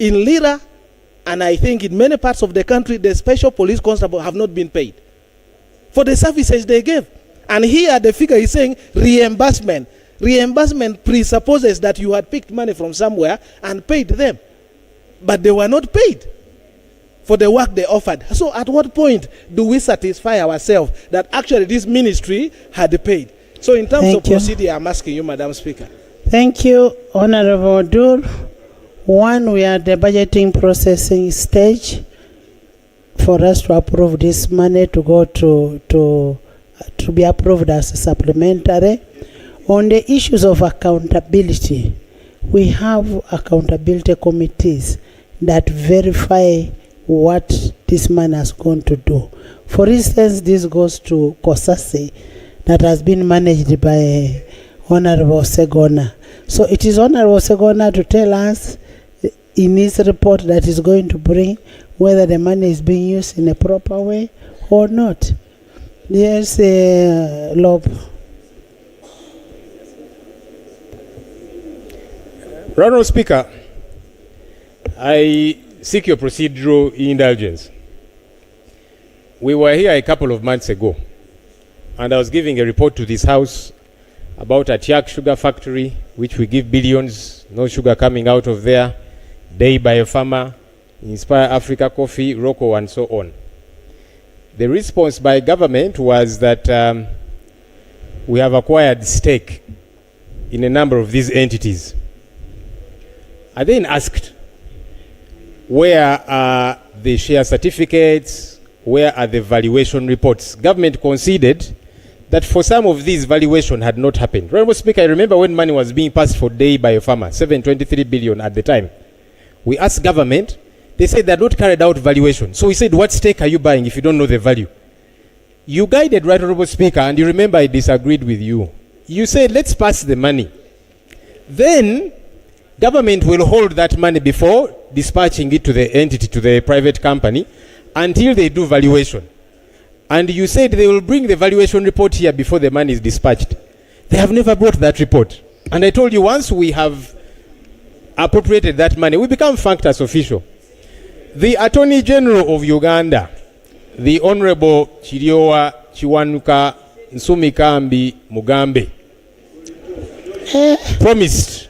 In Lira, and I think in many parts of the country, the special police constable have not been paid for the services they gave. And here the figure is saying reimbursement. Reimbursement presupposes that you had picked money from somewhere and paid them. But they were not paid for the work they offered. So at what point do we satisfy ourselves that actually this ministry had paid? So in terms of procedure, I'm asking you, Madam Speaker. Thank you, Honorable Dur. One, we are at the budgeting processing stage for us to approve this money to go to be approved as a supplementary. On the issues of accountability, we have accountability committees that verify what this man has gone to do. For instance, this goes to COSASE that has been managed by Honorable Segona. So it is Honorable Segona to tell us in his report that is going to bring whether the money is being used in a proper way or not. Yes, Lob. Honourable Speaker, I seek your procedural indulgence. We were here a couple of months ago, and I was giving a report to this House about Atiak Sugar Factory, which we give billions, no sugar coming out of there, Day Biofarma, Inspire Africa Coffee, Rocco, and so on. The response by government was that we have acquired stake in a number of these entities. I then asked, where are the share certificates? Where are the valuation reports? Government conceded that for some of these, valuation had not happened. Honourable Speaker, I remember when money was being passed for Day Biofarma, 723 billion at the time. We asked government, they said they had not carried out valuation. So we said, what stake are you buying if you don't know the value? You guided, Right Honourable Speaker, and you remember I disagreed with you. You said, let's pass the money. Then, government will hold that money before dispatching it to the entity, to the private company, until they do valuation. And you said they will bring the valuation report here before the money is dispatched. They have never brought that report. And I told you, once we have appropriated that money, we become functus official. The Attorney General of Uganda, the Honorable Chiriowa Chiwanuka Nsumikambi Mugambe, promised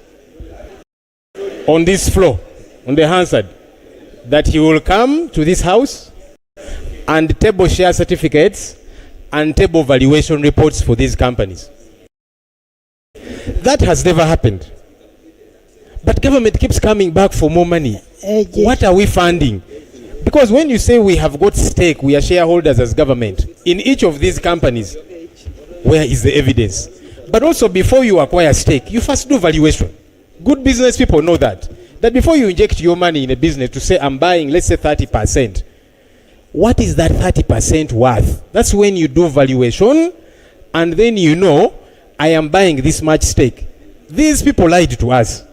on this floor, on the Hansard, that he will come to this House and table share certificates and table valuation reports for these companies. That has never happened. But government keeps coming back for more money. What are we funding? Because when you say we have got stake, we are shareholders as government in each of these companies, where is the evidence? But also, before you acquire stake, you first do valuation. Good business people know that before you inject your money in a business to say, I'm buying, let's say 30%, what is that 30% worth? That's when you do valuation, and then you know, I am buying this much stake. These people lied to us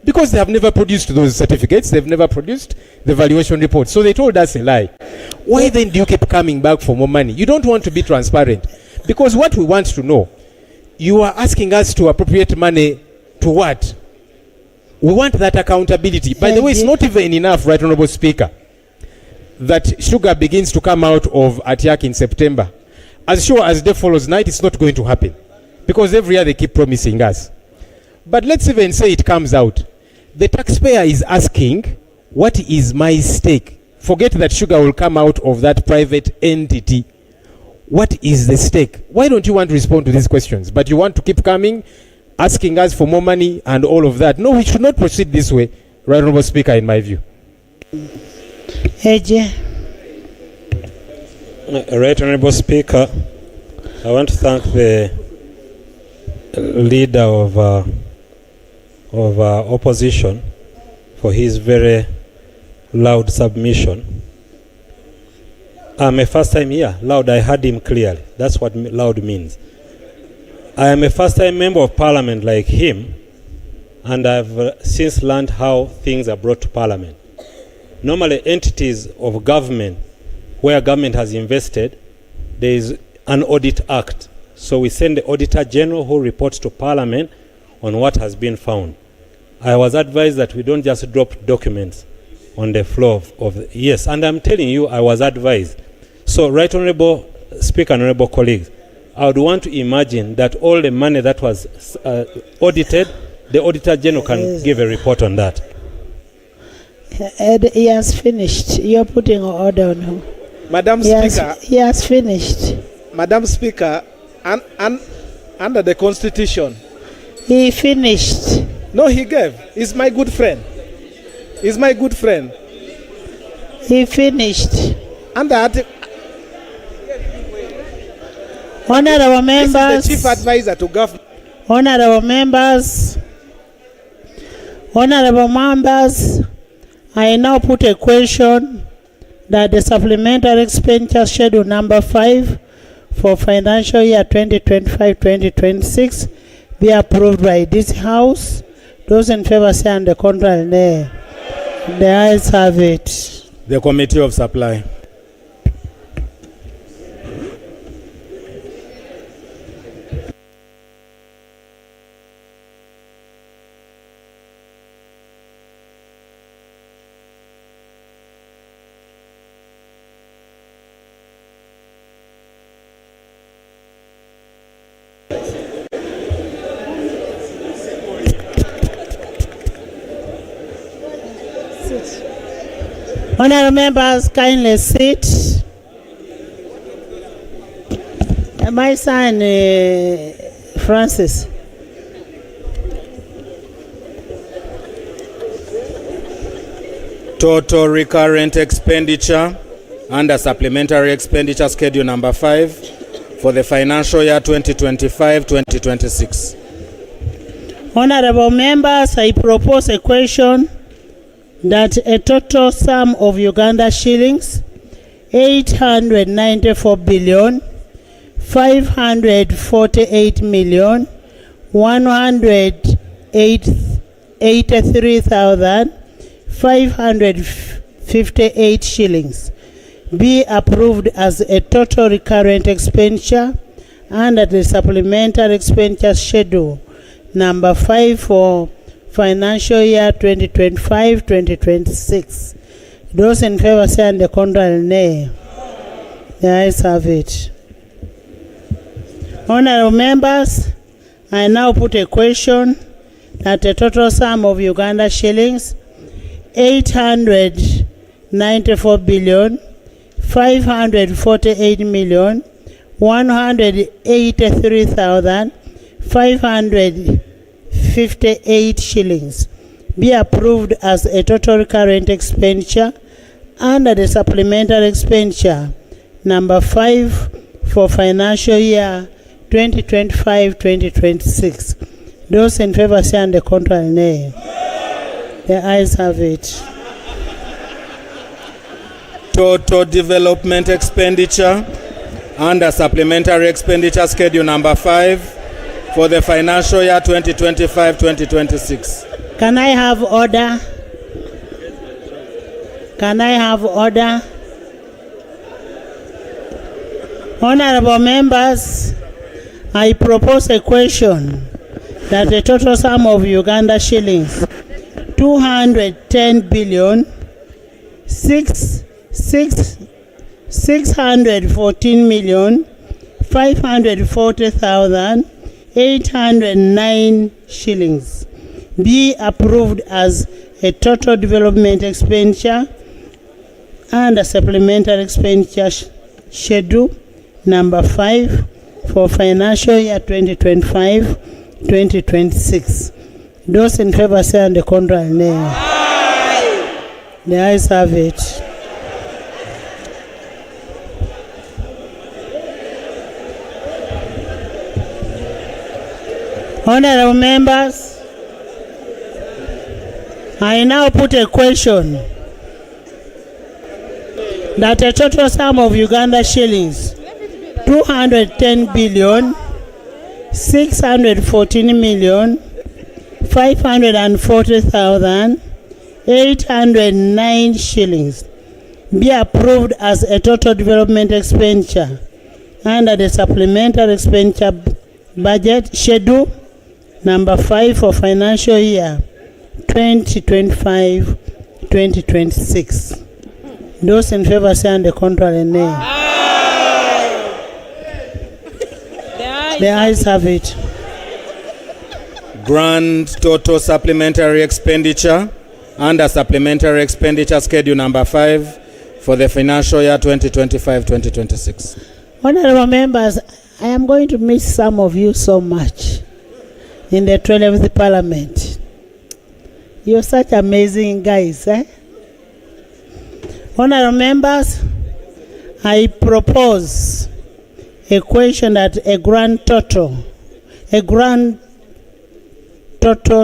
because they have never produced those certificates. They've never produced the valuation report. So they told us a lie. Why then do you keep coming back for more money? You don't want to be transparent. Because what we want to know, you are asking us to appropriate money to what? We want that accountability. By the way, it's not even enough, Right Honourable Speaker, that sugar begins to come out of Atiak in September. As sure as day follows night, it's not going to happen. Because every year they keep promising us. But let's even say it comes out. The taxpayer is asking, what is my stake? Forget that sugar will come out of that private entity. What is the stake? Why don't you want to respond to these questions? But you want to keep coming, asking us for more money and all of that. No, we should not proceed this way, Right Honourable Speaker, in my view. Right Honourable Speaker, I want to thank the leader of opposition for his very loud submission. I'm a first time here. Loud, I heard him clearly. That's what loud means. I am a first time member of parliament like him, and I've since learned how things are brought to parliament. Normally, entities of government, where government has invested, there is an audit act. So we send the Auditor General who reports to Parliament on what has been found. I was advised that we don't just drop documents on the floor yes, and I'm telling you, I was advised. So, Right Honorable Speaker and Honorable colleagues, I would want to imagine that all the money that was audited, the Auditor General can give a report on that. Ed, he has finished. You're putting order on him. Madam Speaker, He has finished. Madam Speaker, under the Constitution. He finished. No, he gave. He's my good friend. He's my good friend. He finished. Under Honorable this is members. the chief advisor to government. Honorable members. Honorable members. I now put a question that the supplementary expenditure schedule number 5 for financial year 2025-2026 be approved by this House. Those in favor say and the contrary nay. The ayes have it. The Committee of Supply. Honorable members, kindly sit. My son, Francis. Total recurrent expenditure under supplementary expenditure schedule number 5 for the financial year 2025-2026. Honorable members, I propose a question that a total sum of Uganda shillings 894 billion 548 million 183,558 shillings be approved as a total recurrent expenditure under the supplementary expenditure schedule number 5 for financial year 2025-2026. Those in favor say and the contrary nay. The ayes have it. Honorable members, I now put a question that the total sum of Uganda shillings 894 billion 548 million 183,558 shillings be approved as a total recurrent expenditure under the supplementary expenditure number 5 for financial year 2025-2026. Those in favor say and the contrary nay. The ayes have it. Total development expenditure under supplementary expenditure schedule number 5 for the financial year 2025-2026. Can I have order? Can I have order? Honorable members, I propose a question that the total sum of Uganda shillings 210 billion 614 million 540,809 shillings be approved as a total development expenditure and a supplementary expenditure schedule number 5 for financial year 2025-2026. Those in favor say and the contrary nay. The ayes have it. Honorable members, I now put a question that a total sum of Uganda shillings 210 billion 614 million 540,809 shillings be approved as a total development expenditure under the supplementary expenditure budget schedule number 5 for financial year 2025 2026. Those in favor say and the contrary nay. The ayes have it. Grand total supplementary expenditure under supplementary expenditure schedule number 5 for the financial year 2025-2026. Honorable members, I am going to miss some of you so much in the 12th Parliament. You're such amazing guys, eh? Honorable members, I propose a question that a grand total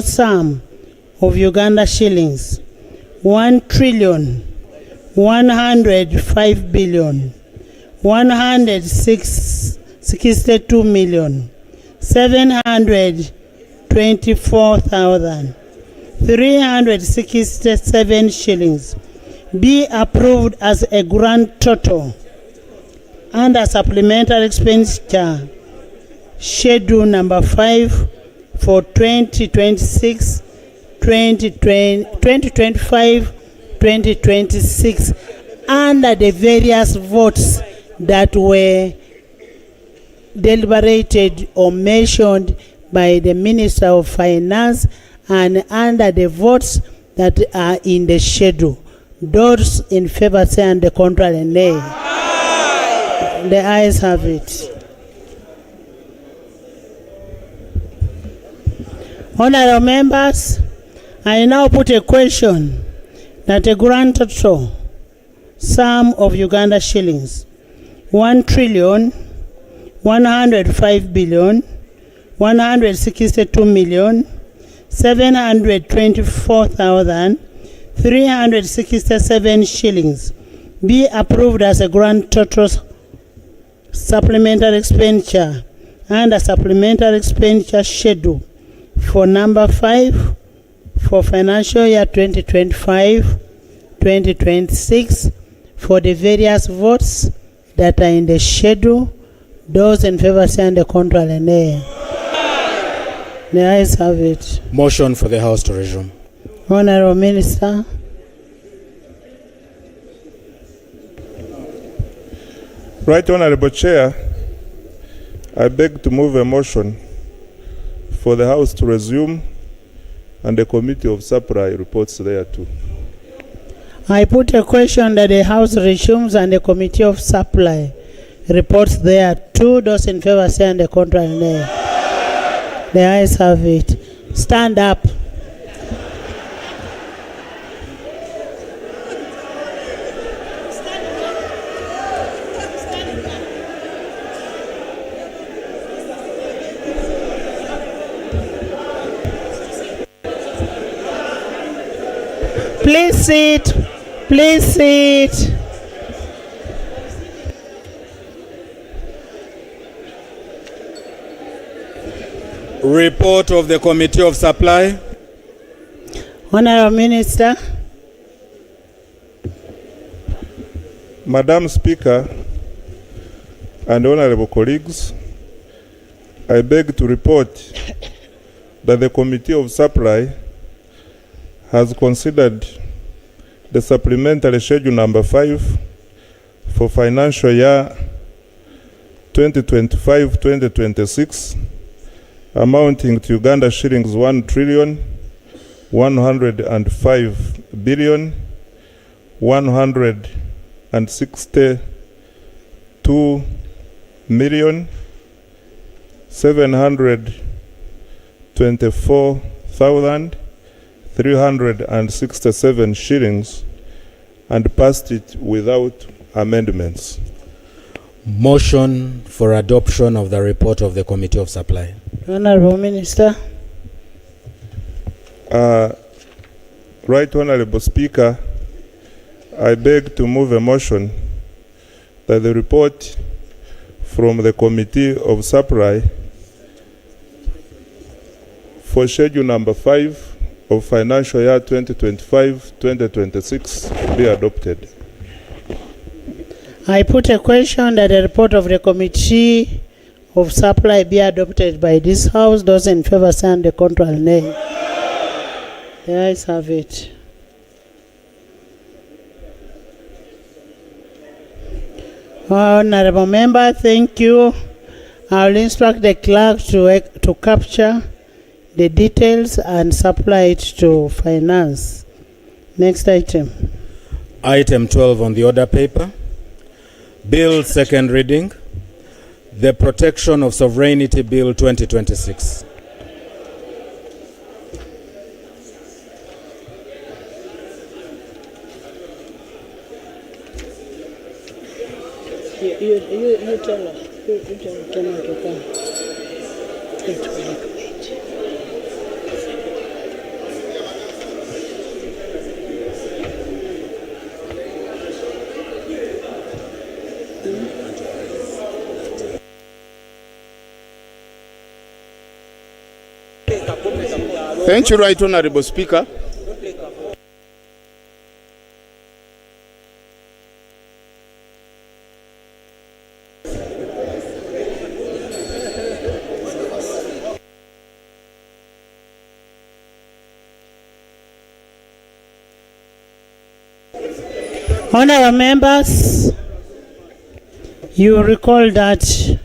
sum of Uganda shillings 1,105,162,724,367 shillings be approved as a grand total under supplementary expenditure schedule number 5 for 2025-2026 under the various votes that were deliberated or mentioned by the Minister of Finance and under the votes that are in the schedule. Those in favor say and the contrary nay. The ayes have it. Honorable members, I now put a question that a grand total sum of Uganda shillings 1,105,162,724,367 shillings be approved as a grand total supplementary expenditure under supplementary expenditure schedule for number 5 for financial year 2025-2026 for the various votes that are in the schedule. Those in favor say and the contrary nay. The ayes have it. Motion for the House to resume. Honorable Minister. Right Honorable Chair, I beg to move a motion for the House to resume and the Committee of Supply reports thereto. I put a question that the House resumes and the Committee of Supply reports thereto. Those in favor say and the contrary nay. The ayes have it. Stand up. Please sit. Please sit. Report of the Committee of Supply. Honorable Minister. Madam Speaker and honorable colleagues, I beg to report that the Committee of Supply has considered the supplementary schedule number 5 for financial year 2025-2026 amounting to Uganda shillings 1,005,162,724,367 shillings and passed it without amendments. Motion for adoption of the report of the Committee of Supply. Honorable Minister. Right Honorable Speaker, I beg to move a motion that the report from the Committee of Supply for schedule number 5 of financial year 2025-2026 be adopted. I put a question that the report of the Committee of Supply be adopted by this House. Those in favor say and the contrary nay. The ayes have it. Honorable member, thank you. I'll instruct the clerk to capture the details and supply it to finance. Next item. Item 12 on the order paper. Bill second reading. The Protection of Sovereignty Bill 2026. You tell her. You tell her to come. Thank you, Right Honorable Speaker. Honorable members, you recall that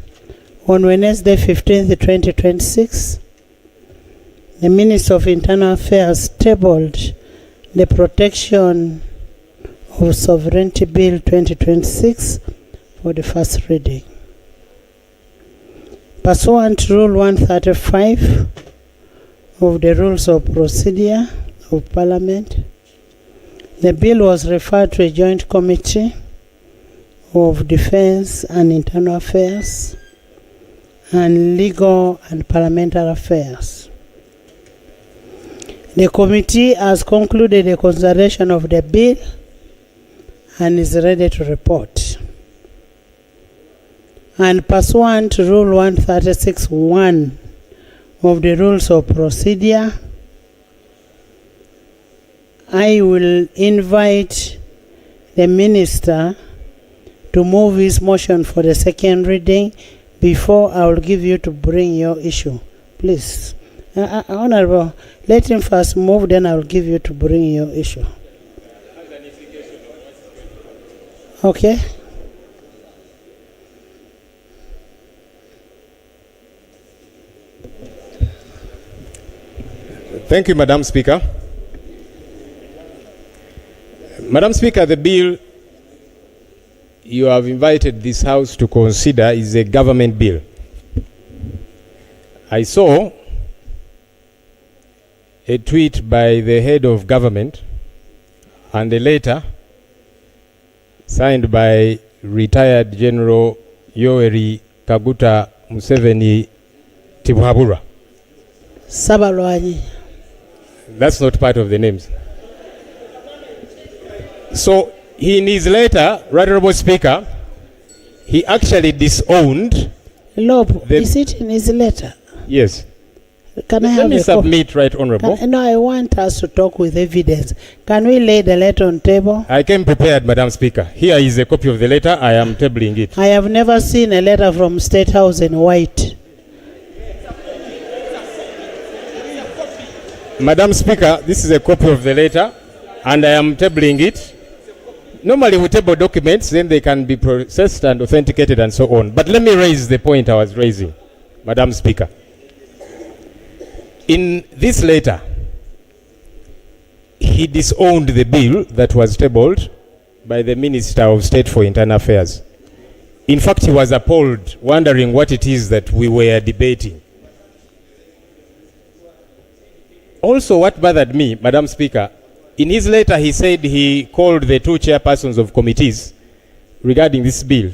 on Wednesday 15th, 2026, the Minister of Internal Affairs tabled the Protection of Sovereignty Bill 2026 for the first reading. Pursuant to Rule 135 of the Rules of Procedure of Parliament, the bill was referred to a joint committee of Defense and Internal Affairs and Legal and Parliamentary Affairs. The committee has concluded the consideration of the bill and is ready to report. And pursuant to Rule 136(1) of the Rules of Procedure, I will invite the Minister to move his motion for the second reading before I will give you to bring your issue. Please. Honorable, let him first move, then I will give you to bring your issue. Okay? Thank you, Madam Speaker. Madam Speaker, the bill you have invited this House to consider is a government bill. I saw a tweet by the head of government and a letter signed by retired General Yoweri Kaguta Museveni Tibuhaburwa. Sabalwanyi. That's not part of the names. So, in his letter, Right Honorable Speaker, he actually disowned. Lob, is it in his letter? Yes. Can I Let have me a copy? submit, Right Honorable. No, I want us to talk with evidence. Can we lay the letter on table? I came prepared, Madam Speaker. Here is a copy of the letter. I am tabling it. I have never seen a letter from State House in white. Madam Speaker, this is a copy of the letter, and I am tabling it. Normally we table documents, then they can be processed and authenticated and so on. But let me raise the point I was raising, Madam Speaker. In this letter, he disowned the bill that was tabled by the Minister of State for Internal Affairs. In fact, he was appalled, wondering what it is that we were debating. Also, what bothered me, Madam Speaker, in his letter he said he called the two chairpersons of committees regarding this bill.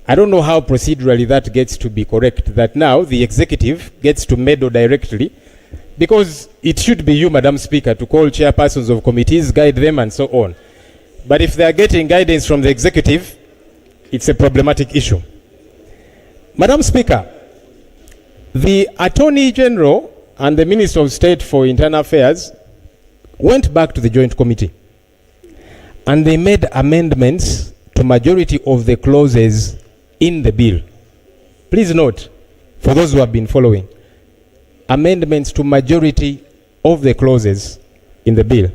I don't know how procedurally that gets to be correct, that now the executive gets to meddle directly, because it should be you, Madam Speaker, to call chairpersons of committees, guide them and so on. But if they are getting guidance from the executive, it's a problematic issue. Madam Speaker, the Attorney General and the Minister of State for Internal Affairs went back to the Joint Committee and they made amendments to majority of the clauses in the bill. Please note, for those who have been following, amendments to majority of the clauses in the bill.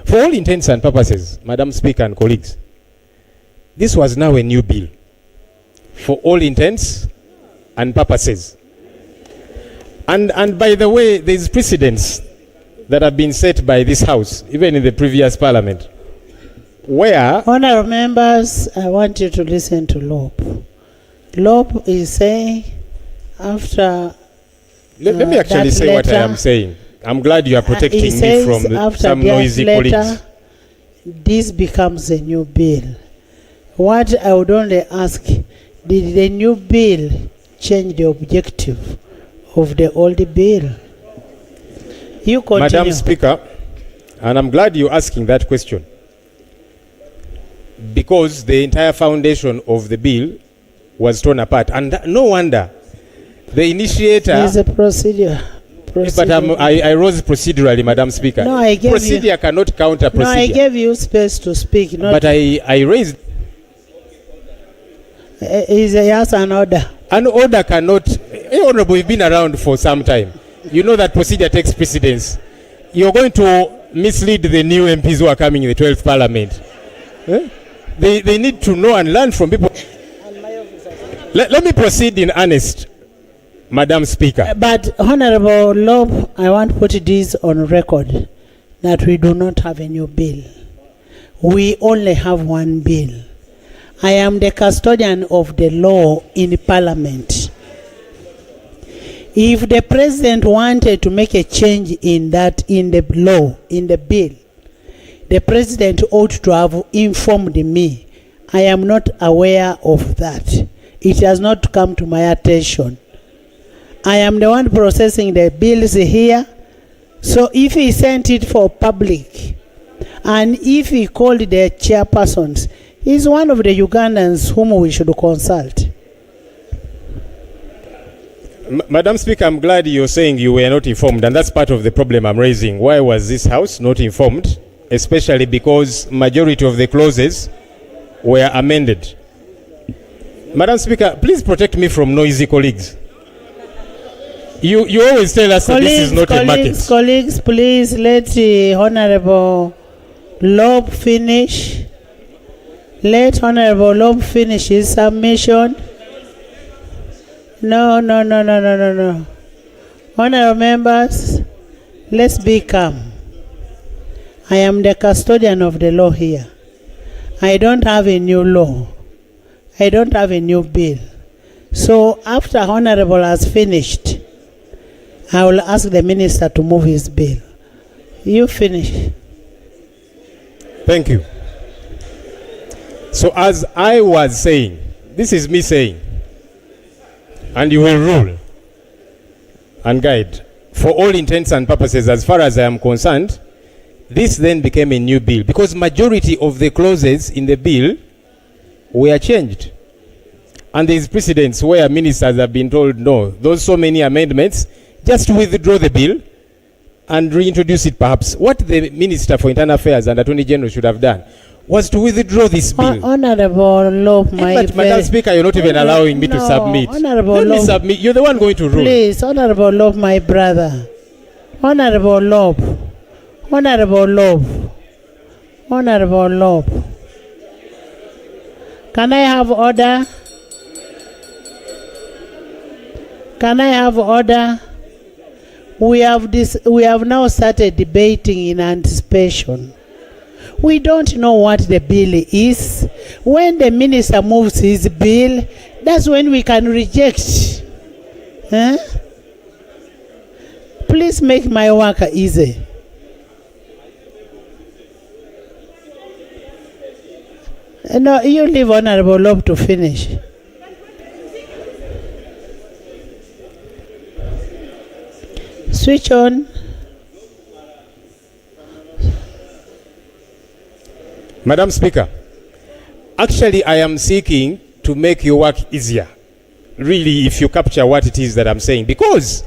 For all intents and purposes, Madam Speaker and colleagues, this was now a new bill. for all intents and purposes. And by the way, there's precedents that have been set by this House, even in the previous Parliament, where Honourable members, I want you to listen to Lob. Lob is saying after let me actually that say what I letter, am saying. I'm glad you are he protecting me says from after some that noisy letter, colleagues. this becomes a new bill. What I would only ask, did the new bill change the objective of the old bill? You continue. Madam Speaker, and I'm glad you're asking that question, because the entire foundation of the bill was torn apart, and no wonder the initiator. There's a procedure. But I rose procedurally, Madam Speaker. No, I gave procedure cannot counter procedure. No, I gave you space to speak. Not But I raised. Is a yes and order. An order cannot. Honorable, you've been around for some time. You know that procedure takes precedence. You're going to mislead the new MPs who are coming in the 12th Parliament. They need to know and learn from people. Let me proceed in earnest, Madam Speaker. But Honorable Lob, I want to put this on record that we do not have a new bill. We only have one bill. I am the custodian of the law in Parliament. If the President wanted to make a change in that, in the law, in the bill, the President ought to have informed me. I am not aware of that. It has not come to my attention. I am the one processing the bills here. So if he sent it for public, and if he called the chairpersons, he's one of the Ugandans whom we should consult. Madam Speaker, I'm glad you're saying you were not informed, and that's part of the problem I'm raising. Why was this House not informed? Especially because majority of the clauses were amended. Madam Speaker, please protect me from noisy colleagues. You always tell us that this is not a market. Colleagues, please let the Honorable Lob finish. Let Honorable Lob finish his submission. No. Honorable members, let's be calm. I am the custodian of the law here. I don't have a new law. I don't have a new bill. So after Honorable has finished, I will ask the minister to move his bill. You finish. Thank you. So as I was saying, this is me saying, and you will rule and guide. For all intents and purposes, as far as I am concerned, this then became a new bill because majority of the clauses in the bill were changed. And there is precedents where ministers have been told, no, those so many amendments, just withdraw the bill and reintroduce it perhaps. What the Minister for Internal Affairs and Attorney General should have done was to withdraw this bill. Honorable Lob, But Madam Speaker, you're not even allowing me to submit. Honorable Let me Lob, submit. You're the one going to rule. please, Honorable Lob, my brother. Honorable Lob. Honorable Lob. Honorable Lob. Can I have order? Can I have order? We have now started debating in anticipation. We don't know what the bill is. When the minister moves his bill, that's when we can reject. Huh? Please make my work easy. No, you leave Honorable Lob to finish. Switch on. Madam Speaker, actually I am seeking to make your work easier. Really, if you capture what it is that I'm saying, because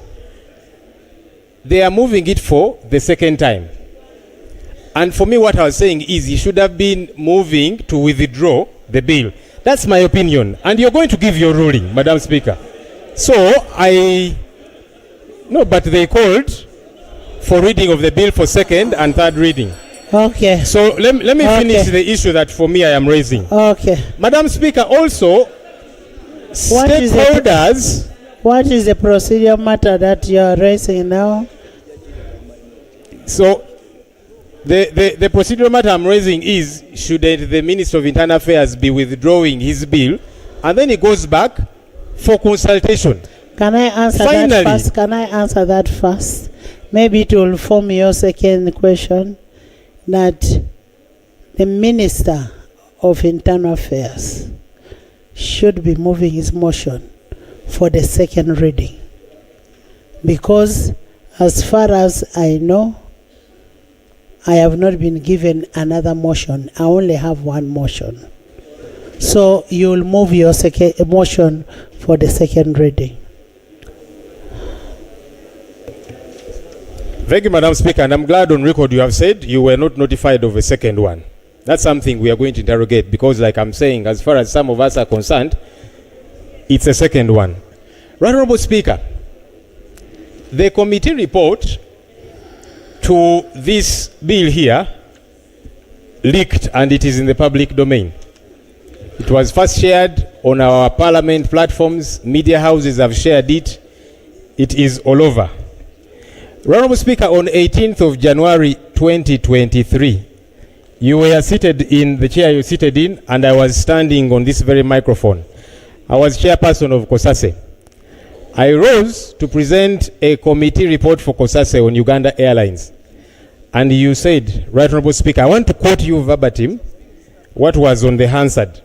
they are moving it for the second time. And for me, what I was saying is you should have been moving to withdraw the bill. That's my opinion. And you're going to give your ruling, Madam Speaker. So no, but they called for reading of the bill for second and third reading. Okay. So let me finish the issue that for me I am raising. Okay. Madam Speaker, also, What is the- Stakeholders, What is the procedural matter that you are raising now? so the procedural matter I'm raising is, shouldn't the Minister of Internal Affairs be withdrawing his bill and then he goes back for consultation? Can I answer Finally. that first? Can I answer that first? Maybe it will form your second question. That the Minister of Internal Affairs should be moving his motion for the second reading. Because as far as I know, I have not been given another motion. I only have one motion. So you will move your second motion for the second reading. Thank you, Madam Speaker, and I'm glad on record you have said you were not notified of a second one. That's something we are going to interrogate because, like I'm saying, as far as some of us are concerned, it's a second one. Right Honorable Speaker, the committee report to this bill here leaked and it is in the public domain. It was first shared on our parliament platforms, media houses have shared it, it is all over. Honorable Speaker, on 18th of January 2023, you were seated in the chair you're seated in, and I was standing on this very microphone. I was chairperson of COSASE. I rose to present a committee report for COSASE on Uganda Airlines. And you said, Right Honorable Speaker, I want to quote you verbatim what was on the Hansard.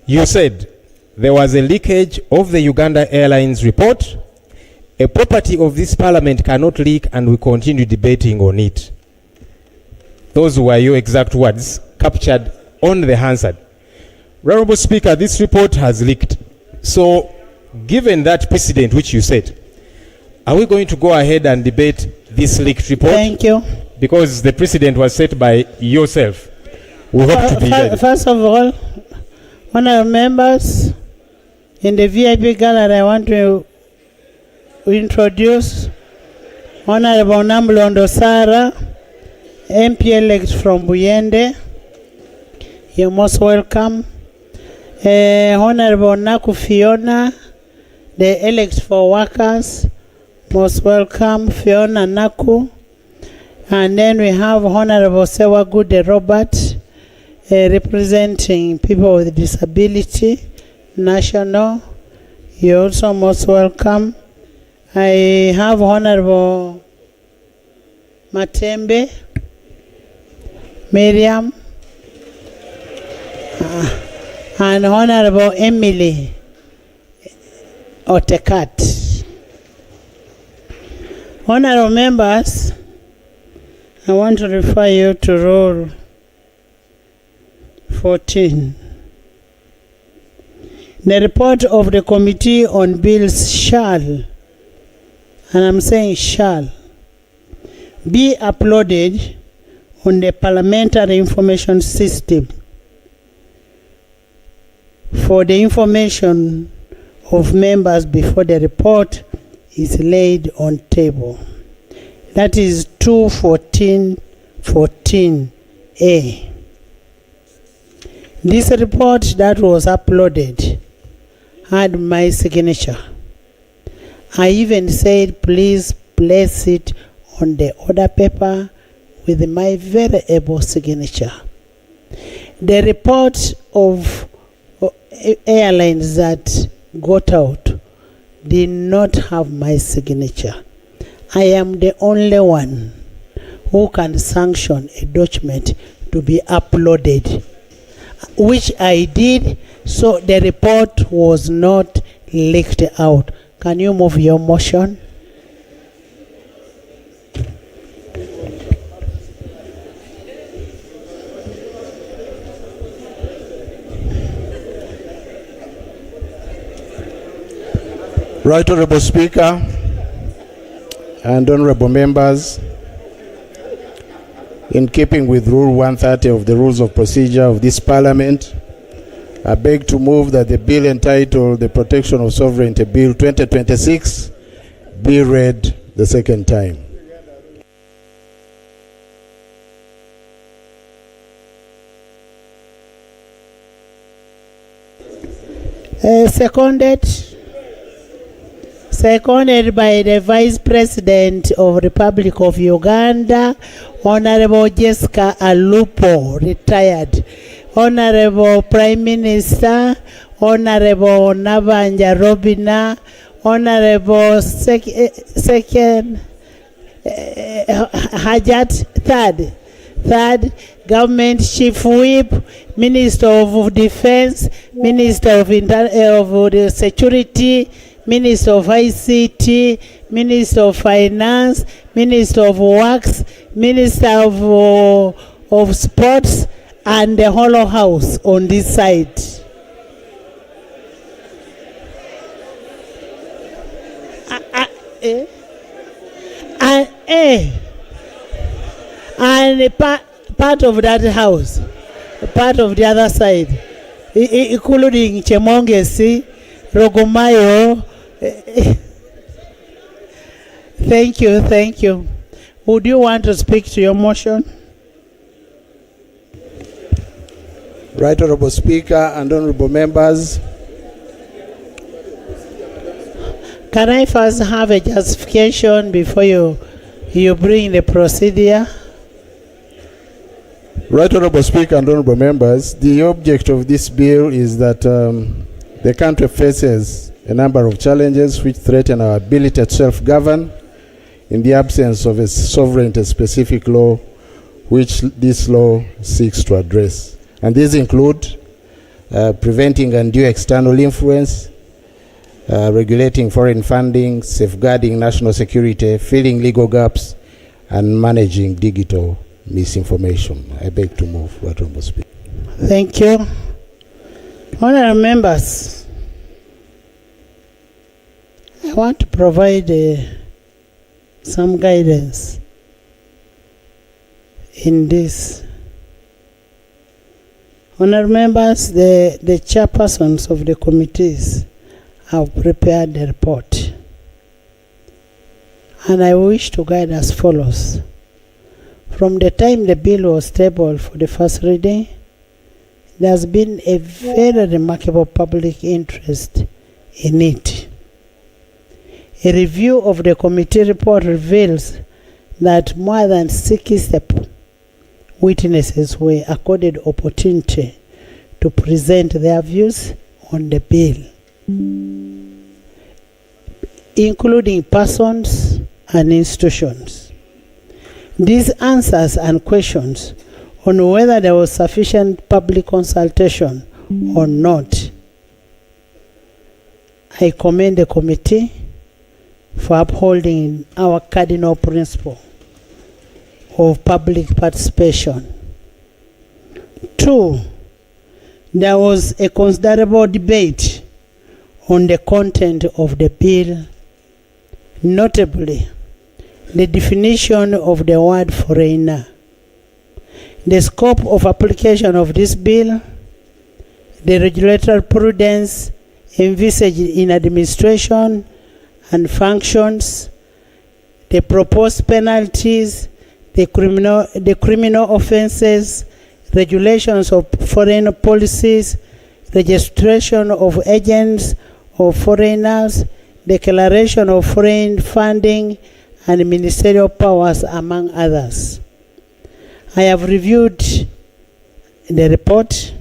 You said, there was a leakage of the Uganda Airlines report. A property of this parliament cannot leak, and we continue debating on it. Those were your exact words captured on the Hansard. Honorable Speaker, this report has leaked. So, given that precedent which you set, are we going to go ahead and debate this leaked report? Thank you. Because the precedent was set by yourself. We hope to be ready. First of all, honorable members, in the VIP gallery, I want to introduce Honorable Namlondo Sara, MP-elect from Buyende. You're most welcome. Honorable Naku Fiona, the elect for workers. Most welcome, Fiona Naku. And then we have Honorable Sewa Gude Robert, representing people with disability, national. You're also most welcome. I have Honorable Matembe, Miriam, and Honorable Emily Otekat. Honorable members, I want to refer you to Rule 14. The report of the Committee on Bills shall, and I'm saying shall, be uploaded on the Parliamentary Information System for the information of members before the report is laid on table. That is 214.14a. This report that was uploaded had my signature. I even said, please place it on the order paper with my very able signature. The report of airlines that got out did not have my signature. I am the only one who can sanction a document to be uploaded, which I did, so the report was not leaked out. Can you move your motion? Right Honorable Speaker and honorable members, in keeping with Rule 130 of the Rules of Procedure of this Parliament, I beg to move that the bill entitled the Protection of Sovereignty Bill 2026 be read the second time. Seconded by the Vice President of Republic of Uganda, Honorable Jessica Alupo, retired. Honorable Prime Minister, Honorable Nabanja Robina, Honorable Second Hajat, third Government Chief Whip, Minister of Defense, Minister of the Security, Minister of ICT, Minister of Finance, Minister of Works, Minister of Sports, and the Hollow House on this side. And part of that house, part of the other side, including Chemongesi, Rogomayo. Thank you. Would you want to speak to your motion? Right Honorable Speaker and honorable members, Can I first have a justification before you bring the procedure? Right Honorable Speaker and honorable members, the object of this bill is that the country faces a number of challenges which threaten our ability to self-govern in the absence of a sovereignty-specific law which this law seeks to address. And these include preventing undue external influence, regulating foreign funding, safeguarding national security, filling legal gaps, and managing digital misinformation. I beg to move, Right Honorable Speaker. Thank you. Honorable members, I want to provide some guidance in this. Honorable members, the chairpersons of the committees have prepared the report, and I wish to guide as follows. From the time the bill was tabled for the first reading, there has been a very remarkable public interest in it. A review of the committee report reveals that more than 60 witnesses were accorded opportunity to present their views on the bill, including persons and institutions. These answers and questions on whether there was sufficient public consultation or not, I commend the committee for upholding our cardinal principle of public participation. 2, there was a considerable debate on the content of the bill, notably the definition of the word foreigner, the scope of application of this bill, the regulatory prudence envisaged in administration and functions, the proposed penalties, the criminal offenses, regulations of foreign policies, registration of agents of foreigners, declaration of foreign funding, and ministerial powers, among others. I have reviewed the report.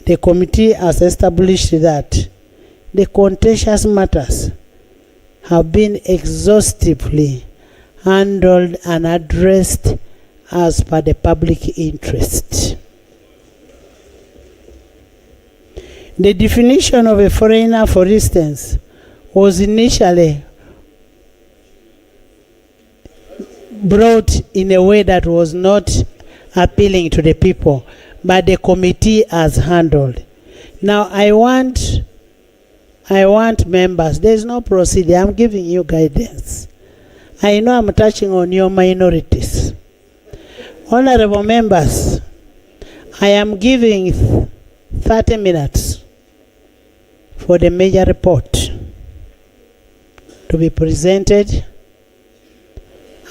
The committee has established that the contentious matters have been exhaustively handled and addressed as per the public interest. The definition of a foreigner, for instance, was initially brought in a way that was not appealing to the people, but the committee has handled. Now I want members, there is no procedure, I'm giving you guidance. I know I'm touching on your minorities. Honorable members, I am giving 30 minutes for the major report to be presented,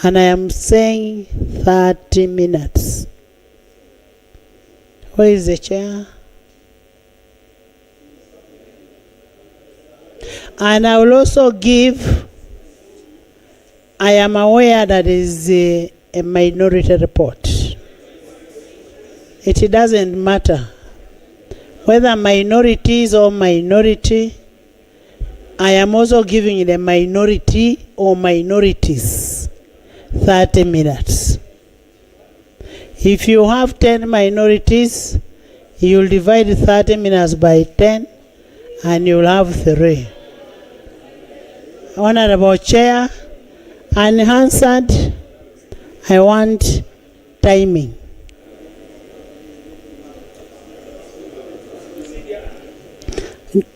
and I am saying 30 minutes. Where is the chair? And I will also give, I am aware that is a minority report. It doesn't matter whether minorities or minority. I am also giving the minority or minorities 30 minutes. If you have 10 minorities, you will divide 30 minutes by 10 and you will have 3. Honorable Chair, unanswered, I want timing.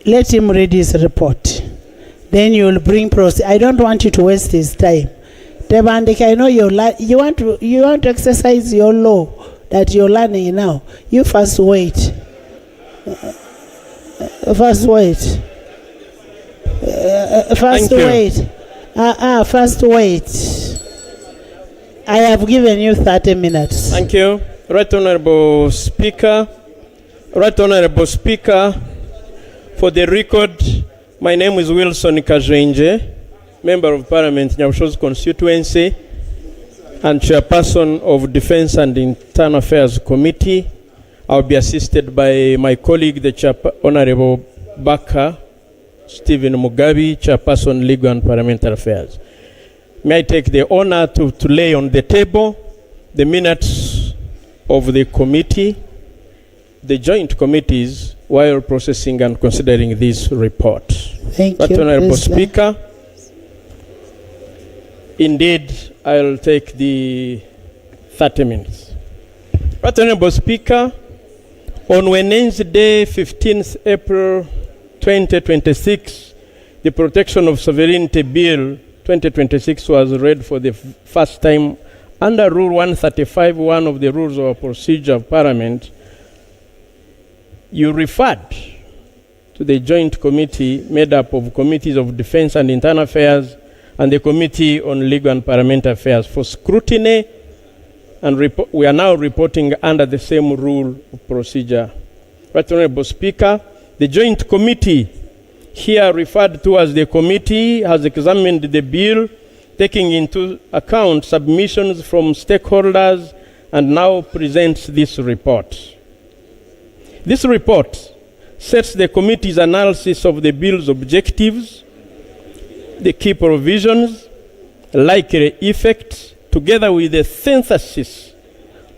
Let him read his report. Then you will bring process. I don't want you to waste his time. Tebandike, I know you want to exercise your law that you're learning now. You first wait. First wait. First wait. First wait. I have given you 30 minutes. Thank you. Right Honorable Speaker. Right Honorable Speaker, for the record, my name is Wilson Kajenje, Member of Parliament, Nyabushozi constituency, and Chairperson of Defense and Internal Affairs Committee. I'll be assisted by my colleague, the Honorable Baka Stephen Mugabi, Chairperson, Legal and Parliamentary Affairs. May I take the honor to lay on the table the minutes of the committee, the joint committees, while processing and considering this report. Thank you, Honorable President. Speaker, indeed, I'll take the 30 minutes. Honorable Speaker, on Wednesday, 15th April 2026, the Protection of Sovereignty Bill 2026 was read for the first time under Rule 135(1) of the Rules of Procedure of Parliament. You referred to the joint committee made up of Committees of Defense and Internal Affairs and the Committee on Legal and Parliamentary Affairs for scrutiny, and we are now reporting under the same rule of procedure. Right Honorable Speaker, the joint committee here referred to as the committee has examined the bill, taking into account submissions from stakeholders, and now presents this report. This report sets the committee's analysis of the bill's objectives, the key provisions, likely effects, together with a synthesis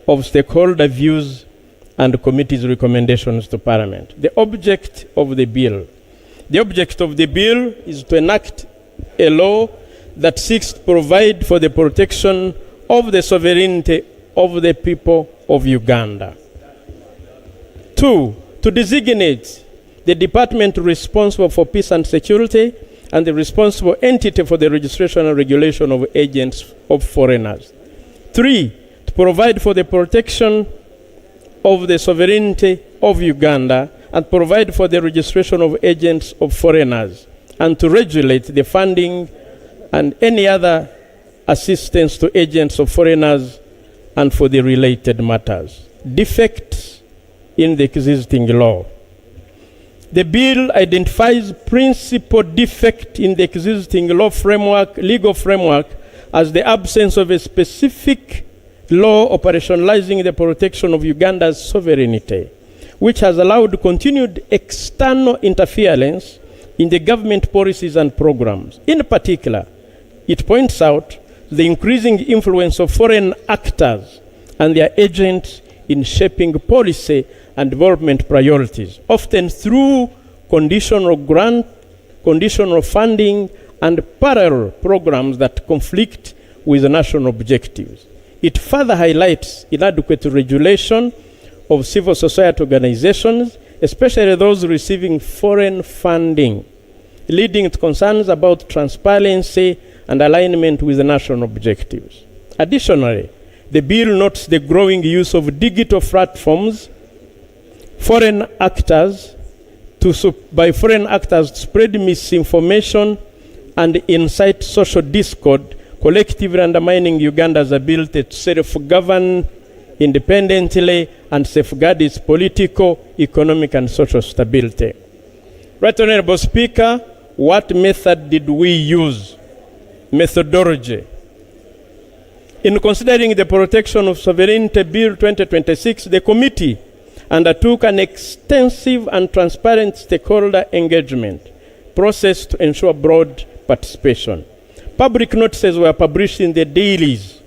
of stakeholder views and the committee's recommendations to Parliament. The object of the bill. The object of the bill is to enact a law that seeks to provide for the protection of the sovereignty of the people of Uganda. 2, to designate the department responsible for peace and security and the responsible entity for the registration and regulation of agents of foreigners. 3, to provide for the protection of the sovereignty of Uganda and provide for the registration of agents of foreigners, and to regulate the funding and any other assistance to agents of foreigners and for the related matters. Defects in the existing law. The bill identifies principal defect in the existing legal framework as the absence of a specific law operationalizing the protection of Uganda's sovereignty, which has allowed continued external interference in the government policies and programs. In particular, it points out the increasing influence of foreign actors and their agents in shaping policy and development priorities, often through conditional grant, conditional funding, and parallel programs that conflict with national objectives. It further highlights inadequate regulation of civil society organizations, especially those receiving foreign funding, leading to concerns about transparency and alignment with the national objectives. Additionally, the bill notes the growing use of digital platforms by foreign actors to spread misinformation and incite social discord, collectively undermining Uganda's ability to self-govern independently and safeguard its political, economic, and social stability. Right Honorable Speaker, What method did we use? Methodology. In considering the Protection of Sovereignty Bill 2026, the committee undertook an extensive and transparent stakeholder engagement process to ensure broad participation. Public notices were published in the dailies,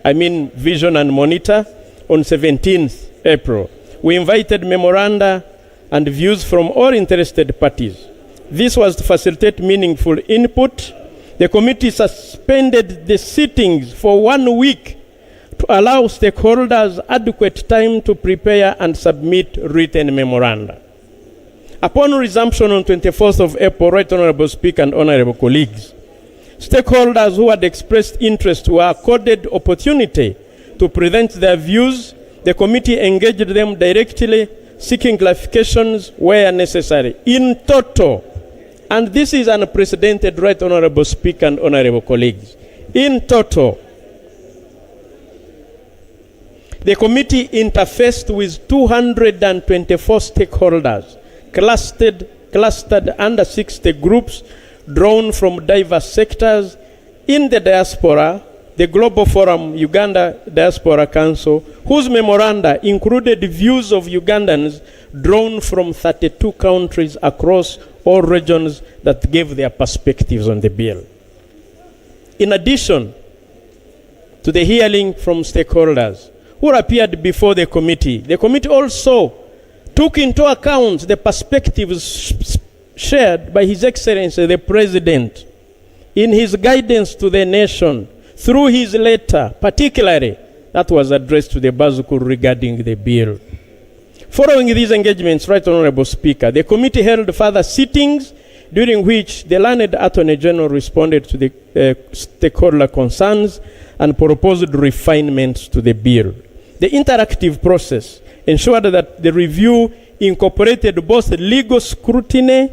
Vision and Monitor, on 17th April. We invited memoranda and views from all interested parties. This was to facilitate meaningful input. The committee suspended the sittings for 1 week to allow stakeholders adequate time to prepare and submit written memoranda. Upon resumption on 24th of April, Right Honorable Speaker and Honorable colleagues, stakeholders who had expressed interest were accorded opportunity to present their views. The committee engaged them directly, seeking clarifications where necessary. In total, and this is unprecedented, Right Honorable Speaker and Honorable colleagues, in total, the committee interfaced with 224 stakeholders, clustered under 60 groups drawn from diverse sectors. In the diaspora, the Global Forum Uganda Diaspora Council, whose memoranda included views of Ugandans drawn from 32 countries across all regions that gave their perspectives on the bill. In addition to the hearing from stakeholders who appeared before the committee also took into account the perspectives shared by His Excellency the President in his guidance to the nation through his letter, particularly that was addressed to the Bazuku regarding the bill. Following these engagements, Right Honorable Speaker, the committee held further sittings during which the learned Attorney General responded to the stakeholder concerns and proposed refinements to the bill. The interactive process ensured that the review incorporated both legal scrutiny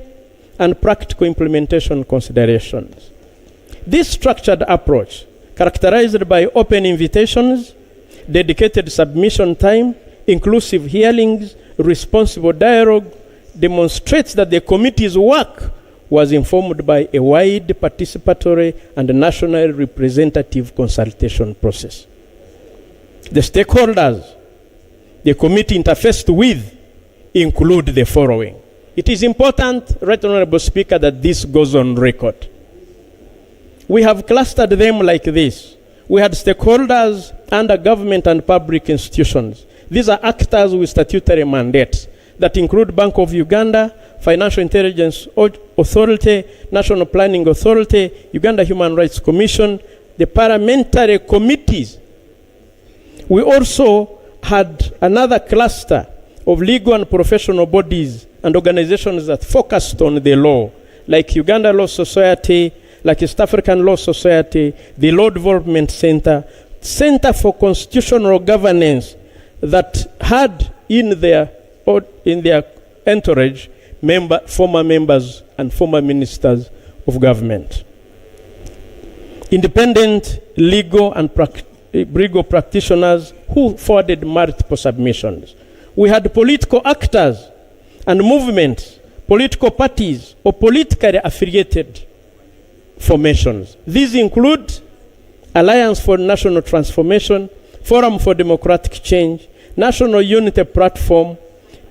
and practical implementation considerations. This structured approach, characterized by open invitations, dedicated submission time, inclusive hearings, responsible dialogue, demonstrates that the committee's work was informed by a wide participatory and national representative consultation process. The stakeholders the committee interfaced with include the following. It is important, Right Honorable Speaker, that this goes on record. We have clustered them like this. We had stakeholders under government and public institutions. These are actors with statutory mandates that include Bank of Uganda, Financial Intelligence Authority, National Planning Authority, Uganda Human Rights Commission, the parliamentary committees. We also had another cluster of legal and professional bodies and organizations that focused on the law, like Uganda Law Society, like East African Law Society, the Law Development Center, Center for Constitutional Governance, that had in their entourage former members and former ministers of government. Independent legal and legal practitioners who forwarded multiple submissions. We had political actors and movements, political parties, or politically affiliated formations. These include Alliance for National Transformation, Forum for Democratic Change, National Unity Platform,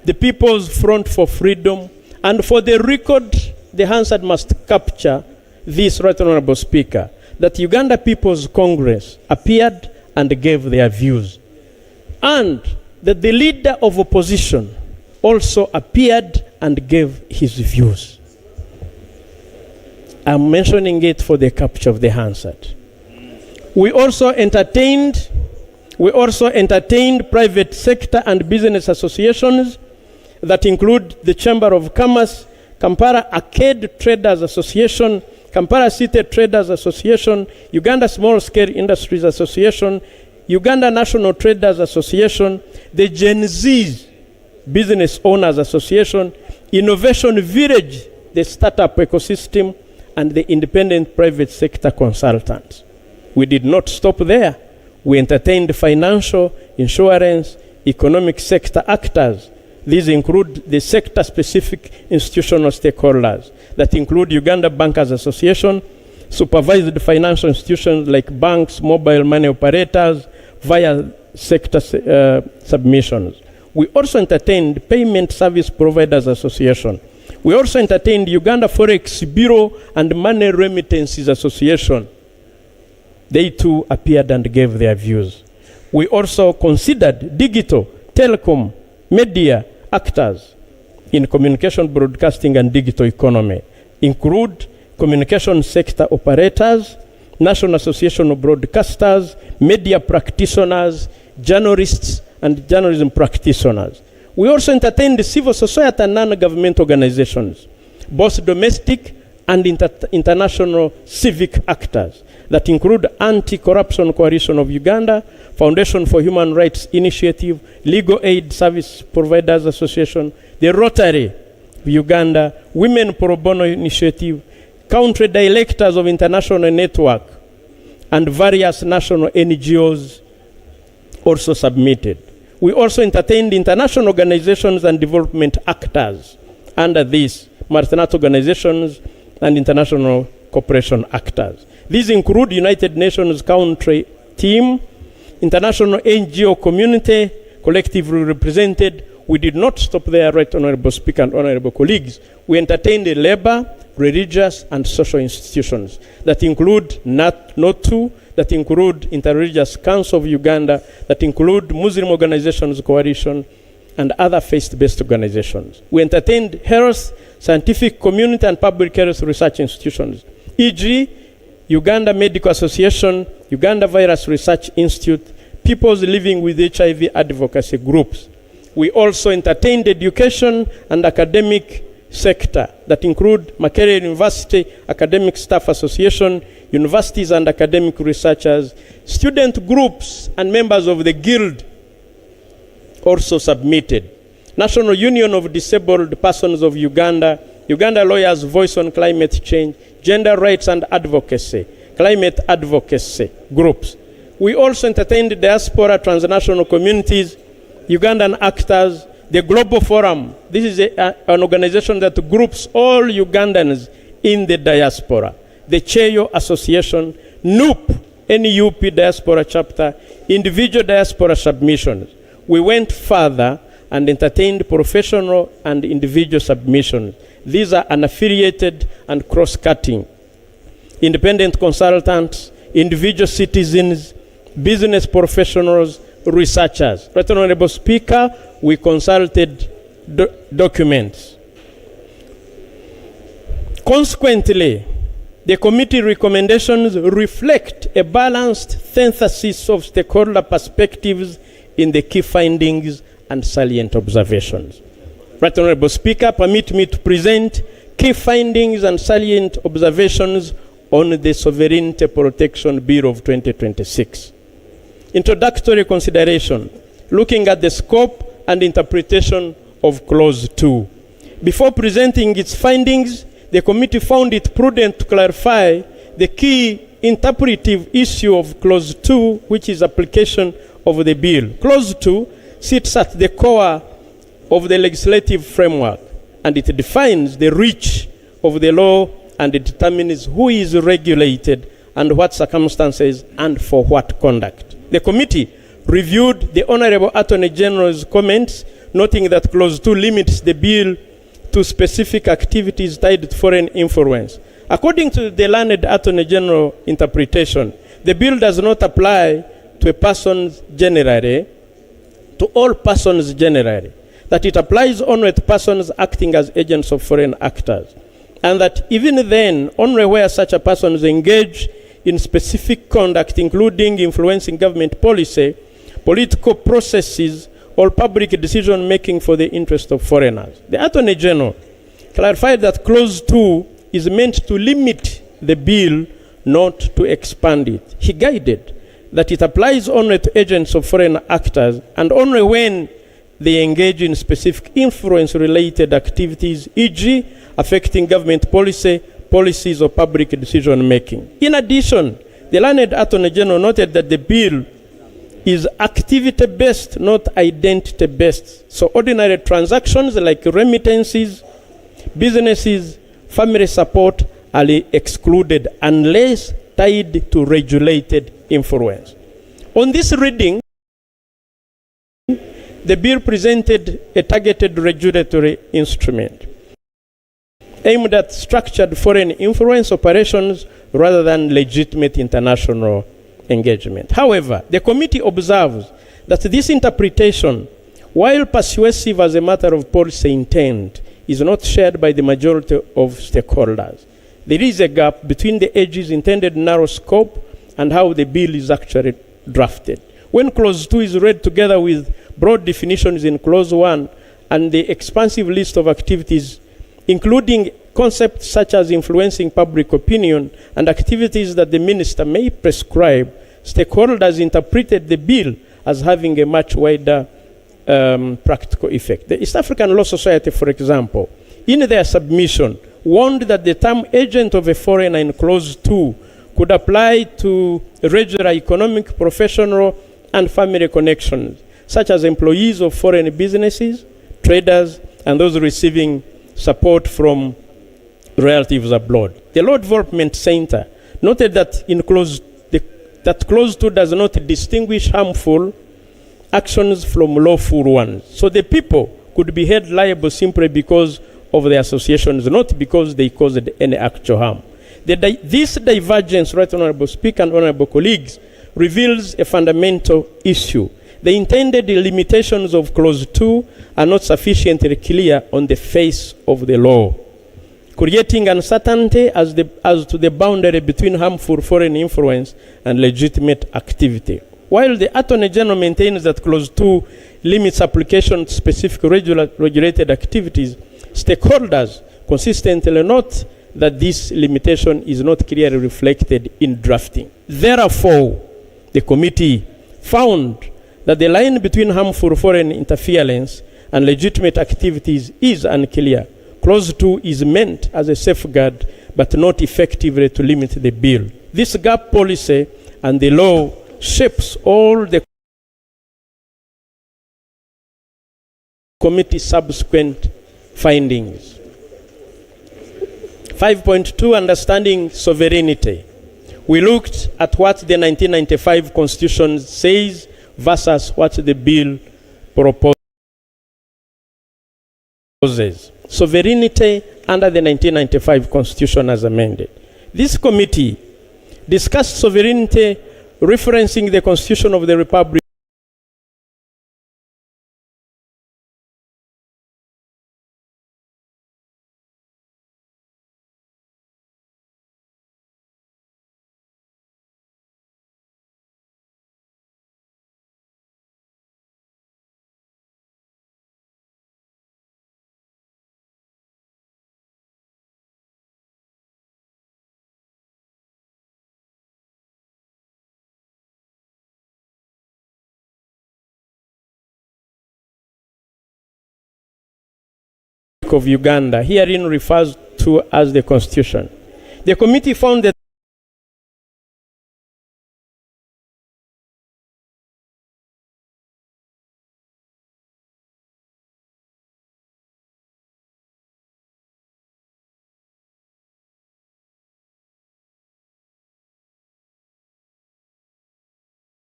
the People's Front for Freedom, and for the record, the Hansard must capture this, Right Honorable Speaker, that Uganda People's Congress appeared and gave their views, and that the leader of opposition also appeared and gave his views. I'm mentioning it for the capture of the Hansard. We also entertained private sector and business associations that include the Chamber of Commerce, Kampala Arcade Traders Association, Kampala City Traders Association, Uganda Small Scale Industries Association, Uganda National Traders Association, the Gen Z Business Owners Association, Innovation Village, the startup ecosystem, and the independent private sector consultants. We did not stop there. We entertained financial, insurance, economic sector actors These include the sector-specific institutional stakeholders that include Uganda Bankers Association, supervised financial institutions like banks, mobile money operators, via sector submissions. We also entertained Payment Service Providers Association. We also entertained Uganda Forex Bureau and Money Remittances Association. They too appeared and gave their views. We also considered digital, telecom, media actors in communication, broadcasting, and digital economy, include communication sector operators, National Association of Broadcasters, media practitioners, journalists, and journalism practitioners. We also entertained civil society and non-government organizations, both domestic and international civic actors that include Anti-Corruption Coalition of Uganda, Foundation for Human Rights Initiative, Legal Aid Service Providers Association, the Rotary of Uganda, Women Pro Bono Initiative, country directors of International Network, and various national NGOs also submitted. We also entertained international organizations and development actors under these multinational organizations and international cooperation actors. These include United Nations country team, international NGO community, collectively represented. We did not stop there, Right Honorable Speaker and Honorable colleagues. We entertained the labor, religious, and social institutions that include NOTU, that include Interreligious Council of Uganda, that include Muslim Organizations Coalition, and other faith-based organizations. We entertained health, scientific community, and public health research institutions, e.g., Uganda Medical Association, Uganda Virus Research Institute, Peoples Living with HIV advocacy groups. We also entertained education and academic sector that include Makerere University Academic Staff Association, universities and academic researchers, student groups, and members of the Guild also submitted. National Union of Disabled Persons of Uganda, Uganda Lawyers Voice on Climate Change, Gender Rights and Advocacy, Climate Advocacy groups. We also entertained diaspora, transnational communities, Ugandan actors, the Global Forum. This is an organization that groups all Ugandans in the diaspora. The Cheyo Association, NUP, NUP Diaspora Chapter, individual diaspora submissions. We went further and entertained professional and individual submissions. These are unaffiliated and cross-cutting. Independent consultants, individual citizens, business professionals, researchers. Right Honorable Speaker, we consulted documents. Consequently, the committee recommendations reflect a balanced synthesis of stakeholder perspectives in the key findings and salient observations. Right Honorable Speaker, permit me to present key findings and salient observations on the Sovereignty Protection Bill of 2026. Introductory consideration, looking at the scope and interpretation of Clause 2. Before presenting its findings, the committee found it prudent to clarify the key interpretive issue of Clause 2, which is application of the bill. Clause 2 sits at the core of the legislative framework, and it defines the reach of the law and it determines who is regulated and what circumstances and for what conduct. The committee reviewed the Honorable Attorney General's comments, noting that Clause 2 limits the bill to specific activities tied to foreign influence. According to the learned Attorney General interpretation, the bill does not apply to a person generally, to all persons generally, that it applies only to persons acting as agents of foreign actors, and that even then, only where such a person is engaged in specific conduct, including influencing government policy, political processes, or public decision-making for the interest of foreigners. The Attorney General clarified that Clause 2 is meant to limit the bill, not to expand it. He guided that it applies only to agents of foreign actors and only when they engage in specific influence-related activities, e.g., affecting government policies or public decision-making. In addition, the learned Attorney General noted that the bill is activity-based, not identity-based. So ordinary transactions like remittances, businesses, family support are excluded unless tied to regulated influence. On this reading, the bill presented a targeted regulatory instrument aimed at structured foreign influence operations rather than legitimate international engagement. However, the committee observes that this interpretation, while persuasive as a matter of policy intent, is not shared by the majority of stakeholders. There is a gap between the AG's intended narrow scope and how the bill is actually drafted. When Clause 2 is read together with broad definitions in Clause 1 and the expansive list of activities, including concepts such as influencing public opinion and activities that the minister may prescribe, stakeholders interpreted the bill as having a much wider practical effect. The East African Law Society, for example, in their submission, warned that the term agent of a foreigner in Clause 2 could apply to regular economic, professional, and family connections, such as employees of foreign businesses, traders, and those receiving support from relatives abroad. The Law Development Center noted that Clause 2 does not distinguish harmful actions from lawful ones. So the people could be held liable simply because of their associations, not because they caused any actual harm. This divergence, Right Honorable Speaker and Honorable colleagues, reveals a fundamental issue. The intended limitations of Clause 2 are not sufficiently clear on the face of the law, creating uncertainty as to the boundary between harmful foreign influence and legitimate activity. While the Attorney General maintains that Clause 2 limits application to specific regulated activities, stakeholders consistently note that this limitation is not clearly reflected in drafting. Therefore, the committee found that the line between harmful foreign interference and legitimate activities is unclear. Clause 2 is meant as a safeguard, but not effectively to limit the bill. This gap policy and the law shapes all the committee's subsequent findings. 5.2, understanding sovereignty. We looked at what the 1995 Constitution says versus what the bill proposes. Sovereignty under the 1995 Constitution as amended. This committee discussed sovereignty referencing the Constitution of the Republic of Uganda, herein refers to as the Constitution. The committee found that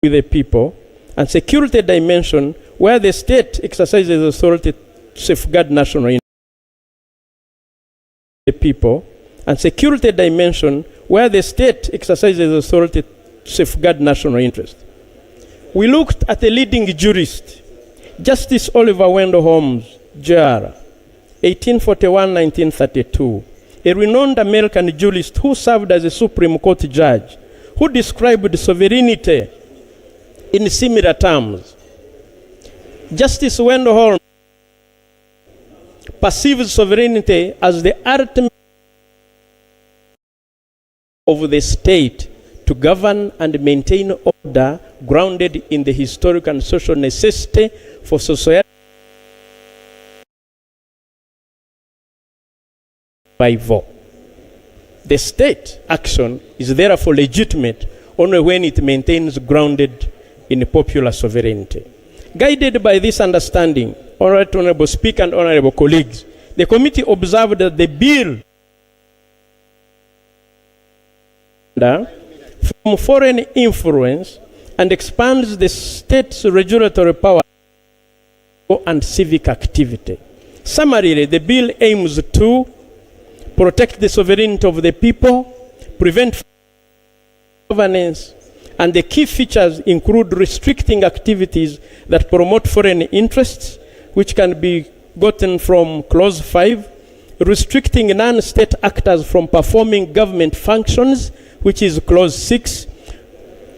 with the people, and security dimension where the state exercises authority to safeguard national interests. The people, and security dimension where the state exercises authority to safeguard national interest. We looked at a leading jurist, Justice Oliver Wendell Holmes, Jr., 1841-1932, a renowned American jurist who served as a Supreme Court judge, who described sovereignty in similar terms. Justice Wendell Holmes perceives sovereignty as the ultimate of the state to govern and maintain order grounded in the historic and social necessity for society survival. The state action is therefore legitimate only when it maintains grounded in popular sovereignty. Guided by this understanding, Honorable Speaker and Honorable colleagues, the committee observed that the bill from foreign influence and expands the state's regulatory power and civic activity. Summarily, the bill aims to protect the sovereignty of the people, prevent governance, and the key features include restricting activities that promote foreign interests, which can be gotten from Clause 5, restricting non-state actors from performing government functions, which is Clause 6,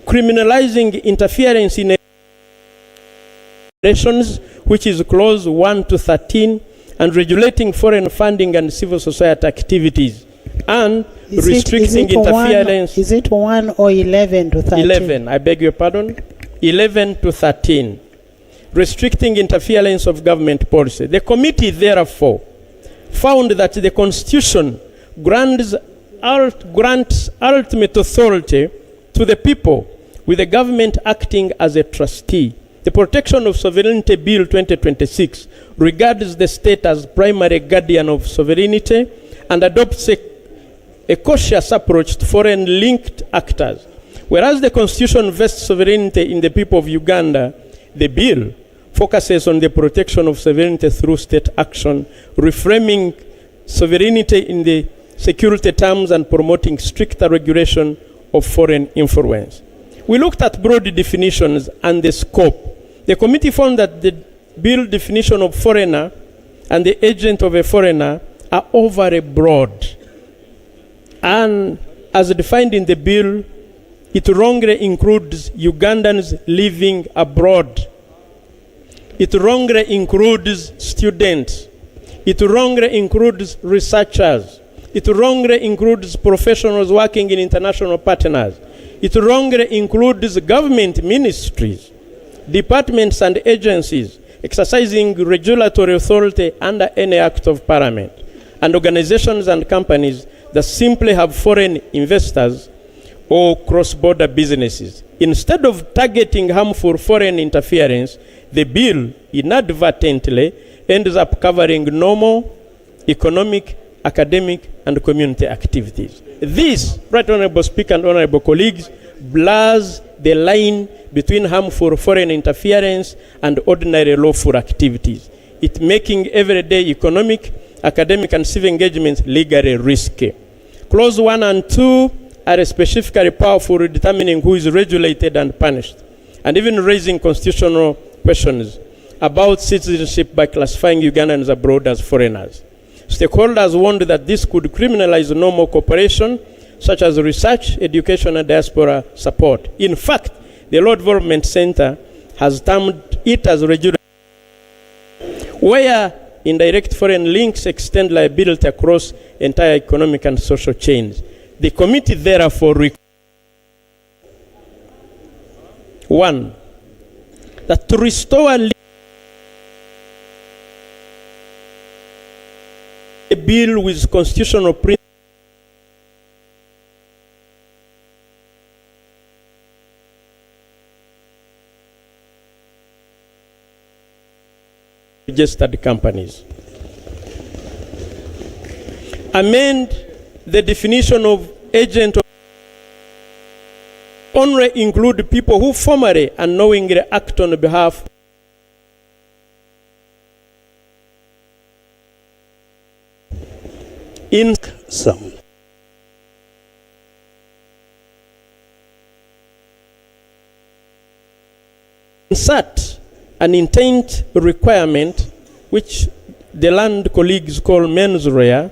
criminalizing interference in elections, which is Clause 1 to 13, and regulating foreign funding and civil society activities, and restricting interference. Is it 1 or 11 to 13? 11, I beg your pardon. 11 to 13. Restricting interference of government policy. The committee, therefore, found that the Constitution grants ultimate authority to the people, with the government acting as a trustee. The Protection of Sovereignty Bill 2026 regards the state as primary guardian of sovereignty and adopts a cautious approach to foreign-linked actors. Whereas the Constitution vests sovereignty in the people of Uganda, the bill focuses on the protection of sovereignty through state action, reframing sovereignty in the security terms and promoting stricter regulation of foreign influence. We looked at broad definitions and the scope. The committee found that the bill definition of foreigner and the agent of a foreigner are overly broad. And as defined in the bill, it wrongly includes Ugandans living abroad. It wrongly includes students. It wrongly includes researchers. It wrongly includes professionals working in international partners. It wrongly includes government ministries, departments and agencies exercising regulatory authority under any act of parliament, and organizations and companies that simply have foreign investors or cross-border businesses. Instead of targeting harmful foreign interference, the bill inadvertently ends up covering normal economic, academic, and community activities. This, Right Honorable Speaker and Honorable colleagues, blurs the line between harmful foreign interference and ordinary lawful activities, it making everyday economic, academic, and civil engagements legally risky. Clause 1 and 2 are specifically powerful in determining who is regulated and punished, and even raising constitutional questions about citizenship by classifying Ugandans abroad as foreigners. Stakeholders warned that this could criminalize normal cooperation, such as research, education, and diaspora support. In fact, the Law Development Center has termed it as regulation, where indirect foreign links extend liability across entire economic and social chains. The committee therefore one, that to restore a bill with constitutional principles registered companies. Amend the definition of agent of only include people who formally and knowingly act on behalf in Some. insert an intent requirement, which the land colleagues call mens rea,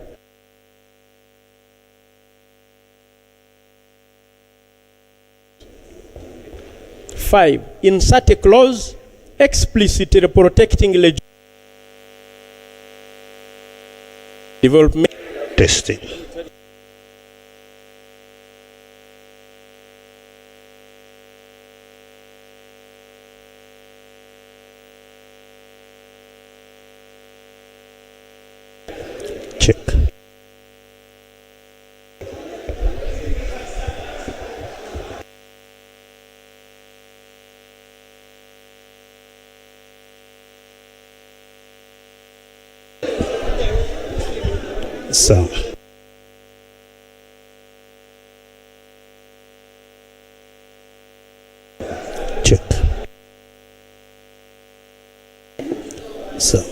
five, insert a clause explicitly protecting development. Testing. Check. So, check. So,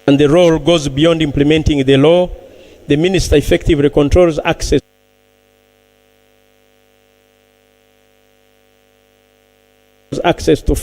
and the role goes beyond implementing the law. The minister effectively controls access to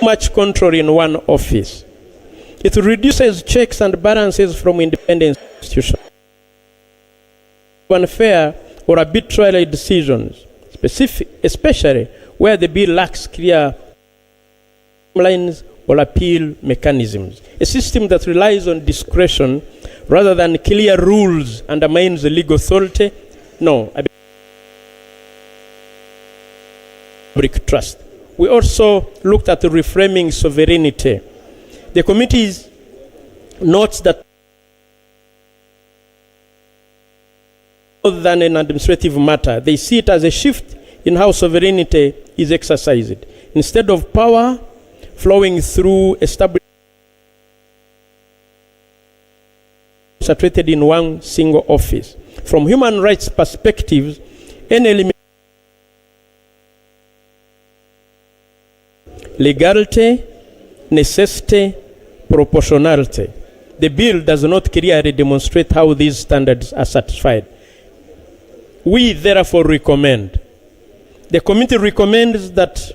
much control in one office. It reduces checks and balances from independent institutions. Unfair or arbitrary decisions, especially where the bill lacks clear lines or appeal mechanisms. A system that relies on discretion rather than clear rules undermines the legal authority. No, public trust. We also looked at reframing sovereignty. The committee notes that more than an administrative matter, they see it as a shift in how sovereignty is exercised. Instead of power flowing through established concentrated in one single office. From human rights perspectives, any legality, necessity, proportionality. The bill does not clearly demonstrate how these standards are satisfied. We therefore recommend, the committee recommends that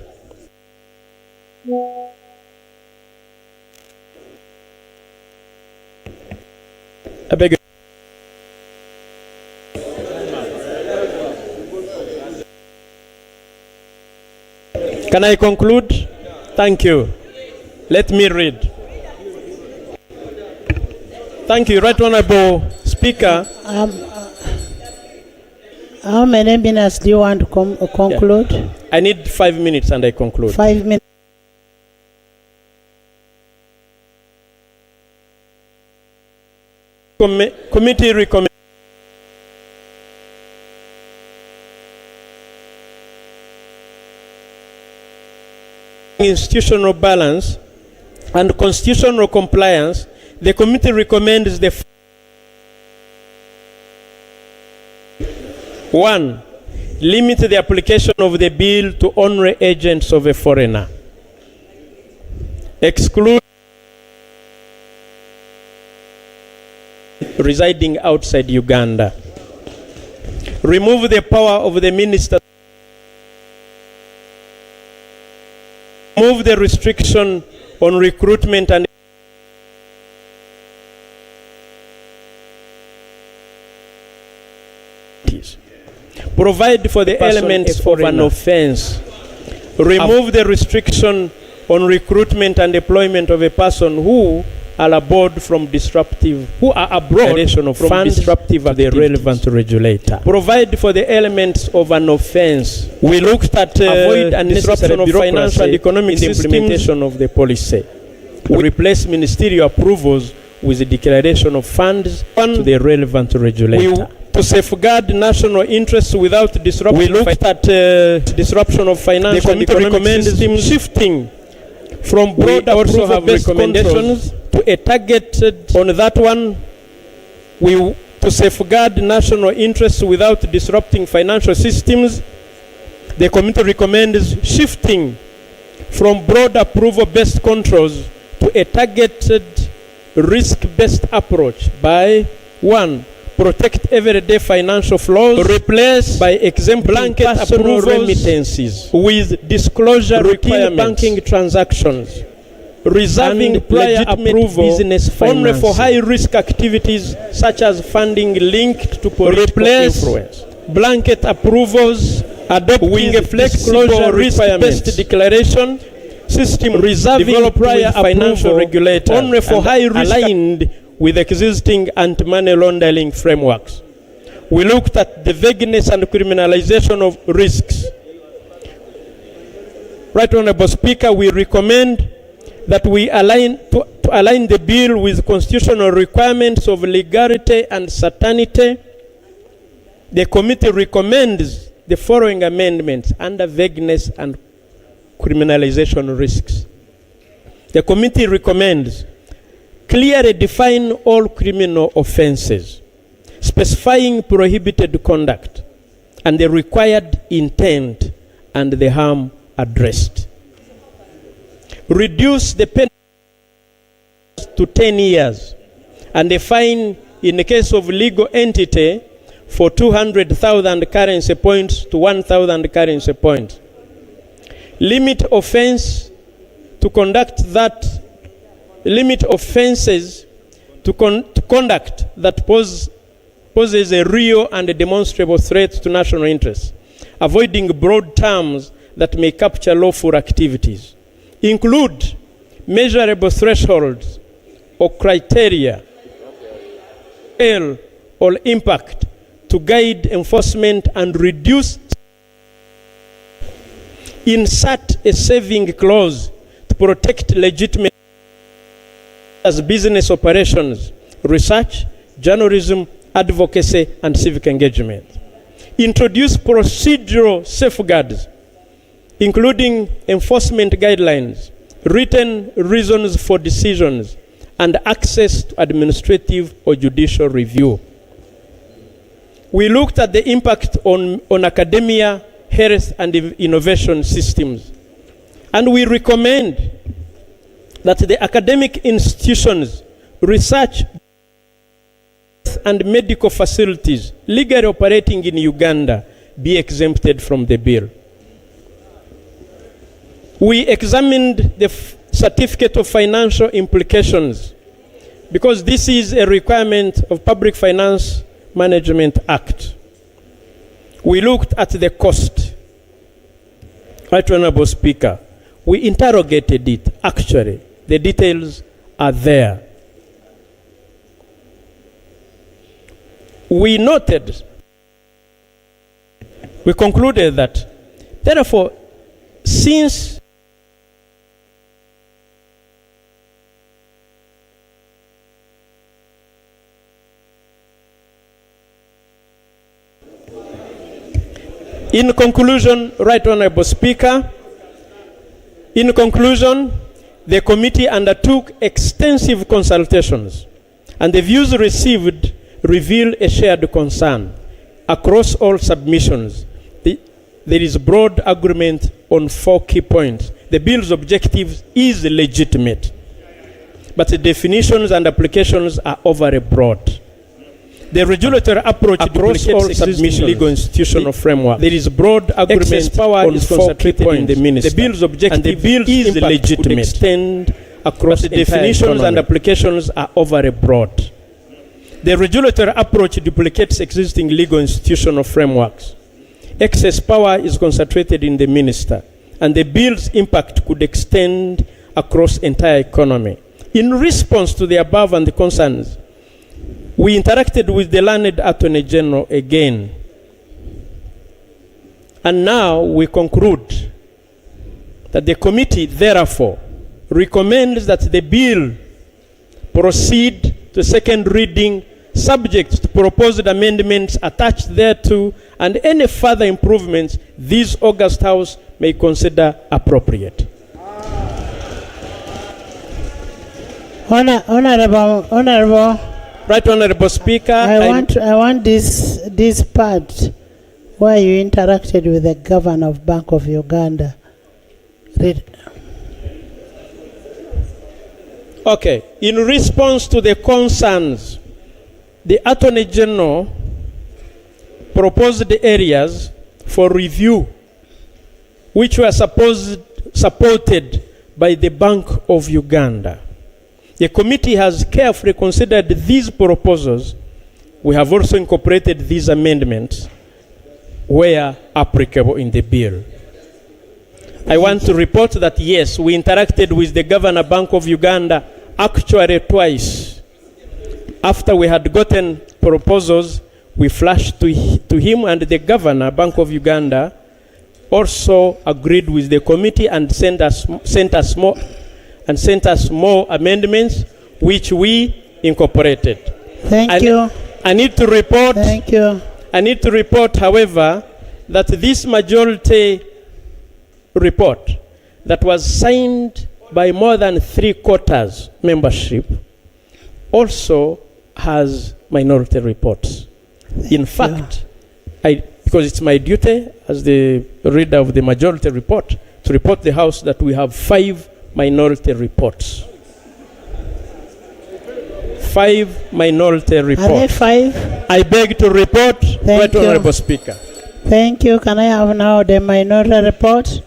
I beg. Can I conclude? Thank you. Let me read. Thank you, Right Honorable Speaker. How many minutes do you want to conclude? I need 5 minutes and I conclude. 5 minutes. Committee recommends institutional balance and constitutional compliance. The committee recommends the 1. Limit the application of the bill to honorary agents of a foreigner. Exclude residing outside Uganda. Remove the power of the minister. Remove the restriction on recruitment and provide for the elements of an offense. Remove the restriction on recruitment and employment of a person who are abroad from disruptive from disruptive to the relevant regulator. Provide for the elements of an offense. We looked at avoid and disruption of financial and economic implementation of the policy. We replace ministerial approvals with the declaration of funds to the relevant regulator. To safeguard national interests without disruption. We looked at disruption of financial and economic systems, shifting from broad approval-based recommendations to a targeted. On that one, to safeguard national interests without disrupting financial systems, the committee recommends shifting from broad approval-based controls to a targeted risk-based approach by 1. Protect everyday financial flows, replaced by blanket approval remittances with disclosure routine banking transactions, reserving prior approval business only for high-risk activities such as funding linked to political influence. Blanket approvals adopting a flexible risk-based declaration system, reserving prior financial regulator only for high-risk aligned with existing anti-money laundering frameworks. We looked at the vagueness and criminalization of risks. Right Honorable Speaker, we recommend that we align the bill with constitutional requirements of legality and certainty. The committee recommends the following amendments under vagueness and criminalization risks. The committee recommends clearly define all criminal offenses, specifying prohibited conduct and the required intent and the harm addressed. Reduce the penalty to 10 years and a fine in the case of legal entity for 200,000 currency points to 1,000 currency points. Limit offenses to conduct that poses a real and a demonstrable threat to national interests, avoiding broad terms that may capture lawful activities. Include measurable thresholds or criteria, scale or impact to guide enforcement and reduce. Insert a saving clause to protect legitimate as business operations, research, journalism, advocacy, and civic engagement. Introduce procedural safeguards, including enforcement guidelines, written reasons for decisions, and access to administrative or judicial review. We looked at the impact on academia, health, and innovation systems. And we recommend that the academic institutions, research and medical facilities legally operating in Uganda be exempted from the bill. We examined the certificate of financial implications because this is a requirement of Public Finance Management Act. We looked at the cost. Right, Honorable Speaker, we interrogated it. Actually, the details are there. We concluded that, therefore, since in conclusion, Right Honorable Speaker, in conclusion, the committee undertook extensive consultations, and the views received reveal a shared concern across all submissions. There is broad agreement on 4 key points. The bill's objective is legitimate, but the definitions and applications are overly broad. The regulatory approach across all submissions, legal institutional framework. There is broad agreement. Excess power on is concentrated in the minister. The bill's objective and the bill's is legitimate. Extend across the definitions and applications are overly broad. The regulatory approach duplicates existing legal institutional frameworks. Excess power is concentrated in the minister, and the bill's impact could extend across entire economy. In response to the above and the concerns, we interacted with the learned Attorney General again. And now we conclude that the committee therefore recommends that the bill proceed to second reading subject to proposed amendments attached thereto and any further improvements this August House may consider appropriate. Honorable. Right Honorable Speaker, I want this part where you interacted with the Governor of Bank of Uganda. Read. Okay. In response to the concerns, the Attorney General proposed the areas for review which were supported by the Bank of Uganda. The committee has carefully considered these proposals. We have also incorporated these amendments where applicable in the bill. I want to report that yes, we interacted with the Governor Bank of Uganda actually twice. After we had gotten proposals, we flashed to him, and the Governor Bank of Uganda also agreed with the committee and sent us more amendments, which we incorporated. Thank you. I need to report. Thank you. I need to report, however, that this majority report that was signed by more than 3/4 membership also has minority reports. In fact, because it's my duty as the reader of the majority report to report the House that we have 5 minority reports. 5 minority reports. Are there 5? I beg to report, Right Honorable Speaker. Thank you. Can I have now the minority report?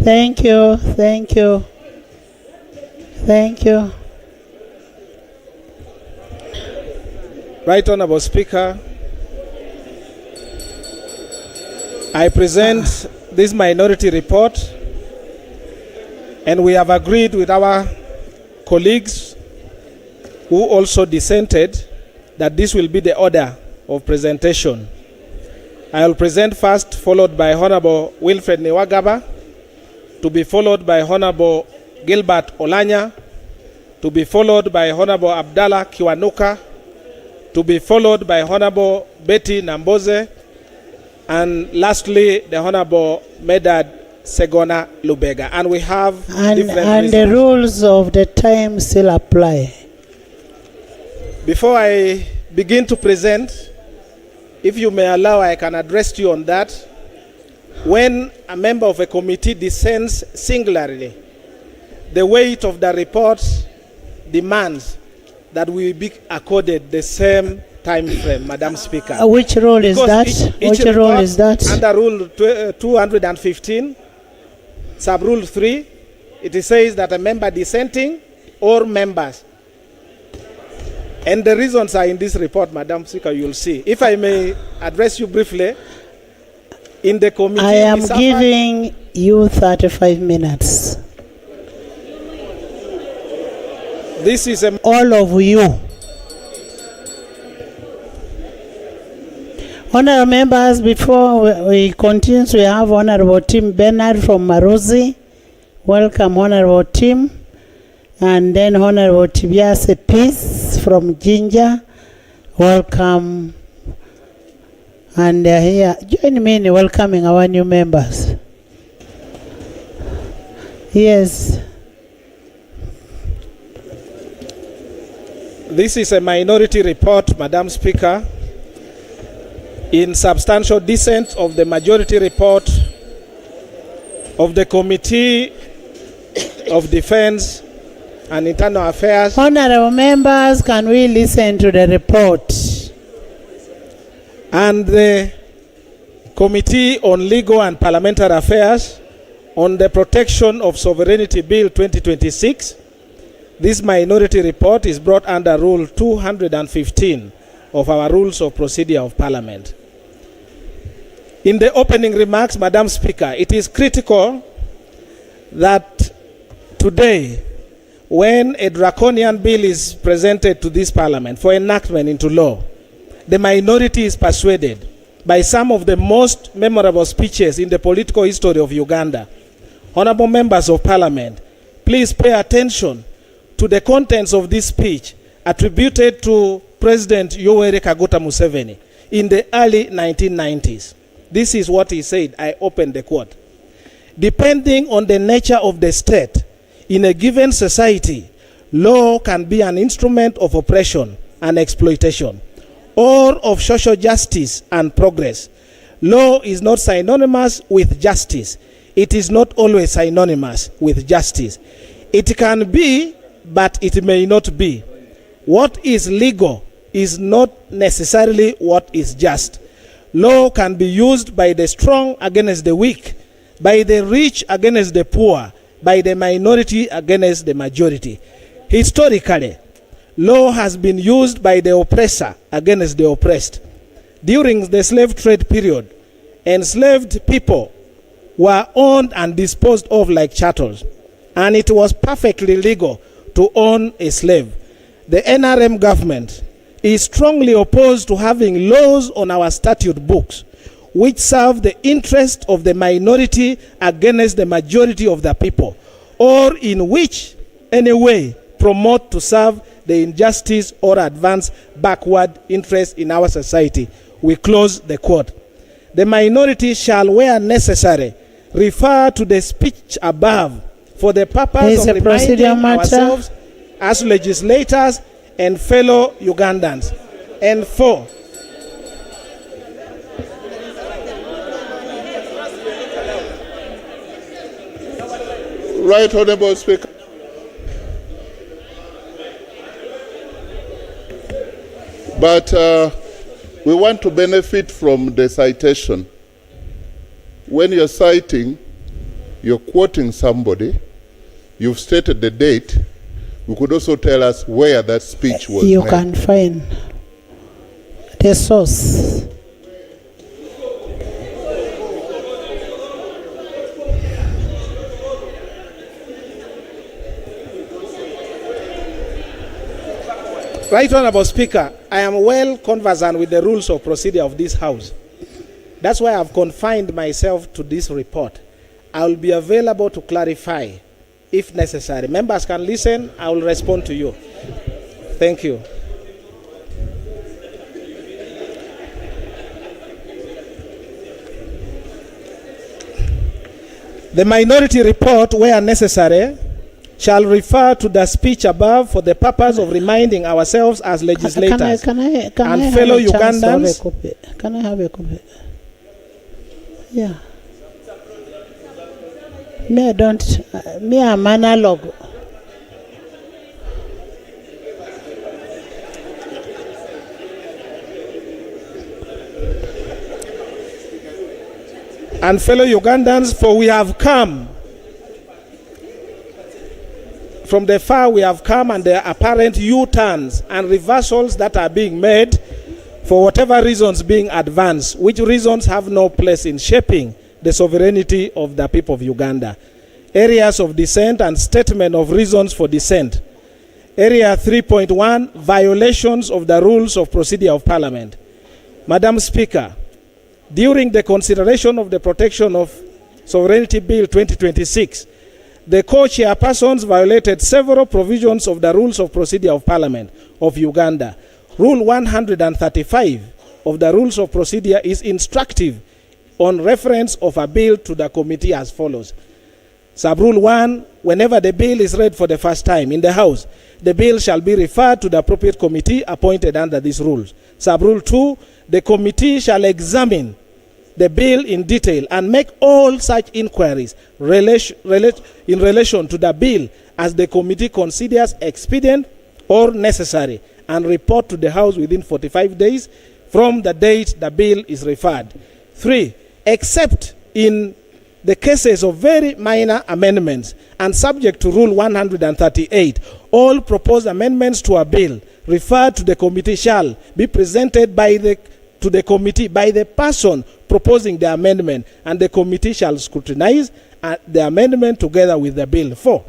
Thank you. Thank you. Thank you. Right Honorable Speaker, I present this minority report, and we have agreed with our colleagues who also dissented that this will be the order of presentation. I will present first, followed by Honorable Wilfred Niwagaba, to be followed by Honorable Gilbert Olanya, to be followed by Honorable Abdallah Kiwanuka, to be followed by Honorable Betty Namboze, and lastly, the Honorable Medad Segona Lubega. And we have different and the rules of the time still apply. Before I begin to present, if you may allow, I can address you on that. when a member of a committee dissents singularly, the weight of the report demands that we be accorded the same time frame, Madam Speaker. Which rule is that? Each Which rule report is that? Under Rule 215, Sub-Rule 3, it says that a member dissenting or members. And the reasons are in this report, Madam Speaker, you'll see. If I may address you briefly, in the committee... I am giving you 35 minutes. This is a... All of you. Honorable members, before we continue, we have Honorable Tim Bernard from Maruzi. Welcome, Honorable Tim. And then Honorable Tibiase Peace from Ginger. Welcome. And here, join me in welcoming our new members. Yes. This is a minority report, Madam Speaker, in substantial dissent of the majority report of the Committee of Defense and Internal Affairs. Honorable members, can we listen to the report? And the Committee on Legal and Parliamentary Affairs on the Protection of Sovereignty Bill 2026. This minority report is brought under Rule 215 of our Rules of Procedure of Parliament. In the opening remarks, Madam Speaker, it is critical that today, when a draconian bill is presented to this Parliament for enactment into law, the minority is persuaded by some of the most memorable speeches in the political history of Uganda. Honorable members of Parliament, please pay attention to the contents of this speech attributed to President Yoweri Kaguta Museveni in the early 1990s. This is what he said. I open the quote. Depending on the nature of the state, in a given society, law can be an instrument of oppression and exploitation, or of social justice and progress. Law is not synonymous with justice. It is not always synonymous with justice. It can be, but it may not be. What is legal is not necessarily what is just. Law can be used by the strong against the weak, by the rich against the poor, by the minority against the majority. Historically, law has been used by the oppressor against the oppressed. During the slave trade period, enslaved people were owned and disposed of like chattels, and it was perfectly legal to own a slave. The NRM government is strongly opposed to having laws on our statute books which serve the interest of the minority against the majority of the people, or in which any way promote to serve the injustice or advance backward interest in our society. We close the quote. The minority shall, where necessary, refer to the speech above for the purpose of reminding ourselves as legislators and fellow Ugandans. And 4, Right, Honorable Speaker. But we want to benefit from the citation. When you're citing, you're quoting somebody, you've stated the date, you could also tell us where that speech was You made. can find the source. Right Honorable Speaker, I am well conversant with the rules of procedure of this House. That's why I've confined myself to this report. I will be available to clarify if necessary. Members can listen, I will respond to you. Thank you. The minority report, where necessary, shall refer to the speech above for the purpose of reminding ourselves as legislators and fellow Ugandans. Can I have a copy? Yeah. Me, I don't. Me, I'm analog. And fellow Ugandans, for we have come from the far, we have come, and there are apparent U-turns and reversals that are being made for whatever reasons being advanced, which reasons have no place in shaping the sovereignty of the people of Uganda. Areas of dissent and statement of reasons for dissent. Area 3.1, violations of the rules of procedure of Parliament. Madam Speaker, during the consideration of the Protection of Sovereignty Bill 2026, the co-chairpersons violated several provisions of the Rules of Procedure of Parliament of Uganda. Rule 135 of the Rules of Procedure is instructive on reference of a bill to the committee as follows. Sub-Rule 1, whenever the bill is read for the first time in the House, the bill shall be referred to the appropriate committee appointed under these rules. Sub-Rule 2, the committee shall examine the bill in detail and make all such inquiries in relation to the bill as the committee considers expedient or necessary, and report to the House within 45 days from the date the bill is referred. 3, except in the cases of very minor amendments and subject to Rule 138, all proposed amendments to a bill referred to the committee shall be presented to the committee by the person proposing the amendment, and the committee shall scrutinize the amendment together with the bill. 4,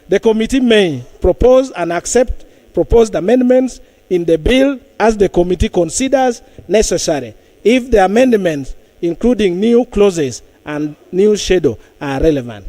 the committee may propose and accept proposed amendments in the bill as the committee considers necessary, if the amendments, including new clauses and new schedule, are relevant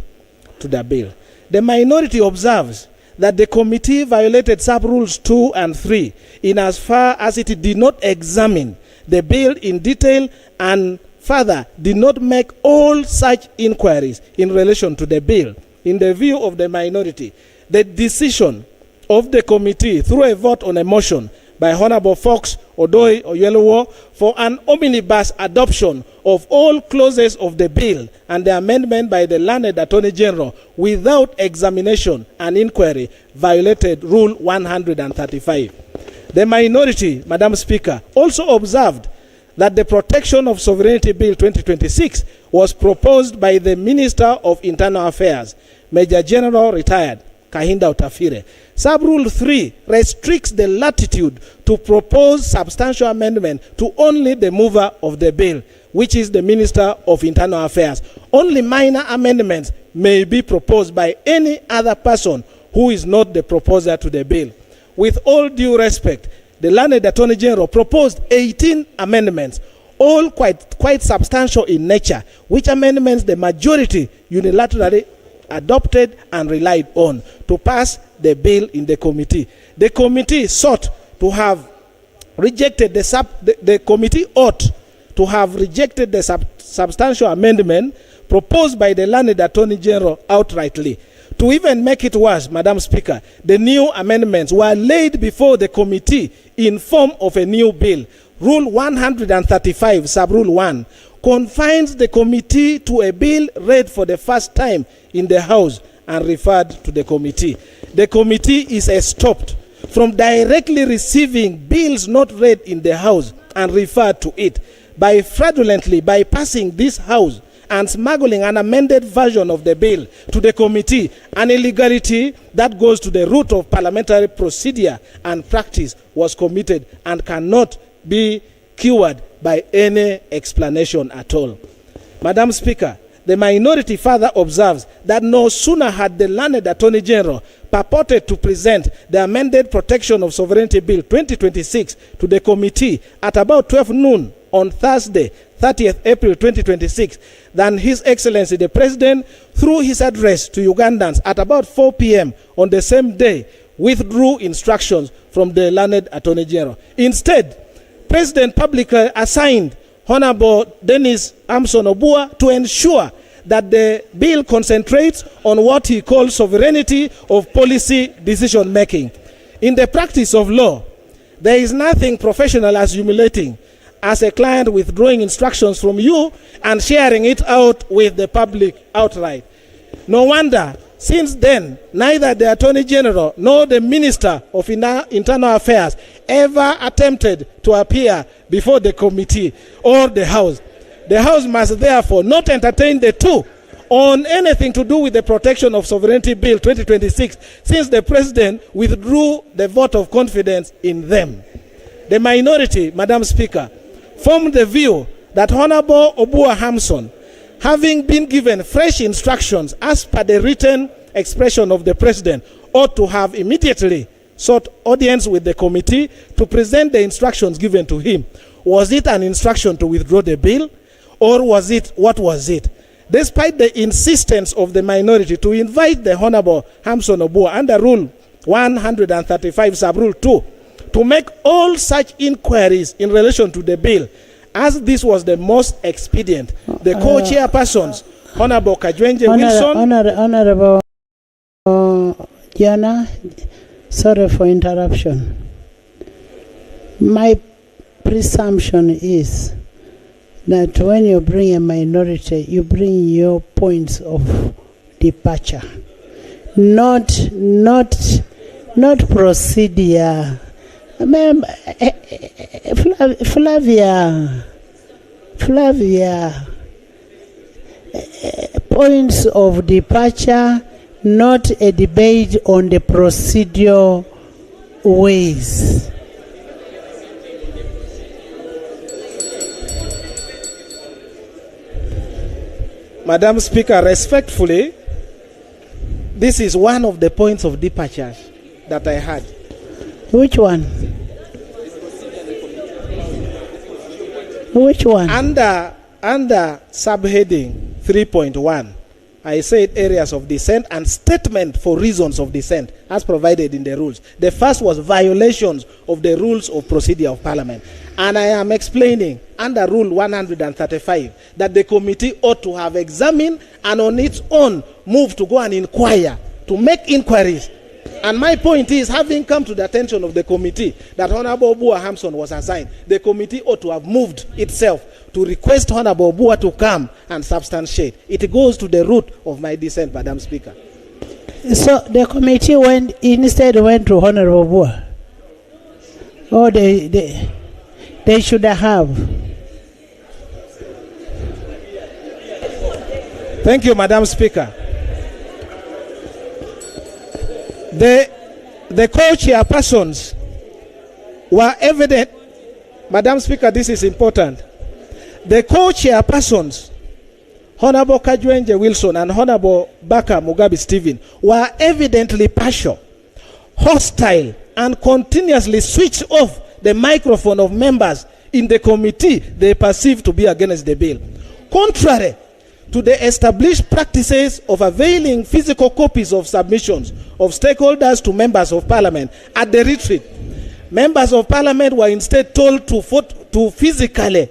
to the bill. The minority observes that the committee violated sub-rules 2 and 3 in as far as it did not examine the bill in detail and further did not make all such inquiries in relation to the bill. In the view of the minority, the decision of the committee through a vote on a motion by Honorable Fox Odoi Oyelowo for an omnibus adoption of all clauses of the bill and the amendment by the learned Attorney General without examination and inquiry violated Rule 135. The minority, Madam Speaker, also observed that the Protection of Sovereignty Bill 2026 was proposed by the Minister of Internal Affairs, Major General Retired Kahinda Otafire. Sub-Rule 3 restricts the latitude to propose substantial amendment to only the mover of the bill, which is the Minister of Internal Affairs. Only minor amendments may be proposed by any other person who is not the proposer to the bill. With all due respect, the learned Attorney General proposed 18 amendments, all quite substantial in nature, which amendments the majority unilaterally adopted and relied on to pass the bill in the committee. The committee sought to have rejected the committee ought to have rejected the substantial amendment proposed by the learned Attorney General outrightly. To even make it worse, Madam Speaker, the new amendments were laid before the committee in form of a new bill. Rule 135, Sub-Rule 1, confines the committee to a bill read for the first time in the House and referred to the committee. The committee is stopped from directly receiving bills not read in the House and referred to it by fraudulently bypassing this House and smuggling an amended version of the bill to the committee, an illegality that goes to the root of parliamentary procedure and practice was committed and cannot be cured by any explanation at all. Madam Speaker, the minority further observes that no sooner had the learned Attorney General purported to present the amended Protection of Sovereignty Bill 2026 to the committee at about 12 noon on Thursday, 30th April 2026, than His Excellency the President, through his address to Ugandans at about 4 p.m. on the same day, withdrew instructions from the learned Attorney General. Instead, President publicly assigned Honorable Dennis Amson Obua to ensure that the bill concentrates on what he calls sovereignty of policy decision making. In the practice of law, there is nothing professional as humiliating as a client withdrawing instructions from you and sharing it out with the public outright. No wonder, since then, neither the Attorney General nor the Minister of Internal Affairs ever attempted to appear before the committee or the House. The House must therefore not entertain the two on anything to do with the Protection of Sovereignty Bill 2026, since the President withdrew the vote of confidence in them. The minority, Madam Speaker, formed the view that Honorable Obua Hamson, having been given fresh instructions as per the written expression of the President, ought to have immediately sought audience with the committee to present the instructions given to him. Was it an instruction to withdraw the bill, or what was it? Despite the insistence of the minority to invite the Honorable Hamson Obua under Rule 135 Sub-Rule 2 to make all such inquiries in relation to the bill, as this was the most expedient, the co-chairpersons, Honorable Kajwenje Wilson. Honorable Jana, sorry for interruption. My presumption is that when you bring a minority, you bring your points of departure, not procedure. Flavia, points of departure, not a debate on the procedural ways. Madam Speaker, respectfully, this is one of the points of departure that I had. Which one? Which one? Under subheading 3.1, I said areas of dissent and statement for reasons of dissent as provided in the rules. The first was violations of the rules of procedure of Parliament. And I am explaining under Rule 135 that the committee ought to have examined and on its own move to go and inquire, to make inquiries. And my point is, having come to the attention of the committee that Honorable Obua Hamson was assigned, the committee ought to have moved itself to request Honorable Obua to come and substantiate. It goes to the root of my dissent, Madam Speaker. So the committee went to Honorable Obua? Or they should have? Thank you, Madam Speaker. The co-chairpersons were evident. Madam Speaker, this is important. The co-chairpersons, Honorable Kajwenje Wilson and Honorable Baka Mugabe Stephen, were evidently partial, hostile, and continuously switched off the microphone of members in the committee they perceived to be against the bill. Contrary to the established practices of availing physical copies of submissions of stakeholders to members of Parliament at the retreat, members of Parliament were instead told to physically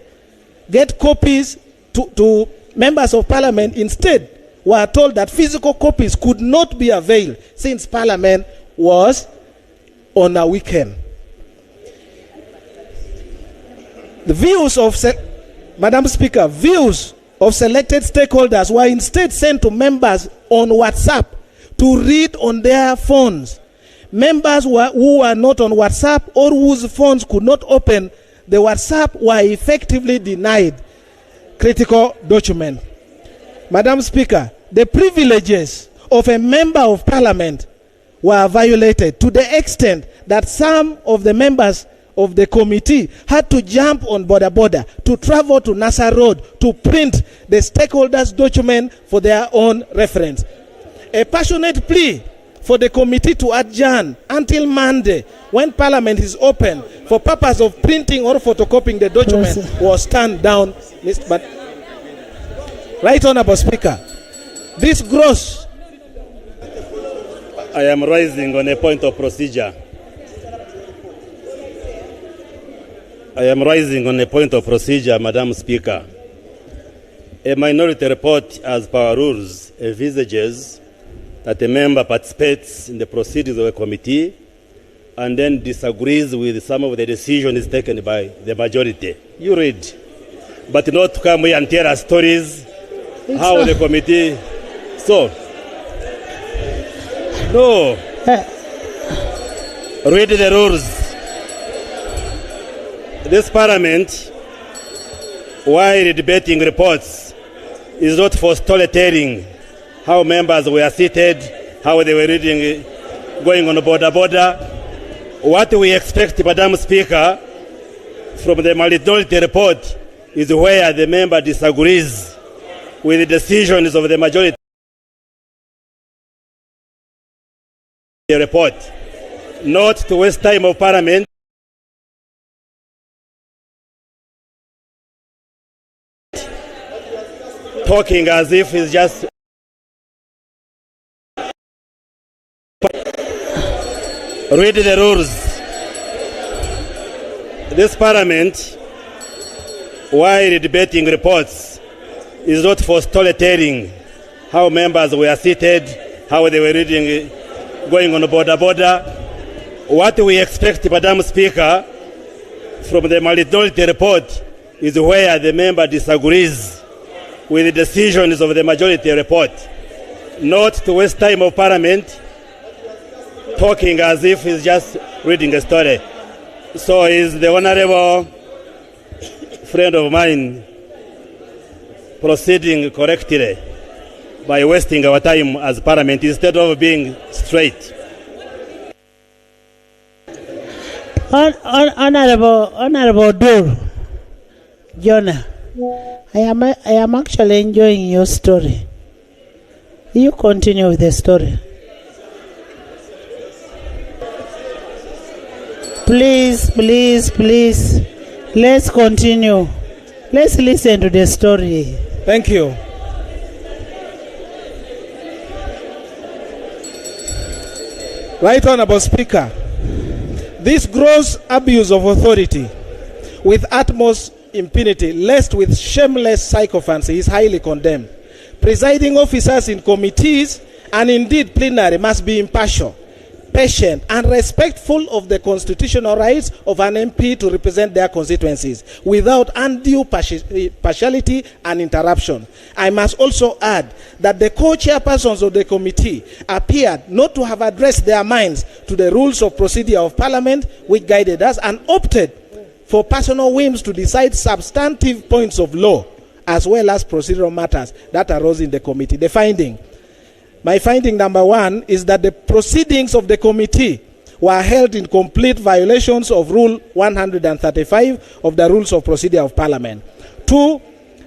get copies to members of Parliament. Instead, were told that physical copies could not be availed since Parliament was on a weekend. The views of, Madam Speaker, views of selected stakeholders were instead sent to members on WhatsApp to read on their phones. Members who were not on WhatsApp or whose phones could not open the WhatsApp were effectively denied critical document. Madam Speaker, the privileges of a member of Parliament were violated to the extent that some of the members of the committee had to jump on border to travel to Nassau Road to print the stakeholders' document for their own reference. A passionate plea for the committee to adjourn until Monday, when Parliament is open, for purpose of printing or photocopying the document was turned down. But Right Honourable Speaker, this gross. I am rising on a point of procedure. Madam Speaker. A minority report, as per our rules, envisages that a member participates in the proceedings of a committee and then disagrees with some of the decisions taken by the majority. You read. But not to come here and tell us stories how the committee. So, No. Read the rules. This parliament, while debating reports, is not for storytelling how members were seated, how they were reading, going on border. What we expect, Madam Speaker, from the minority report is where the member disagrees with the decisions of the majority report, not to waste time of Parliament talking as if it's just read the rules. This Parliament, while debating reports, is not for storytelling how members were seated, how they were reading, going on border. What we expect, Madam Speaker, from the minority report is where the member disagrees with the decisions of the majority report, not to waste time of Parliament talking as if it's just reading a story. So is the honorable friend of mine proceeding correctly by wasting our time as Parliament instead of being straight? Honorable Dur, Jonah, I am actually enjoying your story. You continue with the story. Please. Let's continue. Let's listen to the story. Thank you. Right Honorable Speaker, this gross abuse of authority with utmost impunity, laced with shameless sycophancy, is highly condemned. Presiding officers in committees and indeed plenary must be impartial, patient and respectful of the constitutional rights of an MP to represent their constituencies without undue partiality and interruption. I must also add that the co-chairpersons of the committee appeared not to have addressed their minds to the rules of procedure of Parliament which guided us, and opted for personal whims to decide substantive points of law as well as procedural matters that arose in the committee. My finding number one is that the proceedings of the committee were held in complete violations of Rule 135 of the Rules of Procedure of Parliament. 2,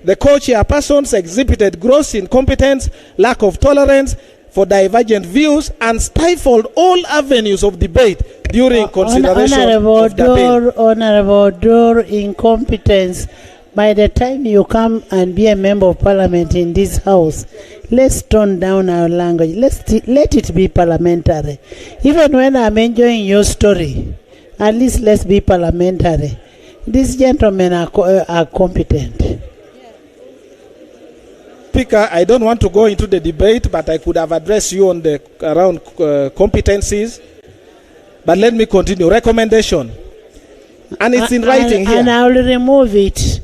the co-chairpersons exhibited gross incompetence, lack of tolerance for divergent views, and stifled all avenues of debate during consideration of the bill. Honorable Dur, incompetence. By the time you come and be a member of Parliament in this house, let's tone down our language. Let it be parliamentary. Even when I'm enjoying your story, at least let's be parliamentary. These gentlemen are competent. Speaker, I don't want to go into the debate, but I could have addressed you on the around competencies. But let me continue. Recommendation. And it's in writing here. And I will remove it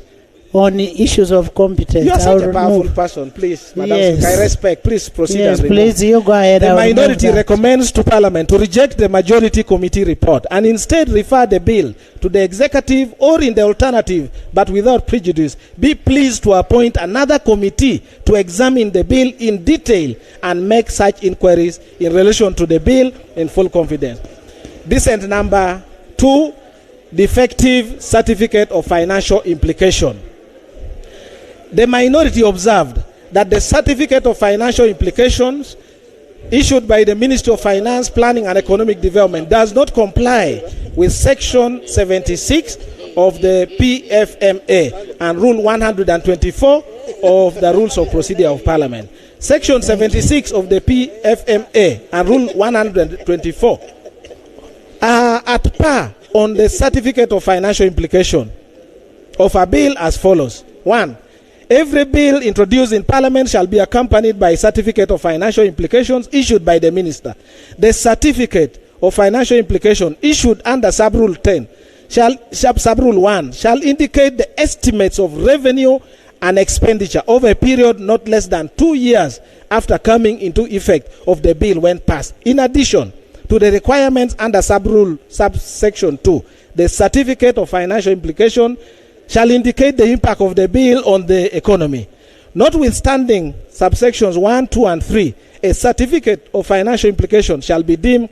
on issues of competence. You are such a powerful person. Please, Madam Yes. Speaker, I respect. Please proceed Yes, and remove. please, you go ahead. The I will remove minority that. recommends to Parliament to reject the majority committee report and instead refer the bill to the executive, or in the alternative, but without prejudice, be pleased to appoint another committee to examine the bill in detail and make such inquiries in relation to the bill in full confidence. Dissent number 2, defective certificate of financial implication. The minority observed that the certificate of financial implications issued by the Ministry of Finance, Planning and Economic Development does not comply with Section 76 of the PFMA and Rule 124 of the Rules of Procedure of Parliament. Section 76 of the PFMA and Rule 124 are at par on the certificate of financial implication of a bill as follows. 1. Every bill introduced in Parliament shall be accompanied by a certificate of financial implications issued by the Minister. The certificate of financial implication issued under Sub-Rule 10 Sub-Rule 1 shall indicate the estimates of revenue and expenditure over a period not less than 2 years after coming into effect of the bill when passed. In addition to the requirements under subsection 2, the certificate of financial implication shall indicate the impact of the bill on the economy. Notwithstanding subsections 1, 2, and 3, a certificate of financial implication shall be deemed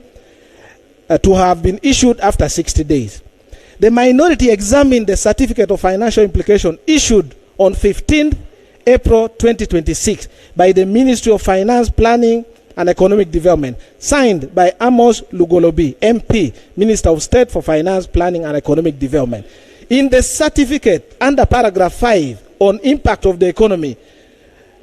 to have been issued after 60 days. The minority examined the certificate of financial implication issued on 15th April 2026 by the Ministry of Finance, Planning and Economic Development, signed by Amos Lugolobi, MP, Minister of State for Finance, Planning and Economic Development. In the certificate, under paragraph 5 on impact of the economy,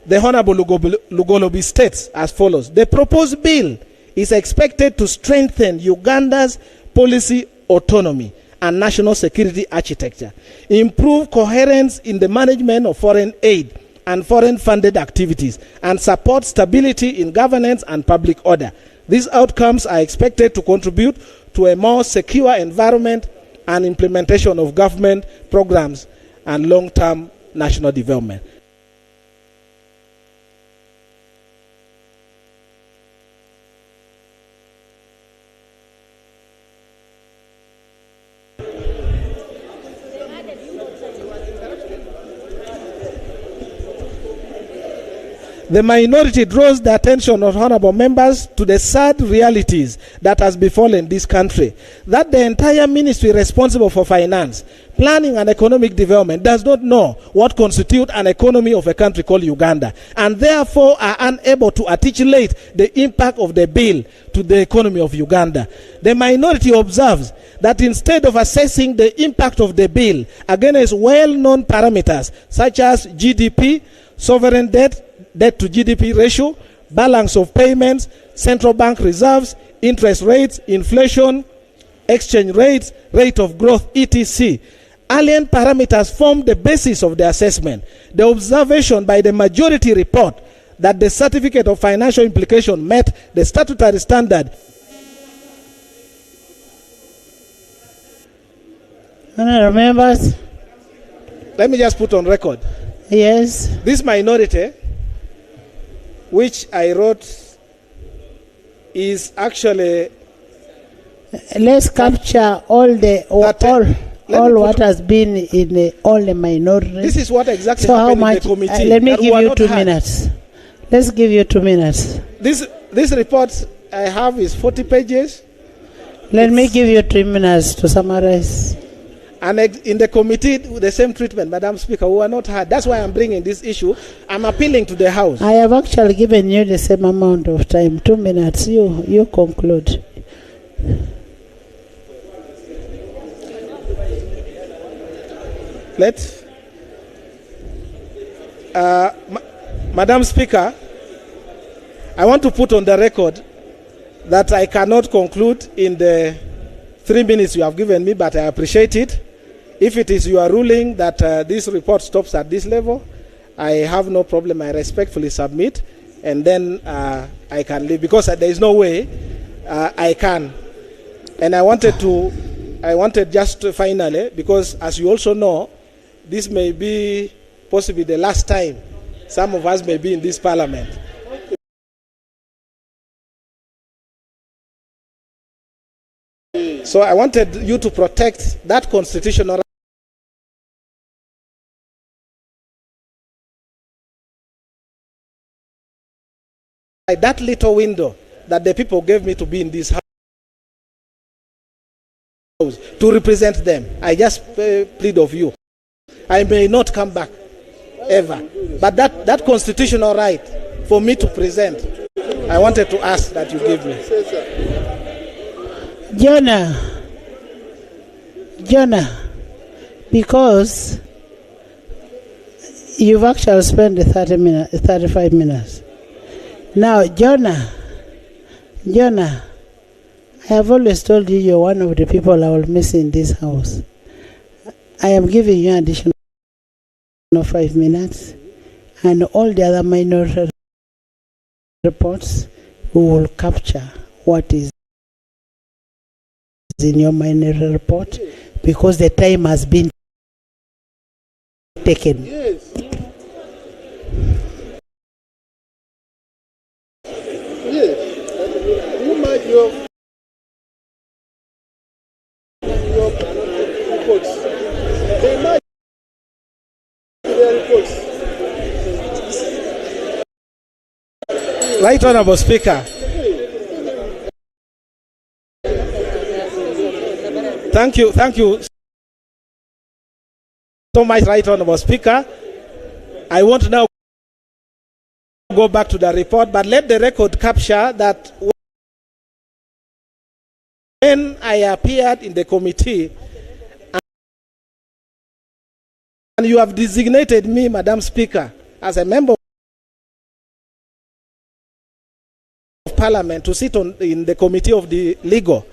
the Honorable Lugolobi states as follows: the proposed bill is expected to strengthen Uganda's policy autonomy and national security architecture, improve coherence in the management of foreign aid and foreign funded activities, and support stability in governance and public order. These outcomes are expected to contribute to a more secure environment and implementation of government programs and long-term national development. The minority draws the attention of honorable members to the sad realities that has befallen this country, that the entire ministry responsible for finance, planning and economic development does not know what constitutes an economy of a country called Uganda, and therefore are unable to articulate the impact of the bill to the economy of Uganda. The minority observes that instead of assessing the impact of the bill against well-known parameters such as GDP, sovereign debt, debt to GDP ratio, balance of payments, central bank reserves, interest rates, inflation, exchange rates, rate of growth, etc. Alien parameters form the basis of the assessment. The observation by the majority report that the certificate of financial implication met the statutory standard. Honourable members. Let me just put on record. Yes. This minority, which I wrote, is actually. Let's capture all the all what has been in all the minorities. This is what exactly so happened how much, in the committee. let me give you 2 minutes. Let's give you 2 minutes. This report I have is 40 pages. Let me give you 3 minutes to summarize. And in the committee, the same treatment, Madam Speaker, we were not heard. That's why I'm bringing this issue. I'm appealing to the House. I have actually given you the same amount of time, 2 minutes. You conclude. Madam Speaker, I want to put on the record that I cannot conclude in the 3 minutes you have given me, but I appreciate it. If it is your ruling that this report stops at this level, I have no problem. I respectfully submit, and then I can leave, because there is no way I can. And I wanted just to finally, because as you also know, this may be possibly the last time some of us may be in this parliament. So I wanted you to protect that constitutional right, that little window that the people gave me to be in this house, to represent them. I just plead of you. I may not come back ever, but that constitutional right for me to present, I wanted to ask that you give me. Jonah, because you've actually spent the 35 minutes. Now, Jonah, I have always told you you're one of the people I will miss in this house. I am giving you additional 5 minutes, and all the other minority reports we will capture what is in your minority report, because the time has been taken. Yes. Yes. You might your reports. They might their reports. Right Honorable Speaker. Thank you so much, Right Honorable Speaker. I want to now go back to the report, but let the record capture that when I appeared in the committee and you have designated me, Madam Speaker, as a member of Parliament to sit in the committee of the legal.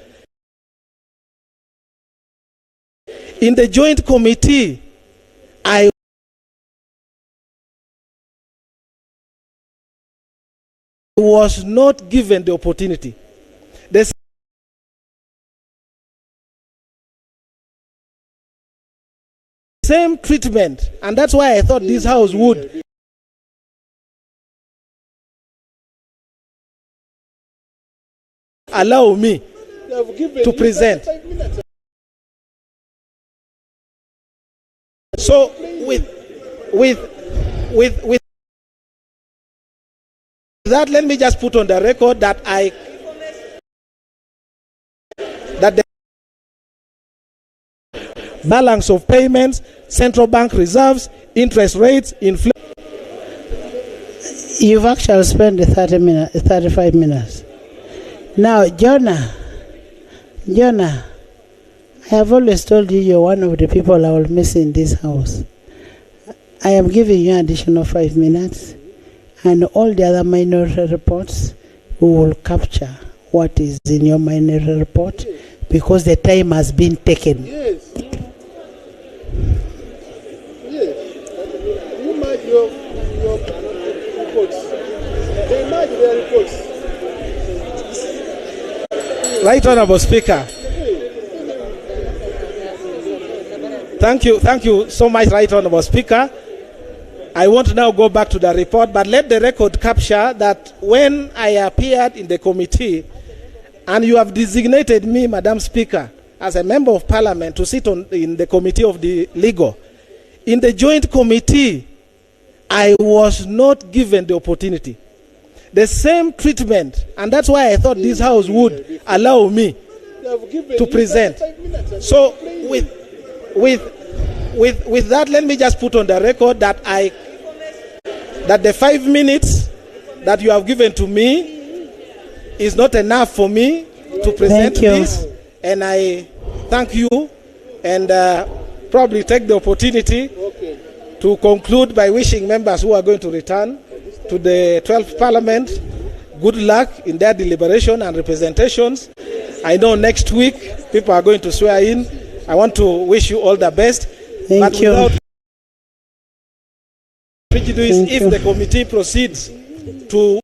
In the joint committee, I was not given the opportunity. The same treatment, and that's why I thought this House would allow me to present. So with that, let me just put on the record that the balance of payments, central bank reserves, interest rates, inflation. You've actually spent 35 minutes. Now, Jonah, I have always told you you're one of the people I will miss in this house. I am giving you additional 5 minutes, and all the other minority reports, we will capture what is in your minority report, because the time has been taken. Yes. Yes. You might your reports. They might their reports. Right Honorable Speaker. Thank you so much, Right Honorable Speaker. I want to now go back to the report, but let the record capture that when I appeared in the committee and you have designated me, Madam Speaker, as a member of Parliament to sit in the committee of the legal. In the joint committee, I was not given the opportunity. The same treatment, and that's why I thought this House would allow me to present. So with that, let me just put on the record that the 5 minutes that you have given to me is not enough for me to present this, and I thank you, and probably take the opportunity to conclude by wishing members who are going to return to the 12th Parliament good luck in their deliberation and representations. I know next week people are going to swear in. I want to wish you all the best. Thank you. Without prejudice, if the committee proceeds to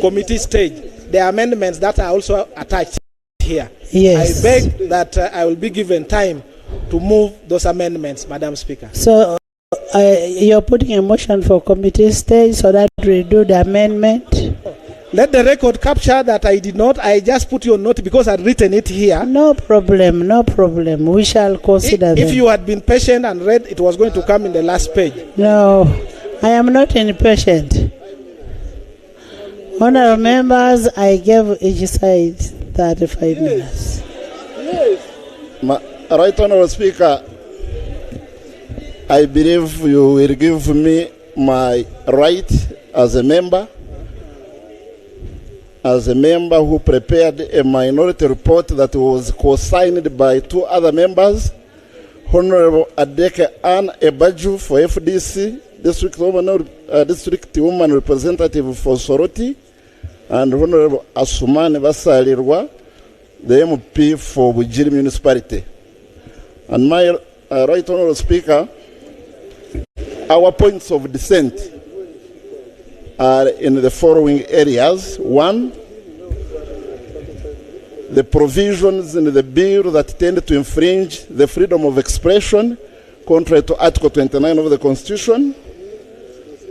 committee stage, the amendments that are also attached here. Yes. I beg that I will be given time to move those amendments, Madam Speaker. So you're putting a motion for committee stage so that we do the amendment? Let the record capture that I did not. I just put your note because I'd written it here. No problem. We shall consider If you had been patient and read, it was going to come in the last page. No, I am not impatient. Honourable members, I gave each side 35 minutes. Yes. Right Honourable Speaker, I believe you will give me my right as a member who prepared a minority report that was co-signed by 2 other members, Honourable Adeke Ann Ebaju for FDC, District Woman Representative for Soroti, and Honourable Asumani Basalirwa, the MP for Bujiri Municipality. And my Right Honourable Speaker, our points of dissent are in the following areas. 1, the provisions in the bill that tend to infringe the freedom of expression contrary to Article 29 of the Constitution.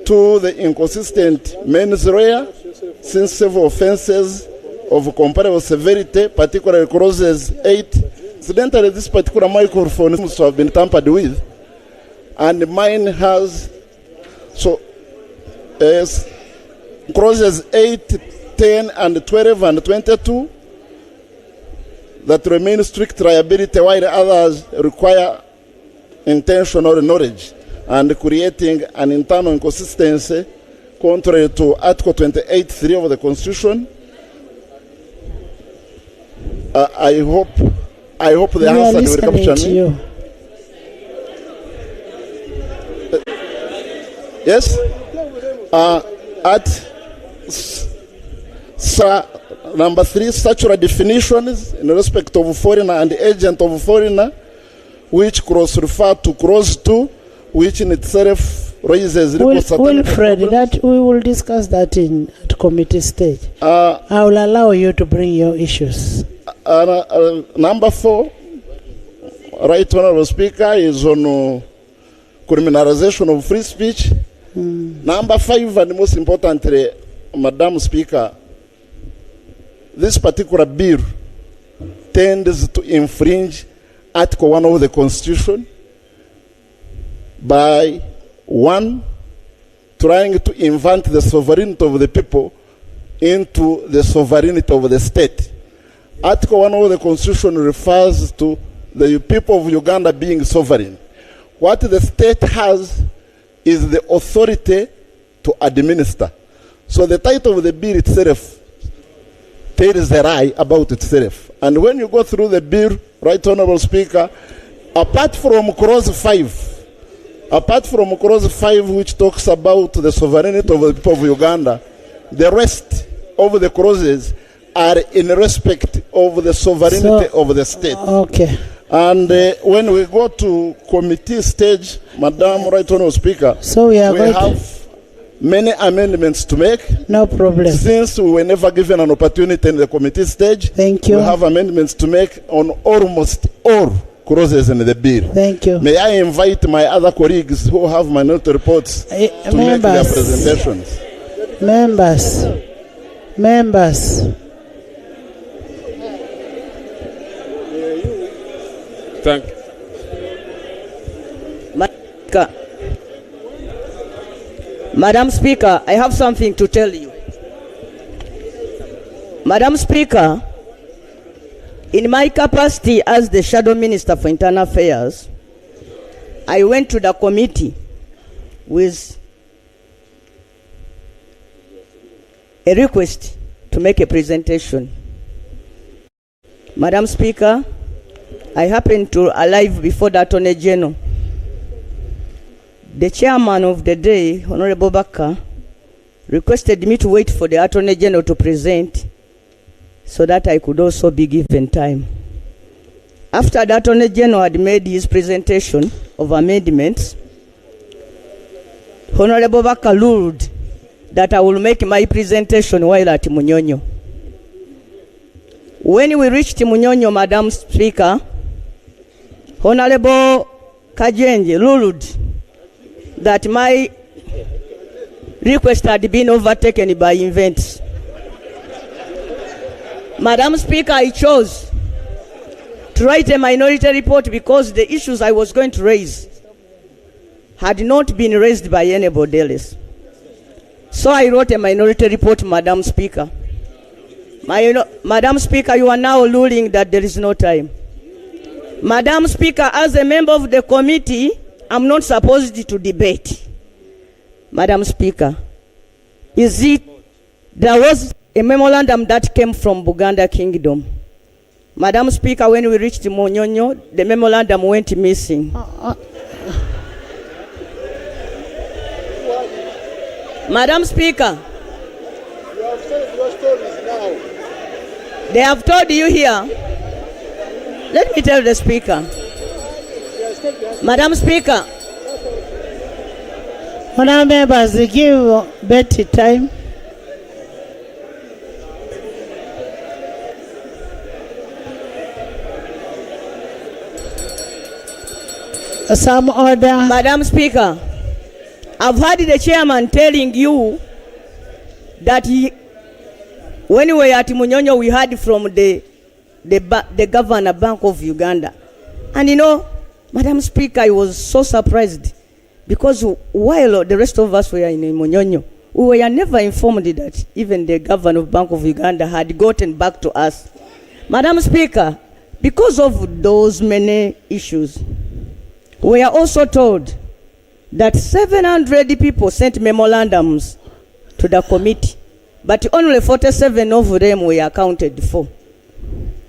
to the inconsistent mens rea, since several offences of comparable severity, particularly clauses 8. Incidentally, this particular microphone seems to have been tampered with, and mine has, so clauses 8, 10, and 12, and 22 that remain strict liability, while others require intentional knowledge, and creating an internal inconsistency contrary to Article 28(3) of the Constitution. I hope the answer will capture me. Yes? At number 3, statutory definitions in respect of foreigner and agent of foreigner, which cross-refer to clause 2, which in itself raises Wilfred, that we will discuss that at committee stage. I will allow you to bring your issues. Number 4, Right Honourable Speaker, is on criminalization of free speech. Number 5, and most importantly, Madam Speaker, this particular bill tends to infringe Article 1 of the Constitution by 1, trying to invent the sovereignty of the people into the sovereignty of the state. Article 1 of the Constitution refers to the people of Uganda being sovereign. What the state has is the authority to administer. So the title of the bill itself tells a lie about itself. And when you go through the bill, Right Honourable Speaker, apart from clause 5, which talks about the sovereignty of the people of Uganda, the rest of the clauses are in respect of the sovereignty of the state. Okay. And when we go to committee stage, Madam Right Honourable Speaker, so we have many amendments to make. No problem. Since we were never given an opportunity in the committee stage, thank you. We have amendments to make on almost all clauses in the bill. Thank you. May I invite my other colleagues who have minority reports to make their presentations. Members. Thank you. Madam Speaker, I have something to tell you. Madam Speaker, in my capacity as the Shadow Minister for Internal Affairs, I went to the committee with a request to make a presentation. Madam Speaker, I happened to arrive before the Attorney General. The chairman of the day, Honorable Baka, requested me to wait for the Attorney General to present so that I could also be given time. After the Attorney General had made his presentation of amendments, Honorable Baka ruled that I will make my presentation while at Munyonyo. When we reached Munyonyo, Madam Speaker, Honorable Kajenje ruled that my request had been overtaken by events. Madam Speaker, I chose to write a minority report because the issues I was going to raise had not been raised by anybody else. So I wrote a minority report, Madam Speaker. Madam Speaker, you are now ruling that there is no time. Madam Speaker, as a member of the committee, I'm not supposed to debate. Madam Speaker, there was a memorandum that came from Buganda Kingdom. Madam Speaker, when we reached Munyonyo, the memorandum went missing. Madam Speaker, they have told you here. Let me tell the Speaker. Madam Speaker. Honourable members, they give Betty time. Some order. Madam Speaker, I've heard the chairman telling you that when we were at Munyonyo, we heard from the governor, Bank of Uganda. And you know, Madam Speaker, I was so surprised because while the rest of us were in Munyonyo, we were never informed that even the governor of Bank of Uganda had gotten back to us. Madam Speaker, because of those many issues, we are also told that 700 people sent memorandums to the committee, but only 47 of them were accounted for.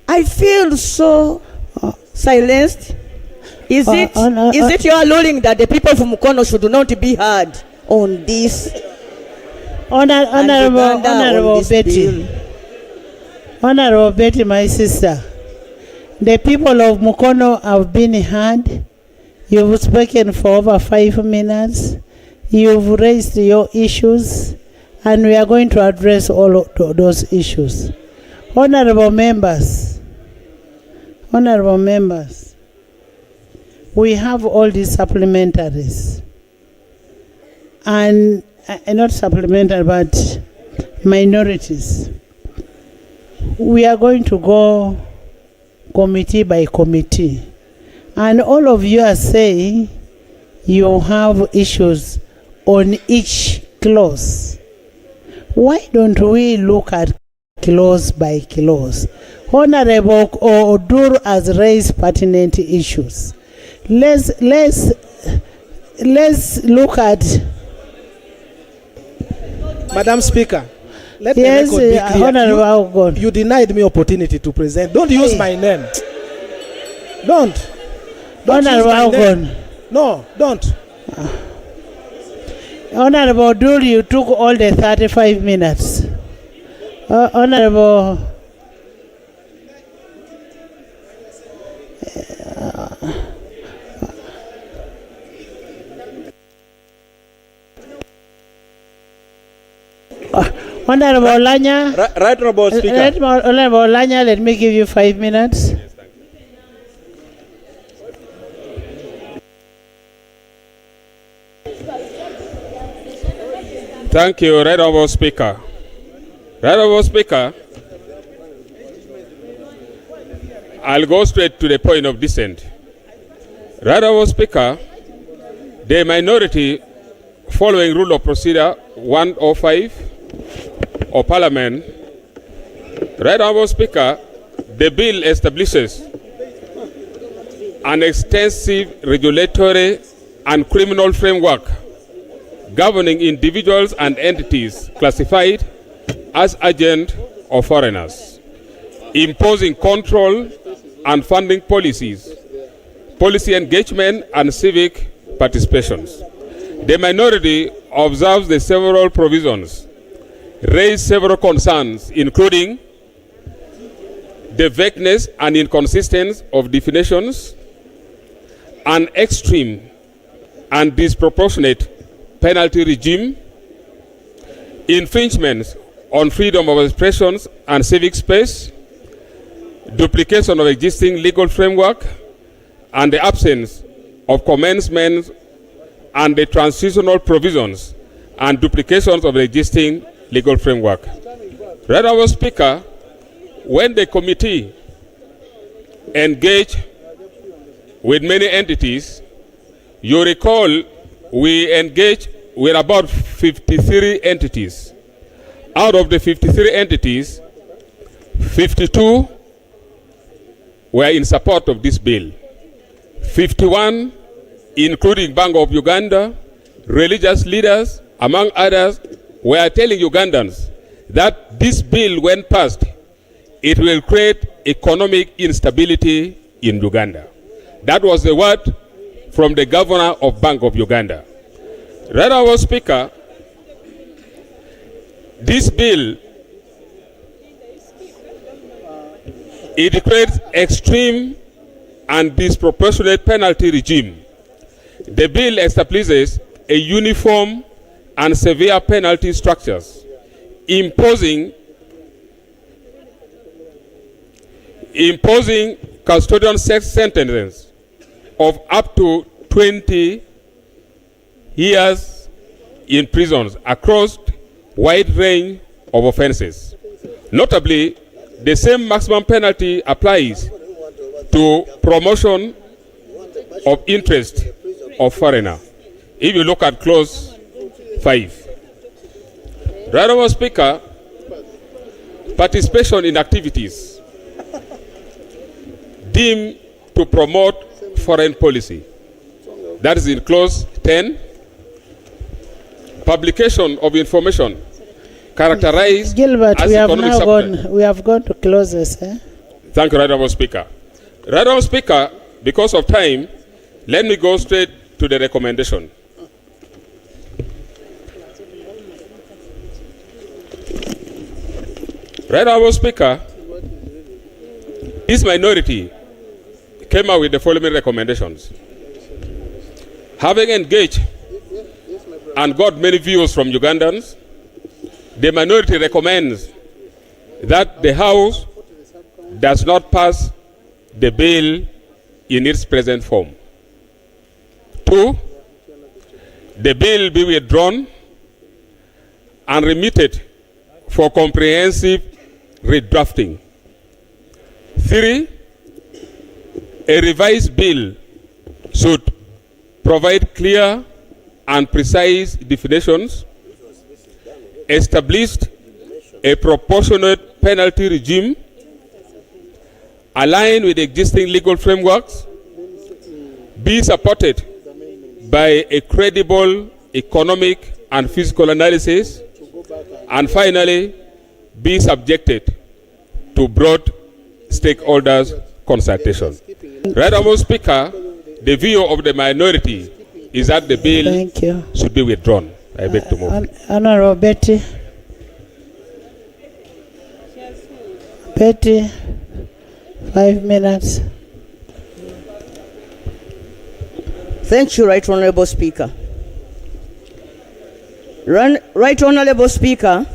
I feel so silenced. Is it your ruling that the people from Mukono should not be heard on this? Honorable Betty. Honorable Betty, my sister. The people of Mukono have been heard. You've spoken for over 5 minutes. You've raised your issues, and we are going to address all of those issues. Honorable members, we have all these supplementaries, and not supplementary, but minorities. We are going to go committee by committee. And all of you are saying you have issues on each clause. Why don't we look at clause by clause? Honorable Odur has raised pertinent issues. Let's look at. Madam Speaker, let Yes, the record be clear. Honorable, You denied me opportunity to present. Don't use my name. Don't use my name. No, don't. Honorable Odur, you took all the 35 minutes. Honorable. Honorable Lanya. Right, Honorable Speaker. Honorable Lanya, let me give you 5 minutes. Thank you, Right Honorable Speaker. Right Honorable Speaker, I'll go straight to the point of dissent. Right Honorable Speaker, the minority, following Rule of Procedure 105 of Parliament, Right Honorable Speaker, the bill establishes an extensive regulatory and criminal framework governing individuals and entities classified as agents of foreigners, imposing control and funding policies, policy engagement, and civic participations. The minority observes the several provisions, raise several concerns, including the vagueness and inconsistency of definitions, an extreme and disproportionate penalty regime, infringements on freedom of expression and civic space, duplication of existing legal framework, and the absence of commencement and the transitional provisions and duplications of the existing legal framework. Right Honorable Speaker, when the committee engaged with many entities, you recall we engaged with about 53 entities. Out of the 53 entities, 52 were in support of this bill. 51, including Bank of Uganda, religious leaders, among others, were telling Ugandans that this bill, when passed, it will create economic instability in Uganda. That was the word from the governor of Bank of Uganda. Right Honorable Speaker, this bill, it creates extreme and disproportionate penalty regime. The bill establishes a uniform and severe penalty structures, imposing custodial sex sentences of up to 20 years in prisons across wide range of offenses. Notably, the same maximum penalty applies to promotion of interest of foreigner. If you look at clause 5. Right, Honourable Speaker, participation in activities deemed to promote foreign policy. That is in clause 10. Publication of information characterized Gilbert, as we have economic now subject. we have gone to clauses. Thank you, Right Honourable Speaker. Right Honourable Speaker, because of time, let me go straight to the recommendation. Right Honourable Speaker, this minority came out with the following recommendations. Having engaged and got many views from Ugandans, the minority recommends that the House does not pass the bill in its present form. 2, the bill be withdrawn and remitted for comprehensive redrafting. 3, a revised bill should provide clear and precise definitions, established a proportionate penalty regime aligned with existing legal frameworks, be supported by a credible economic and fiscal analysis, and finally, be subjected to broad stakeholders' consultation. Right Honourable Speaker, the view of the minority is that the bill should be withdrawn. I beg to move. Honourable Betty. Betty, 5 minutes. Thank you, Right Honourable Speaker. Right Honourable Speaker,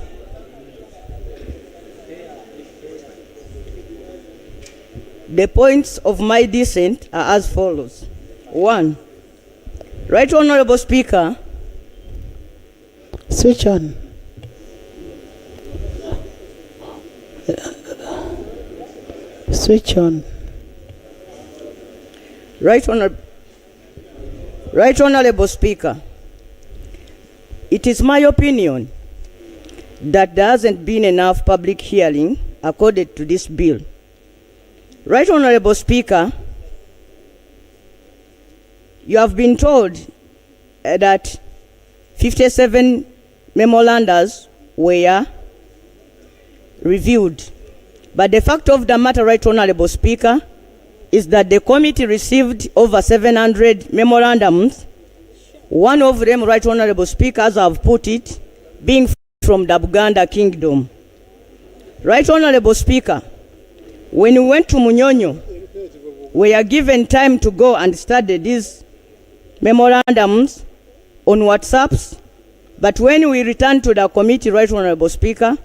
the points of my dissent are as follows. 1, Right Honourable Speaker. Switch on. Switch on. Right Honourable Speaker, it is my opinion that there hasn't been enough public hearing according to this bill. Right Honourable Speaker, you have been told that 57 memorandums were reviewed. But the fact of the matter, Right Honourable Speaker, is that the committee received over 700 memorandums. One of them, Right Honourable Speaker, as I've put it, being from the Buganda Kingdom. Right Honourable Speaker, when we went to Munyonyo, we are given time to go and study these memorandums on WhatsApps, but when we returned to the committee, Right Honourable Speaker,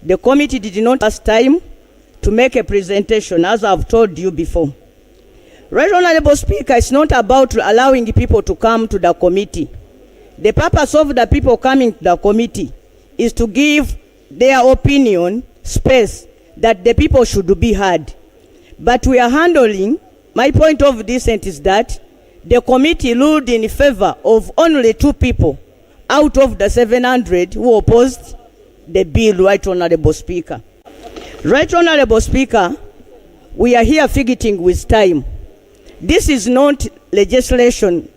the committee did not have time to make a presentation, as I've told you before. Right Honourable Speaker, it's not about allowing people to come to the committee. The purpose of the people coming to the committee is to give their opinion space that the people should be heard. But we are handling, my point of dissent is that the committee ruled in favor of only 2 people out of the 700 who opposed the bill, Right Honourable Speaker. Right Honourable Speaker, we are here fidgeting with time. This is not legislation.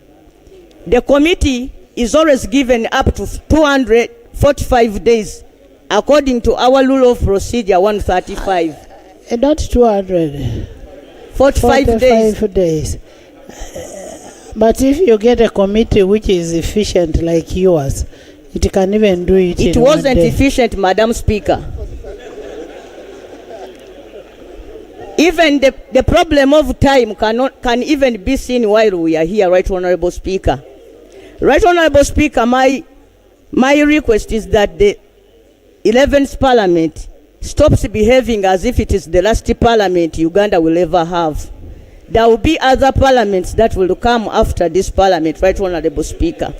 The committee is always given up to 245 days according to our rule of procedure 135. Not 200. 45 days. But if you get a committee which is efficient like yours, it can even do it. It wasn't efficient, Madam Speaker. Even the problem of time can even be seen while we are here, Right Honourable Speaker. Right Honourable Speaker, my request is that the 11th Parliament stops behaving as if it is the last Parliament Uganda will ever have. There will be other parliaments that will come after this Parliament, Right Honourable Speaker.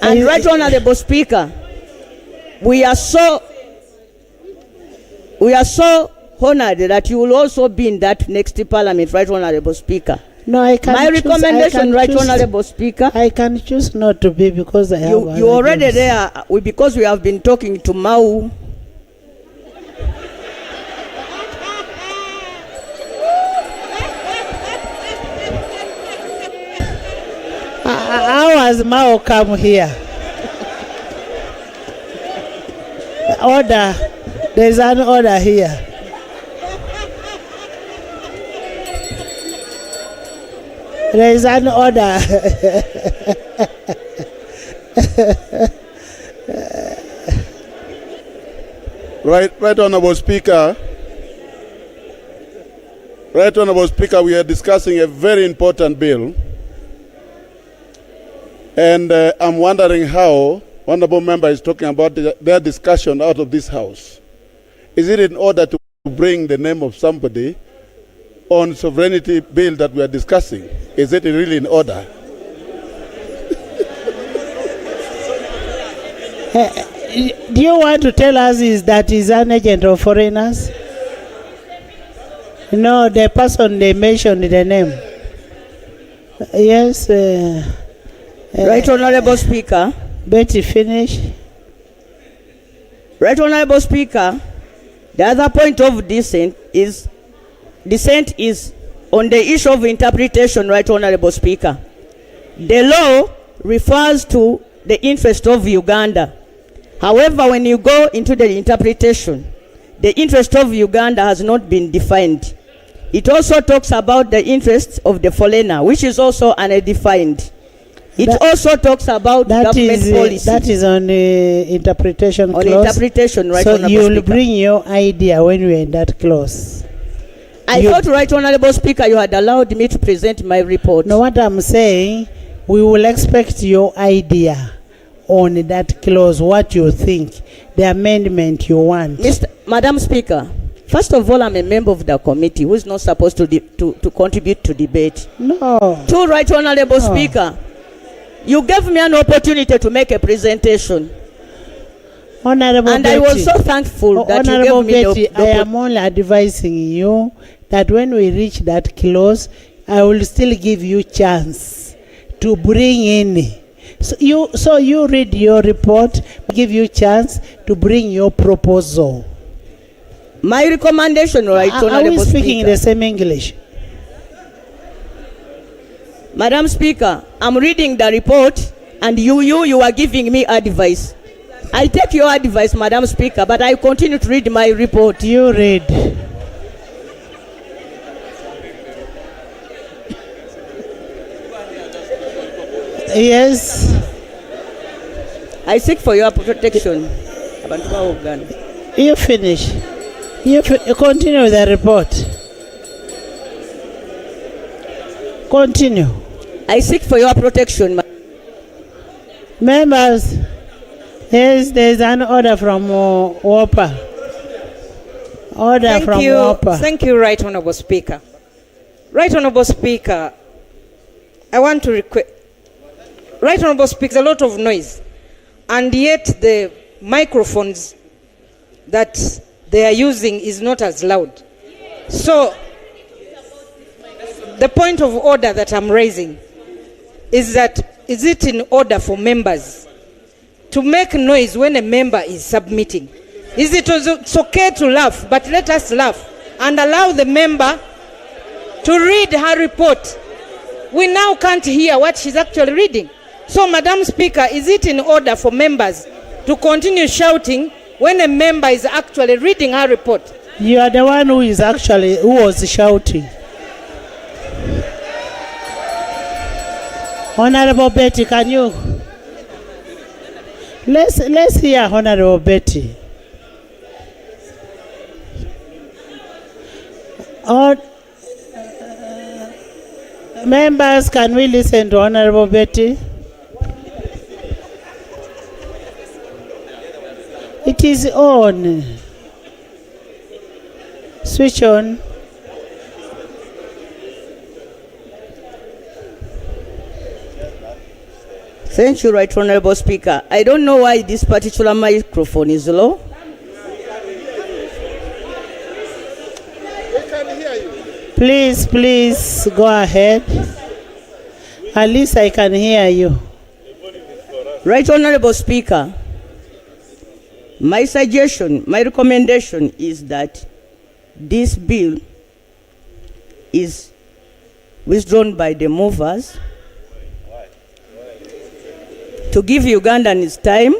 And Right Honorable Speaker, we are so honored that you will also be in that next parliament, Right Honorable Speaker. No, I can My choose, recommendation, Right Honorable Speaker. I can choose not to be because I have. You already there because we have been talking to Mau. How has Mao come here? Order. There's an order here. There is an order. Right Honorable Speaker. Right Honorable Speaker, we are discussing a very important bill. And I'm wondering how Honorable Member is talking about their discussion out of this House. Is it in order to bring the name of somebody on sovereignty bill that we are discussing? Is it really in order? Do you want to tell us is that he's an agent of foreigners? No, the person they mentioned the name. Yes. Right Honorable Speaker. Betty, finish. Right Honorable Speaker, the other point of dissent is on the issue of interpretation, Right Honorable Speaker. The law refers to the interest of Uganda. However, when you go into the interpretation, the interest of Uganda has not been defined. It also talks about the interest of the foreigner, which is also undefined. It also talks about government policy. That is on interpretation clause. On interpretation, Right so Honorable you will Speaker. bring your idea when we are in that clause. I thought, Right Honorable Speaker, you had allowed me to present my report. No, what I'm saying, we will expect your idea on that clause, what you think, the amendment you want. Madam Speaker, first of all, I'm a member of the committee who is not supposed to contribute to debate. No. Two, Right Honorable Speaker, you gave me an opportunity to make a presentation. Honorable and Betty, I was so thankful that Honorable you gave me Betty, I am only advising you that when we reach that clause, I will still give you chance to bring in. So you read your report, give you chance to bring your proposal. My recommendation, Right Honorable Are we speaking Speaker. the same English? Madam Speaker, I'm reading the report and you are giving me advice. I take your advice, Madam Speaker, but I continue to read my report. You read. Yes. I seek for your protection. You finish. You continue with the report. Continue. I seek for your protection. Members, yes, there is an order from WOPA. Order from WOPA. Thank you, Right Honorable Speaker. Right Honorable Speaker, I want to request. Right Honorable Speaker, there's a lot of noise, and yet the microphones that they are using is not as loud. So, the point of order that I'm raising is that is it in order for members to make noise when a member is submitting? Is it it's okay to laugh, but let us laugh and allow the member to read her report. We now can't hear what she's actually reading. So, Madam Speaker, is it in order for members to continue shouting when a member is actually reading her report? You are the one who was shouting. Honorable Betty, can you? Let's hear Honorable Betty. Members, can we listen to Honorable Betty? It is on. Switch on. Thank you, Right Honorable Speaker. I don't know why this particular microphone is low. Please, please go ahead. At least I can hear you. Right Honorable Speaker, my suggestion, my recommendation is that this bill is withdrawn by the movers to give Ugandans time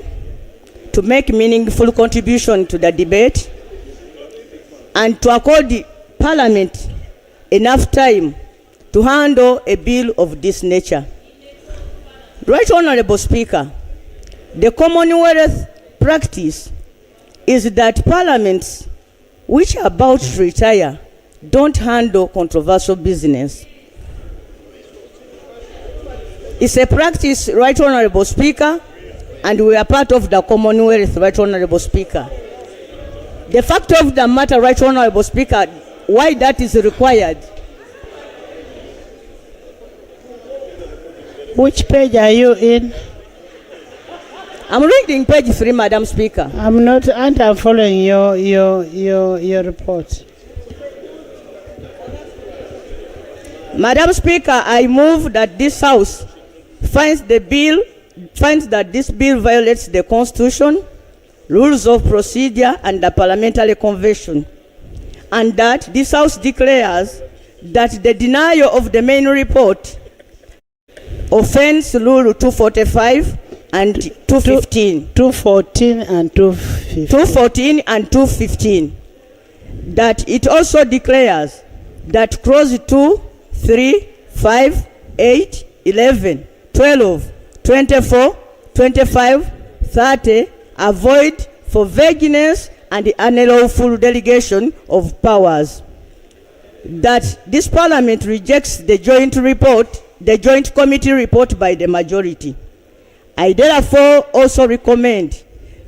to make meaningful contribution to the debate and to accord the Parliament enough time to handle a bill of this nature. Right Honorable Speaker, the Commonwealth practice is that parliaments which are about to retire don't handle controversial business. It's a practice, Right Honorable Speaker, and we are part of the Commonwealth, Right Honorable Speaker. The fact of the matter, Right Honorable Speaker, why that is required. Which page are you in? I'm reading page 3, Madam Speaker. I'm not, and I'm following your report. Madam Speaker, I move that this House finds that this bill violates the Constitution, rules of procedure, and the Parliamentary Convention, and that this House declares that the denial of the main report offends Rule 245 and 215. 214 and 215. 214 and 215. That it also declares that clause 2, 3, 5, 8, 11, 12, 24, 25, 30 are void for vagueness and the unlawful delegation of powers. That this Parliament rejects the joint committee report by the majority. I therefore also recommend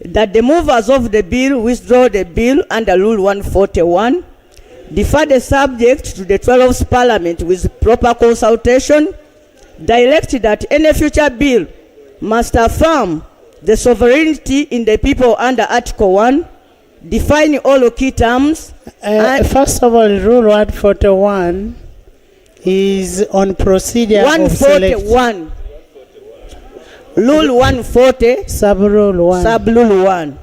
that the movers of the bill withdraw the bill under Rule 141, defer the subject to the 12th Parliament with proper consultation, direct that any future bill must affirm the sovereignty in the people under Article 1, define all key terms. First of all, Rule 141 is on procedure 141. Rule 140. Sub-Rule 1. Sub-Rule 1.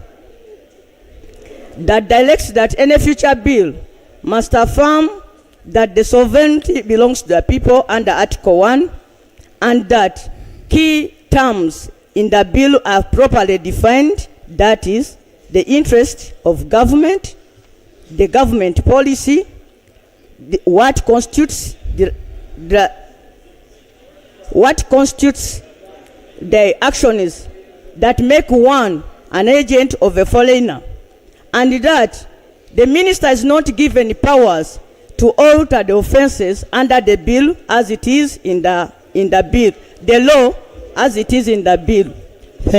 That directs that any future bill must affirm that the sovereignty belongs to the people under Article 1 and that key terms in the bill are properly defined, that is, the interest of government, the government policy, what constitutes the actions that make one an agent of a foreigner, and that the minister is not given powers to alter the offenses under the bill as it is in the bill, the law as it is in the bill.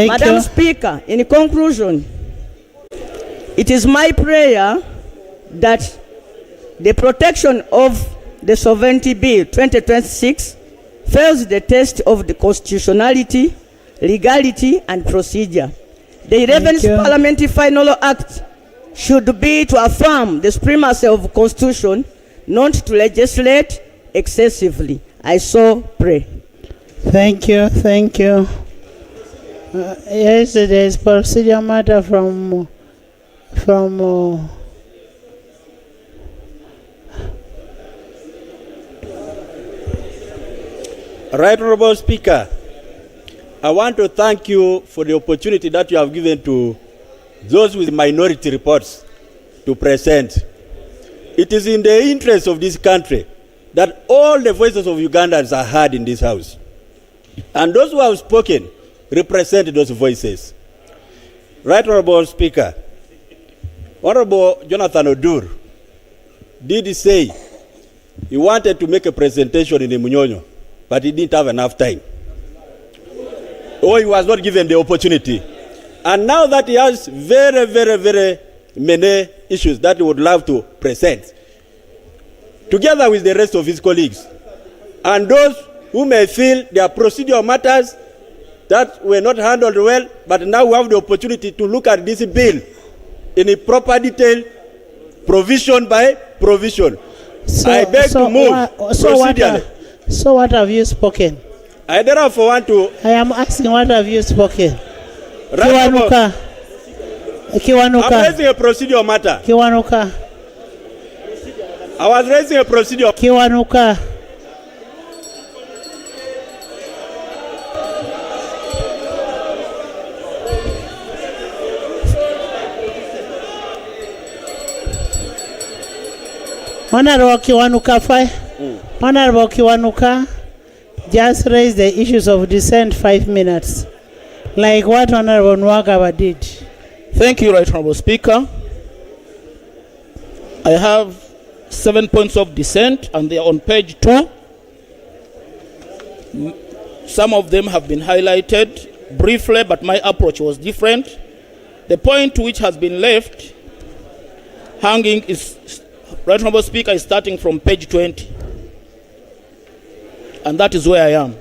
Madam Speaker, in conclusion, it is my prayer that the protection of the Sovereignty Bill 2026 fails the test of the constitutionality, legality, and procedure. The 11th Parliamentary Final Act should be to affirm the supremacy of the Constitution, not to legislate excessively. I so pray. Thank you, thank you. Yes, there is procedure matter from Right Honorable Speaker, I want to thank you for the opportunity that you have given to those with minority reports to present. It is in the interest of this country that all the voices of Ugandans are heard in this House. And those who have spoken represent those voices. Right Honorable Speaker, Honorable Jonathan Odur did say he wanted to make a presentation in the Munyonyo, but he didn't have enough time. Or he was not given the opportunity. And now that he has very many issues that he would love to present, together with the rest of his colleagues, and those who may feel their procedural matters that were not handled well, but now we have the opportunity to look at this bill in a proper detail, provision by provision. I beg to move procedurally. So what have you spoken? I therefore want to... I am asking, what have you spoken? Right Kiwanuka. Kiwanuka. I'm raising a procedure matter. Kiwanuka. I was raising a procedure. Kiwanuka. Honorable Kiwanuka, Honorable Kiwanuka, just raise the issues of dissent 5 minutes, like what Honorable Nwagaba did. Thank you, Right Honorable Speaker. I have 7 points of dissent, and they are on page 2. Some of them have been highlighted briefly, but my approach was different. The point which has been left hanging is, Right Honorable Speaker, is starting from page 20. And that is where I am.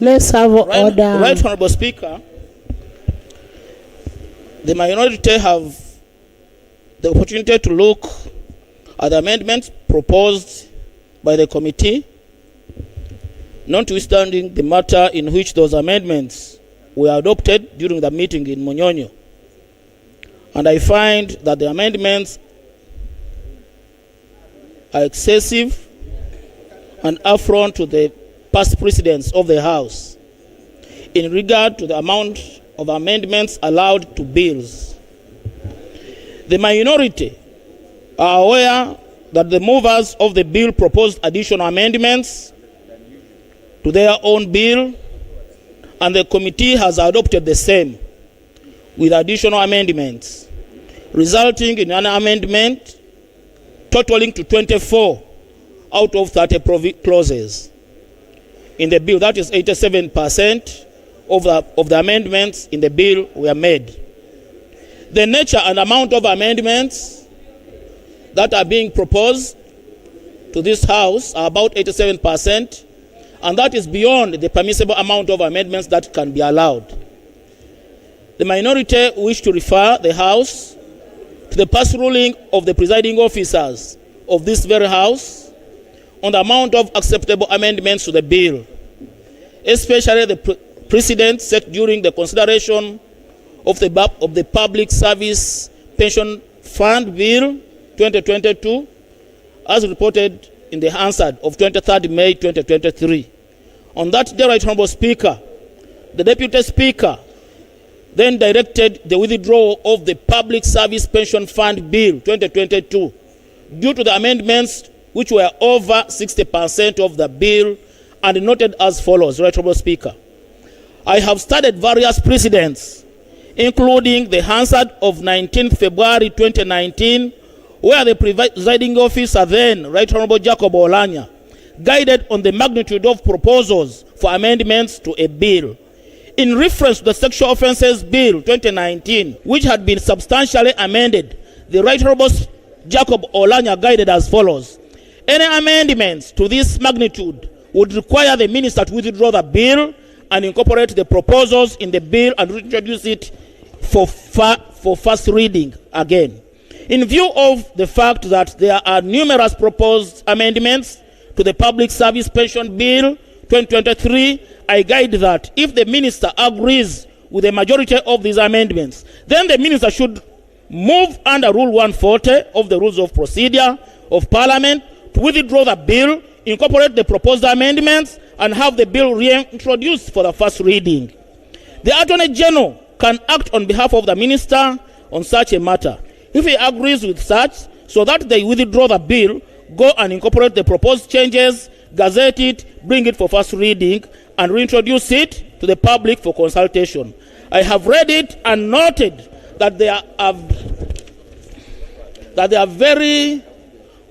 Let's have order. Right Honorable Speaker, the minority have the opportunity to look at the amendments proposed by the committee, notwithstanding the matter in which those amendments were adopted during the meeting in Munyonyo. And I find that the amendments are excessive and affront to the past precedents of the House in regard to the amount of amendments allowed to bills. The minority are aware that the movers of the bill proposed additional amendments to their own bill, and the committee has adopted the same with additional amendments, resulting in an amendment totaling to 24 out of 30 clauses in the bill. That is 87% of the amendments in the bill were made. The nature and amount of amendments that are being proposed to this House are about 87%, and that is beyond the permissible amount of amendments that can be allowed. The minority wish to refer the House to the past ruling of the presiding officers of this very House on the amount of acceptable amendments to the bill, especially the precedent set during the consideration of the Public Service Pension Fund Bill 2022, as reported in the Hansard of 23rd May 2023. On that day, Right Honorable Speaker, the Deputy Speaker then directed the withdrawal of the Public Service Pension Fund Bill 2022 due to the amendments which were over 60% of the bill, and noted as follows. Right Honorable Speaker, I have studied various precedents, including the Hansard of 19 February 2019, where the presiding officer then, Right Honorable Jacob Olanya, guided on the magnitude of proposals for amendments to a bill. In reference to the Sexual Offences Bill 2019, which had been substantially amended, the Right Honorable Jacob Olanya guided as follows. Any amendments to this magnitude would require the minister to withdraw the bill and incorporate the proposals in the bill and reintroduce it for first reading again. In view of the fact that there are numerous proposed amendments to the Public Service Pension Bill 2023, I guide that if the minister agrees with the majority of these amendments, then the minister should move under Rule 140 of the Rules of Procedure of Parliament to withdraw the bill, incorporate the proposed amendments, and have the bill reintroduced for the first reading. The Attorney General can act on behalf of the minister on such a matter. If he agrees with such, so that they withdraw the bill, go and incorporate the proposed changes, gazette it, bring it for first reading, and reintroduce it to the public for consultation. I have read it and noted that there are very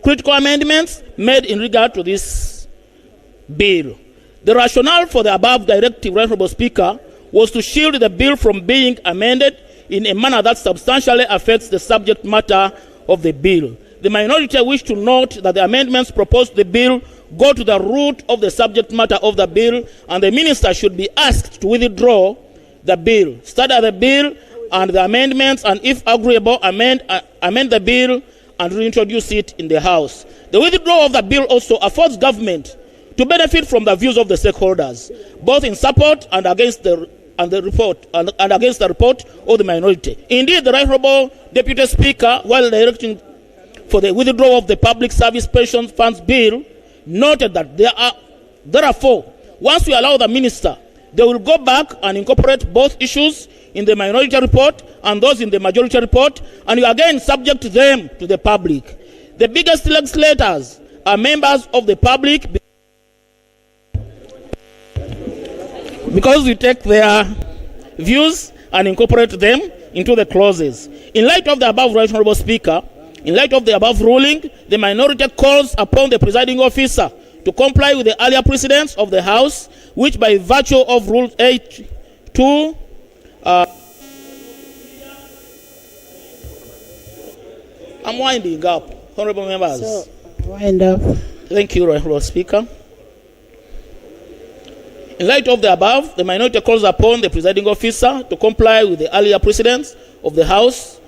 critical amendments made in regard to this bill. The rationale for the above directive, Right Honorable Speaker, was to shield the bill from being amended in a manner that substantially affects the subject matter of the bill. The minority wish to note that the amendments proposed to the bill go to the root of the subject matter of the bill, and the minister should be asked to withdraw the bill, study the bill and the amendments, and if agreeable, amend the bill and reintroduce it in the House. The withdrawal of the bill also affords government to benefit from the views of the stakeholders, both in support and against the report of the minority. Indeed, the Right Honourable Deputy Speaker, while directing for the withdrawal of the Public Service Pension Funds Bill, noted that therefore, once we allow the minister, they will go back and incorporate both issues in the minority report and those in the majority report, and you again subject them to the public. The biggest legislators are members of the public because we take their views and incorporate them into the clauses. In light of the above, Right Honourable Speaker, in light of the above ruling, the minority calls upon the presiding officer to comply with the earlier precedents of the House, which by virtue of Rule 8.2 I'm winding up, honourable members. So, wind up. Thank you, Honourable Speaker. In light of the above, the minority calls upon the presiding officer to comply with the earlier precedents of the House,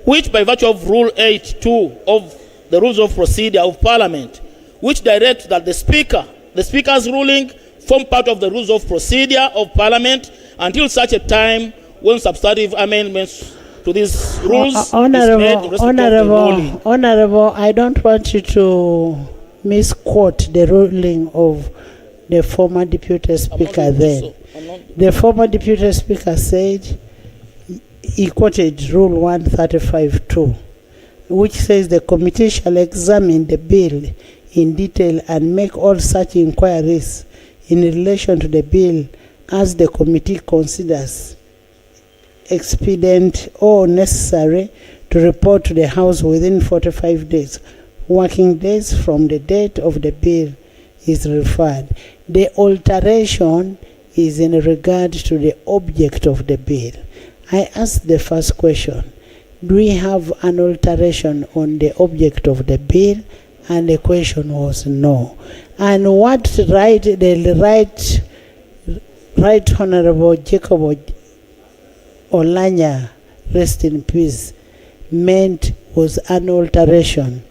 which by virtue of Rule 8.2 of the Rules of Procedure of Parliament, which directs that the Speaker's ruling form part of the Rules of Procedure of Parliament until such a time when substantive amendments to these rules Honorable, I don't want you to misquote the ruling of the former Deputy Speaker then. The former Deputy Speaker said, he quoted Rule 135.2, which says the committee shall examine the bill in detail and make all such inquiries in relation to the bill as the committee considers expedient or necessary to report to the House within 45 days, working days from the date of the bill is referred. The alteration is in regard to the object of the bill. I asked the first question, do we have an alteration on the object of the bill? And the question was no. And what the Right Honourable Jacob Olanya, rest in peace, meant was an alteration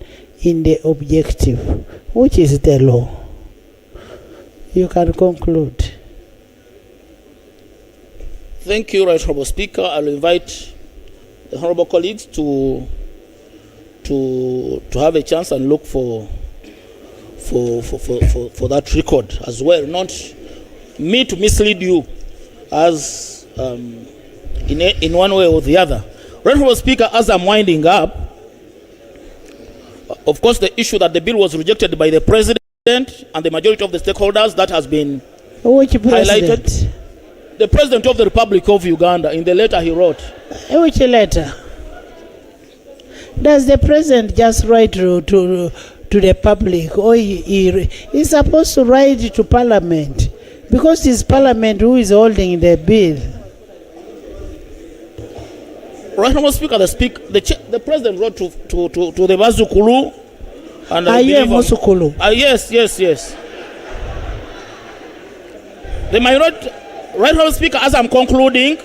in the objective, which is the law. You can conclude. Thank you, Right Honourable Speaker. I'll invite the honourable colleagues to have a chance and look for that record as well. Not me to mislead you as in one way or the other. Right Honourable Speaker, as I'm winding up, of course, the issue that the bill was rejected by the President and the majority of the stakeholders, that has been highlighted. The President of the Republic of Uganda, in the letter he wrote. Which letter? Does the President just write to the public, or he's supposed to write to Parliament? Because it's Parliament who is holding the bill. Right Honourable Speaker, the President wrote to the Bazukulu. And Musukulu. Yes. The minority, Right Honourable Speaker, as I'm concluding,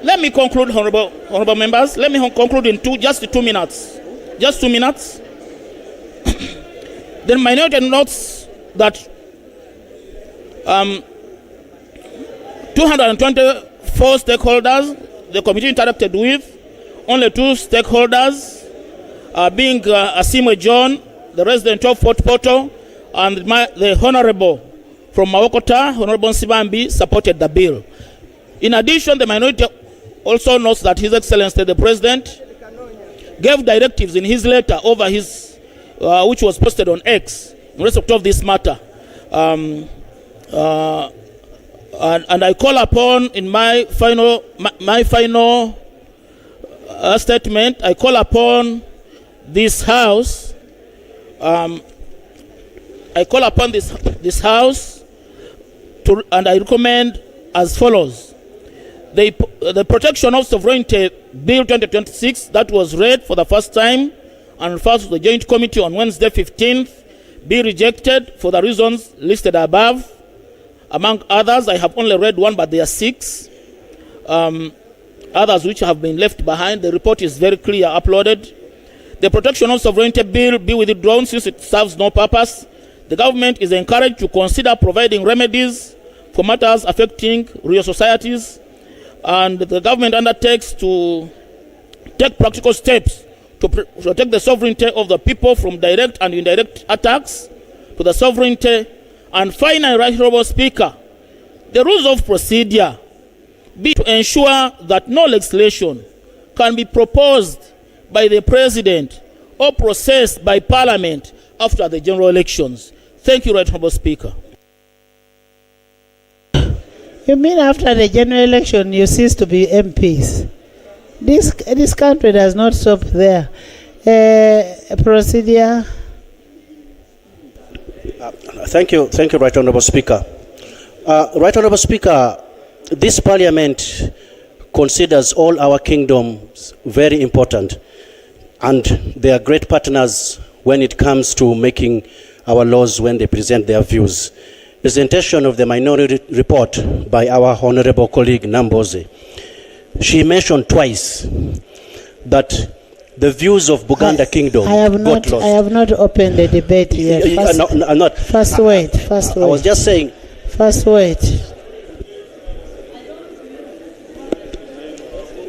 let me conclude, honourable members. Let me conclude in just 2 minutes. Just 2 minutes. The minority notes that 224 stakeholders the committee interacted with, only 2 stakeholders, being Asimo John, the resident of Fort Portal, and the Honourable from Mawokota, Honourable Sibambi, supported the bill. In addition, the minority also notes that His Excellency the President gave directives in his letter over his, which was posted on X, in respect of this matter. And I call upon, in my final statement, I call upon this House, this House and I recommend as follows. The Protection of Sovereignty Bill 2026 that was read for the first time and referred to the Joint Committee on Wednesday 15th be rejected for the reasons listed above. Among others, I have only read one, but there are 6. Others which have been left behind. The report is very clear, uploaded. The Protection of Sovereignty Bill be withdrawn since it serves no purpose. The government is encouraged to consider providing remedies for matters affecting real societies, and the government undertakes to take practical steps to protect the sovereignty of the people from direct and indirect attacks to the sovereignty. And finally, Right Honourable Speaker, the rules of procedure be to ensure that no legislation can be proposed by the President or processed by Parliament after the general elections. Thank you, Right Honourable Speaker. You mean after the general election you cease to be MPs? This country does not stop there. Procedure. Thank you, Right Honourable Speaker. Right Honourable Speaker, this Parliament considers all our kingdoms very important, and they are great partners when it comes to making our laws when they present their views. Presentation of the minority report by our honourable colleague Namboze. She mentioned twice that the views of Buganda Kingdom got lost. I have not opened the debate yet. First wait. I was just saying. First wait.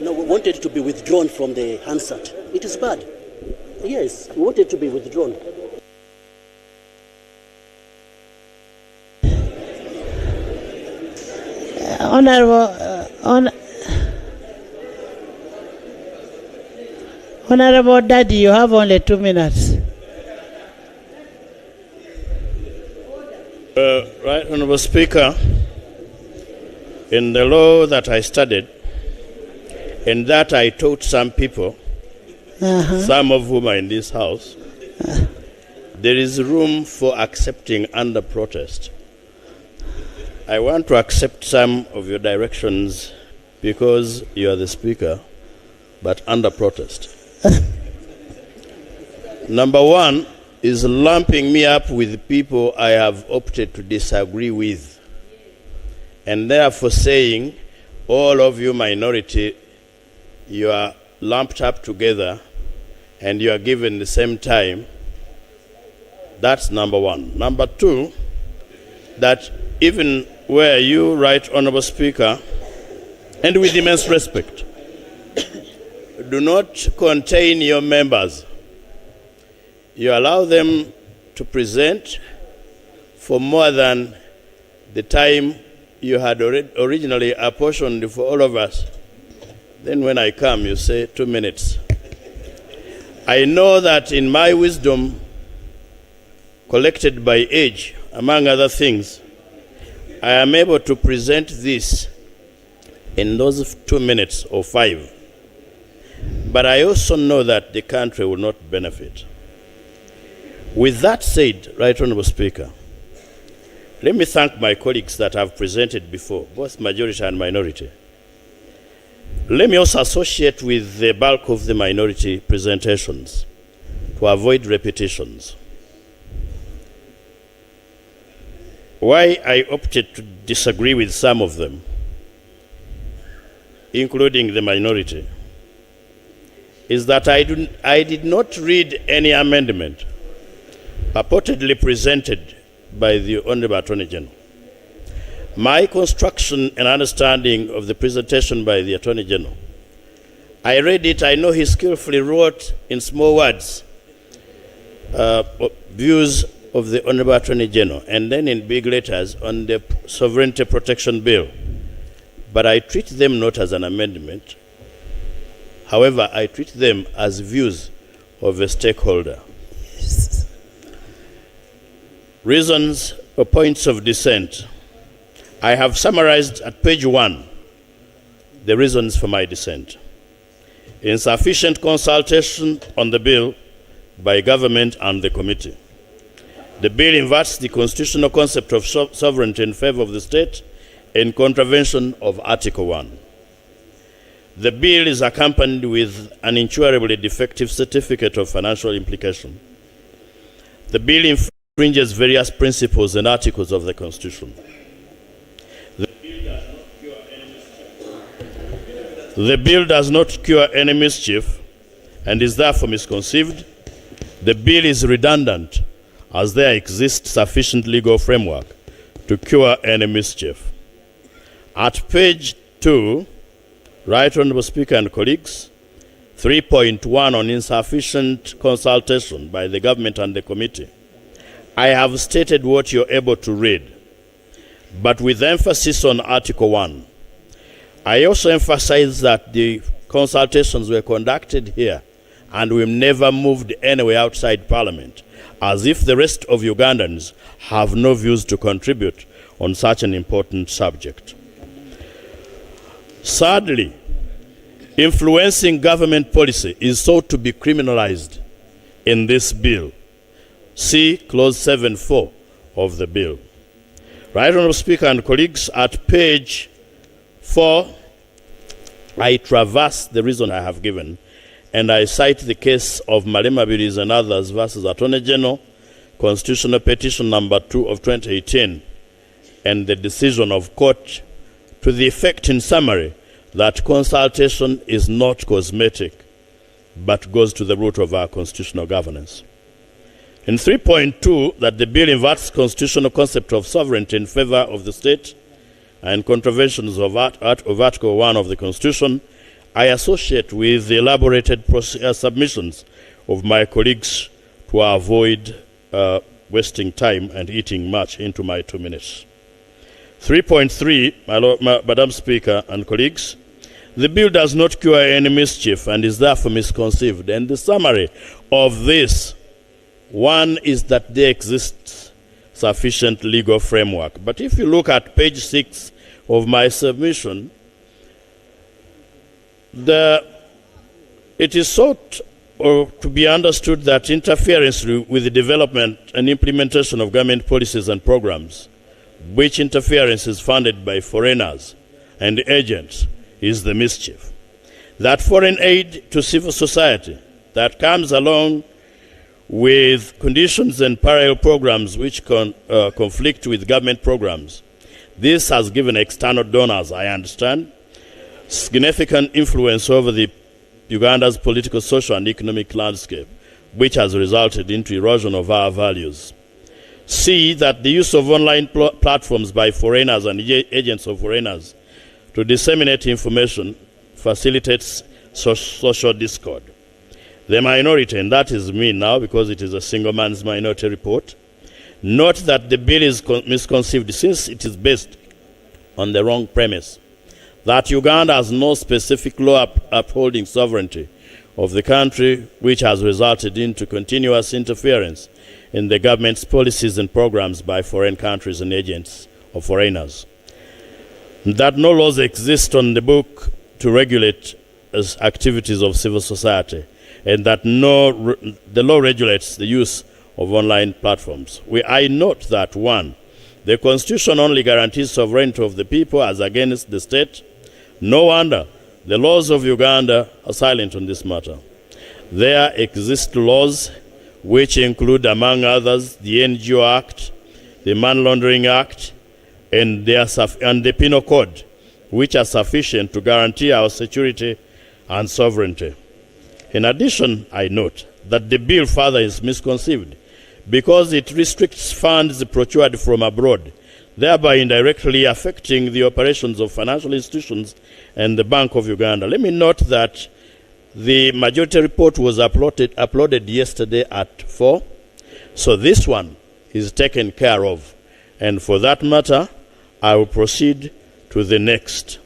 No, we wanted it to be withdrawn from the Hansard. It is bad. Yes, we wanted it to be withdrawn. Honorable Daddy, you have only 2 minutes. Right Honourable Speaker, in the law that I studied and that I taught some people, some of whom are in this house, there is room for accepting under protest. I want to accept some of your directions because you are the Speaker, but under protest. Number 1 is lumping me up with people I have opted to disagree with, and therefore saying all of you minority, you are lumped up together and you are given the same time. That's number 1. Number 2, that even where you, Right Honourable Speaker, and with immense respect, do not contain your members, you allow them to present for more than the time you had originally apportioned for all of us. Then when I come, you say 2 minutes. I know that in my wisdom, collected by age, among other things, I am able to present this in those 2 minutes or 5. But I also know that the country will not benefit. With that said, Right Honourable Speaker, let me thank my colleagues that have presented before, both majority and minority. Let me also associate with the bulk of the minority presentations to avoid repetitions. Why I opted to disagree with some of them, including the minority, is that I did not read any amendment purportedly presented by the Honourable Attorney General. My construction and understanding of the presentation by the Attorney General, I read it, I know he skillfully wrote in small words views of the Honourable Attorney General, and then in big letters on the Sovereignty Protection Bill. But I treat them not as an amendment. However, I treat them as views of a stakeholder. Yes. Reasons or points of dissent. I have summarized at page 1 the reasons for my dissent. Insufficient consultation on the bill by government and the committee. The bill inverts the constitutional concept of sovereignty in favor of the state in contravention of Article 1. The bill is accompanied with an incurably defective certificate of financial implication. The bill infringes various principles and articles of the Constitution. The bill does not cure any mischief and is therefore misconceived. The bill is redundant as there exists sufficient legal framework to cure any mischief. At page 2, Right Honourable Speaker and colleagues, 3.1 on insufficient consultation by the government and the committee, I have stated what you're able to read, but with emphasis on Article 1. I also emphasize that the consultations were conducted here and we've never moved anywhere outside Parliament, as if the rest of Ugandans have no views to contribute on such an important subject. Sadly, influencing government policy is sought to be criminalized in this bill. See Clause 7.4 of the bill. Right Honourable Speaker and colleagues, at page 4, I traverse the reason I have given, and I cite the case of Malema Biris and others versus Attorney General, Constitutional Petition number 2 of 2018, and the decision of court to the effect, in summary, that consultation is not cosmetic, but goes to the root of our constitutional governance. In 3.2, that the bill inverts constitutional concept of sovereignty in favor of the state and contraventions of Article 1 of the Constitution, I associate with the elaborated submissions of my colleagues to avoid wasting time and eating much into my 2 minutes. 3.3, Madam Speaker and colleagues, the bill does not cure any mischief and is therefore misconceived. And the summary of this, one is that there exists sufficient legal framework. But if you look at page 6 of my submission, it is sought or to be understood that interference with the development and implementation of government policies and programs, which interference is funded by foreigners and agents, is the mischief. That foreign aid to civil society that comes along with conditions and parallel programs which conflict with government programs, this has given external donors, I understand, significant influence over the Uganda's political, social, and economic landscape, which has resulted into erosion of our values. See that the use of online platforms by foreigners and agents of foreigners to disseminate information facilitates social discord. The minority, and that is me now because it is a single man's minority report, note that the bill is misconceived since it is based on the wrong premise, that Uganda has no specific law upholding sovereignty of the country, which has resulted into continuous interference in the government's policies and programs by foreign countries and agents of foreigners. That no laws exist on the book to regulate activities of civil society, and that the law regulates the use of online platforms. I note that 1, the Constitution only guarantees sovereignty of the people as against the state. No wonder the laws of Uganda are silent on this matter. There exist laws which include, among others, the NGO Act, the Man Laundering Act, and the Penal Code, which are sufficient to guarantee our security and sovereignty. In addition, I note that the bill further is misconceived because it restricts funds procured from abroad, thereby indirectly affecting the operations of financial institutions and the Bank of Uganda. Let me note that the majority report was uploaded yesterday at 4, so this one is taken care of. And for that matter, I will proceed to the next.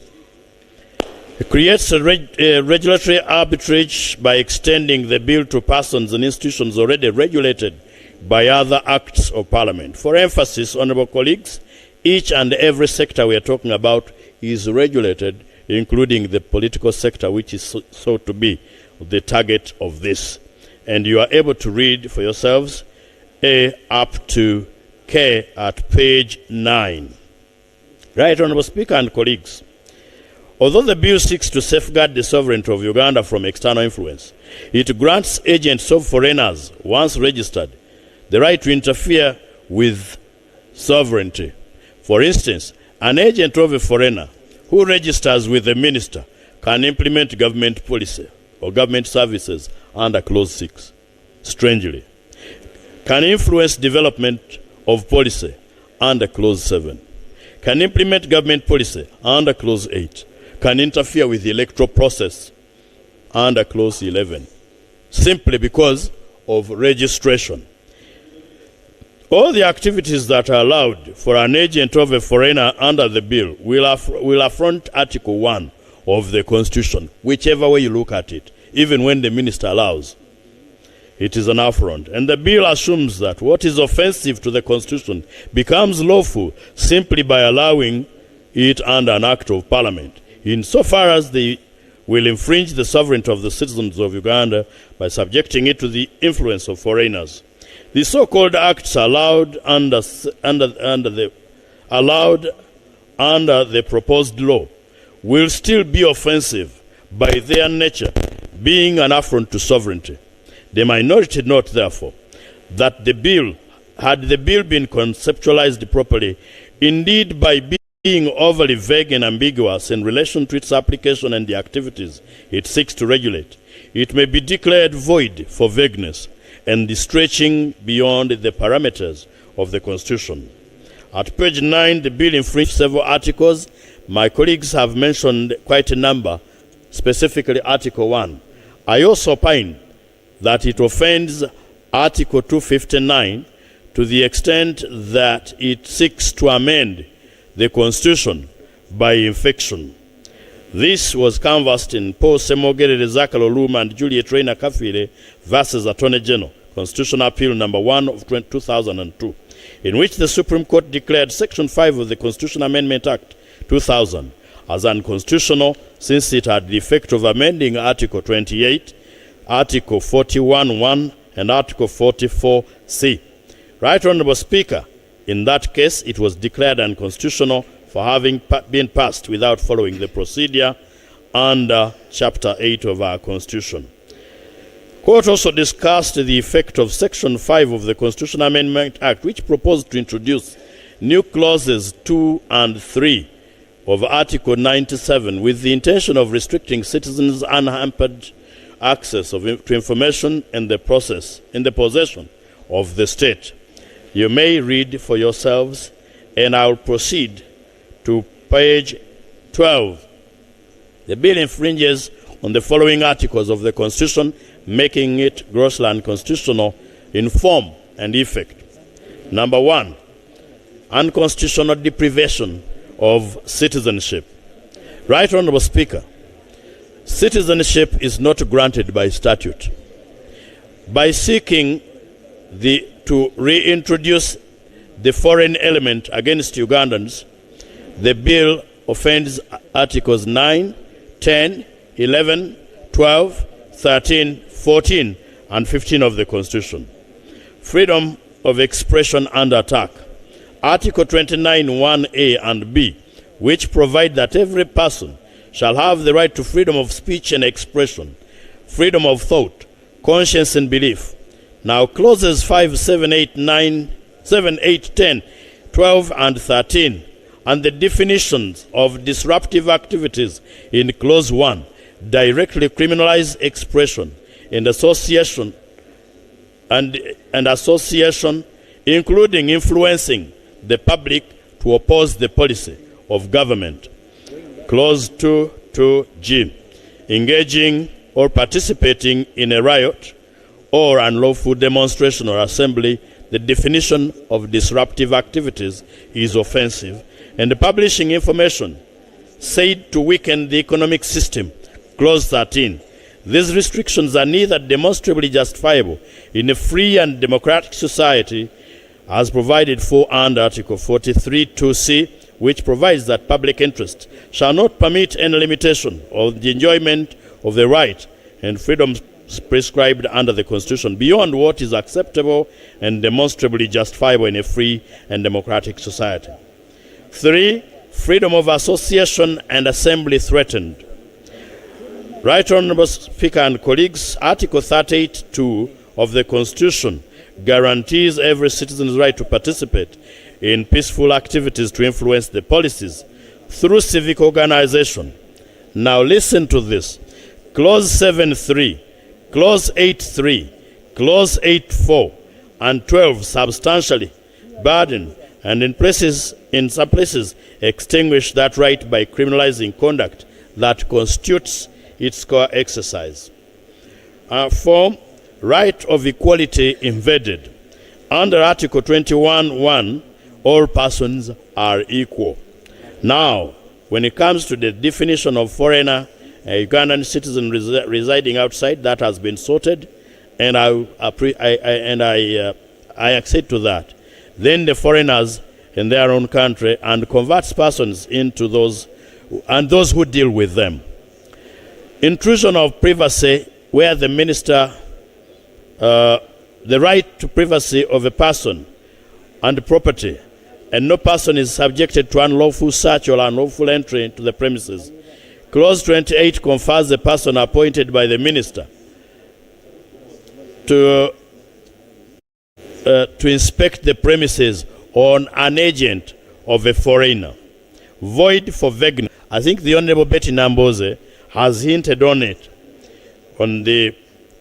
It creates a regulatory arbitrage by extending the bill to persons and institutions already regulated by other acts of Parliament. For emphasis, honourable colleagues, each and every sector we are talking about is regulated, including the political sector, which is sought to be the target of this. And you are able to read for yourselves A up to K at page 9. Right, Honourable Speaker and colleagues, Although the bill seeks to safeguard the sovereignty of Uganda from external influence, it grants agents of foreigners, once registered, the right to interfere with sovereignty. For instance, an agent of a foreigner who registers with the minister can implement government policy or government services under Clause 6. Strangely, can influence development of policy under Clause 7. Can implement government policy under Clause 8. Can interfere with the electoral process under Clause 11, simply because of registration. All the activities that are allowed for an agent of a foreigner under the bill will affront Article 1 of the Constitution, whichever way you look at it, even when the minister allows. It is an affront. And the bill assumes that what is offensive to the Constitution becomes lawful simply by allowing it under an Act of Parliament, insofar as they will infringe the sovereignty of the citizens of Uganda by subjecting it to the influence of foreigners. The so-called acts allowed under the proposed law will still be offensive by their nature, being an affront to sovereignty. The minority note, therefore, that the bill, had the bill been conceptualized properly, indeed by being overly vague and ambiguous in relation to its application and the activities it seeks to regulate, it may be declared void for vagueness and the stretching beyond the parameters of the Constitution. At page 9, the bill infringed several articles. My colleagues have mentioned quite a number, specifically Article 1. I also opine that it offends Article 259 to the extent that it seeks to amend the Constitution by infection. This was canvassed in Paul Semogere Zakalo Luma and Juliet Reina Kafire versus Attorney General, Constitutional Appeal number 1 of 2002, in which the Supreme Court declared Section 5 of the Constitutional Amendment Act 2000 as unconstitutional, since it had the effect of amending Article 28, Article 41(1), and Article 44(c). Right Honourable Speaker, in that case, it was declared unconstitutional for having been passed without following the procedure under Chapter 8 of our Constitution. Court also discussed the effect of Section 5 of the Constitutional Amendment Act, which proposed to introduce new clauses 2 and 3 of Article 97 with the intention of restricting citizens' unhampered access to information in the possession of the state. You may read for yourselves, and I'll proceed to page 12. The bill infringes on the following articles of the Constitution, making it grossly unconstitutional in form and effect. Number 1, unconstitutional deprivation of citizenship. Right Honourable Speaker, citizenship is not granted by statute. By seeking to reintroduce the foreign element against Ugandans, the bill offends Articles 9, 10, 11, 12, 13, 14, and 15 of the Constitution. Freedom of expression under attack. Article 29, 1A and B, which provide that every person shall have the right to freedom of speech and expression, freedom of thought, conscience and belief. Now, clauses 5, 7, 8, 9, 7, 8, 10, 12, and 13, and the definitions of disruptive activities in Clause 1 directly criminalize expression and association, including influencing the public to oppose the policy of government. Clause 2(g), engaging or participating in a riot or unlawful demonstration or assembly, the definition of disruptive activities is offensive, and publishing information said to weaken the economic system. Clause 13. These restrictions are neither demonstrably justifiable in a free and democratic society as provided for under Article 43(2)(c), which provides that public interest shall not permit any limitation of the enjoyment of the right and freedoms prescribed under the Constitution beyond what is acceptable and demonstrably justifiable in a free and democratic society. 3. freedom of association and assembly threatened. Right Honorable Speaker and colleagues, Article 38(2) of the Constitution guarantees every citizen's right to participate in peaceful activities to influence the policies through civic organization. Now listen to this. Clause 7(3), Clause 8(3), Clause 8(4), and 12 substantially burden and in some places extinguish that right by criminalizing conduct that constitutes its core exercise. 4. Right of equality invaded. Under Article 21(1), all persons are equal. Now, when it comes to the definition of foreigner, a Ugandan citizen residing outside, that has been sorted, and I accede to that. Then the foreigners in their own country and converts persons into those who deal with them. Intrusion of privacy, where the minister, the right to privacy of a person and property, and no person is subjected to unlawful search or unlawful entry into the premises. Clause 28 confers the person appointed by the minister to inspect the premises on an agent of a foreigner. Void for vagueness. I think the Honorable Betty Namboze has hinted on it, on the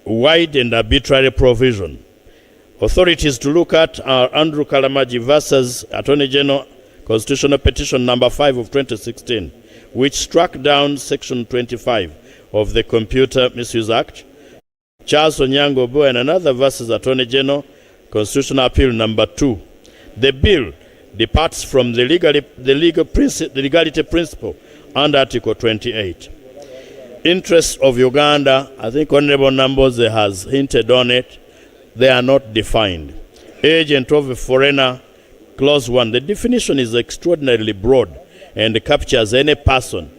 wide and arbitrary provision. Authorities to look at are Andrew Kalamaji versus Attorney General Constitutional Petition number 5 of 2016, which struck down Section 25 of the Computer Misuse Act, Charles Onyango Bo and another versus Attorney General Constitutional Appeal number 2. The bill departs from the legality principle under Article 28. Interests of Uganda, I think Honorable Namboze has hinted on it, they are not defined. Agent of a foreigner, Clause 1. The definition is extraordinarily broad and captures any person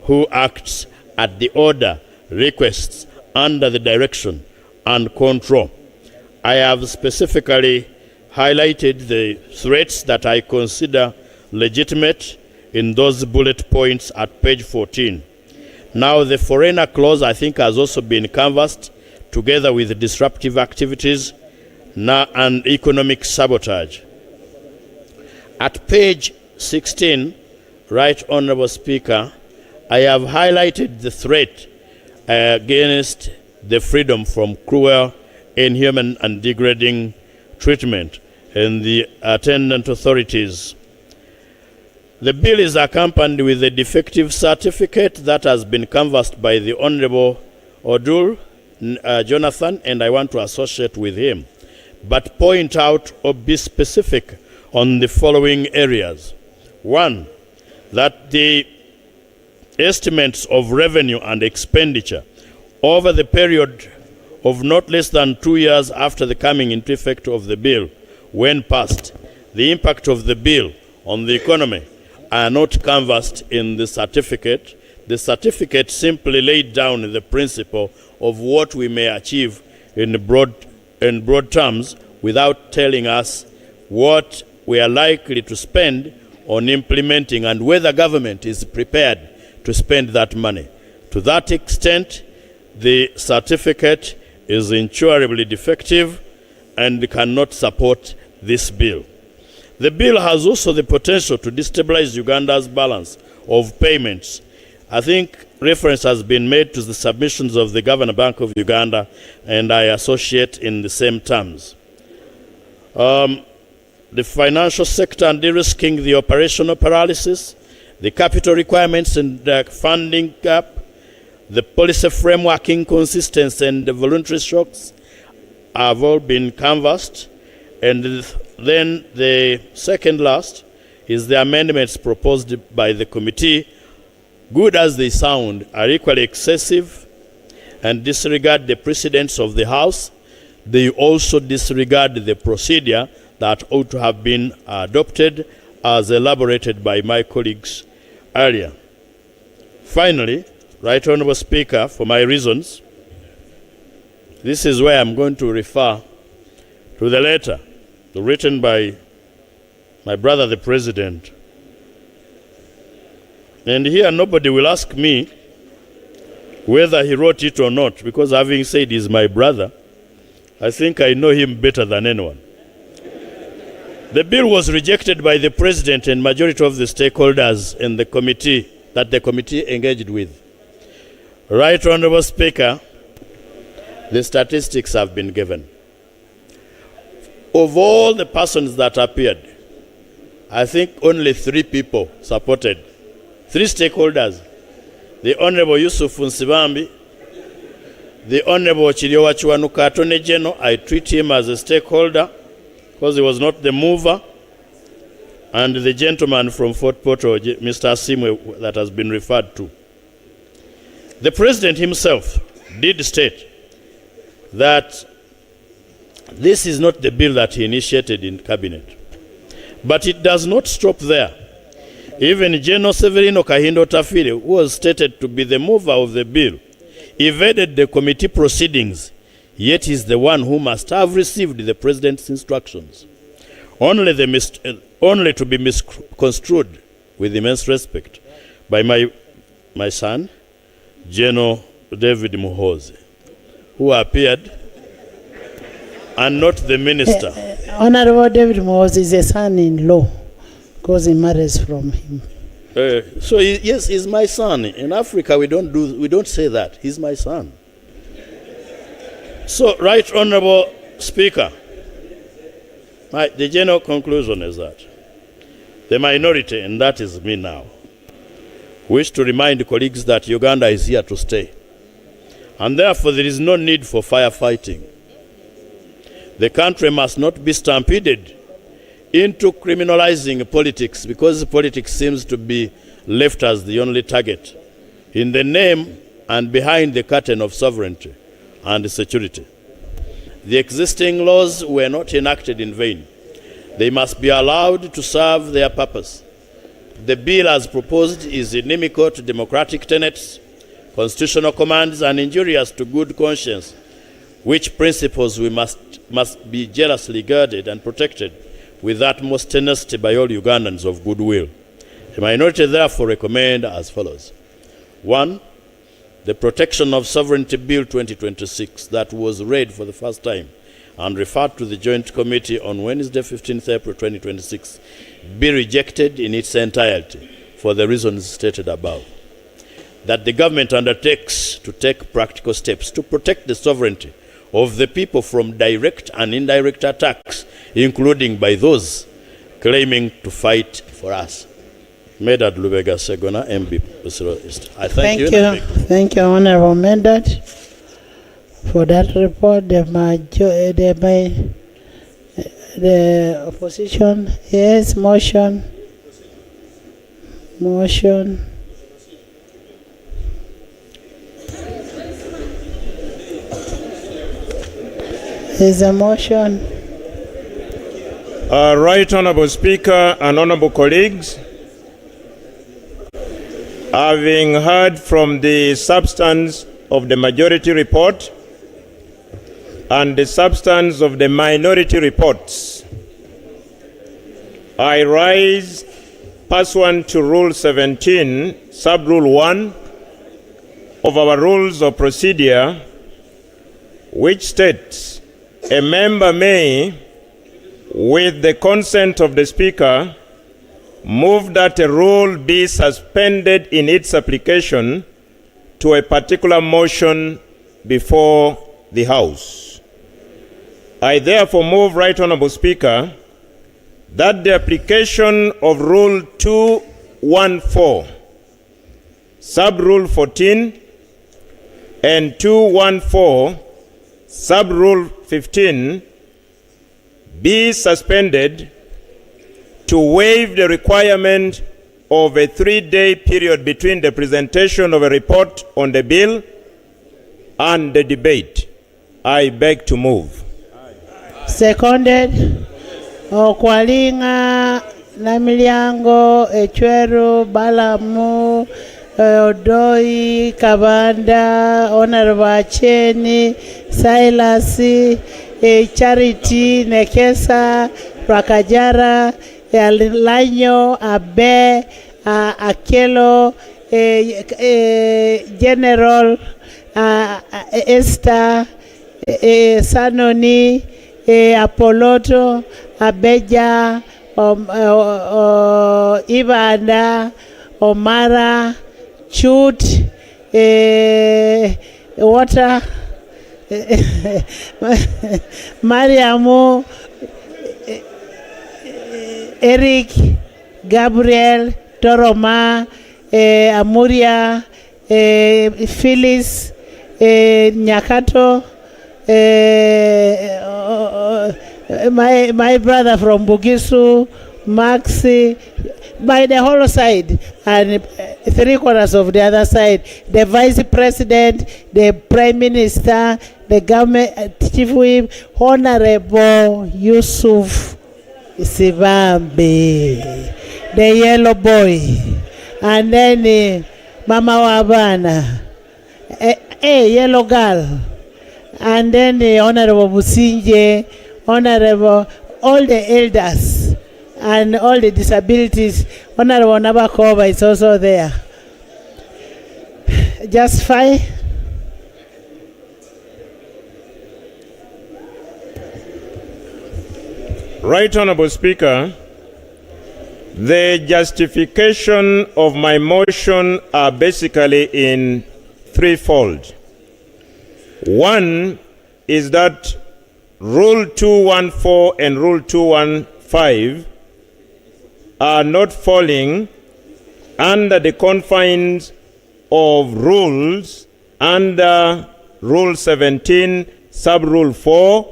who acts at the order, requests, under the direction and control. I have specifically highlighted the threats that I consider legitimate in those bullet points at page 14. Now, the foreigner clause, I think, has also been canvassed together with disruptive activities and economic sabotage. At page 16, Right Honorable Speaker, I have highlighted the threat against the freedom from cruel, inhuman, and degrading treatment in the attendant authorities. The bill is accompanied with a defective certificate that has been canvassed by the Honorable Odul Jonathan, and I want to associate with him, but point out or be specific on the following areas. 1, that the estimates of revenue and expenditure over the period of not less than 2 years after the coming into effect of the bill, when passed, the impact of the bill on the economy are not canvassed in the certificate. The certificate simply laid down the principle of what we may achieve in broad terms without telling us what we are likely to spend on implementing and whether government is prepared to spend that money. To that extent, the certificate is incurably defective and cannot support this bill. The bill has also the potential to destabilize Uganda's balance of payments. I think reference has been made to the submissions of the Governor Bank of Uganda, and I associate in the same terms. The financial sector and de-risking the operational paralysis, the capital requirements and the funding gap, the policy framework inconsistency and the voluntary shocks have all been canvassed. And then the second last is the amendments proposed by the committee, good as they sound, are equally excessive and disregard the precedents of the House. They also disregard the procedure that ought to have been adopted as elaborated by my colleagues earlier. Finally, Right Honorable Speaker, for my reasons, this is where I'm going to refer to the letter written by my brother, the President, And here nobody will ask me whether he wrote it or not, because having said he's my brother, I think I know him better than anyone. The bill was rejected by the President and majority of the stakeholders in the committee that the committee engaged with. Right Honorable Speaker, the statistics have been given. Of all the persons that appeared, I think only 3 people supported, 3 stakeholders. The Honorable Yusuf Nsibambi, the Honorable Chiriowa Chiwanuka Attorney General, I treat him as a stakeholder because he was not the mover, and the gentleman from Fort Portal, Mr. Asimwe, that has been referred to. The President himself did state that this is not the bill that he initiated in Cabinet. But it does not stop there. Even General Severino Kahindo Tafire, who was stated to be the mover of the bill, evaded the committee proceedings, yet is the one who must have received the President's instructions, only to be misconstrued with immense respect by my son, General David Muhoozi, who appeared, and not the minister. Honorable David Muhoozi is a son-in-law because he marries from him. Yes, he's my son. In Africa, we don't say that. He's my son. So, Right Honorable Speaker, the general conclusion is that the minority, and that is me now, wish to remind colleagues that Uganda is here to stay. And therefore, there is no need for firefighting. The country must not be stampeded into criminalizing politics, because politics seems to be left as the only target in the name and behind the curtain of sovereignty and security. The existing laws were not enacted in vain. They must be allowed to serve their purpose. The bill as proposed is inimical to democratic tenets, constitutional commands, and injurious to good conscience, which principles we must be jealously guarded and protected with utmost tenacity by all Ugandans of goodwill. The minority therefore recommend as follows. 1, the Protection of Sovereignty Bill 2026 that was read for the first time and referred to the Joint Committee on Wednesday, 15th April 2026, be rejected in its entirety for the reasons stated above. That the government undertakes to take practical steps to protect the sovereignty of the people from direct and indirect attacks, including by those claiming to fight for us. Medad Lubega Segona, MB Busiro East. I thank you. Thank you, Honorable Medad, for that report. The opposition, yes, motion. Is a motion. Right Honorable Speaker and Honorable colleagues, having heard from the substance of the majority report and the substance of the minority reports, I rise pursuant to Rule 17, Sub-Rule 1 of our Rules of Procedure, which states, a member may, with the consent of the Speaker, move that a rule be suspended in its application to a particular motion before the House. I therefore move, Right Honorable Speaker, that the application of Rule 214, Sub-Rule 14, and 214, Sub-Rule 15, be suspended to waive the requirement of a 3-day period between the presentation of a report on the bill and the debate. I beg to move. Seconded. Okwalinga, Namilyango, Echweru, Balamu, Odoi, Kabanda, Honorable Acheni, Silas, Charity, Nekesa, Rakajara, Lanyo, Abe, Akelo, General Esther, Sanoni, Apoloto, Abeja, Ibanda, Omara, Chut, Water, Mariamu, Eric, Gabriel, Toroma, Amuria, Phyllis, Nyakato, my brother from Bugisu, Maxi, by the whole side, and 3/4 of the other side, the vice president, the prime minister, the government chief whip, Honorable Yusuf Sivambe, the yellow boy, and then Mama Wabana, yellow girl, and then the Honorable Businje, Honorable all the elders and all the disabilities. Honorable Nabakova is also there. Just 5. Right Honorable Speaker, the justification of my motion are basically in threefold. One is that Rule 214 and Rule 215 are not falling under the confines of rules under Rule 17, Sub-Rule 4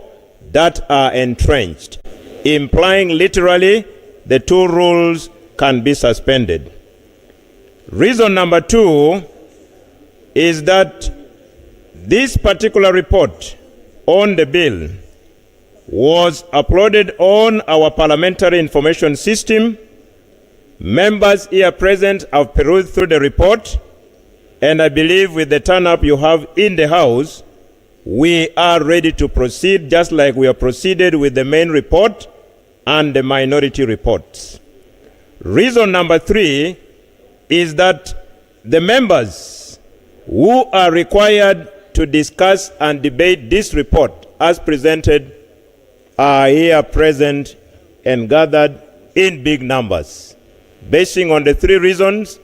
that are entrenched, implying literally the two rules can be suspended. Reason number 2 is that this particular report on the bill was uploaded on our parliamentary information system. Members here present have perused through the report, and I believe with the turn-up you have in the House, we are ready to proceed just like we have proceeded with the main report and the minority reports. Reason number 3 is that the members who are required to discuss and debate this report as presented are here present and gathered in big numbers. Basing on the 3 reasons,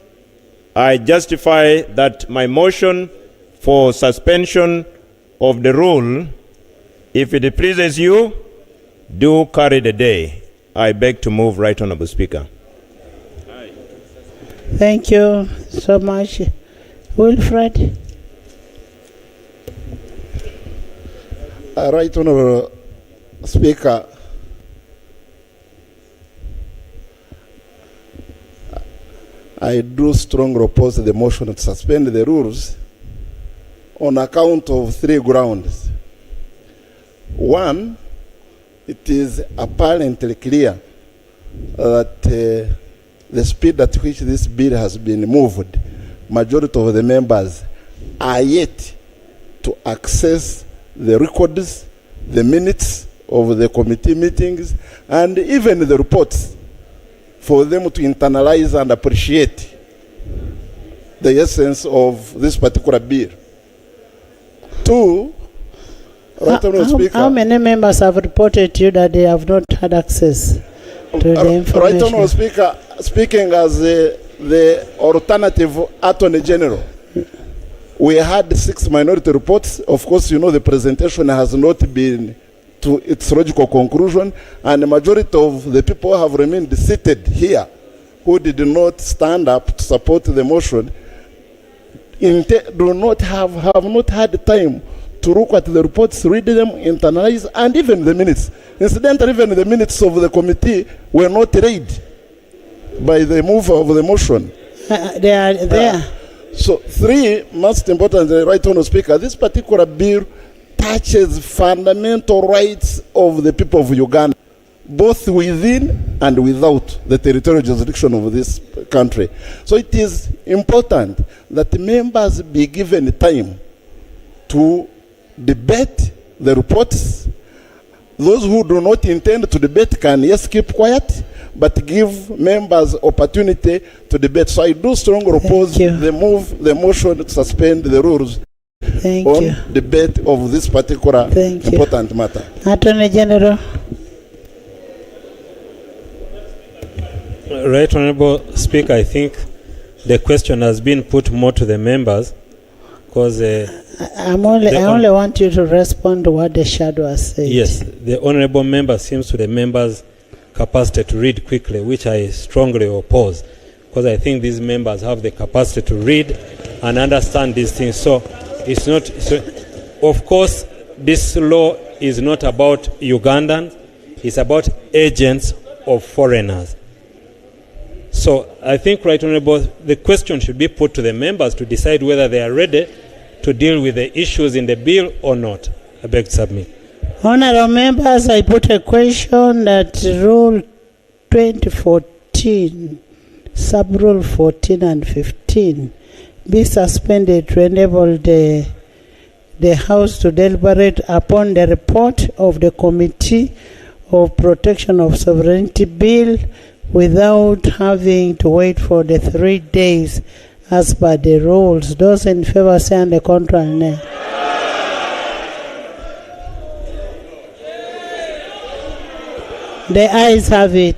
I justify that my motion for suspension of the rule, if it pleases you, do carry the day. I beg to move, Right Honorable Speaker. Thank you so much. Wilfred. Right Honorable Speaker, I do strongly oppose the motion to suspend the rules on account of 3 grounds. One, it is apparently clear that the speed at which this bill has been moved, majority of the members are yet to access the records, the minutes of the committee meetings, and even the reports for them to internalize and appreciate the essence of this particular bill. 2, how many members have reported to you that they have not had access to the information? Right Honorable Speaker, speaking as the alternative Attorney General, we had 6 minority reports. Of course, you know the presentation has not been to its logical conclusion, and the majority of the people have remained seated here who did not stand up to support the motion have not had time to look at the reports, read them, internalize, and even the minutes. Incidentally, even the minutes of the committee were not read by the mover of the motion. They are there. So 3, most importantly, Right Honourable Speaker, this particular bill touches fundamental rights of the people of Uganda, both within and without the territorial jurisdiction of this country. So it is important that members be given time to debate the reports. Those who do not intend to debate can, yes, keep quiet, but give members opportunity to debate. So I do strongly oppose the motion to suspend the rules on debate of this particular important matter. Attorney General. Right Honorable Speaker, I think the question has been put more to the members because I only want you to respond to what the shadow has said. Yes, the honorable member seems to the members' capacity to read quickly, which I strongly oppose, because I think these members have the capacity to read and understand these things. So it's not. So, of course, this law is not about Ugandans; it's about agents of foreigners. So I think, Right Honourable, the question should be put to the members to decide whether they are ready to deal with the issues in the bill or not. I beg to submit. Honourable members, I put a question that Rule 2014, Sub-Rule 14 and 15 be suspended to enable the House to deliberate upon the report of the Committee of Protection of Sovereignty Bill without having to wait for the 3 days as per the rules. Those in favor say on the contrary, nay. The ayes have it.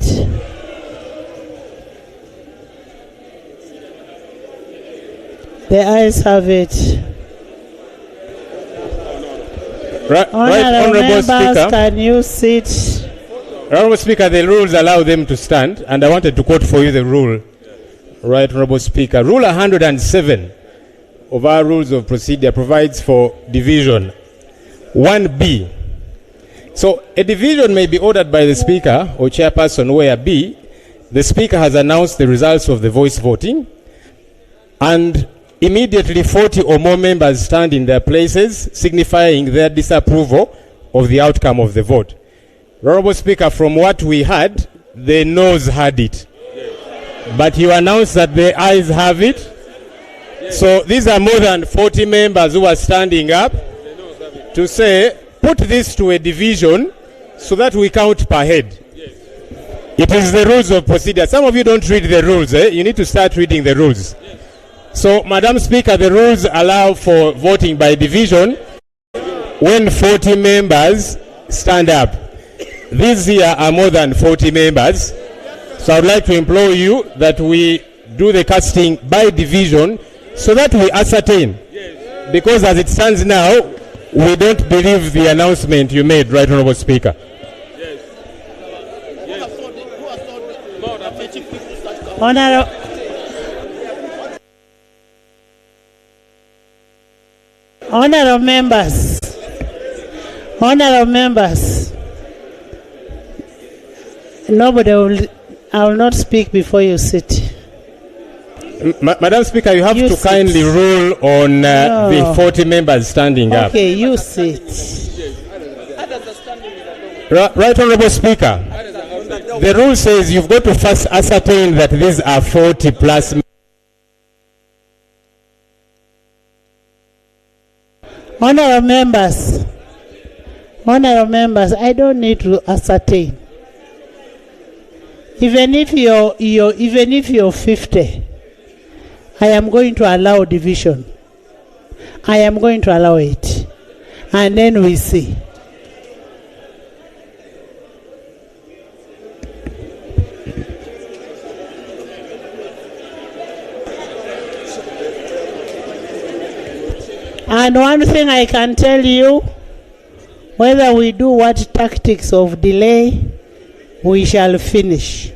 The ayes have it. Honourable members, Speaker. can you sit? Honourable Speaker, the rules allow them to stand, and I wanted to quote for you the rule. Right, Honourable Speaker. Rule 107 of our Rules of Procedure provides for division. 1B. So a division may be ordered by the Speaker or Chairperson where B, the Speaker has announced the results of the voice voting, and immediately 40 or more members stand in their places, signifying their disapproval of the outcome of the vote. Honourable Speaker, from what we heard, the noes had it. But you announced that the ayes have it. So these are more than 40 members who are standing up to say, put this to a division so that we count per head. It is the rules of procedure. Some of you don't read the rules. You need to start reading the rules. So, Madam Speaker, the rules allow for voting by division when 40 members stand up. These here are more than 40 members. So I would like to implore you that we do the casting by division so that we ascertain. Because as it stands now, we don't believe the announcement you made, Right Honourable Speaker. Honourable members, I will not speak before you sit. Madam Speaker, you have to kindly rule on the 40 members standing up. Okay, you sit. Right Honourable Speaker, the rule says you've got to first ascertain that these are 40 plus. Honourable members, I don't need to ascertain. Even if you're 50, I am going to allow division. I am going to allow it, and then we see. And one thing I can tell you, whether we do what tactics of delay, we shall finish.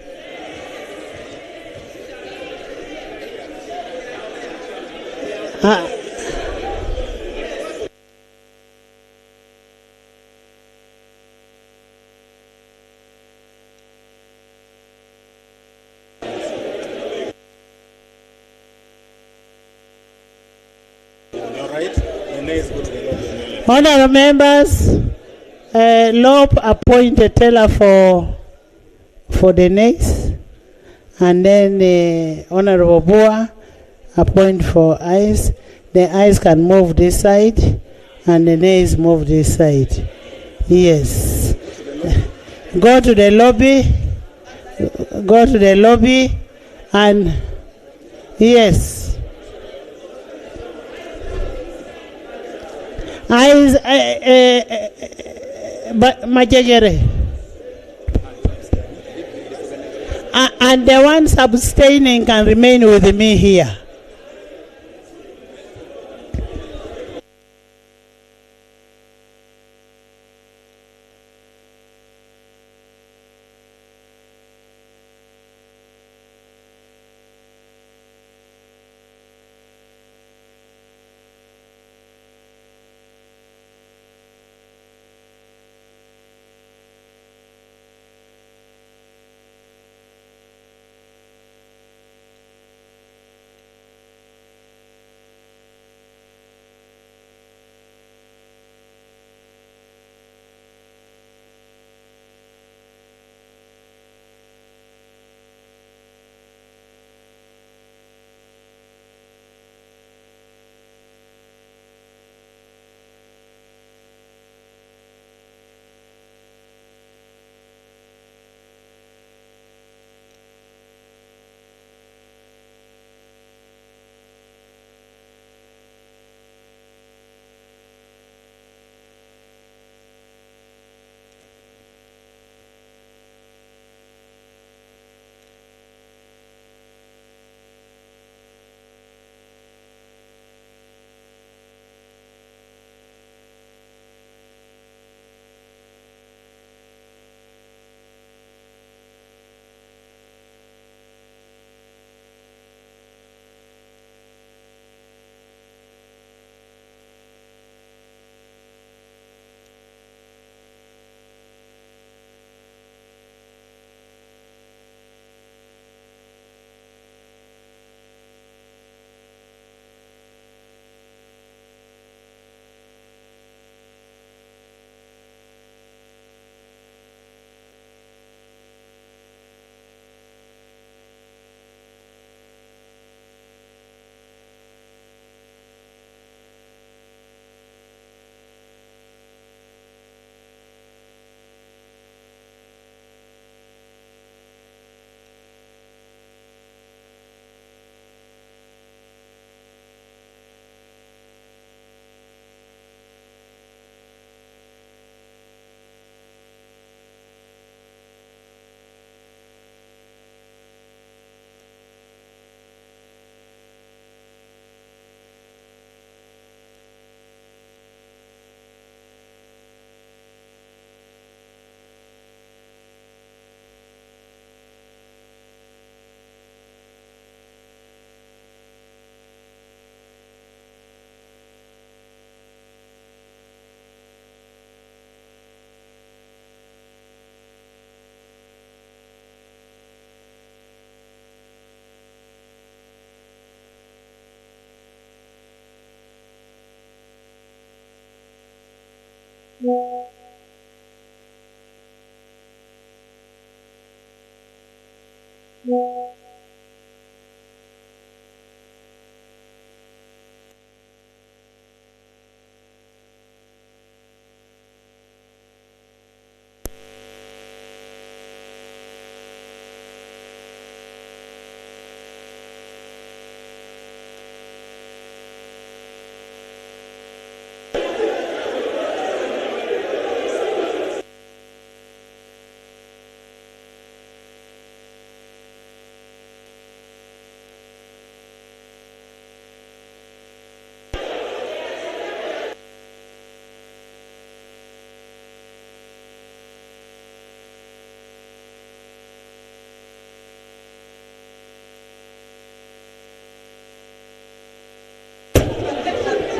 Honourable members, Lope appoint a teller for the nays, and then Honourable Boa appoint for ayes. The ayes can move this side, and the nays move this side. Yes. Go to the lobby go to the lobby and yes. Majegere. And the ones abstaining can remain with me here.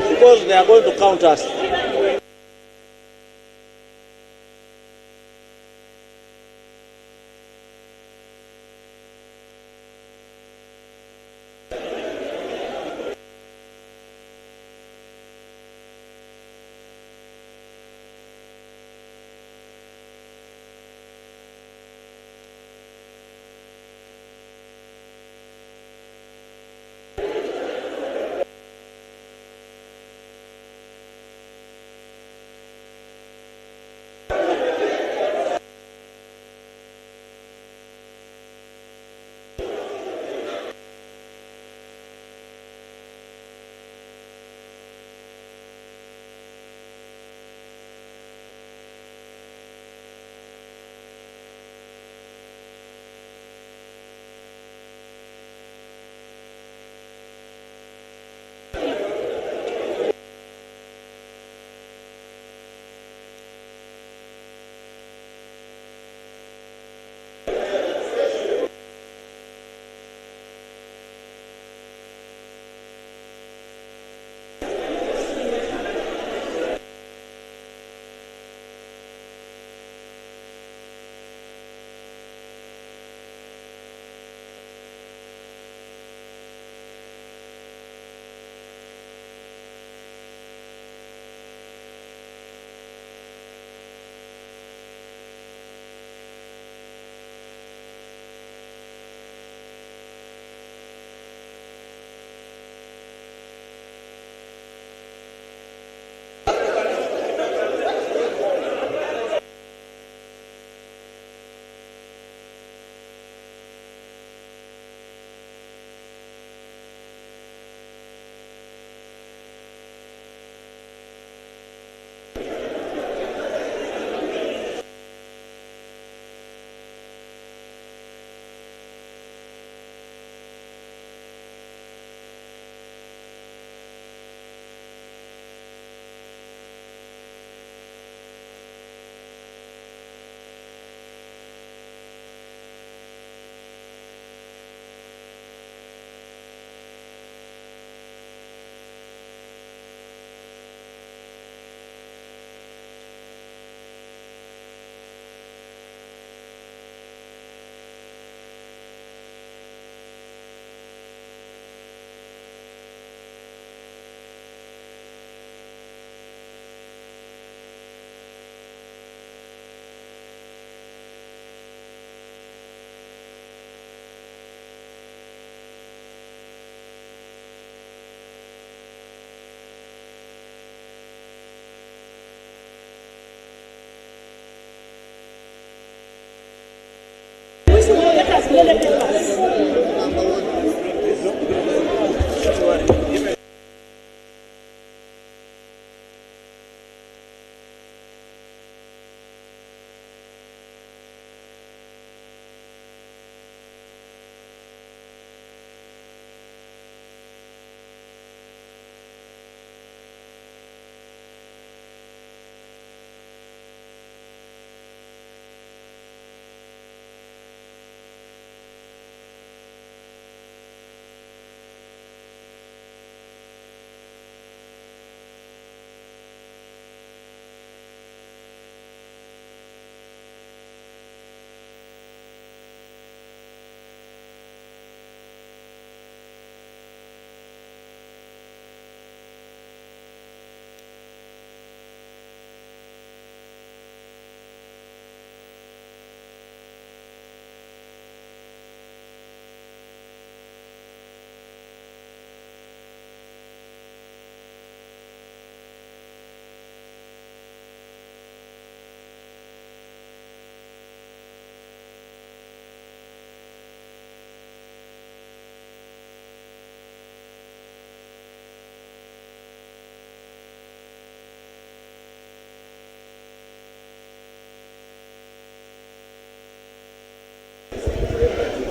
Because they are going to count us.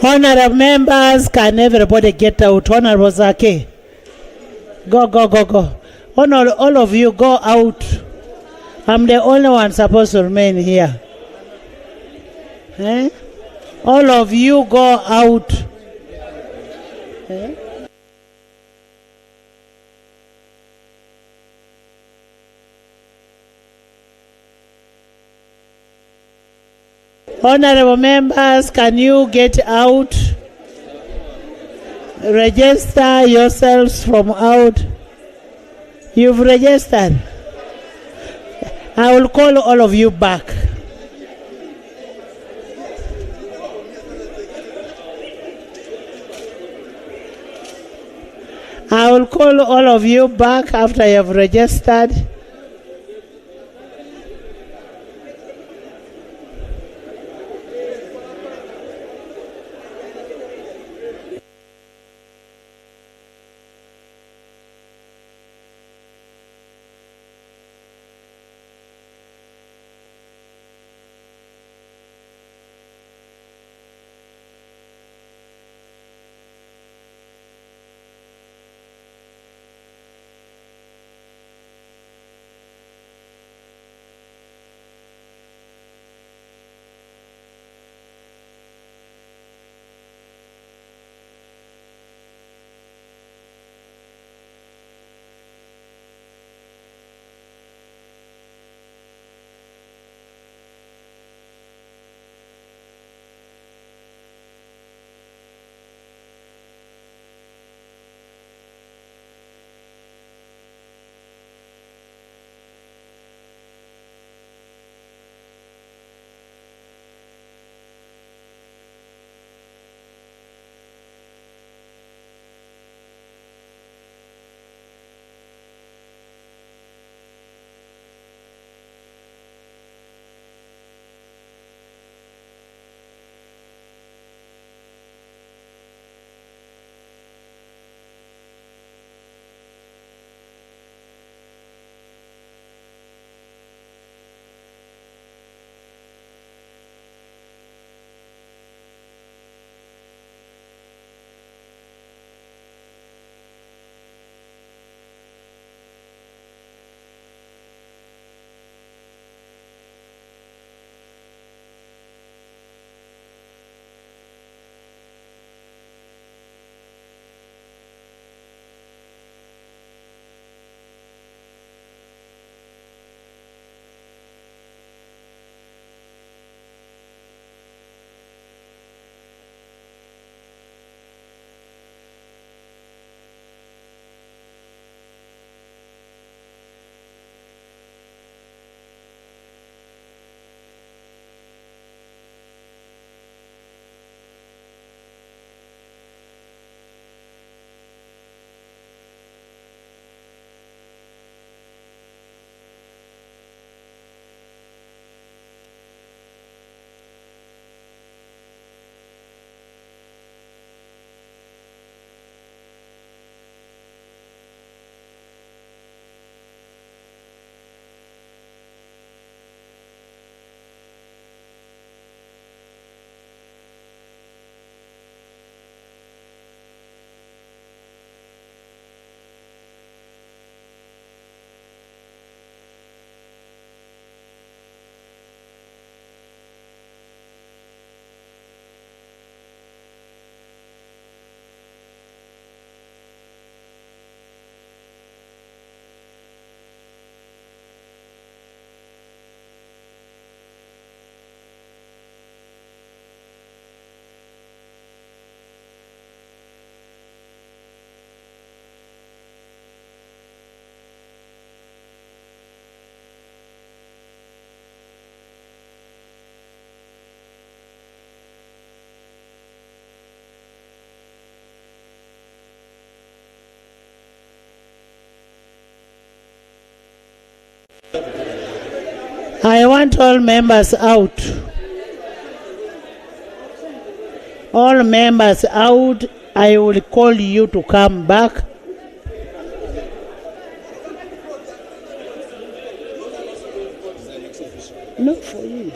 Honorable members, can everybody get out? Honorable Zake. Go, go, go, go. All of you go out. I'm the only one supposed to remain here. Eh? All of you go out. Eh? Honorable members, can you get out? Register yourselves from out. You've registered. I will call all of you back. I will call all of you back after you have registered. I want all members out. All members out. I will call you to come back. No, for you.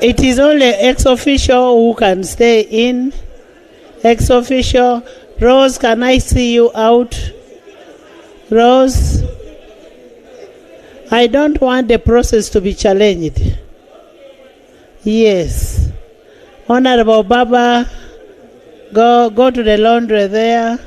It is only ex officio who can stay in. Ex officio. Rose, can I see you out? Rose, I don't want the process to be challenged. Yes. Honorable Baba, go to the laundry there.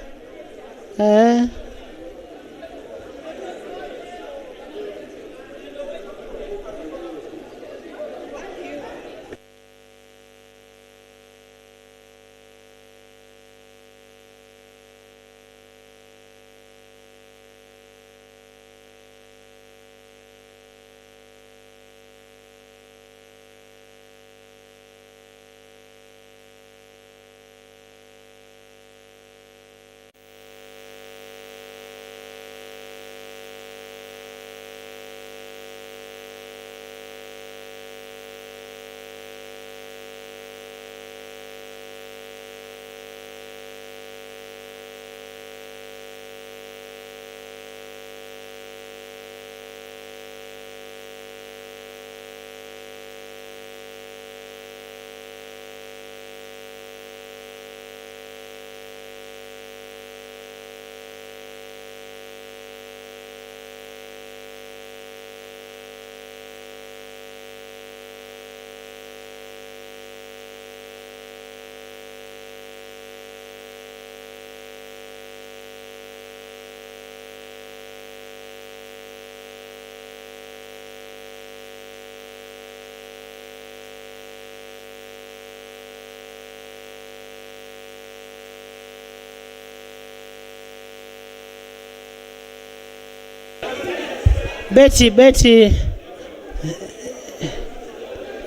Betty,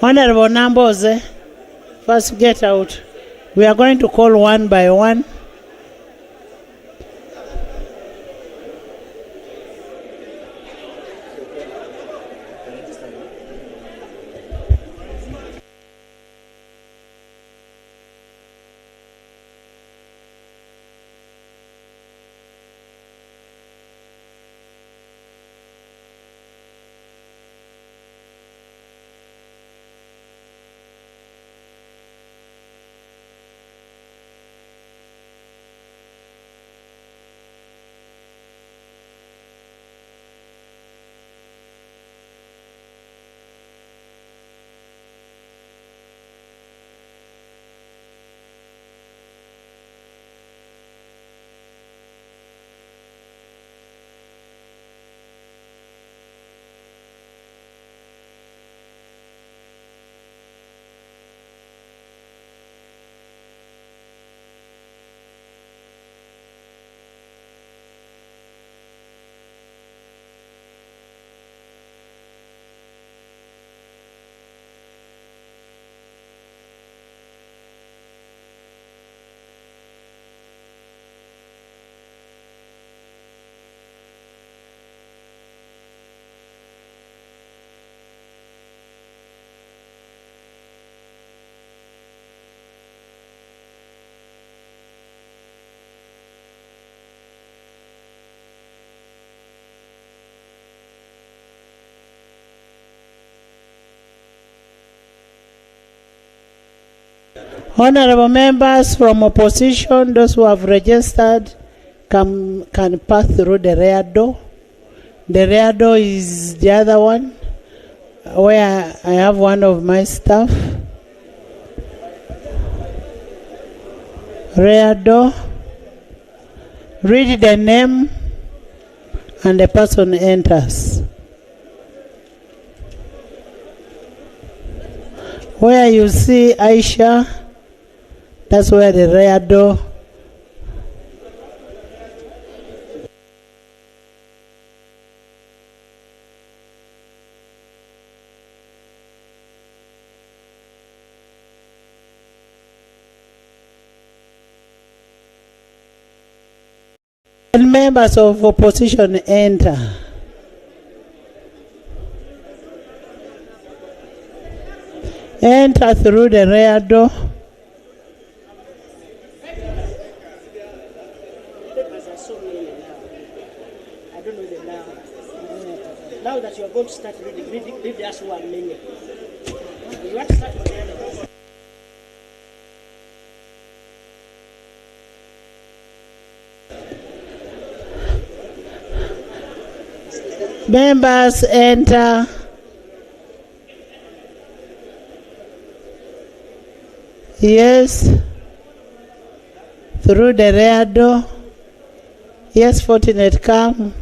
Honorable Namboze, first get out. We are going to call one by one. Honorable members from opposition, those who have registered, can pass through the rear door. The rear door is the other one, where I have one of my staff. Rear door. Read the name and the person enters. Where you see Aisha, that's where the rear door. And members of opposition enter. Enter through the rear door. Now that you are going to start reading, read the actual menu. Members enter. Yes. Through the rear door. Yes, Fortunate, come.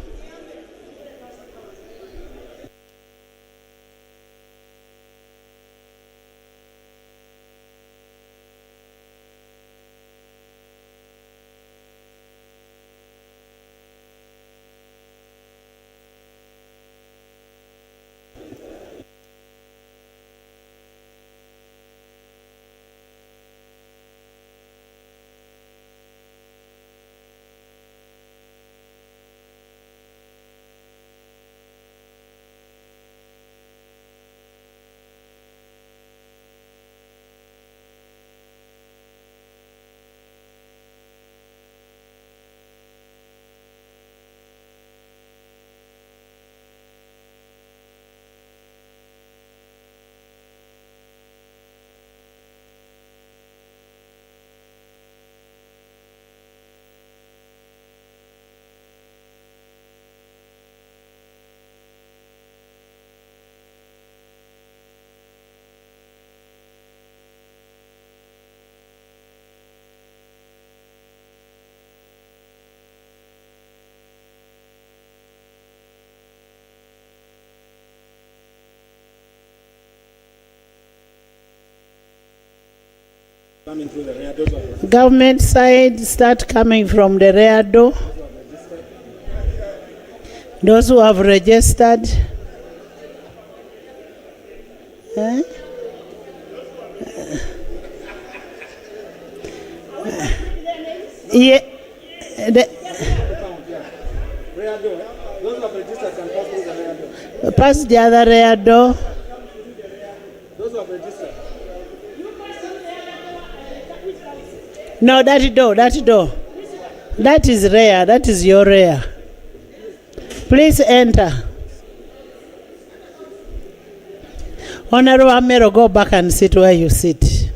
Coming through the rear doors. Government side, start coming from the rear door. Those who have registered. Eh? Yeah. Rear door. Those who have registered can pass through the rear door. Pass the other rear door. Those who have registered. No, that door. That is rear. That is your rear. Please enter. Honorable Amero, go back and sit where you sit.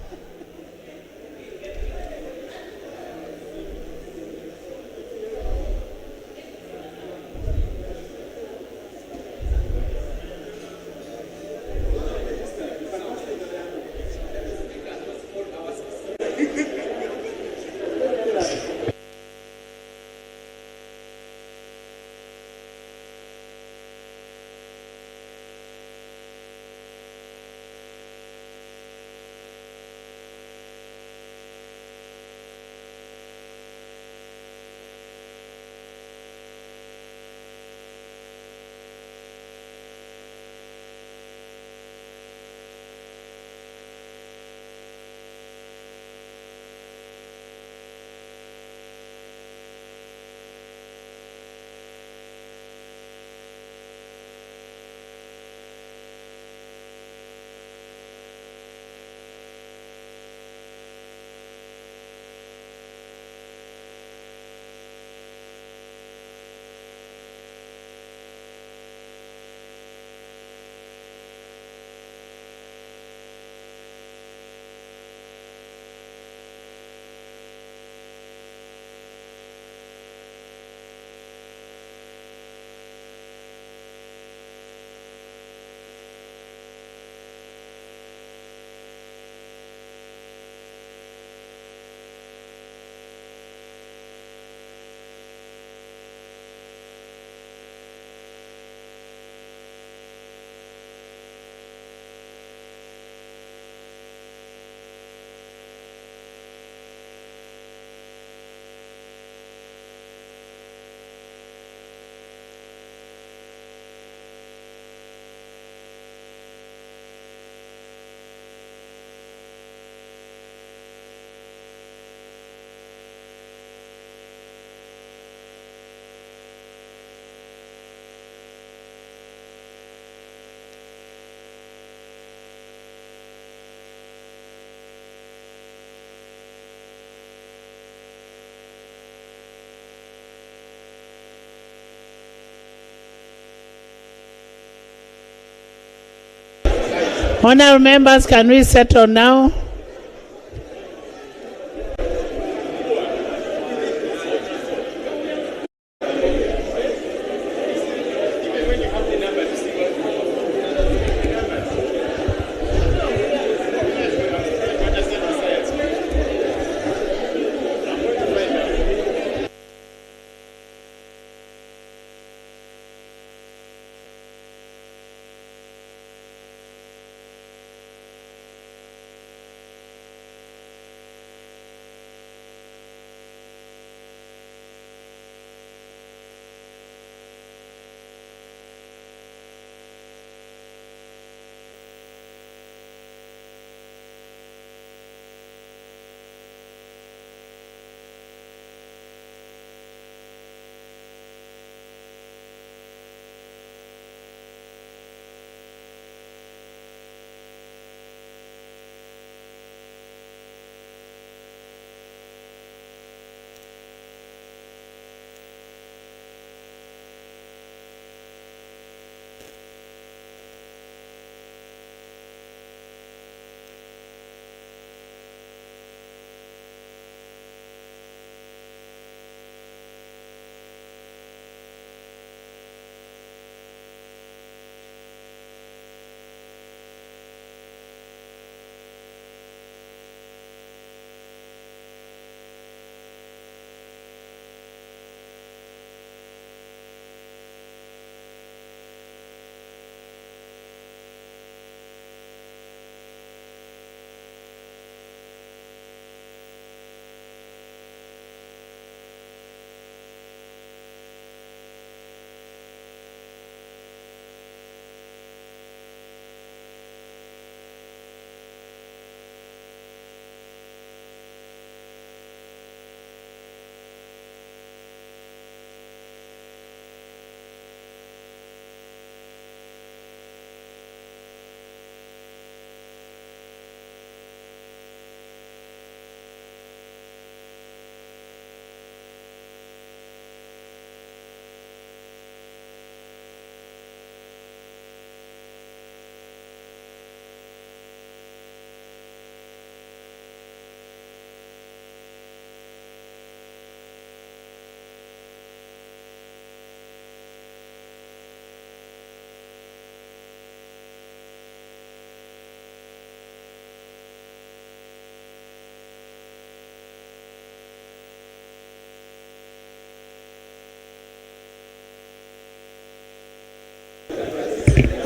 Honorable members, can we settle now?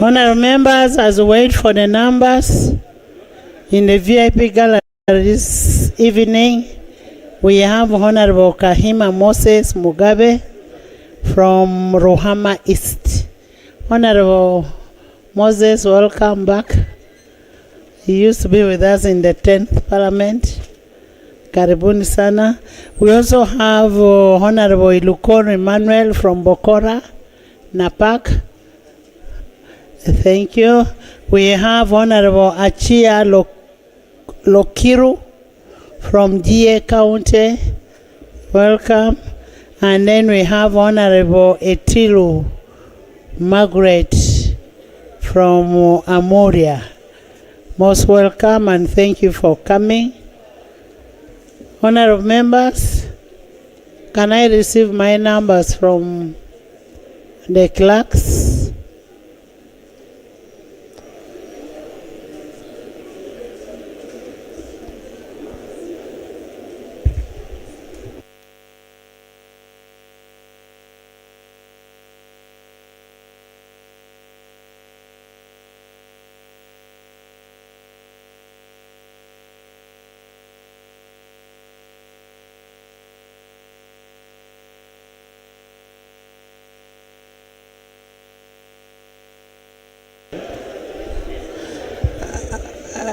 Honorable members, as we wait for the numbers in the VIP gallery this evening, we have Honorable Kahima Moses Mugabe from Rohama East. Honorable Moses, welcome back. He used to be with us in the 10th Parliament. Karibuni sana. We also have Honorable Ilukon Emmanuel from Bokora, Napak. Thank you. We have Honorable Achia Lokiru from GA County. Welcome. And then we have Honorable Etilu Margaret from Amoria. Most welcome and thank you for coming. Honorable members, can I receive my numbers from the clerks?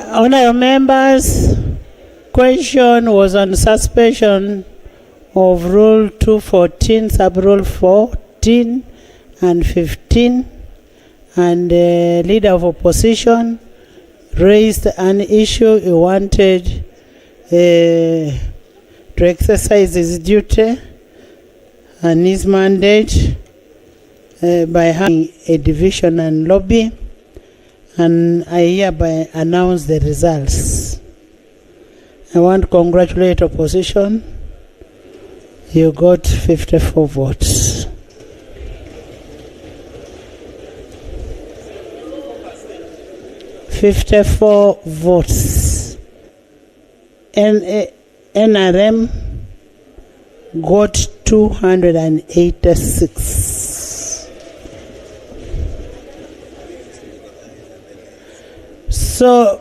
Honorable members, question was on suspension of Rule 214, Sub-Rule 14 and 15, and the Leader of Opposition raised an issue. He wanted to exercise his duty and his mandate by having a division and lobby. and I hereby announce the results. I want to congratulate opposition. You got 54 votes. $54 votes. NRM got 286. So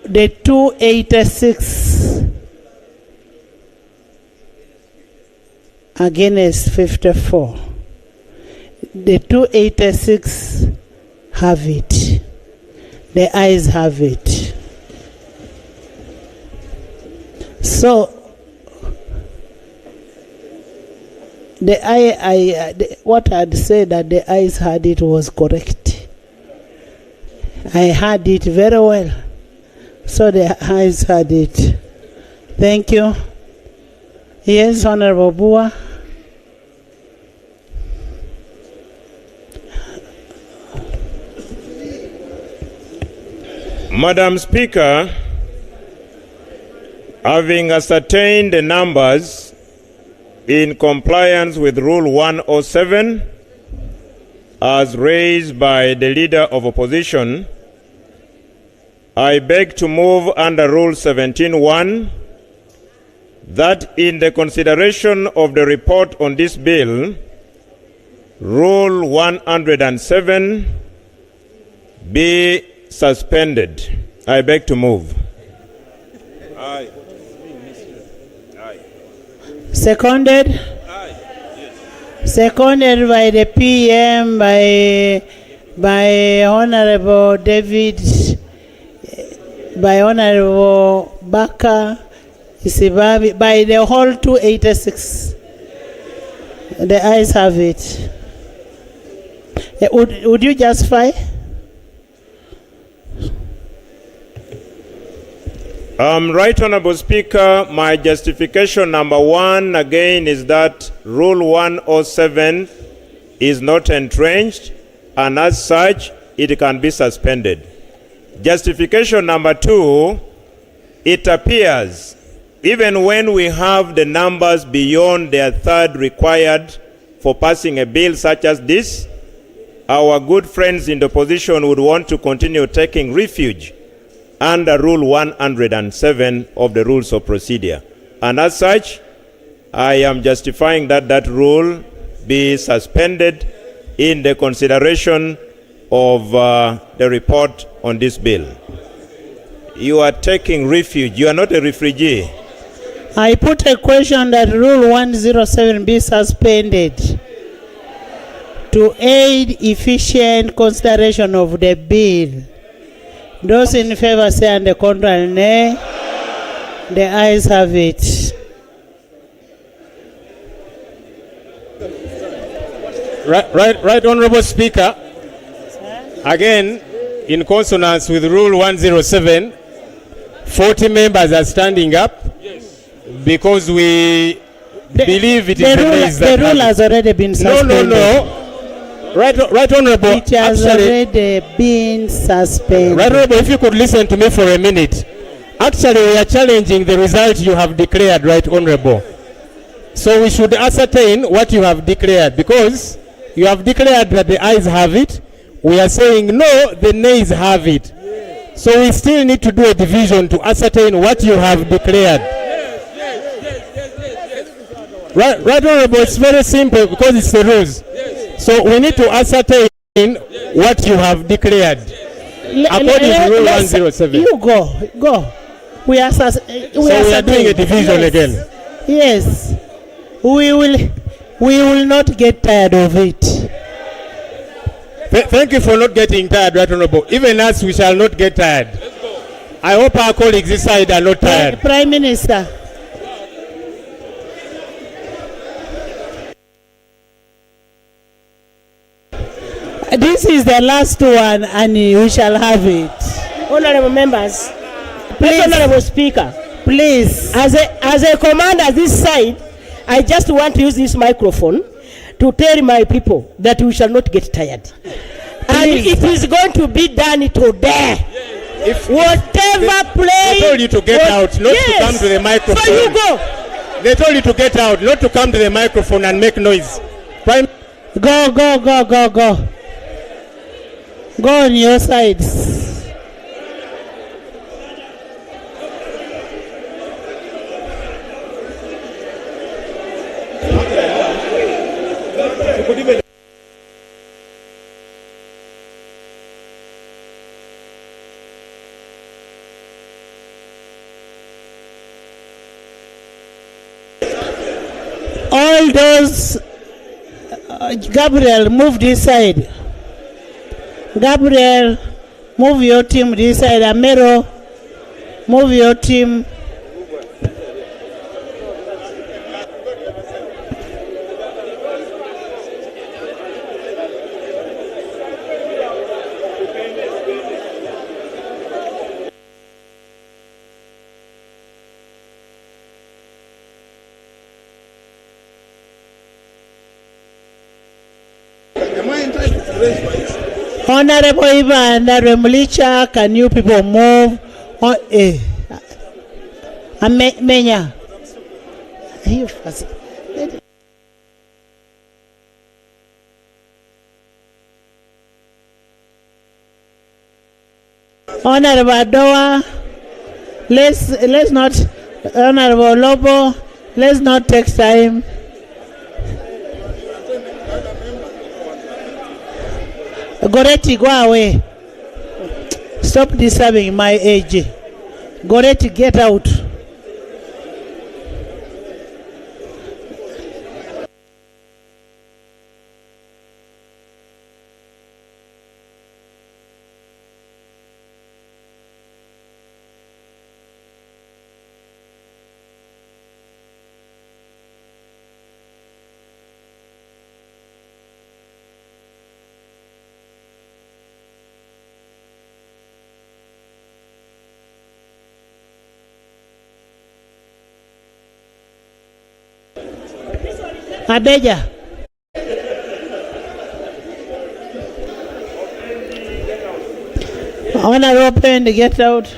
the 286 against 54. The 286 have it. The ayes have it. So what I'd said that the ayes had it was correct. I had it very well. So the ayes had it. Thank you. Yes, Honorable Bua. Madam Speaker, having ascertained the numbers in compliance with Rule 107 as raised by the Leader of Opposition, I beg to move under Rule 17(1) that in the consideration of the report on this bill, Rule 107 be suspended. I beg to move. Aye. Seconded? Aye. Seconded by the PM, by Honorable David, by Honorable Baka, Isibabi, by the whole 286. The ayes have it. Would you justify? Right Honorable Speaker, my justification number 1 again is that Rule 107 is not entrenched, and as such, it can be suspended. Justification number 2, it appears even when we have the numbers beyond their third required for passing a bill such as this, our good friends in the opposition would want to continue taking refuge under Rule 107 of the Rules of Procedure. And as such, I am justifying that that rule be suspended in the consideration of the report on this bill. You are taking refuge. You are not a refugee. I put a question that Rule 107 be suspended to aid efficient consideration of the bill. Those in favor say, and the contrary nay. The ayes have it. Right, Honorable Speaker. Again, in consonance with Rule 107, 40 members are standing up because we believe it is the nays that the rule has already been suspended. No. Right, Honorable. It has already been suspended. Right, Honorable, if you could listen to me for a minute. Actually, we are challenging the result you have declared, Right, Honorable. So we should ascertain what you have declared, because you have declared that the ayes have it. We are saying no, the nays have it. So we still need to do a division to ascertain what you have declared. Right, Honorable, it's very simple because it's the rules. So we need to ascertain what you have declared according to Rule 107. You go. We are doing a division again. Yes. We will not get tired of it. Thank you for not getting tired, Right Honorable. Even us, we shall not get tired. I hope our colleagues this side are not tired. Prime Minister. This is the last one, and we shall have it. Honorable members, Please. Honorable Speaker, please. As a commander this side, I just want to use this microphone to tell my people that we shall not get tired. it is going to be done today. If whatever play. They told you to get out, not to come to the microphone. So you go. They told you to get out, not to come to the microphone and make noise. Go. Go on your sides. All those, Gabriel, move this side. Gabriel, move your team this side. Amero, move your team. Honorable Ivan Remlicha, can you people move? Menya. Honorable Adoa, let's not, Honorable Lobo, let's not take time. Goretti, go away. Stop disturbing my age. Goretti, get out. Abeja. I want to open to get out.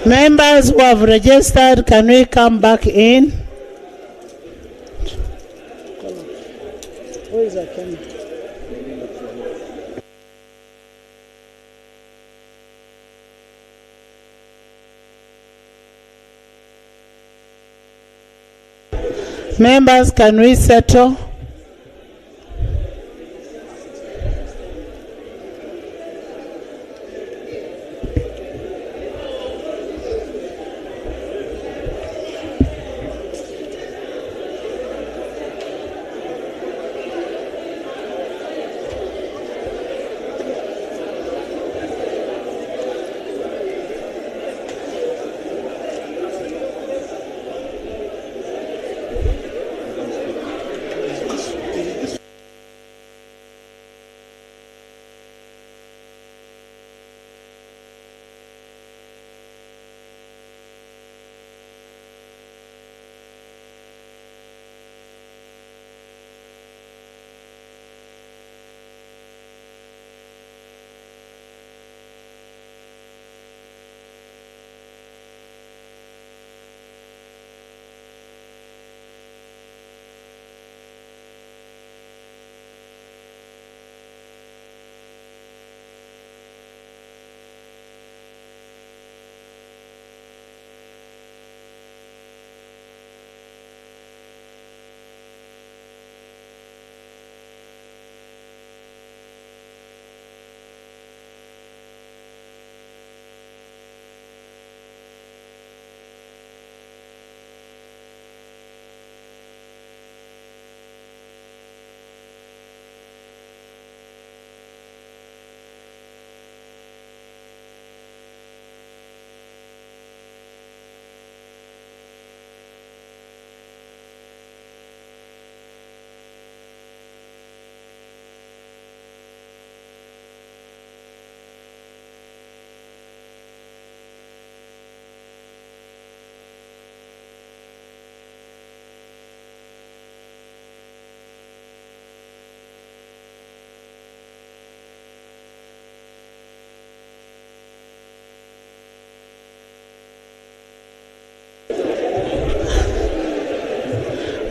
Members who have registered, can we come back in? Where is that camera? Members, can we settle?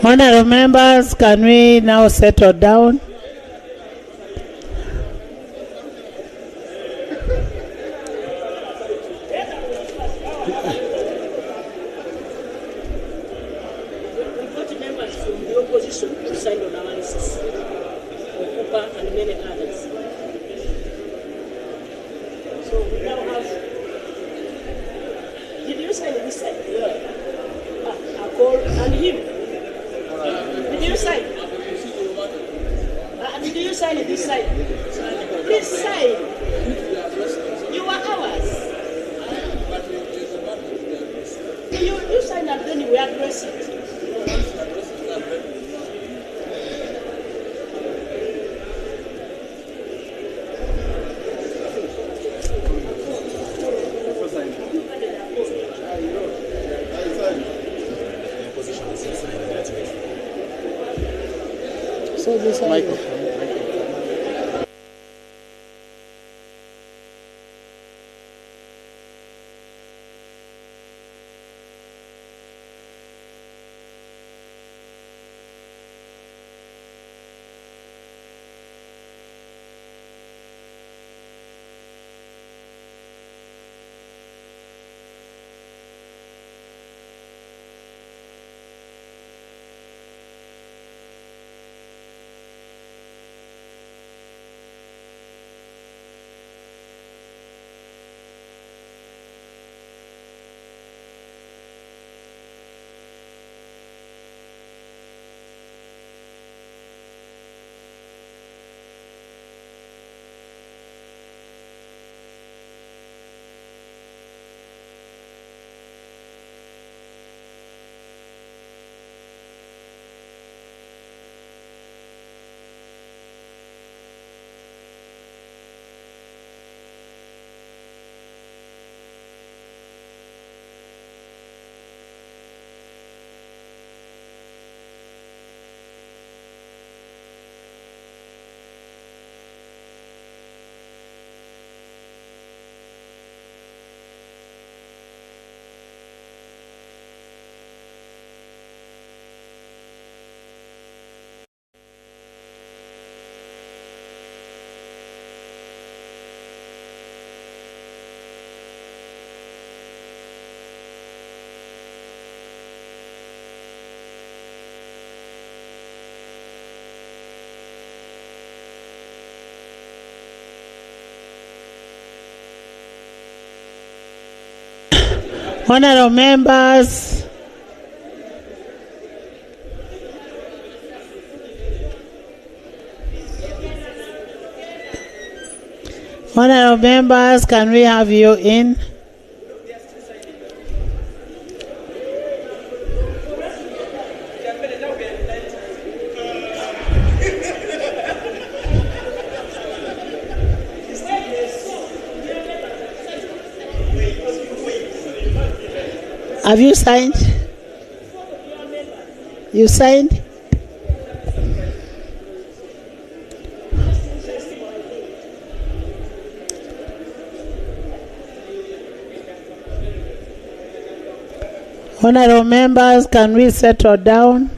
Honorable members, can we now settle down? Members from the opposition to sign on analysis, Okupa and many others. So we now have. Did you sign this side? Yeah. Akol and him. Did you sign? Did you sign this side? This side. You are ours. You signed and then we address it. So this Michael. Honorable members, honorable members, can we have you in? Have you signed? You signed? Honorable members, can we settle down?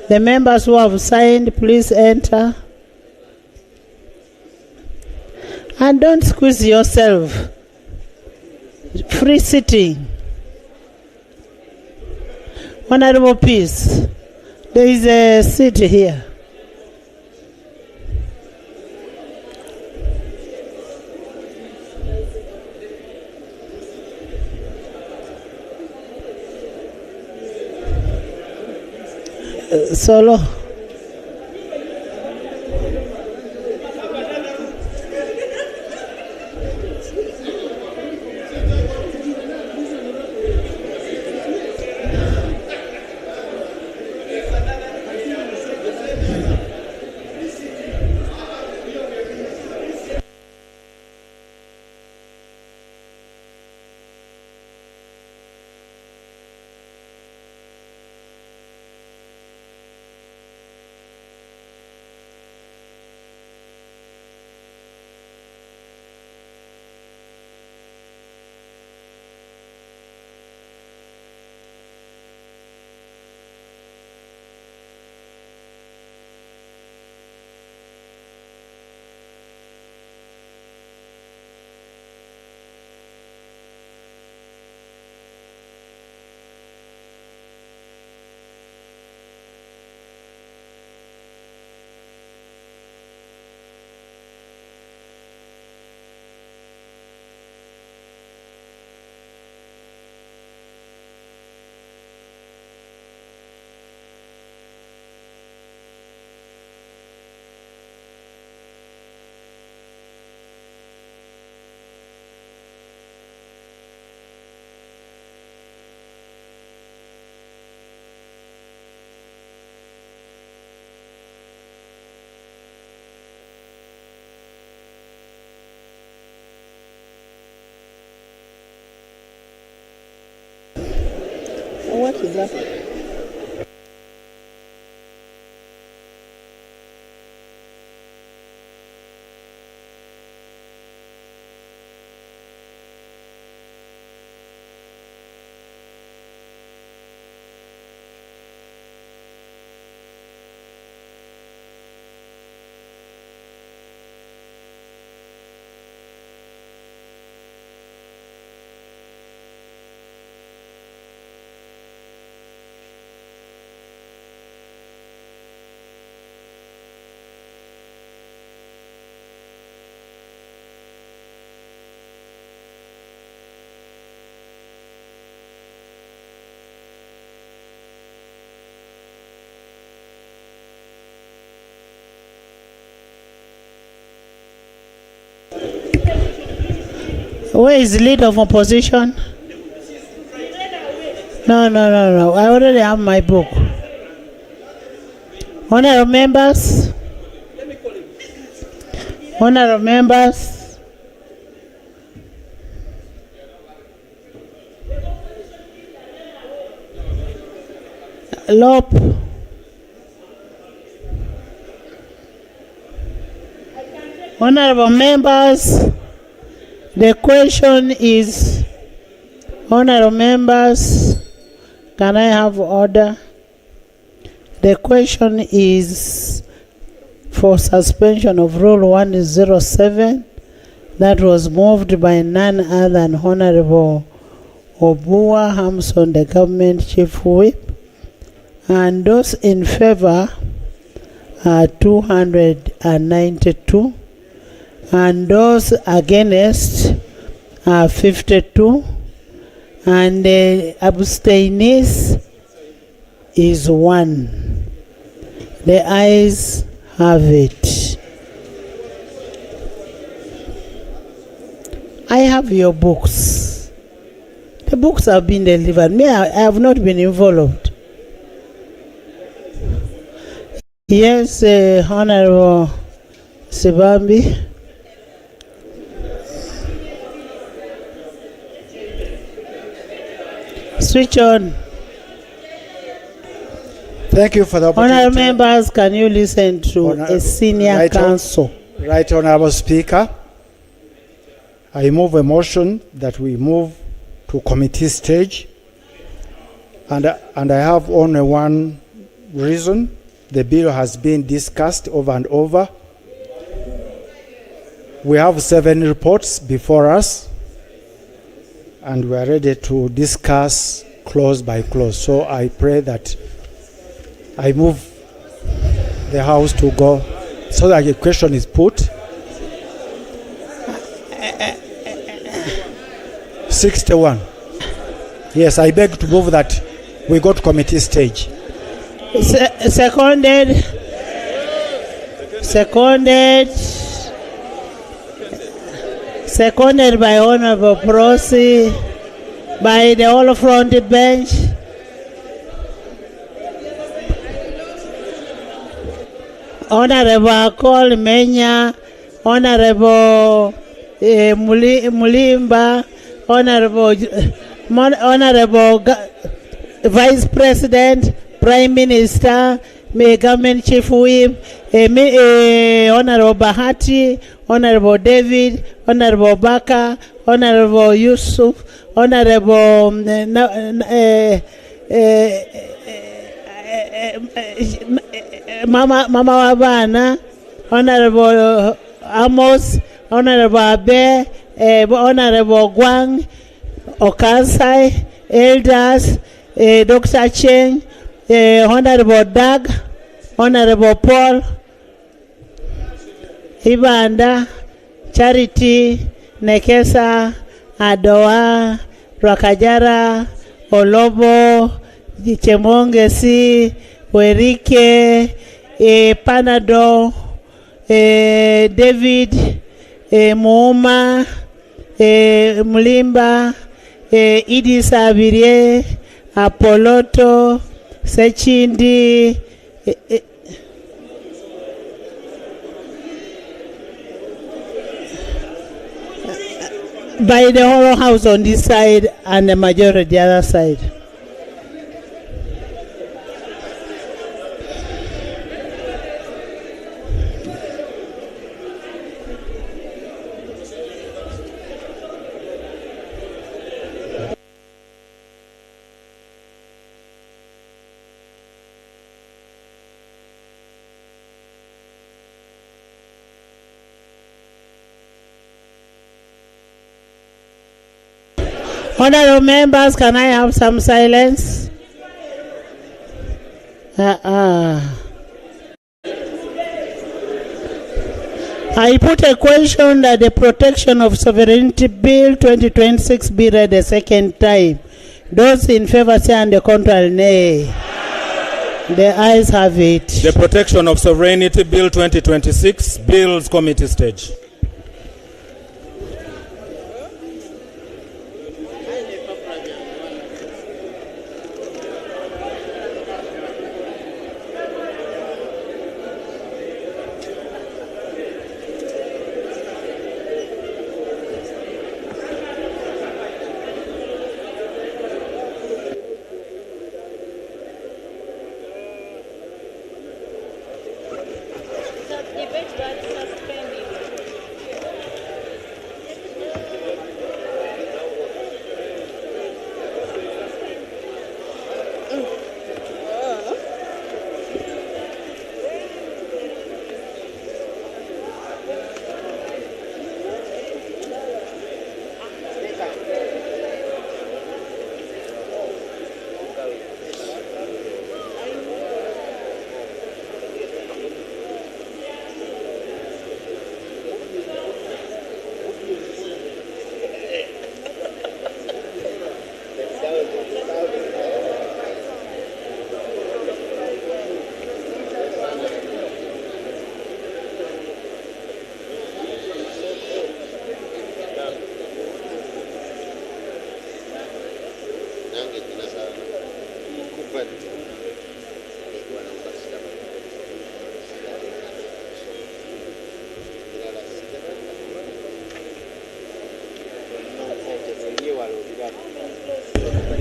The members who have signed, please enter. And don't squeeze yourself. Free sitting. Honorable Peace, there is a seat here. Solo. What is that? Where is the leader of opposition? No. I already have my book. Honorable members. Honorable members. Lop. Honorable members. The question is, honorable members, can I have order? The question is for suspension of Rule 107 that was moved by none other than Honorable Obua Hamson, the government chief whip. And those in favor are 292. And those against are 52, and abstainees is 1. The ayes have it. I have your books. The books have been delivered. Me, I have not been involved. Yes, Honorable Sibambi. Switch on. Thank you for the opportunity. Honorable members, can you listen to a senior counsel? Right, Honorable Speaker. I move a motion that we move to committee stage. And I have only one reason. The bill has been discussed over and over. We have 7 reports before us, and we are ready to discuss clause by clause. So I pray that I move the House to go so that the question is put. 61. Yes, I beg to move that we go to committee stage. Seconded. Seconded by Honorable Prosi, by the whole front bench. Honorable Akol Menya, Honorable Mulimba, Honorable Vice President, Prime Minister, Government Chief Whip, Honorable Bahati, Honorable David, Honorable Baka, Honorable Yusuf, Honorable Mama Wabana, Honorable Amos, Honorable Abe, Honorable Gwang, Okasai, Elders, Dr. Cheng, Honorable Doug, Honorable Paul, Ibanda, Charity, Nekesa, Adoa, Rakajara, Olobo, Chemongesi, Werike, Panado, David, Muuma, Mulimba, Idi Sabirie, Apoloto, Sechindi, by the whole House on this side and the majority the other side. Honorable members, can I have some silence? I put a question that the Protection of Sovereignty Bill 2026 be read a second time. Those in favor say and the contrary nay. The ayes have it. The Protection of Sovereignty Bill 2026, Bills Committee stage.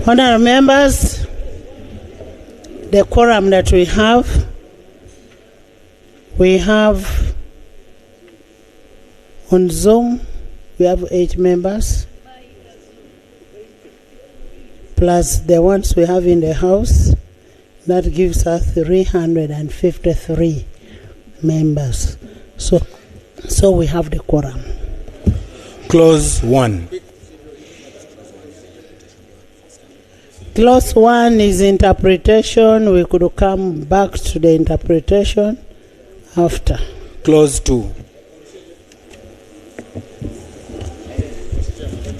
Honorable members, the quorum that we have on Zoom, we have 8 members, plus the ones we have in the House. That gives us 353 members. So we have the quorum. Clause 1. Clause 1 is interpretation. We could come back to the interpretation after. Clause 2.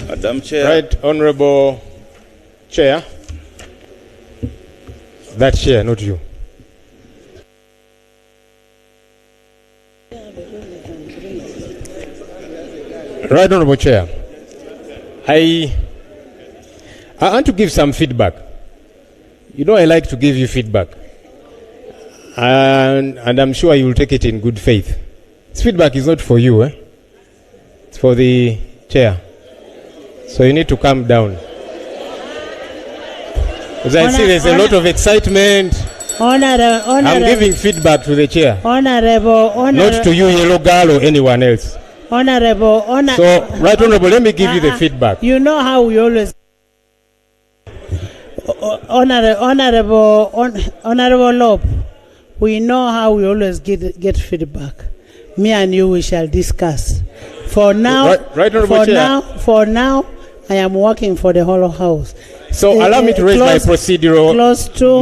Madam Chair. Right, Honorable Chair. That chair, not you. Right, Honorable Chair. I want to give some feedback. You know, I like to give you feedback. And I'm sure you will take it in good faith. This feedback is not for you, It's for the chair. So you need to calm down. Because I see there's a lot of excitement. I'm giving feedback to the chair. Not to you, Yellow Girl, or anyone else. So, Right Honorable, let me give you the feedback. You know how we always... Honorable Lope, we know how we always get feedback. Me and you, we shall discuss. For now, for now, I am working for the whole House. So allow me to raise my procedural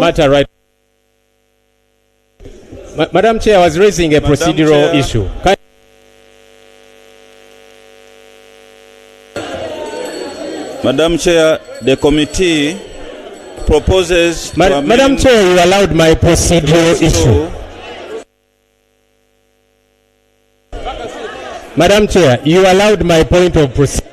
matter right. Madam Chair, I was raising a procedural issue. Madam Chair, the committee proposes to Madam Chair, you allowed my procedural issue. Madam Chair, you allowed my point of procedure.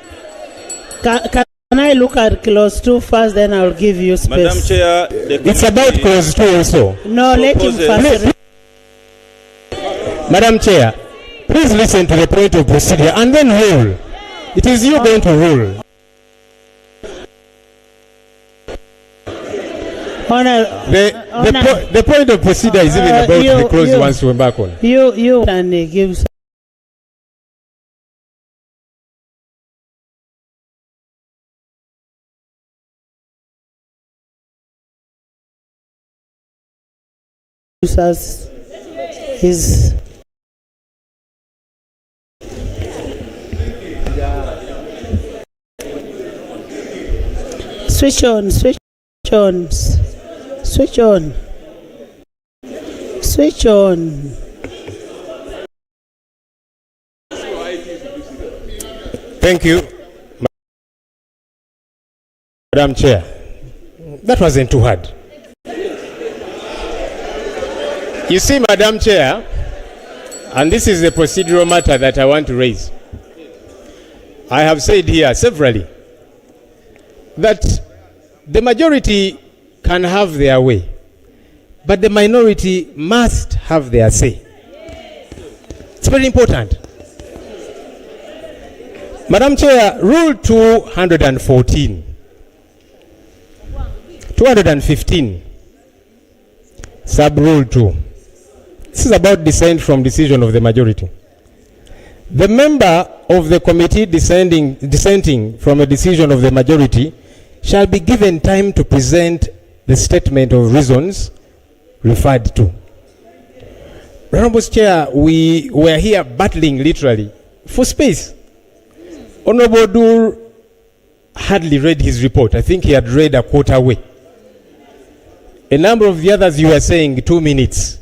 Can I look at clause 2 first, then I'll give you space. Madam Chair, it's about clause 2 also. No, let him first. Madam Chair, please listen to the point of procedure and then rule. It is you going to rule. The point of procedure is even about the clause you want to embark on. You can give. Us is switch on. Thank you, Madam Chair. That wasn't too hard. You see, Madam Chair, and this is the procedural matter that I want to raise. I have said here severally that the majority can have their way, but the minority must have their say. It's very important. Madam Chair, Rule 215, Sub-Rule 2. This is about dissent from decision of the majority. The member of the committee dissenting from a decision of the majority shall be given time to present the statement of reasons referred to. Honorable Chair, we were here battling literally for space. Honorable Dur hardly read his report. I think he had read a quarter way. A number of the others, you were saying 2 minutes.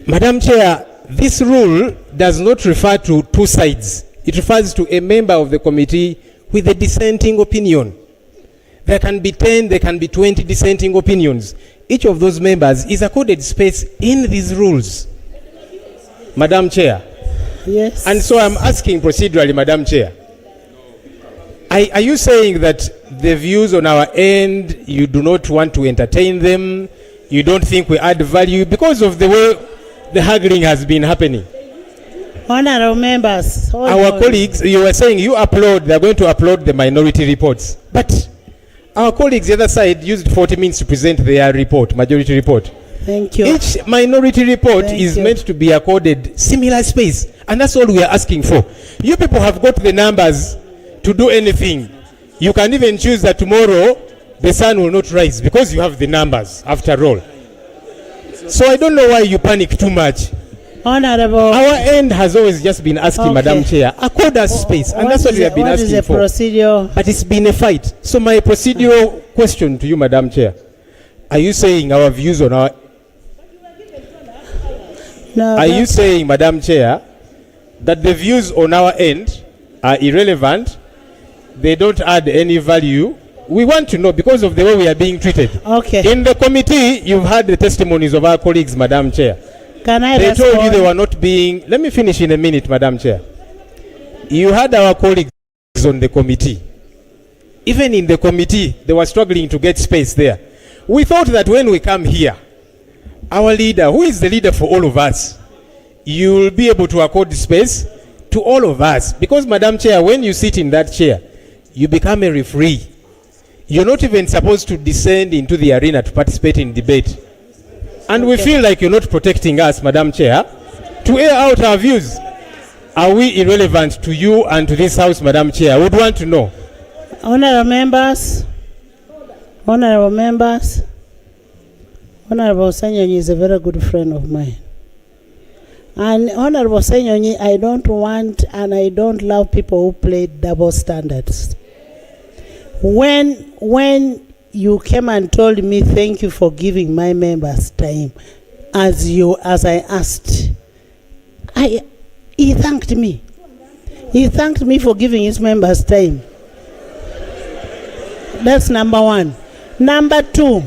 Madam Chair, this rule does not refer to two sides. It refers to a member of the committee with a dissenting opinion. There can be 10, there can be 20 dissenting opinions. Each of those members is accorded space in these rules. Madam Chair. Yes. And so I'm asking procedurally, Madam Chair. Are you saying that the views on our end, you do not want to entertain them, you don't think we add value because of the way the haggling has been happening. Honorable members, Our colleagues, you were saying they are going to upload the minority reports. But our colleagues, the other side, used 40 minutes to present their report, majority report. Thank you. Each minority report is meant to be accorded similar space. And that's all we are asking for. You people have got the numbers to do anything. You can even choose that tomorrow the sun will not rise because you have the numbers after all. So I don't know why you panic too much. Honorable. Our end has always just been asking, Madam Chair, accord us space. And that's what we have been asking for. What is the procedure? But it's been a fight. So my procedural question to you, Madam Chair, are you saying our views on our... No, are you saying, Madam Chair, that the views on our end are irrelevant? They don't add any value? We want to know because of the way we are being treated. Okay. In the committee, you've had the testimonies of our colleagues, Madam Chair. Can I They respond? told you they were not being... Let me finish in a minute, Madam Chair. You had our colleagues on the committee. Even in the committee, they were struggling to get space there. We thought that when we come here, our leader, who is the leader for all of us, you will be able to accord space to all of us. Because, Madam Chair, when you sit in that chair, you become a referee. You're not even supposed to descend into the arena to participate in debate. And we feel like you're not protecting us, Madam Chair, to air out our views. Are we irrelevant to you and to this House, Madam Chair? I would want to know. Honorable members, Honorable Sanyonyi is a very good friend of mine. And Honorable Sanyonyi, I don't want and I don't love people who play double standards. When you came and told me thank you for giving my members time, as I asked, he thanked me. He thanked me for giving his members time. That's number one. Number two,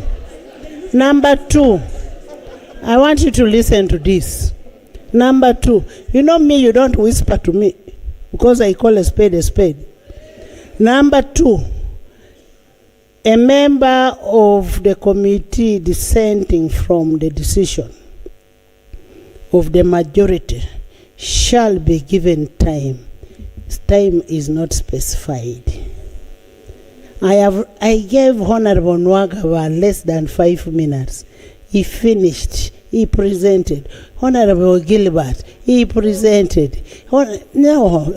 I want you to listen to this. Number two, you know me, you don't whisper to me because I call a spade a spade. Number two, a member of the committee dissenting from the decision of the majority shall be given time. Time is not specified. I gave Honorable Nwagaba less than 5 minutes. He finished. He presented. Honorable Gilbert, he presented. No.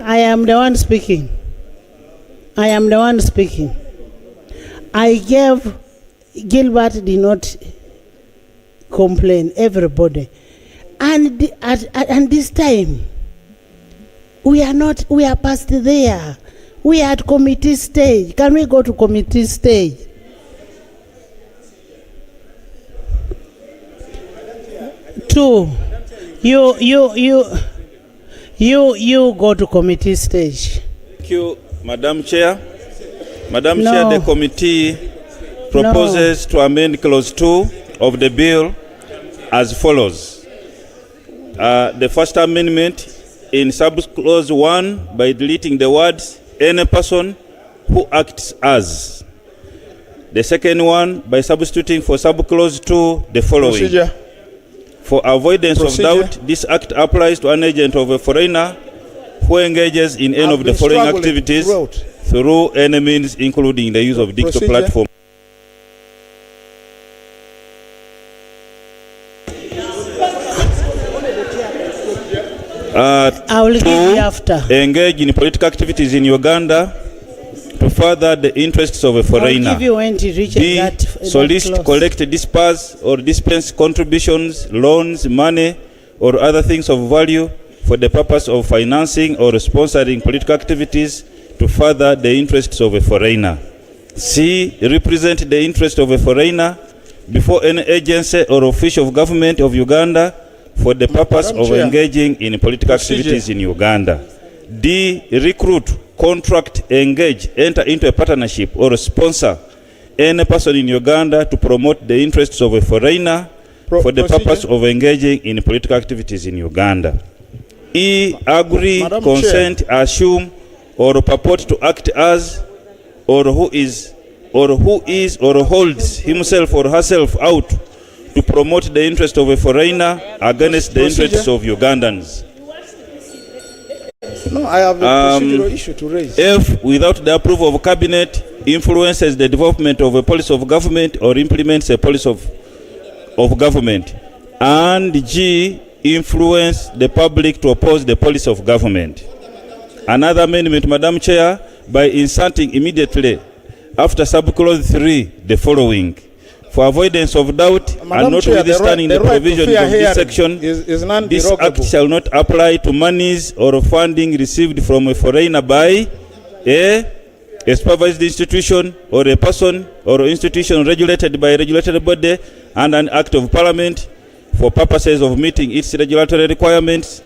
I am the one speaking. I gave, Gilbert did not complain, everybody. And this time, we are past there. We are at committee stage. Can we go to committee stage? Two, you go to committee stage. Thank you, Madam Chair. Madam No. Chair, the committee proposes to amend clause 2 of the bill as follows. The first amendment in sub-clause 1 by deleting the words any person who acts as. The second one by substituting for sub-clause 2 the following. Procedure. For avoidance Procedure. of doubt, this act applies to an agent of a foreigner who engages in any I've of the been following struggling activities throughout. through any means, including the use of digital Procedure. platforms. I will give you after. Engage in political activities in Uganda to further the interests of a foreigner. I'll give you when it reaches B. that Solicit, clause. collect, disperse, or dispense contributions, loans, money, or other things of value for the purpose of financing or sponsoring political activities to further the interests of a foreigner. C. Represent the interest of a foreigner before any agency or official of government of Uganda for the purpose Madam of Chair. engaging in political activities in Uganda. D. Recruit, contract, engage, enter into a partnership or sponsor any person in Uganda to promote the interests of a foreigner for the Procedure. purpose of engaging in political activities in Uganda. E. Agree, Madam consent, assume, or purport to act as, or who is or holds himself or herself out to promote the interest of a foreigner against the interests of Ugandans. No, I have a procedural issue to raise. F, without the approval of cabinet, influences the development of a policy of government or implements a policy of government. And G, influence the public to oppose the policy of government. Another amendment, Madam Chair, by inserting immediately after subclause 3 the following. For avoidance of doubt and notwithstanding the provisions of this section, this act shall not apply to monies or funding received from a foreigner by a supervised institution or a person or institution regulated by a regulated body and an act of parliament for purposes of meeting its regulatory requirements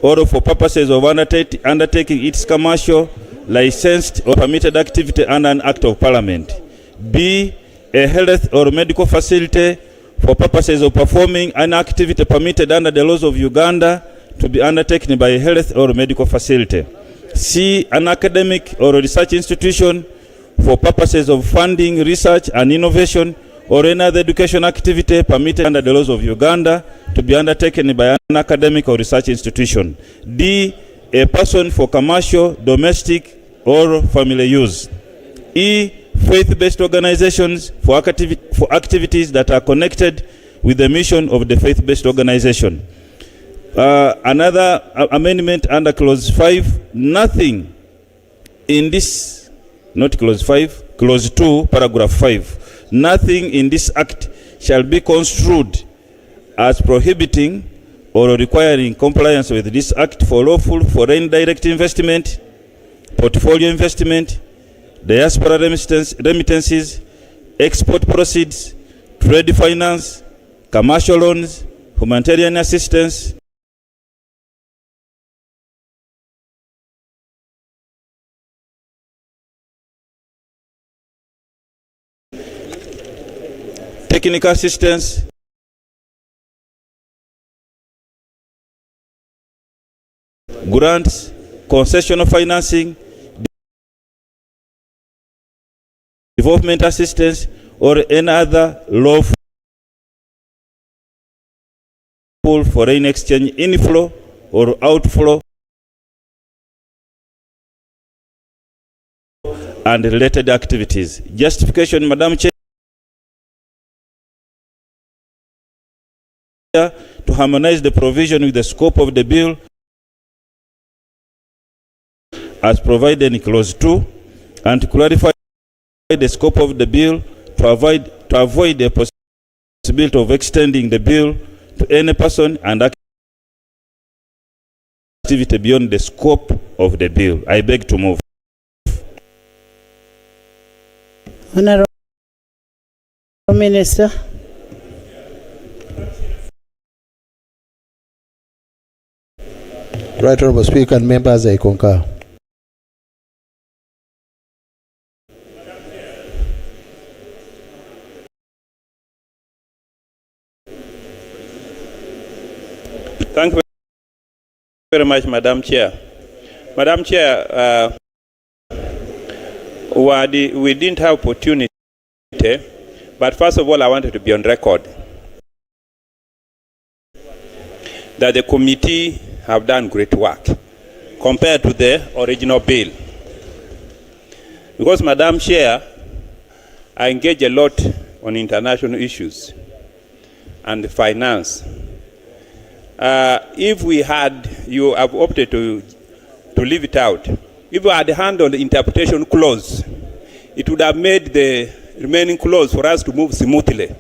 or for purposes of undertaking its commercial, licensed or permitted activity under an act of parliament. B, a health or medical facility for purposes of performing an activity permitted under the laws of Uganda to be undertaken by a health or medical facility. C, an academic or research institution for purposes of funding research and innovation or any other education activity permitted under the laws of Uganda to be undertaken by an academic or research institution. D, a person for commercial, domestic or family use. E, faith-based organizations for activities that are connected with the mission of the faith-based organization. Another amendment under clause 5, nothing in this, not clause 5, clause 2, paragraph 5, nothing in this act shall be construed as prohibiting or requiring compliance with this act for lawful foreign direct investment, portfolio investment, diaspora remittances, export proceeds, trade finance, commercial loans, humanitarian assistance, technical assistance, grants, concessional financing, development assistance, or any other lawful foreign exchange inflow or outflow and related activities. Justification, Madam Chair, to harmonize the provision with the scope of the bill as provided in clause 2 and to clarify the scope of the bill to avoid the possibility of extending the bill to any person and activity beyond the scope of the bill. I beg to move. Honorable Minister. Right Honorable Speaker and members, I concur. Thank you very much, Madam Chair. Madam Chair, we didn't have opportunity, but first of all, I wanted to be on record that the committee have done great work compared to the original bill. Because, Madam Chair, I engage a lot on international issues and finance. If we had, you have opted to leave it out. If we had handled the interpretation clause, it would have made the remaining clause for us to move smoothly.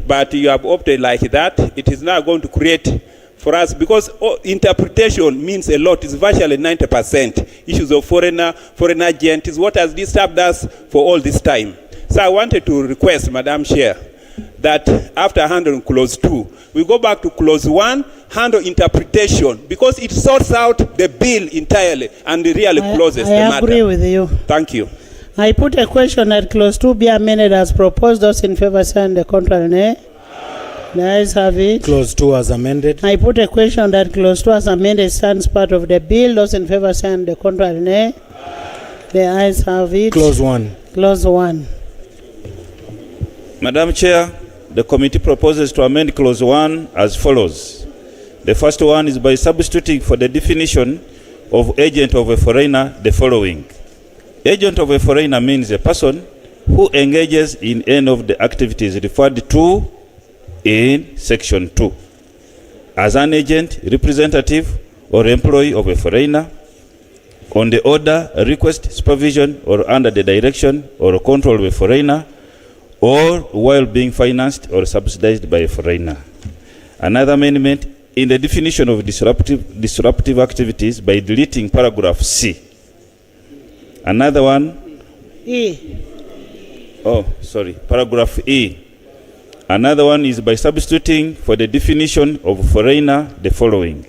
But you have opted like that. It is now going to create for us, because interpretation means a lot. It's virtually 90%. Issues of foreign agent is what has disturbed us for all this time. So I wanted to request, Madam Chair, that after handling clause 2, we go back to clause 1, handle interpretation, because it sorts out the bill entirely and really closes the matter. I agree with you. Thank you. I put a question that clause 2 be amended as proposed. Those in favor say and the contrary nay. The ayes have it. Clause 2 as amended. I put a question that clause 2 as amended stands part of the bill. Those in favor say and the contrary nay. The ayes have it. Clause 1. Clause 1. Madam Chair, the committee proposes to amend clause 1 as follows. The first one is by substituting for the definition of agent of a foreigner the following. Agent of a foreigner means a person who engages in any of the activities referred to in section 2 as an agent, representative, or employee of a foreigner on the order, request, supervision, or under the direction or control of a foreigner, or while being financed or subsidized by a foreigner. Another amendment in the definition of disruptive activities by deleting paragraph C. Another one. Paragraph E. Another one is by substituting for the definition of foreigner the following.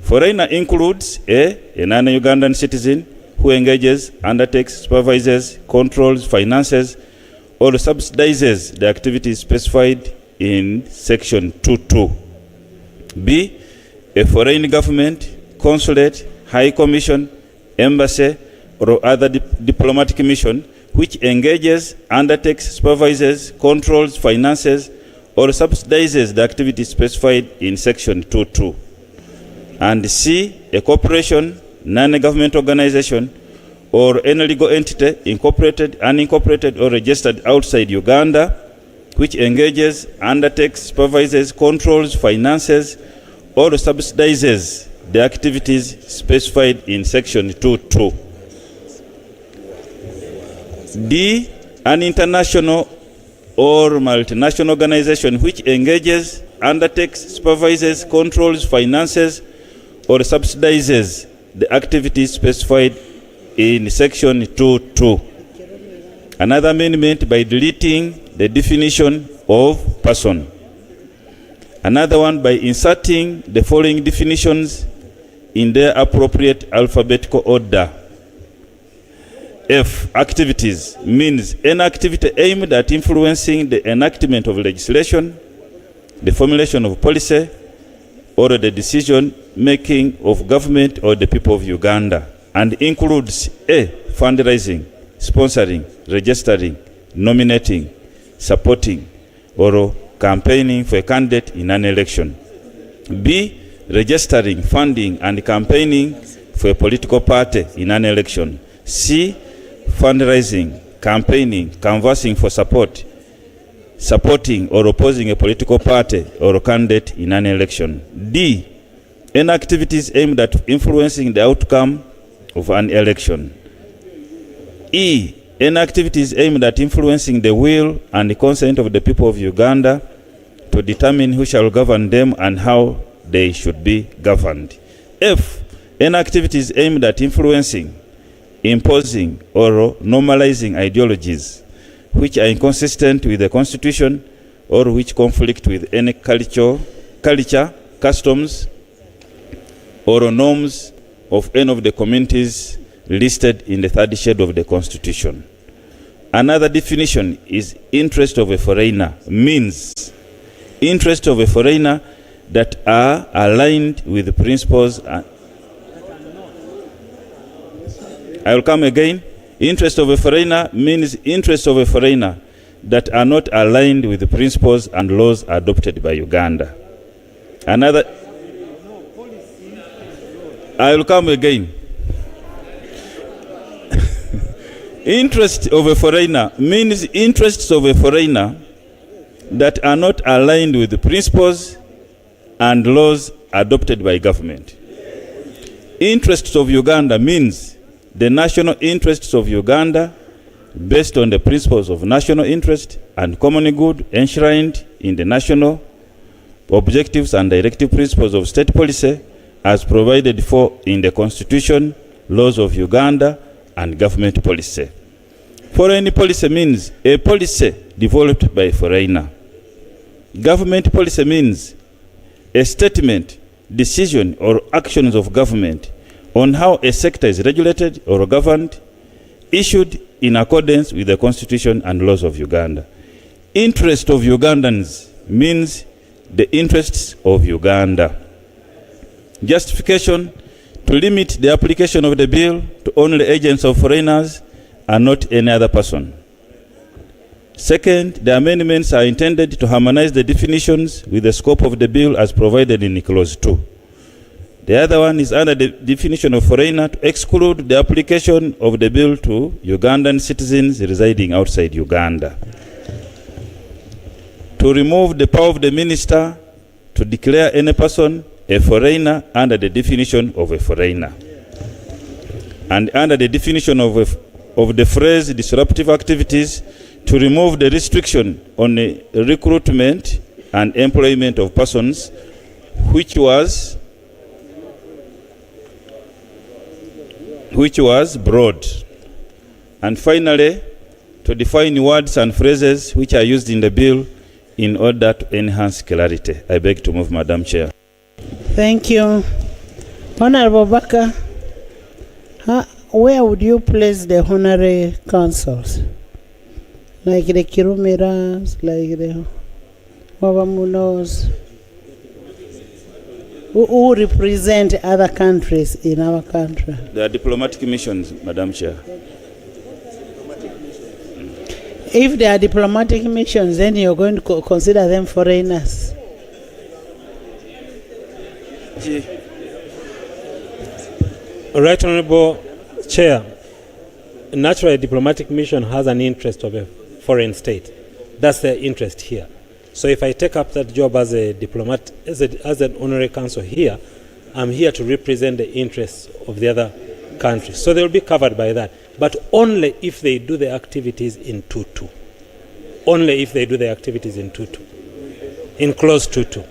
Foreigner includes a non-Ugandan citizen who engages, undertakes, supervises, controls, finances, or subsidizes the activities specified in section 2.2. B. A foreign government, consulate, high commission, embassy, or other diplomatic mission which engages, undertakes, supervises, controls, finances, or subsidizes the activities specified in section 2.2. And C. A corporation, non-government organization, or any legal entity, incorporated, unincorporated, or registered outside Uganda, which engages, undertakes, supervises, controls, finances, or subsidizes the activities specified in section 2.2. D. An international or multinational organization which engages, undertakes, supervises, controls, finances, or subsidizes the activities specified in section 2.2. Another amendment by deleting the definition of person. Another one by inserting the following definitions in their appropriate alphabetical order. F. Activities means any activity aimed at influencing the enactment of legislation, the formulation of policy, or the decision making of government or the people of Uganda, and includes A. Fundraising, sponsoring, registering, nominating, supporting, or campaigning for a candidate in an election. B. Registering, funding, and campaigning for a political party in an election. C. Fundraising, campaigning, canvassing for support, supporting or opposing a political party or a candidate in an election. D. Any activities aimed at influencing the outcome of an election. E. Any activities aimed at influencing the will and the consent of the people of Uganda to determine who shall govern them and how they should be governed. F. Any activities aimed at influencing, imposing, or normalizing ideologies which are inconsistent with the Constitution or which conflict with any culture, customs, or norms of any of the communities listed in the third schedule of the Constitution. Another definition is interest of a foreigner means interest of a foreigner that are aligned with the principles. I will come again. Interest of a foreigner means interest of a foreigner that are not aligned with the principles and laws adopted by Uganda. Another. I will come again. Interest of a foreigner means interests of a foreigner that are not aligned with the principles and laws adopted by government. Interests of Uganda means the national interests of Uganda based on the principles of national interest and common good enshrined in the national objectives and directive principles of state policy as provided for in the Constitution, laws of Uganda, and government policy. Foreign policy means a policy developed by a foreigner. Government policy means a statement, decision, or actions of government on how a sector is regulated or governed, issued in accordance with the Constitution and laws of Uganda. Interest of Ugandans means the interests of Uganda. Justification: to limit the application of the bill to only agents of foreigners and not any other person. Second, the amendments are intended to harmonize the definitions with the scope of the bill as provided in Clause 2. The other one is under the definition of foreigner to exclude the application of the bill to Ugandan citizens residing outside Uganda. To remove the power of the minister to declare any person a foreigner under the definition of a foreigner. And under the definition of the phrase disruptive activities, to remove the restriction on the recruitment and employment of persons, which was broad. And finally, to define words and phrases which are used in the bill in order to enhance clarity. I beg to move, Madam Chair. Thank you. Honorable Baka, where would you place the honorary councils? Like the Kirumiras, like the Wawamunos, who represent other countries in our country? There are diplomatic missions, Madam Chair. If they are diplomatic missions, then you're going to consider them foreigners. Right Honorable Chair, naturally a diplomatic mission has an interest of a foreign state. That's their interest here. So if I take up that job as a diplomat, as an honorary council here, I'm here to represent the interests of the other countries. So they will be covered by that. But only if they do the activities in 2.2. Only if they do the activities in 2.2. In Clause 2.2.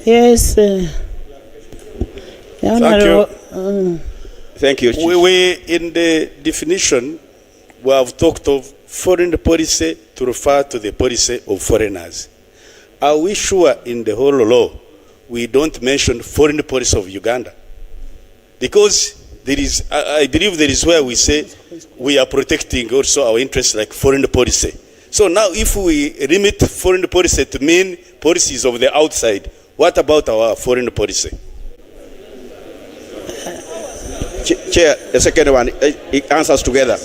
Yes. Thank you. Thank you. We, in the definition, we have talked of foreign policy to refer to the policy of foreigners. Are we sure in the whole law we don't mention foreign policy of Uganda? Because there is, I believe there is where we say we are protecting also our interests like foreign policy. So now if we limit foreign policy to mean policies of the outside, what about our foreign policy? Chair, the second one, it answers together.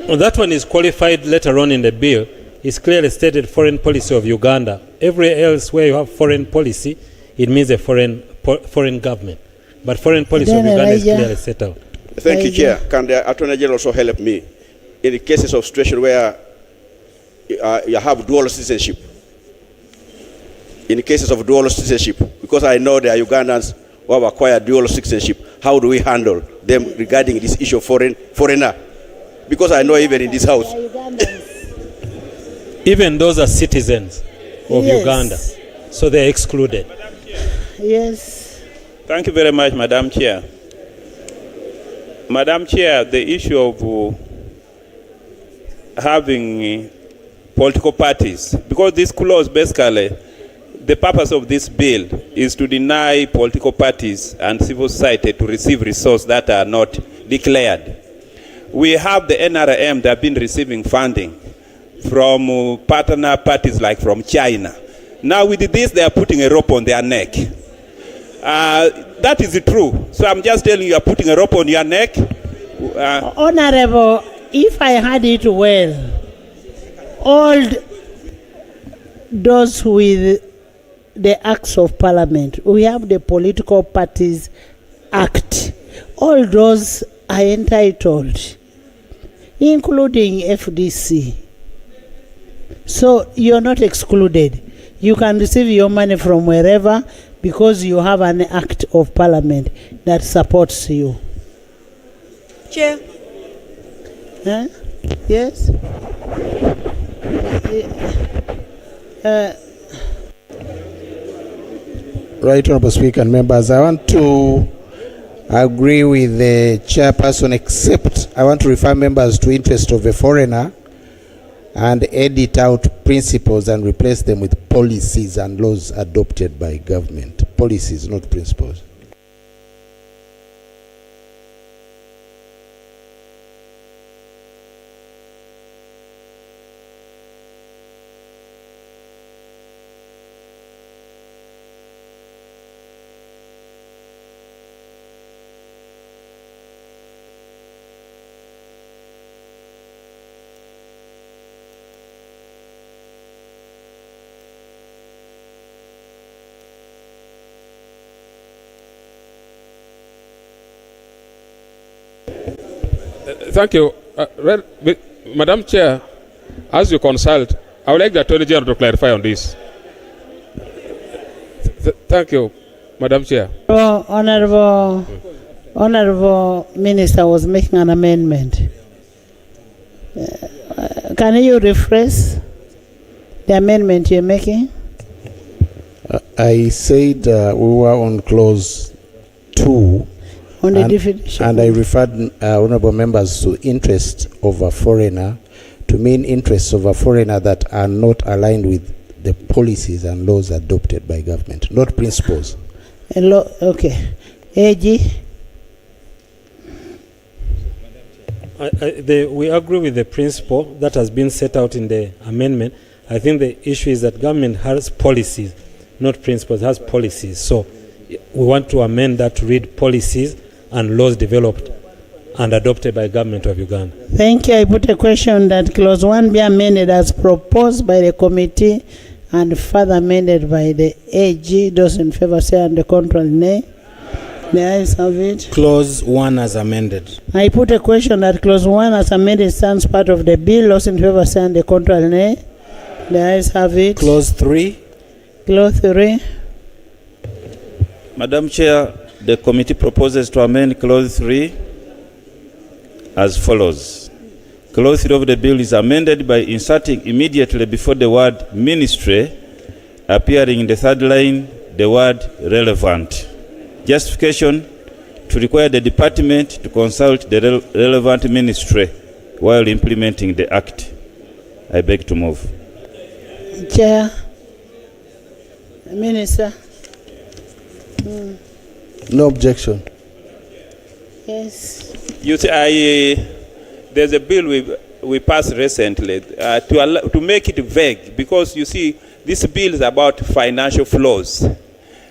Well, that one is qualified later on in the bill. It's clearly stated foreign policy of Uganda. Everywhere else where you have foreign policy, it means a foreign government. But foreign policy of Uganda is clearly set out. Thank you, Chair. Can the Attorney General also help me in the cases of situation where you have dual citizenship? In cases of dual citizenship, because I know there are Ugandans who have acquired dual citizenship, how do we handle them regarding this issue of foreigner? Because I know even in this house. Even those are citizens of Uganda, so they're excluded. Yes. Thank you very much, Madam Chair. Madam Chair, the issue of having political parties, because this clause basically, the purpose of this bill is to deny political parties and civil society to receive resources that are not declared. We have the NRM that have been receiving funding from partner parties like from China. Now with this, they are putting a rope on their neck. That is true. So I'm just telling you, are putting a rope on your neck. Honorable, if I had it well, all those with the acts of parliament, we have the Political Parties Act. All those are entitled, including FDC. So you're not excluded. You can receive your money from wherever because you have an act of parliament that supports you. Chair. Huh? Yes? Right Honorable Speaker and members, I want to agree with the chairperson, except I want to refer members to interest of a foreigner and edit out principles and replace them with policies and laws adopted by government. Policies, not principles. Thank you. Madam Chair, as you consult, I would like the Attorney General to clarify on this. Thank you, Madam Chair. Honorable Minister was making an amendment. Can you rephrase the amendment you're making? I said we were on clause 2. On the definition. And I referred honorable members to interest of a foreigner to mean interests of a foreigner that are not aligned with the policies and laws adopted by government, not principles. Okay. AG? We agree with the principle that has been set out in the amendment. I think the issue is that government has policies, not principles, has policies. So we want to amend that to read policies and laws developed and adopted by government of Uganda. Thank you. I put a question that clause 1 be amended as proposed by the committee and further amended by the AG. Those in favor say and the contrary nay. The ayes have it. Clause 1 as amended. I put a question that clause 1 as amended stands part of the bill. Those in favor say and the contrary nay. The ayes have it. Clause 3. Clause 3. Madam Chair, the committee proposes to amend clause 3 as follows. Clause 3 of the bill is amended by inserting immediately before the word ministry, appearing in the third line, the word relevant. Justification: to require the department to consult the relevant ministry while implementing the act. I beg to move. Chair. Minister. No objection. Yes. You see, there's a bill we passed recently to make it vague, because you see, this bill is about financial flows.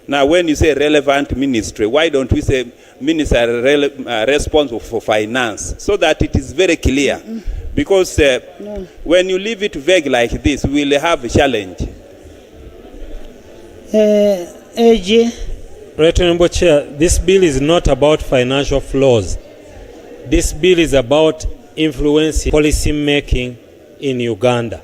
Now, when you say relevant ministry, why don't we say minister responsible for finance, so that it is very clear? Because when you leave it vague like this, we will have a challenge. AG. Right, Honorable Chair, this bill is not about financial flows. This bill is about influencing policy making in Uganda.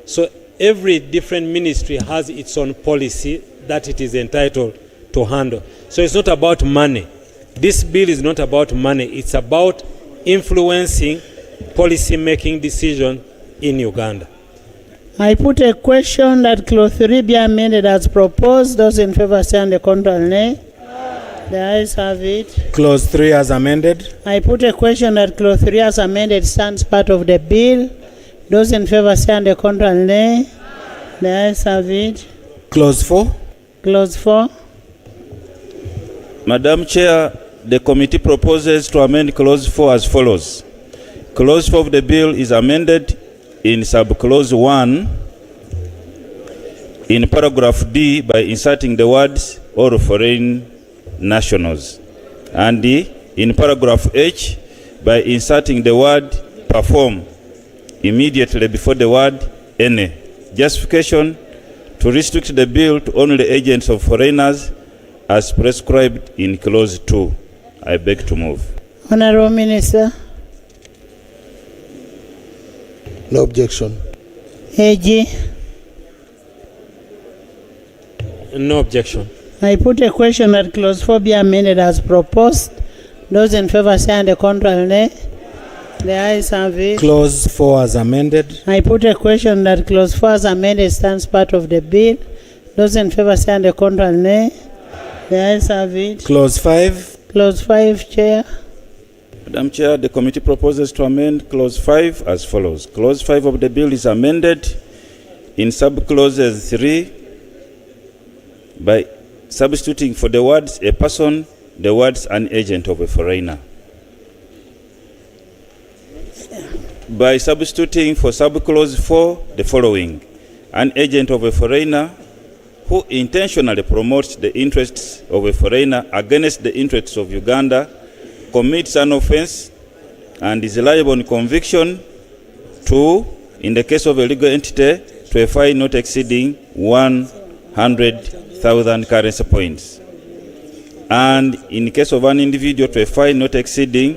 So every different ministry has its own policy that it is entitled to handle. So it's not about money. This bill is not about money. It's about influencing policy making decisions in Uganda. I put a question that clause 3 be amended as proposed. Those in favor say and the contrary nay. The ayes have it. Clause 3 as amended. I put a question that clause 3 as amended stands part of the bill. Those in favor say and the contrary nay. The ayes have it. Clause 4. Clause 4. Madam Chair, the committee proposes to amend clause 4 as follows. Clause 4 of the bill is amended in subclause 1 in paragraph D by inserting the words "or foreign nationals," and in paragraph H by inserting the word "perform" immediately before the word "any." Justification: to restrict the bill to only agents of foreigners as prescribed in clause 2. I beg to move. Honorable Minister. No objection. AG. No objection. I put a question that clause 4 be amended as proposed. Those in favor say and the contrary nay. The ayes have it. Clause 4 as amended. I put a question that clause 4 as amended stands part of the bill. Those in favor say and the contrary nay. The ayes have it. Clause 5. Clause 5, Chair. Madam Chair, the committee proposes to amend clause 5 as follows. Clause 5 of the bill is amended in subclauses 3 by substituting for the words "a person" the words "an agent of a foreigner." By substituting for subclause 4 the following: an agent of a foreigner who intentionally promotes the interests of a foreigner against the interests of Uganda commits an offense and is liable on conviction to, in the case of a legal entity, to a fine not exceeding 100,000 currency points, and in case of an individual, to a fine not exceeding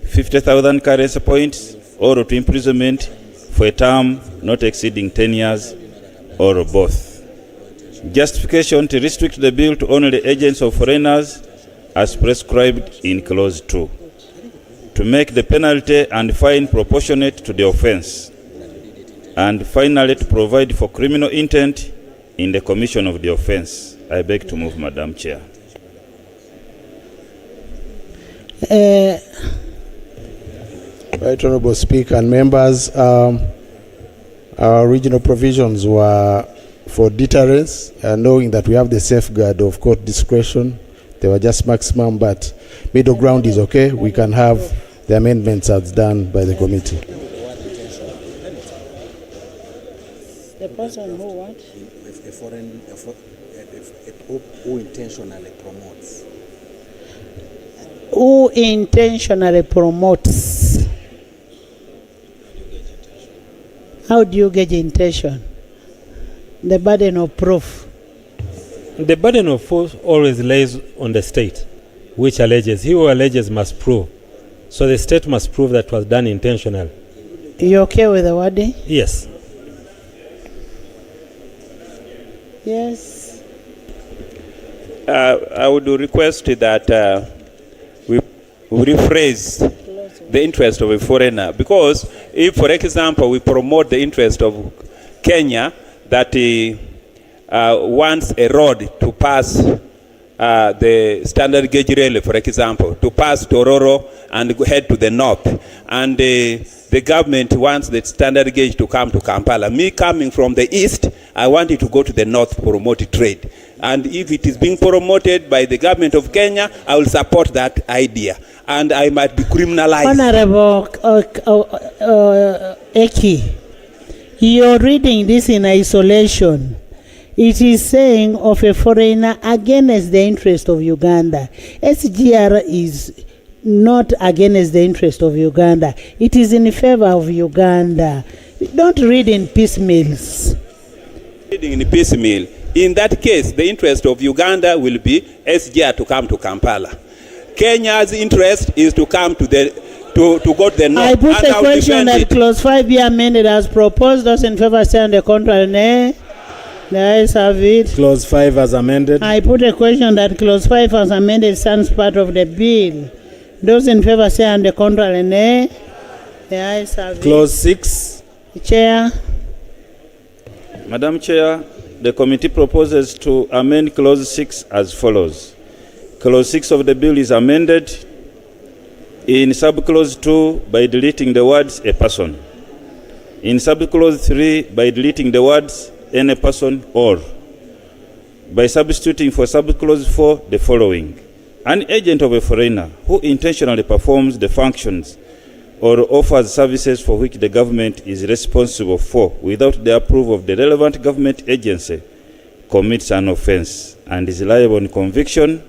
50,000 currency points, or to imprisonment for a term not exceeding 10 years, or both. Justification to restrict the bill to only agents of foreigners as prescribed in Clause 2. To make the penalty and fine proportionate to the offense. And finally, to provide for criminal intent in the commission of the offense. I beg to move, Madam Chair. Right, Honorable Speaker and members, our original provisions were for deterrence, knowing that we have the safeguard of court discretion. They were just maximum, but middle ground is okay. We can have the amendments as done by the committee. The person who what? Who intentionally promotes. Who intentionally promotes. How do you get intention? The burden of proof. The burden of proof always lays on the state, which alleges. He who alleges must prove. So the state must prove that was done intentionally. You okay with the wording? Yes. Yes. I would request that we rephrase the interest of a foreigner, because if, for example, we promote the interest of Kenya that wants a road to pass the standard gauge railway, for example, to pass Tororo and head to the north, and the government wants the standard gauge to come to Kampala. Me coming from the east, I want it to go to the north to promote trade. And if it is being promoted by the government of Kenya, I will support that idea. And I might be criminalized. Honorable Eki, you're reading this in isolation. It is saying of a foreigner against the interest of Uganda. SGR is not against the interest of Uganda. It is in favor of Uganda. Don't read in piecemeals. Reading in piecemeal. In that case, the interest of Uganda will be SGR to come to Kampala. Kenya's interest is to come to go to the north. I put a question that clause 5 be amended as proposed. Those in favor say on the contrary, nay. The ayes have it. Clause 5 as amended. I put a question that clause 5 as amended stands part of the bill. Those in favor say on the contrary, nay. The ayes have it. Clause 6. Chair. Madam Chair, the committee proposes to amend Clause 6 as follows. Clause 6 of the bill is amended in subclause 2 by deleting the words a person. In subclause 3 by deleting the words any person or. By substituting for subclause 4 the following. An agent of a foreigner who intentionally performs the functions or offers services for which the government is responsible for without the approval of the relevant government agency commits an offense and is liable on conviction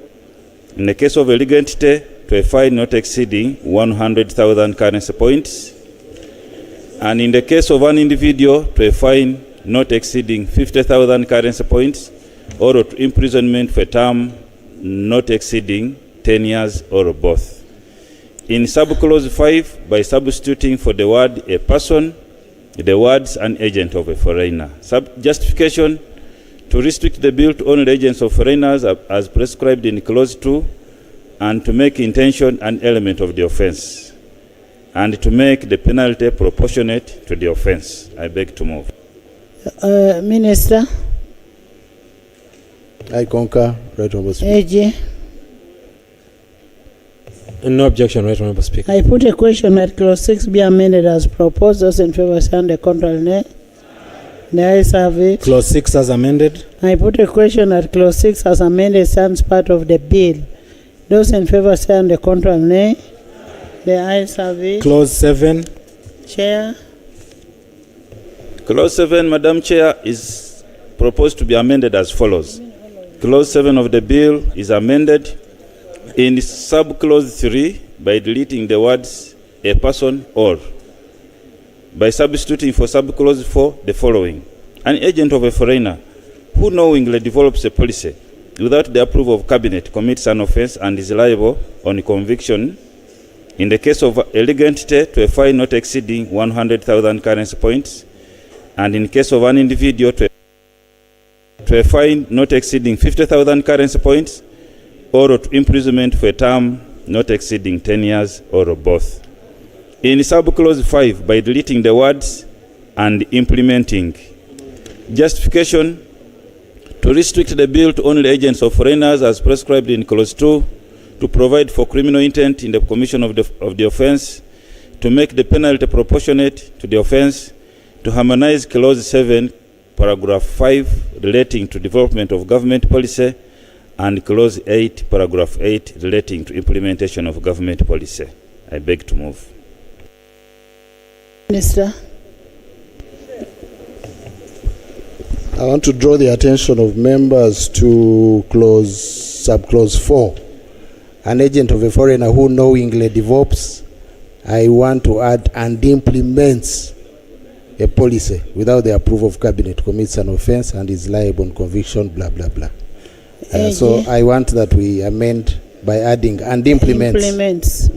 in the case of a legal entity to a fine not exceeding 100,000 currency points, and in the case of an individual to a fine not exceeding 50,000 currency points, or to imprisonment for a term not exceeding 10 years or both. In subclause 5, by substituting for the word a person, the words an agent of a foreigner. Justification to restrict the bill to only agents of foreigners as prescribed in clause 2, and to make intention an element of the offense, and to make the penalty proportionate to the offense. I beg to move. Minister. I concur, Right Honourable Speaker. AG. No objection, Right Honourable Speaker. I put a question that clause 6 be amended as proposed. Those in favor say on the contrary, nay. The ayes have it. Clause 6 as amended. I put a question that clause 6 as amended stands part of the bill. Those in favor say on the contrary, nay. The ayes have it. Clause 7. Chair. Clause 7, Madam Chair, is proposed to be amended as follows. Clause 7 of the bill is amended in subclause 3 by deleting the words a person or. By substituting for subclause 4 the following. An agent of a foreigner who knowingly develops a policy without the approval of cabinet commits an offense and is liable on conviction In the case of illegal entity, to a fine not exceeding 100,000 currency points, and in case of an individual, to a fine not exceeding 50,000 currency points, or to imprisonment for a term not exceeding 10 years, or both. In subclause 5, by deleting the words and implementing. Justification: to restrict the bill to only agents of foreigners as prescribed in clause 2, to provide for criminal intent in the commission of the offense, to make the penalty proportionate to the offense, to harmonize clause 7, paragraph 5 relating to development of government policy, and clause 8, paragraph 8 relating to implementation of government policy. I beg to move. Minister. I want to draw the attention of members to subclause 4. An agent of a foreigner who knowingly develops, I want to add, and implements a policy without the approval of cabinet, commits an offense and is liable on conviction, blah, blah, blah. So I want that we amend by adding and implements. Implements.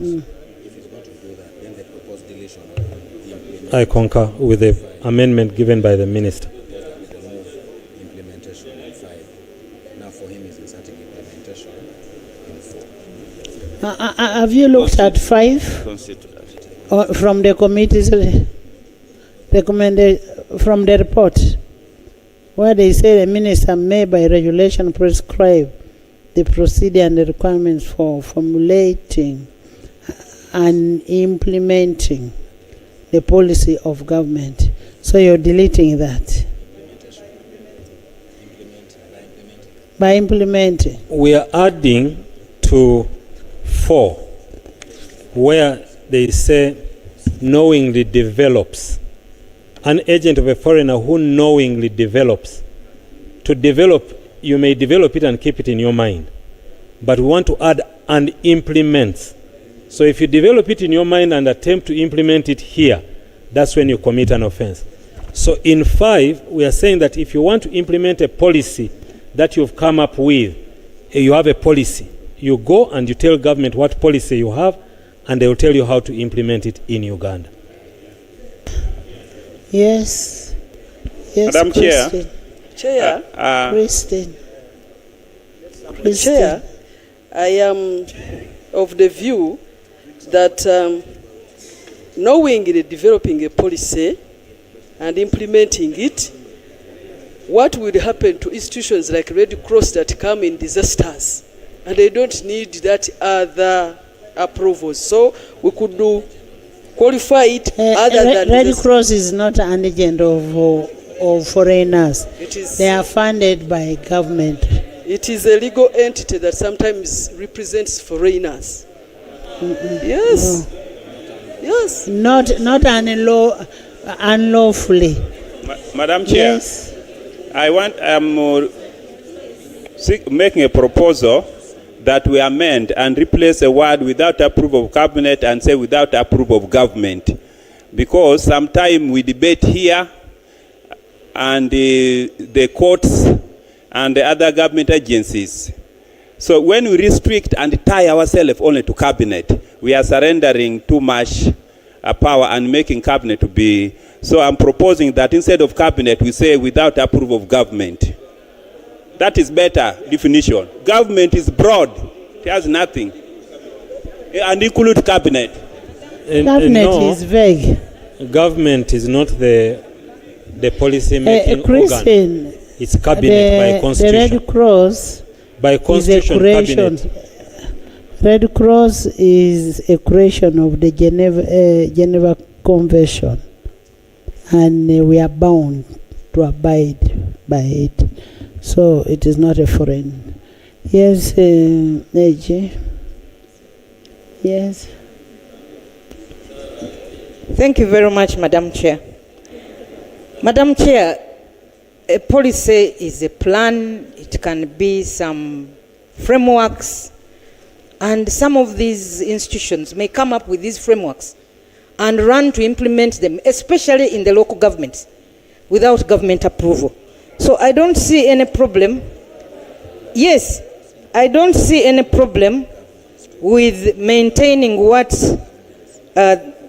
I concur with the amendment given by the minister. Have you looked at 5 from the committee's recommended from the report, where they say the minister may by regulation prescribe the procedure and the requirements for formulating and implementing the policy of government? So you're deleting that. By implementing. We are adding to 4, where they say knowingly develops. An agent of a foreigner who knowingly develops. To develop, you may develop it and keep it in your mind. But we want to add and implements. So if you develop it in your mind and attempt to implement it here, that's when you commit an offense. So in 5, we are saying that if you want to implement a policy that you've come up with, you have a policy. You go and you tell government what policy you have, and they will tell you how to implement it in Uganda. Yes. Yes, Madam Chair. Chair. Christine. Chair, I am of the view that knowingly developing a policy and implementing it, what will happen to institutions like Red Cross that come in disasters and they don't need that other approvals? So we could do qualify it other than Red Cross is not an agent of foreigners. They are funded by government. It is a legal entity that sometimes represents foreigners. Yes. No. Yes. Not unlawfully. Madam Chair, yes. I'm making a proposal that we amend and replace a word without approval of cabinet and say without approval of government. Because sometimes we debate here and the courts and the other government agencies. So when we restrict and tie ourselves only to cabinet, we are surrendering too much power and making cabinet to be. So I'm proposing that instead of cabinet, we say without approval of government. That is better definition. Government is broad. It has nothing. And include cabinet. Cabinet is vague. Government is not the policy making organ. It's cabinet by constitution. The Red Cross by constitution, is a creation. Cabinet. Red Cross is a creation of the Geneva Convention, and we are bound to abide by it. So it is not a foreign. Yes, AJ. Yes. Thank you very much, Madam Chair. Madam Chair, a policy is a plan. It can be some frameworks, and some of these institutions may come up with these frameworks and run to implement them, especially in the local governments, without government approval. So I don't see any problem. Yes, I don't see any problem with maintaining what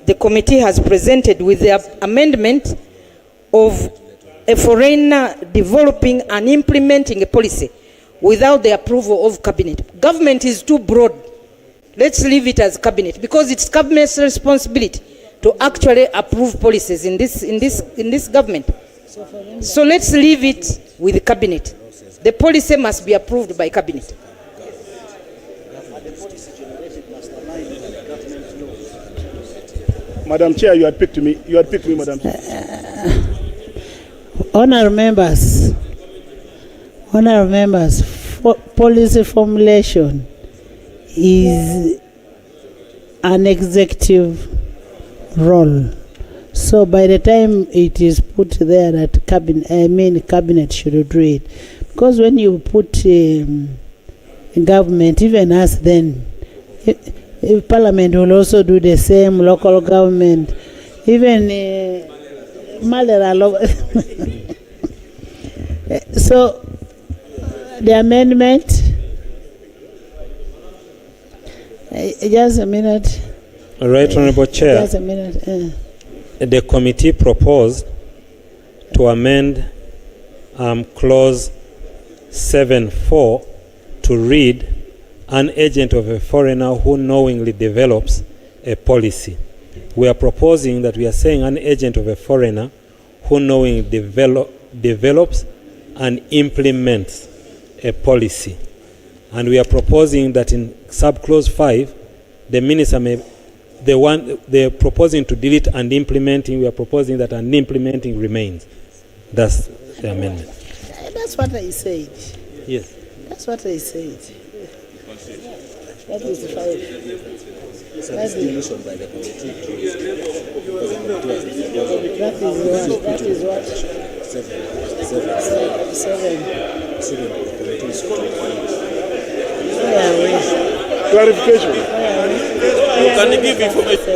the committee has presented with the amendment of a foreigner developing and implementing a policy without the approval of cabinet. Government is too broad. Let's leave it as cabinet, because it's cabinet's responsibility to actually approve policies in this government. So let's leave it with the cabinet. The policy must be approved by cabinet. Madam Chair, you had picked me. You had picked me, Madam Chair. Honourable members, policy formulation is an executive role. So by the time it is put there that cabinet should do it, because when you put government, even us then, if Parliament will also do the same, local government, even so the amendment, just a minute. Right, Honourable Chair. Just a minute. The committee proposed to amend clause 7(4) to read, an agent of a foreigner who knowingly develops a policy. We are proposing that we are saying an agent of a foreigner who knowingly develops and implements a policy. And we are proposing that in subclause 5, the minister may, they're proposing to delete and implementing, we are proposing that and implementing remains. That's the amendment. That's what I said. Yes. That's what I said. That is 5. That is what? That is what? 7. Clarification. Can you give information?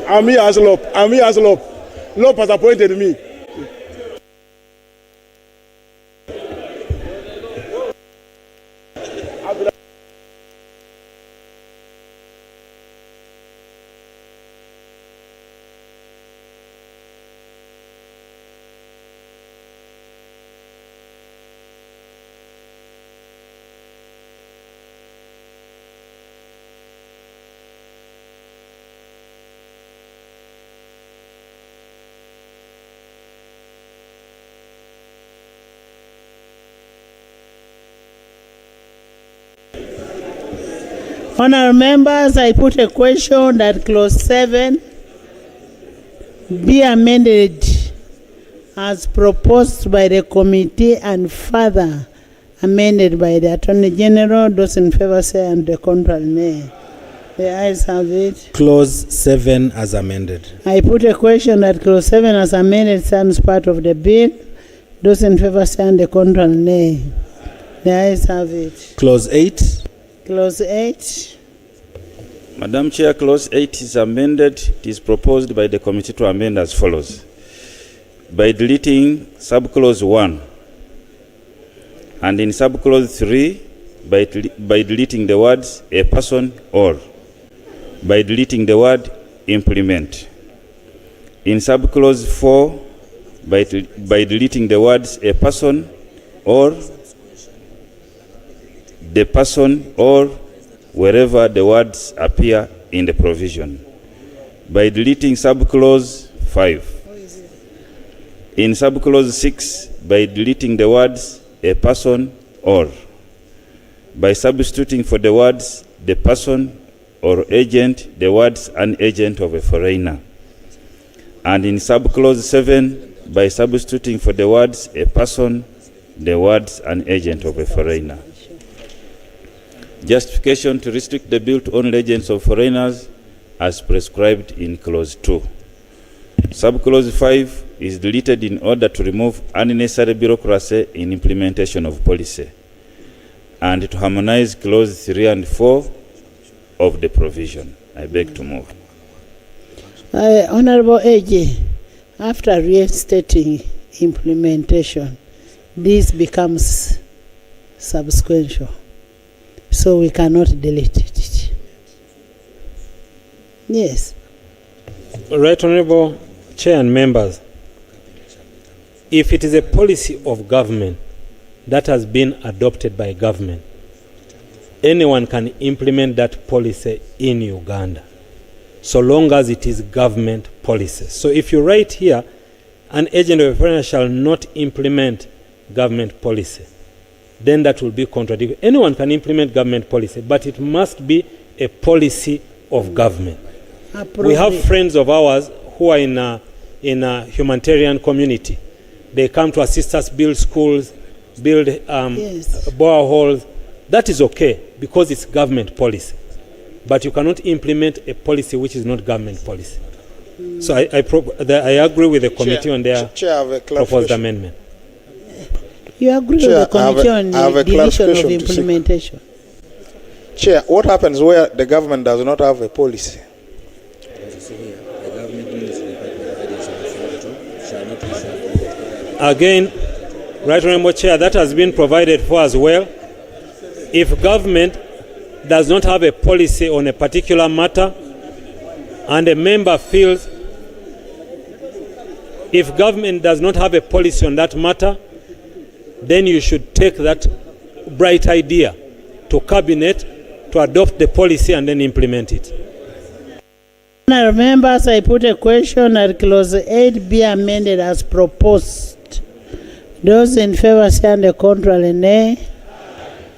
I'm here as LOP. I'm here as LOP. LOP has appointed me. Honourable members, I put a question that clause 7 be amended as proposed by the committee and further amended by the Attorney General. Those in favour say and the contrary nay. The ayes have it. Clause 7 as amended. I put a question that clause 7 as amended stands part of the bill. Those in favour say and the contrary nay. The ayes have it. Clause 8. Clause 8. Madam Chair, clause 8 is amended. It is proposed by the committee to amend as follows. By deleting subclause 1 and in subclause 3 by deleting the words a person or, by deleting the word implement. In subclause 4 by deleting the words a person or, the person or, wherever the words appear in the provision. By deleting subclause 5. In subclause 6, by deleting the words a person or. By substituting for the words the person or agent, the words an agent of a foreigner. And in subclause 7, by substituting for the words a person, the words an agent of a foreigner. Justification to restrict the bill to only agents of foreigners as prescribed in clause 2. Subclause 5 is deleted in order to remove unnecessary bureaucracy in implementation of policy and to harmonize clause 3 and 4 of the provision. I beg to move. Honourable AG, after reinstating implementation, this becomes subsequential. so we cannot delete it. Yes. Right Honorable Chair and members, if it is a policy of government that has been adopted by government, anyone can implement that policy in Uganda, so long as it is government policy. So if you write here, an agent of a foreigner shall not implement government policy, then that will be contradictory. Anyone can implement government policy, but it must be a policy of government. We have friends of ours who are in a humanitarian community. They come to assist us build schools, build boreholes. That is okay because it's government policy. But you cannot implement a policy which is not government policy. So I agree with the committee on their proposed amendment. You agree with the committee on the deletion of implementation? Chair, what happens where the government does not have a policy? Again, Right Honourable Chair, that has been provided for as well. If government does not have a policy on a particular matter and a member feels, if government does not have a policy on that matter, then you should take that bright idea to cabinet to adopt the policy and then implement it. Honourable members, I put a question that clause 8 be amended as proposed. Those in favour say on the contrary, nay.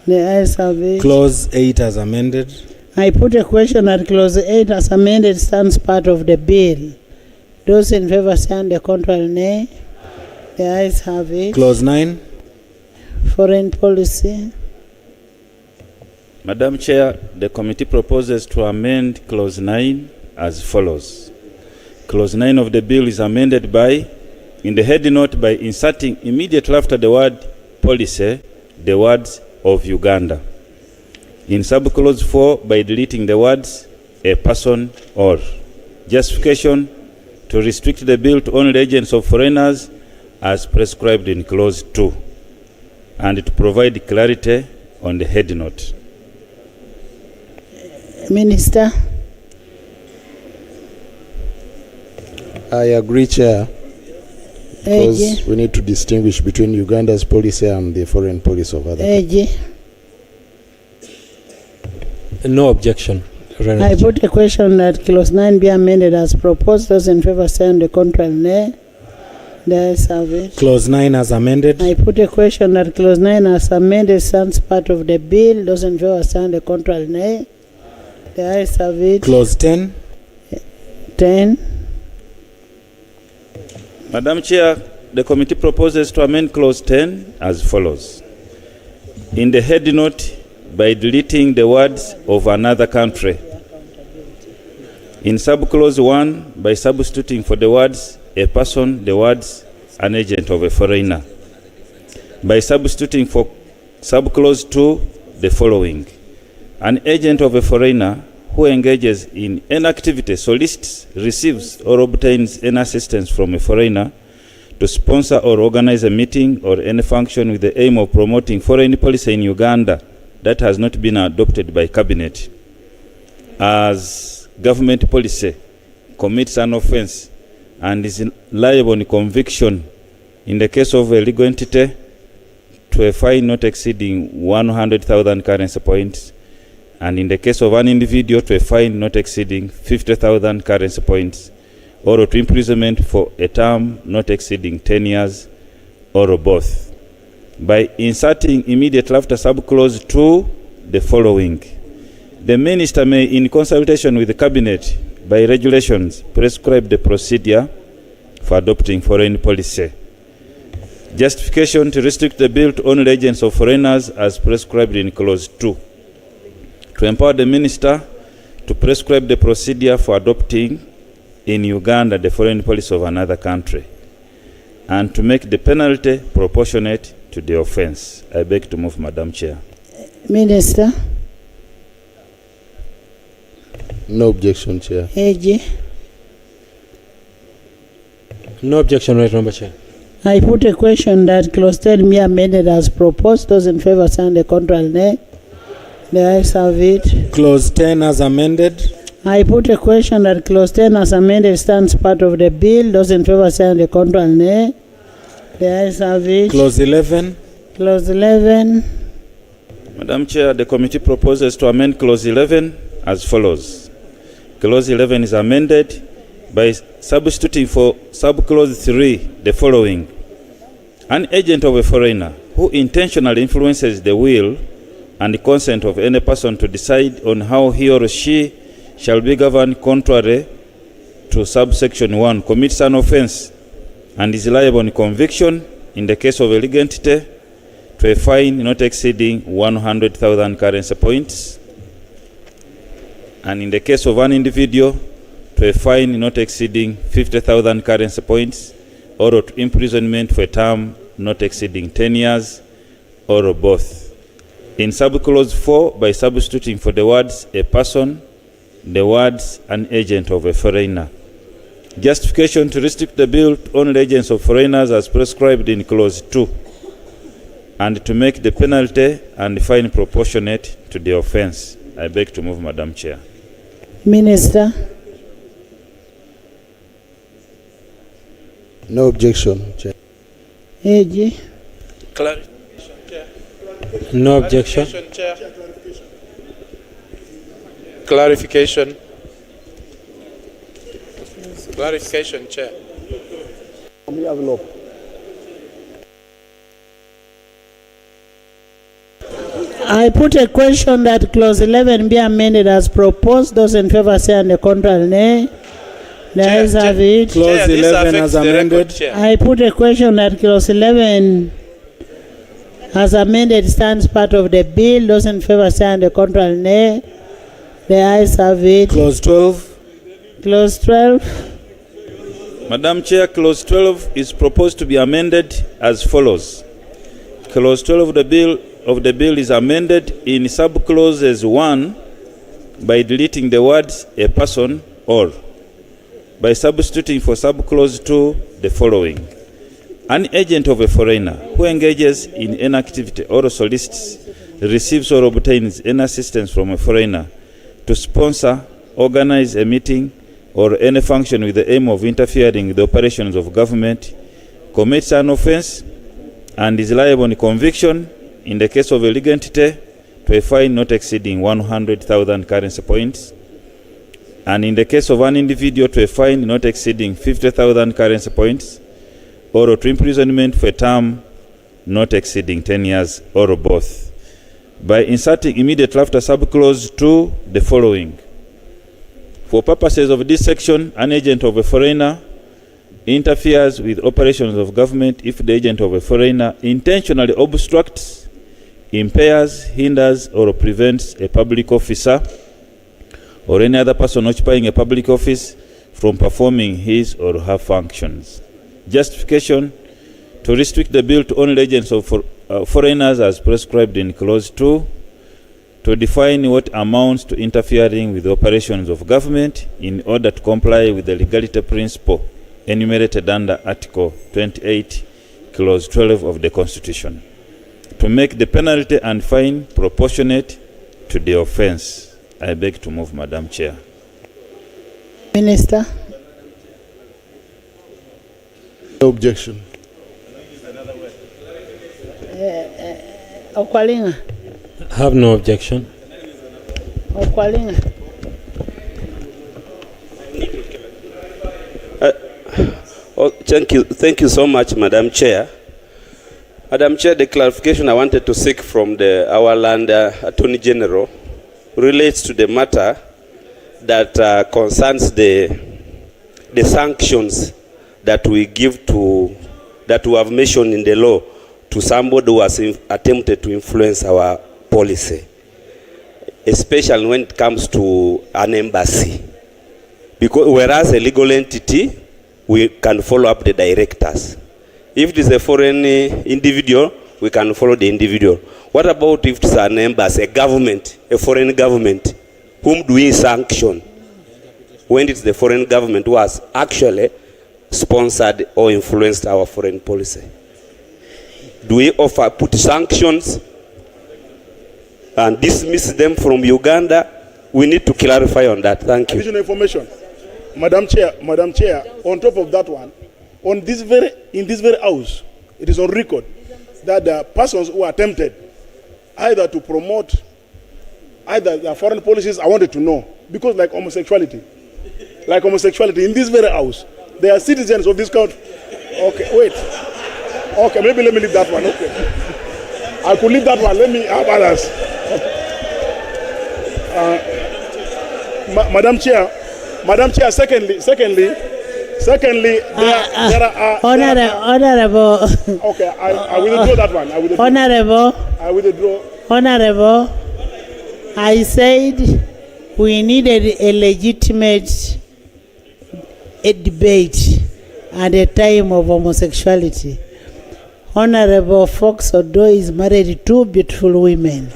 The ayes have it. Clause 8 as amended. I put a question that clause 8 as amended stands part of the bill. Those in favour say on the contrary, nay. The ayes have it. Clause 9. Foreign policy. Madam Chair, the committee proposes to amend Clause 9 as follows. Clause 9 of the bill is amended by, in the head note, by inserting immediately after the word policy, the words of Uganda. In subclause 4, by deleting the words a person or. Justification: to restrict the bill to only agents of foreigners as prescribed in clause 2, and to provide clarity on the head note. Minister. I agree, Chair, because we need to distinguish between Uganda's policy and the foreign policy of other countries. No objection. I put a question that clause 9 be amended as proposed. Those in favour say on the contrary, nay. The ayes have it. Clause 9 as amended. I put a question that clause 9 as amended stands part of the bill. Those in favour say on the contrary, nay. The ayes have it. Clause 10. 10. Madam Chair, the committee proposes to amend Clause 10 as follows. In the head note, by deleting the words of another country. In subclause 1, by substituting for the words a person the words an agent of a foreigner. By substituting for subclause 2 the following: an agent of a foreigner who engages in any activity, solicits, receives, or obtains any assistance from a foreigner to sponsor or organize a meeting or any function with the aim of promoting foreign policy in Uganda that has not been adopted by cabinet, as government policy, commits an offense and is liable on conviction in the case of a legal entity to a fine not exceeding 100,000 currency points, and in the case of an individual to a fine not exceeding 50,000 currency points, or to imprisonment for a term not exceeding 10 years, or both. By inserting immediately after subclause 2 the following: the minister may, in consultation with the cabinet, by regulations, prescribe the procedure for adopting foreign policy. Justification: to restrict the bill to only agents of foreigners as prescribed in clause 2. To empower the minister to prescribe the procedure for adopting in Uganda the foreign policy of another country, and to make the penalty proportionate to the offense. I beg to move, Madam Chair. Minister. No objection, Chair. AG. No objection, Right Honourable Chair. I put a question that clause 10 be amended as proposed. Those in favour say on the contrary, nay. The ayes have it. Clause 10 as amended. I put a question that clause 10 as amended stands part of the bill. Those in favor say the contrary, nay. The ayes have it. Clause 11. Clause 11. Madam Chair, the committee proposes to amend Clause 11 as follows. Clause 11 is amended by substituting for subclause 3 the following. An agent of a foreigner who intentionally influences the will and consent of any person to decide on how he or she shall be governed contrary to subsection 1 commits an offense and is liable on conviction in the case of a legal entity to a fine not exceeding 100,000 currency points, and in the case of an individual to a fine not exceeding 50,000 currency points, or to imprisonment for a term not exceeding 10 years, or both. In subclause 4, by substituting for the words a person, the words an agent of a foreigner. Justification to restrict the bill to only agents of foreigners as prescribed in clause 2, and to make the penalty and fine proportionate to the offense. I beg to move, Madam Chair. Minister. No objection, Chair. AG. No objection. Clarification. Clarification, Chair. I put a question that clause 11 be amended as proposed. Those in favor say on the contrary, nay. The ayes have it. Clause 11 as amended. I put a question that clause 11 as amended stands part of the bill. Those in favor say on the contrary, nay. The ayes have it. Clause 12. Clause 12. Madam Chair, clause 12 is proposed to be amended as follows. Clause 12 of the bill is amended in subclauses 1 by deleting the words a person or, by substituting for subclause 2 the following. An agent of a foreigner who engages in any activity or solicits, receives or obtains any assistance from a foreigner to sponsor, organize a meeting or any function with the aim of interfering with the operations of government, commits an offense and is liable on conviction in the case of a legal entity to a fine not exceeding 100,000 currency points, and in the case of an individual to a fine not exceeding 50,000 currency points, or to imprisonment for a term not exceeding 10 years, or both. By inserting immediately after subclause 2 the following. For purposes of this section, an agent of a foreigner interferes with operations of government if the agent of a foreigner intentionally obstructs, impairs, hinders, or prevents a public officer or any other person occupying a public office from performing his or her functions. Justification to restrict the bill to only agents of foreigners as prescribed in clause 2, to define what amounts to interfering with the operations of government in order to comply with the legality principle enumerated under Article 28, Clause 12 of the Constitution, to make the penalty and fine proportionate to the offense. I beg to move, Madam Chair. Minister. No objection. Okwalinga. Have no objection. Okwalinga. Thank you so much, Madam Chair. Madam Chair, the clarification I wanted to seek from our land Attorney General relates to the matter that concerns the sanctions that we give to, that we have mentioned in the law to somebody who has attempted to influence our policy, especially when it comes to an embassy. Because whereas a legal entity, we can follow up the directors. If it is a foreign individual, we can follow the individual. What about if it's an embassy, a government, a foreign government? Whom do we sanction when it's the foreign government who has actually sponsored or influenced our foreign policy? Do we put sanctions? and dismiss them from Uganda. We need to clarify on that. Thank you. Additional information. Madam Chair, on top of that one, in this very house, it is on record that the persons who attempted either to promote either the foreign policies, I wanted to know, because like homosexuality, in this very house, they are citizens of this country. Okay, wait. Okay, maybe let me leave that one. Okay, I could leave that one. Let me have others. Madam Chair. Secondly, there are Honorable. Okay, I will withdraw that one. I withdraw. Honorable, I said we needed a legitimate debate at a time of homosexuality. Honorable Fox Odo is married to 2 beautiful women.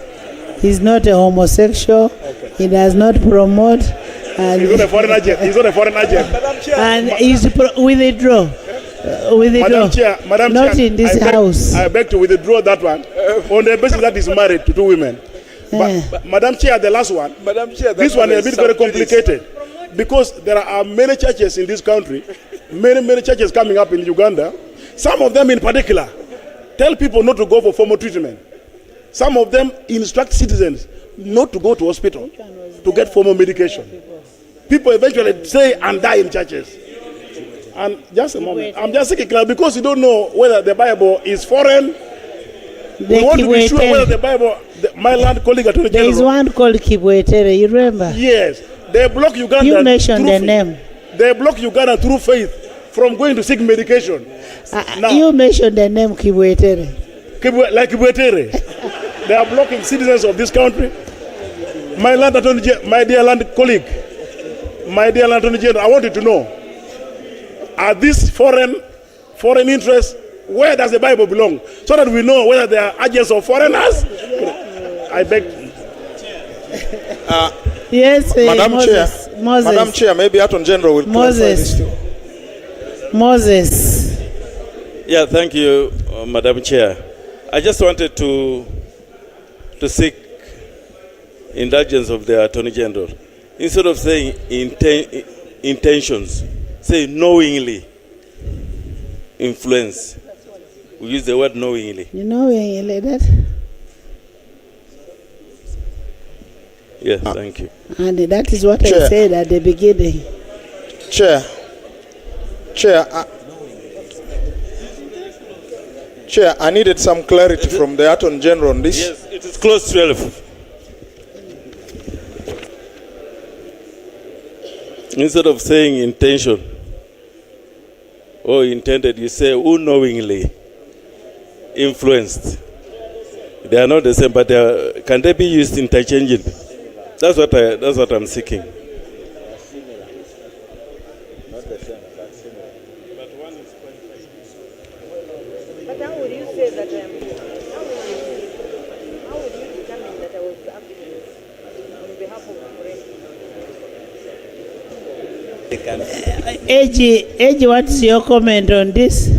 He's not a homosexual. Okay. He does not promote. And he's not a foreign agent. And he's withdraw. Madam Chair, in this house. I beg to withdraw that one on the basis that he's married to 2 women. But Madam Chair, the last one. This one is a bit very complicated because there are many churches in this country, many churches coming up in Uganda. Some of them in particular tell people not to go for formal treatment. Some of them instruct citizens not to go to hospital to get formal medication. People eventually stay and die in churches. And just a moment, I'm just thinking because you don't know whether the Bible is foreign. We want to be sure whether the Bible, my land colleague Attorney General. There is one called Kibwetere, you remember? Yes, they block Uganda. You mentioned the name. They block Uganda through faith from going to seek medication. Now, you mentioned the name Kibwetere. Like Kibwetere. They are blocking citizens of this country. My land Attorney General, my dear land colleague, my dear land Attorney General, I wanted to know, are these foreign interests? Where does the Bible belong? So that we know whether they are agents of foreigners. I beg. Yes, Madam Moses. Chair. Madam Chair, maybe Attorney General will clarify this too. Moses. Yeah, thank you, Madam Chair. I just wanted to seek indulgence of the Attorney General. Instead of saying intentions, say knowingly influence. We use the word knowingly. You knowingly that? Yes, thank you. And that is what Chair. I said at the beginning. Chair, I needed some clarity from the Attorney General on this. Yes, it is close 12. Instead of saying intention or intended, you say unknowingly influenced. They are not the same, but can they be used interchangeably? That's what I'm seeking. But how would you say that? How would you determine that I was acting on behalf of Eji, what is your comment on this?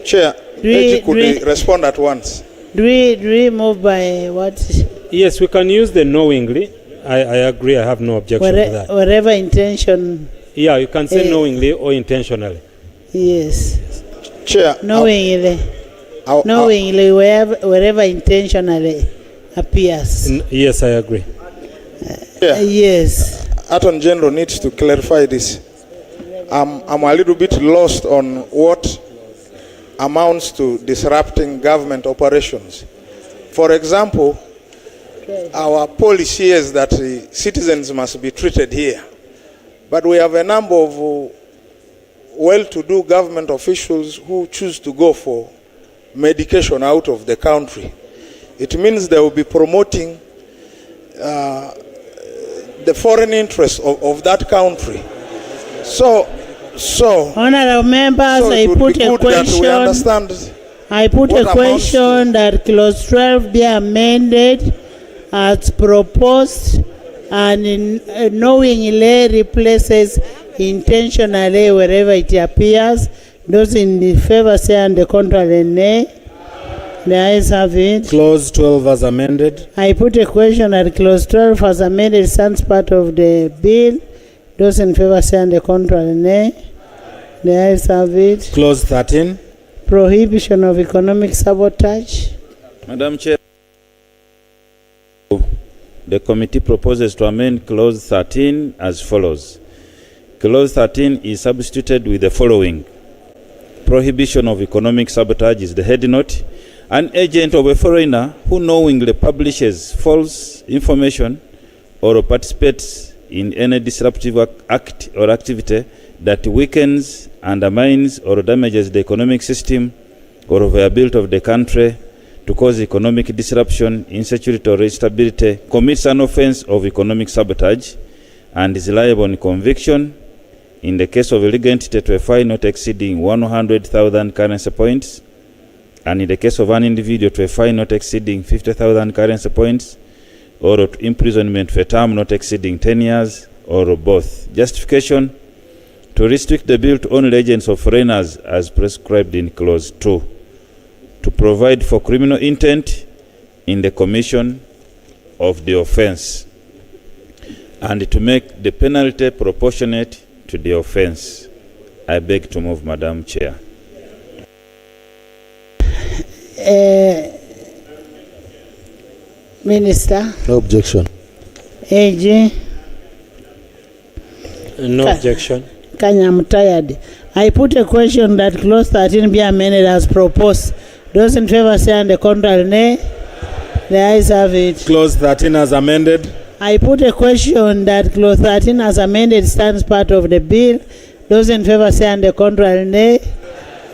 Chair, Eji could respond at once. Do we move by what? Yes, we can use the knowingly. I agree. I have no objection to that. Whatever intention. Yeah, you can say knowingly or intentionally. Yes. Chair. Knowingly. Knowingly, wherever intentionally appears. Yes, I agree. Yes. Attorney General needs to clarify this. I'm a little bit lost on what amounts to disrupting government operations. For example, our policy is that citizens must be treated here. But we have a number of well-to-do government officials who choose to go for medication out of the country. It means they will be promoting the foreign interests of that country. So honorable members, I put a question. I put a question that clause 12 be amended as proposed and knowingly replaces intentionally wherever it appears. Those in the favor say and the contrary nay. The ayes have it. Clause 12 as amended. I put a question that clause 12 as amended stands part of the bill. Those in favor say on the contrary, nay. The ayes have it. Clause 13. Prohibition of economic sabotage. Madam Chair, the committee proposes to amend clause 13 as follows. Clause 13 is substituted with the following. Prohibition of economic sabotage is the head note. An agent of a foreigner who knowingly publishes false information or participates in any disruptive act or activity that weakens, undermines, or damages the economic system or viability of the country to cause economic disruption, insecurity, or instability commits an offense of economic sabotage and is liable on conviction in the case of a legal entity to a fine not exceeding 100,000 currency points, and in the case of an individual to a fine not exceeding 50,000 currency points, or to imprisonment for a term not exceeding 10 years, or both. Justification: to restrict the bill to only agents of foreigners as prescribed in clause 2, to provide for criminal intent in the commission of the offense, and to make the penalty proportionate to the offense. I beg to move, Madam Chair. Minister. No objection. AG. No objection. Kanya, I'm tired. I put a question that clause 13 be amended as proposed. Those in favor say on the contrary, nay. The ayes have it. Clause 13 as amended. I put a question that clause 13 as amended stands part of the bill. Those in favor say on the contrary, nay.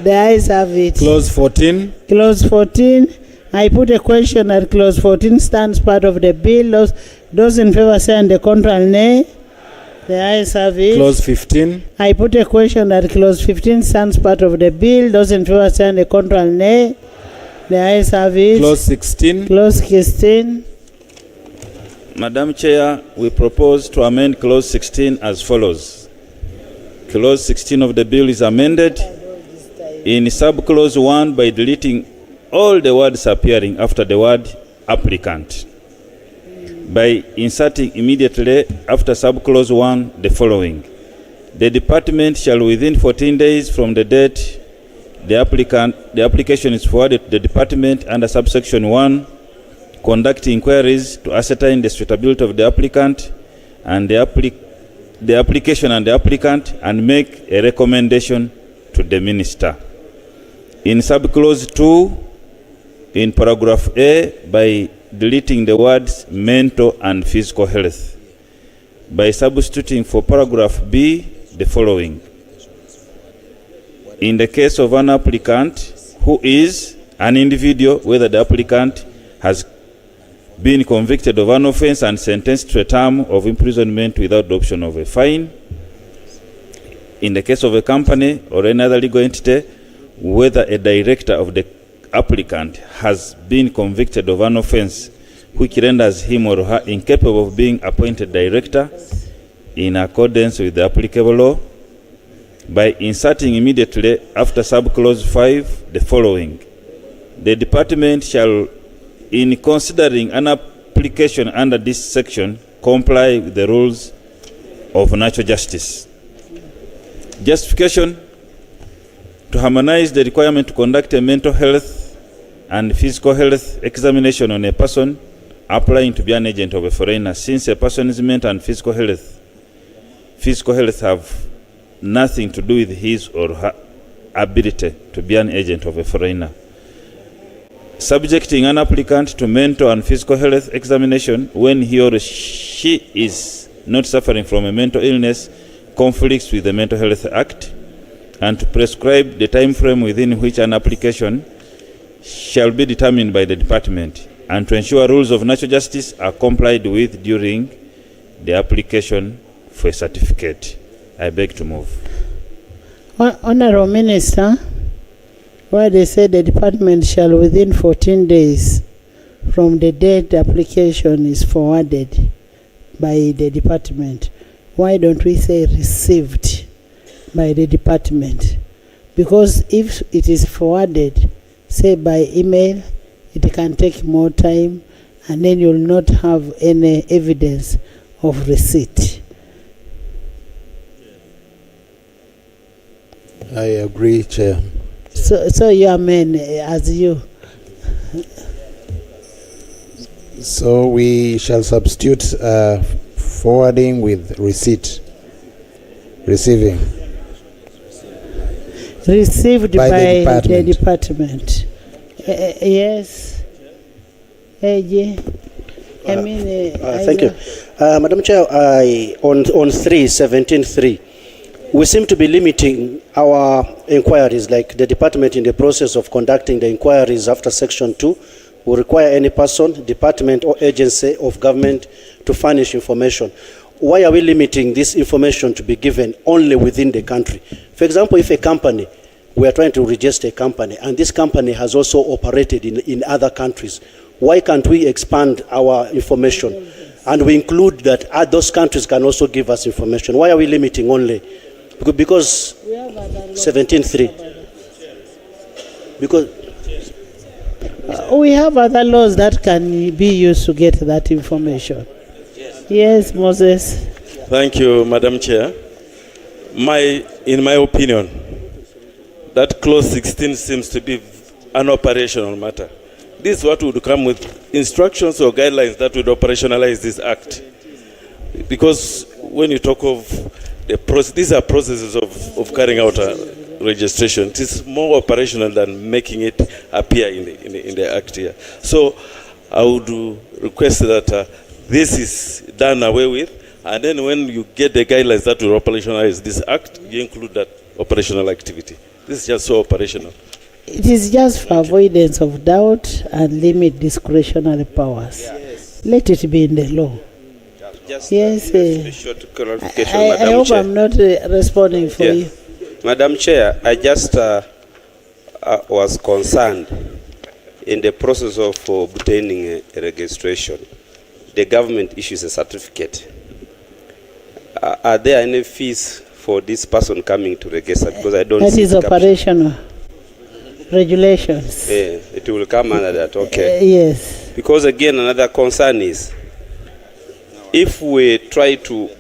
The ayes have it. Clause 14. Clause 14. I put a question that clause 14 stands part of the bill. Those in favor say on the contrary, nay. The ayes have it. Clause 15. I put a question that clause 15 stands part of the bill. Those in favor say on the contrary, nay. The ayes have it. Clause 16. Clause 16. Madam Chair, we propose to amend clause 16 as follows. Clause 16 of the bill is amended in subclause 1 by deleting all the words appearing after the word applicant, by inserting immediately after subclause 1 the following. The department shall within 14 days from the date the application is forwarded to the department under subsection 1 conduct inquiries to ascertain the suitability of the applicant and the application and the applicant, and make a recommendation to the minister. In subclause 2, in paragraph A, by deleting the words mental and physical health, by substituting for paragraph B the following. In the case of an applicant who is an individual, whether the applicant has been convicted of an offense and sentenced to a term of imprisonment without the option of a fine. In the case of a company or any other legal entity, whether a director of the applicant has been convicted of an offense which renders him or her incapable of being appointed director in accordance with the applicable law, by inserting immediately after subclause 5 the following. The department shall, in considering an application under this section, comply with the rules of natural justice. Justification: to harmonize the requirement to conduct a mental health and physical health examination on a person applying to be an agent of a foreigner, since a person's mental and physical health have nothing to do with his or her ability to be an agent of a foreigner. Subjecting an applicant to mental and physical health examination when he or she is not suffering from a mental illness conflicts with the Mental Health Act, and to prescribe the time frame within which an application shall be determined by the department, and to ensure rules of natural justice are complied with during the application for a certificate. I beg to move. Honorable Minister, where they say the department shall within 14 days from the date the application is forwarded by the department, why don't we say received by the department? Because if it is forwarded, say by email, it can take more time, and then you'll not have any evidence of receipt. I agree, Chair. So you amend as you. So we shall substitute forwarding with receipt. Receiving. Received By by the the department. Yes. AJ. I mean, Thank you. Madam Chair, on 17.3, we seem to be limiting our inquiries, like the department in the process of conducting the inquiries after Section 2 will require any person, department or agency of government to furnish information. Why are we limiting this information to be given only within the country? For example, if a company, we are trying to register a company, and this company has also operated in other countries, why can't we expand our information? And we include that those countries can also give us information. Why are we limiting only? Because 17.3. Because we have other laws that can be used to get that information. Yes, Moses. Thank you, Madam Chair. In my opinion, that clause 16 seems to be an operational matter. This is what would come with instructions or guidelines that would operationalize this act. Because when you talk of the process, these are processes of carrying out a registration. It is more operational than making it appear in the act here. So I would request that this is done away with, and then when you get the guidelines that will operationalize this act, you include that operational activity. This is just so operational. It is just for avoidance of doubt and limit discretionary powers. Yes. Let it be in the law. Just yes. A short clarification, I Madam hope Chair. I'm not responding for you. Madam Chair, I just was concerned in the process of obtaining a registration. The government issues a certificate. Are there any fees for this person coming to register? Because I don't that see is operational regulations. It will come under that, okay. Yes. Because again, another concern is if we try to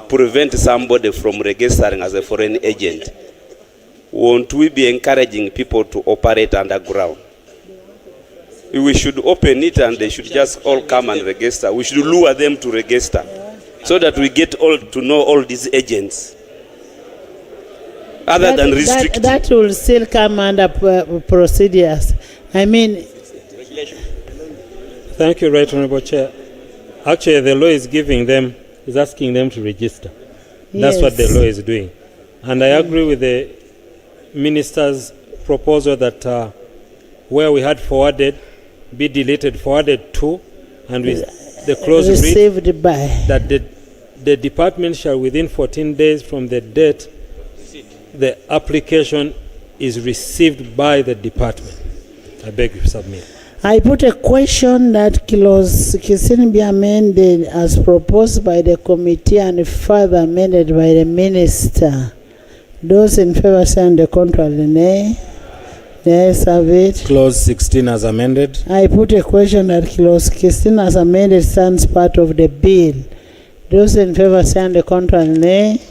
prevent somebody from registering as a foreign agent, won't we be encouraging people to operate underground? We should open it and they should just all come and register. We should lure them to register so that we get all to know all these agents. Other than restricting. That will still come under procedures. I mean. Thank you, Right Honorable Chair. Actually, the law is asking them to register. That's what the law is doing. And I agree with the Minister's proposal that where we had forwarded, be deleted, forwarded to, and with the clause received by. That the department shall within 14 days from the date the application is received by the department. I beg you to submit. I put a question that clause 16 be amended as proposed by the committee and further amended by the minister. Those in favor say on the contrary, nay. The ayes have it. Clause 16 as amended. I put a question that clause 16 as amended stands part of the bill. Those in favor say on the contrary, nay.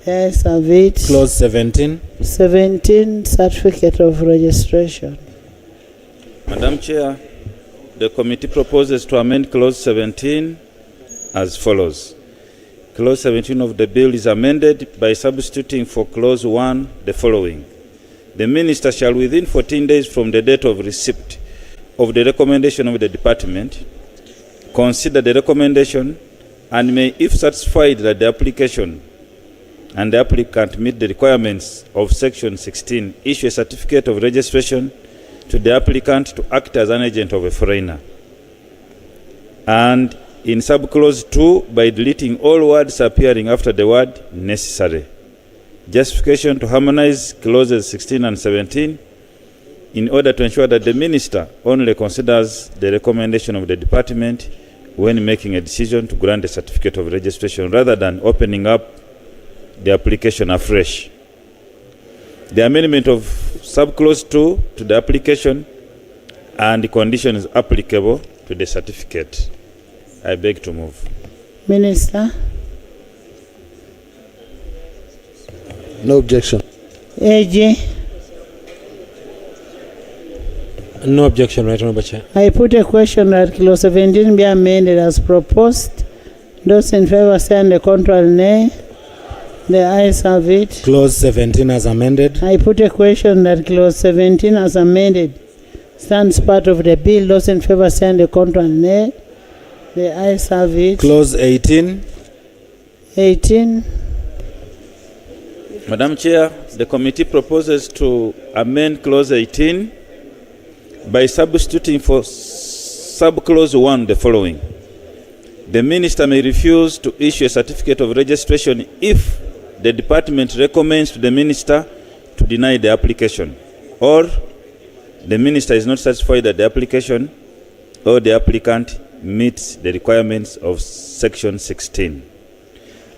The ayes have it. Clause 17. 17, certificate of registration. Madam Chair, the committee proposes to amend clause 17 as follows. Clause 17 of the bill is amended by substituting for clause 1 the following. The minister shall within 14 days from the date of receipt of the recommendation of the department consider the recommendation and may, if satisfied that the application and the applicant meet the requirements of section 16, issue a certificate of registration to the applicant to act as an agent of a foreigner. And in subclause 2, by deleting all words appearing after the word necessary. Justification to harmonize clauses 16 and 17 in order to ensure that the minister only considers the recommendation of the department when making a decision to grant a certificate of registration rather than opening up the application afresh. The amendment of subclause 2 to the application and conditions applicable to the certificate. I beg to move. Minister. No objection. AG. No objection, Right Honorable Chair. I put a question that clause 17 be amended as proposed. Those in favor say and the contrary nay. The ayes have it. Clause 17 as amended. I put a question that clause 17 as amended stands part of the bill. Those in favor say and the contrary nay. The ayes have it. Clause 18. 18. Madam Chair, the committee proposes to amend clause 18 by substituting for subclause 1 the following. The minister may refuse to issue a certificate of registration if the department recommends to the minister to deny the application, or the minister is not satisfied that the application or the applicant meets the requirements of section 16.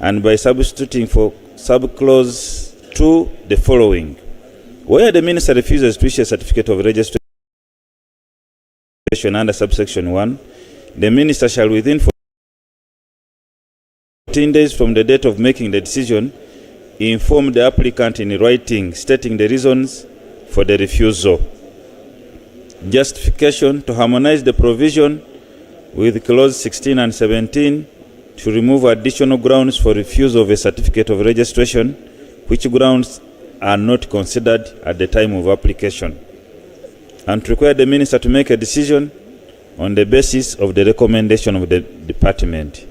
And by substituting for subclause 2 the following. Where the minister refuses to issue a certificate of registration under subsection 1, the minister shall within 14 days from the date of making the decision inform the applicant in writing stating the reasons for the refusal. Justification: to harmonize the provision with clause 16 and 17 to remove additional grounds for refusal of a certificate of registration, which grounds are not considered at the time of application, and to require the minister to make a decision on the basis of the recommendation of the department,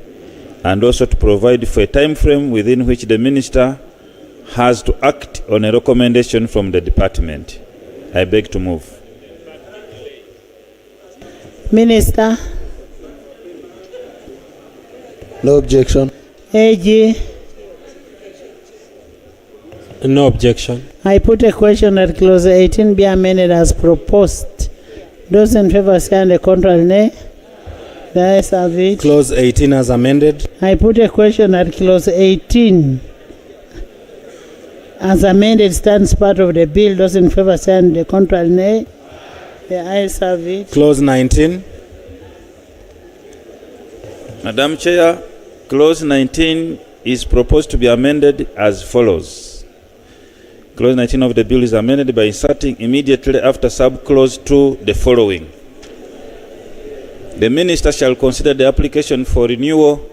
and also to provide for a time frame within which the minister has to act on a recommendation from the department. I beg to move. Minister. No objection. AG. No objection. I put a question that clause 18 be amended as proposed. Those in favor say and the contrary nay. The ayes have it. Clause 18 as amended. I put a question that clause 18 as amended stands part of the bill. Those in favor say and the contrary nay. The ayes have it. Clause 19. Madam Chair, clause 19 is proposed to be amended as follows. Clause 19 of the bill is amended by inserting immediately after subclause 2 the following. The minister shall consider the application for renewal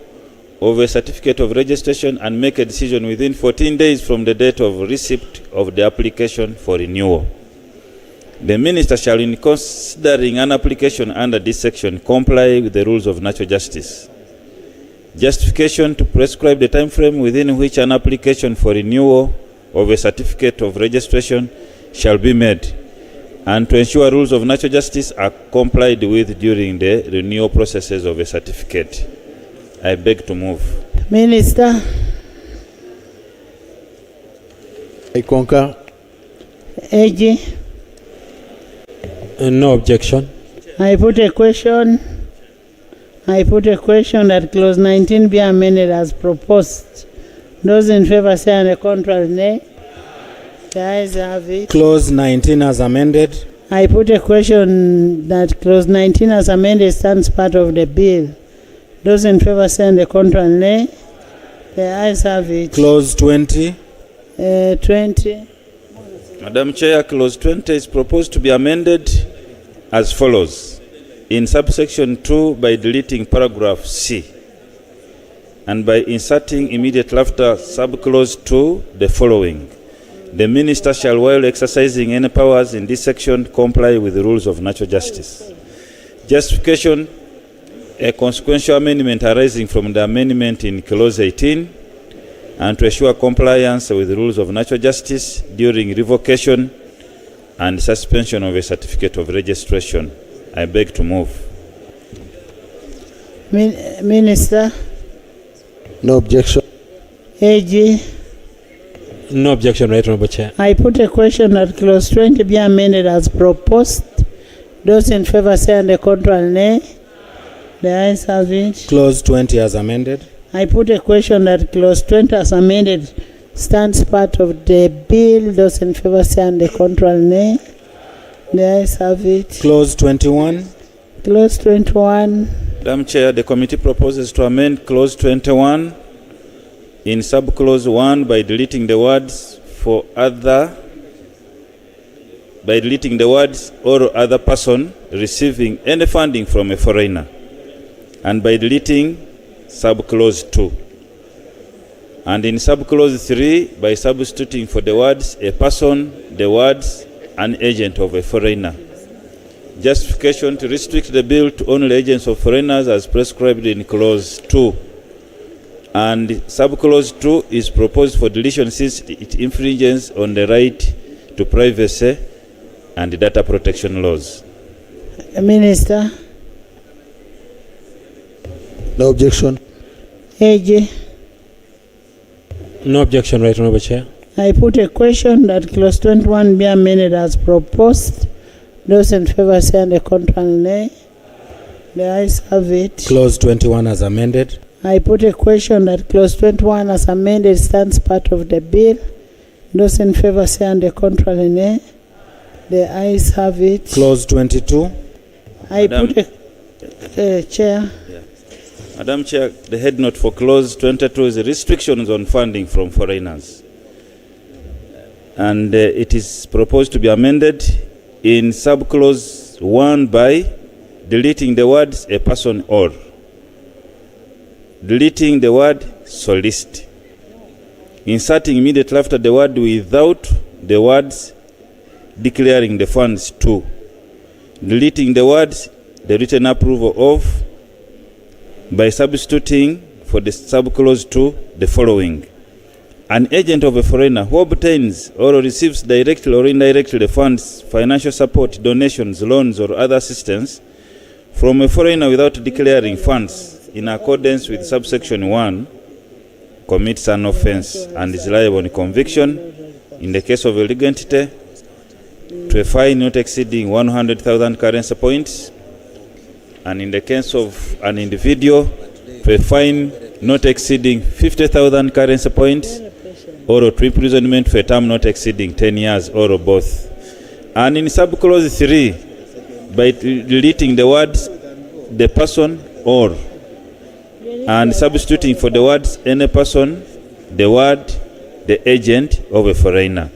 of a certificate of registration and make a decision within 14 days from the date of receipt of the application for renewal. The minister shall, in considering an application under this section, comply with the rules of natural justice. Justification: to prescribe the time frame within which an application for renewal of a certificate of registration shall be made, and to ensure rules of natural justice are complied with during the renewal processes of a certificate. I beg to move. Minister. I concur. AG. No objection. I put a question that clause 19 be amended as proposed. Those in favor say and the contrary nay. The ayes have it. Clause 19 as amended. I put a question that clause 19 as amended stands part of the bill. Those in favor say and the contrary nay. The ayes have it. Clause 20. 20. Madam Chair, clause 20 is proposed to be amended as follows. In subsection 2 by deleting paragraph C and by inserting immediately after subclause 2 the following. The minister shall, while exercising any powers in this section, comply with the rules of natural justice. Justification: a consequential amendment arising from the amendment in clause 18, and to assure compliance with the rules of natural justice during revocation and suspension of a certificate of registration. I beg to move. Minister. No objection. AG. No objection, Right Honorable Chair. I put a question that clause 20 be amended as proposed. Those in favor say and the contrary nay. The ayes have it. Clause 20 as amended. I put a question that clause 20 as amended stands part of the bill. Those in favor say and the contrary nay. The ayes have it. Clause 21. Clause 21. Madam Chair, the committee proposes to amend clause 21 in sub-clause 1 by deleting the words "for other," by deleting the words "or other person receiving any funding from a foreigner," and by deleting sub-clause 2. And in sub-clause 3, by substituting for the words "a person," the words "an agent of a foreigner." Justification to restrict the bill to only agents of foreigners as prescribed in clause 2. And sub-clause 2 is proposed for deletion since it infringes on the right to privacy and data protection laws. Minister. No objection. AG. No objection, Right Honorable Chair. I put a question that clause 21 be amended as proposed. Those in favor say and the contrary nay. The ayes have it. Clause 21 as amended. I put a question that clause 21 as amended stands part of the bill. Those in favor say and the contrary nay. The ayes have it. Clause 22. I put a Chair. Madam Chair, the head note for clause 22 is restrictions on funding from foreigners. And it is proposed to be amended in sub-clause 1 by deleting the words "a person or," deleting the word "solicit," inserting immediately after the word "without" the words "declaring the funds to," deleting the words "the written approval of," by substituting for the sub-clause 2 the following: an agent of a foreigner who obtains or receives directly or indirectly the funds, financial support, donations, loans, or other assistance from a foreigner without declaring funds in accordance with subsection 1 commits an offense and is liable on conviction in the case of a legal entity to a fine not exceeding 100,000 currency points, and in the case of an individual to a fine not exceeding 50,000 currency points, or to imprisonment for a term not exceeding 10 years, or both. And in sub-clause 3, by deleting the words "the person or," and substituting for the words "any person" the word "the agent of a foreigner."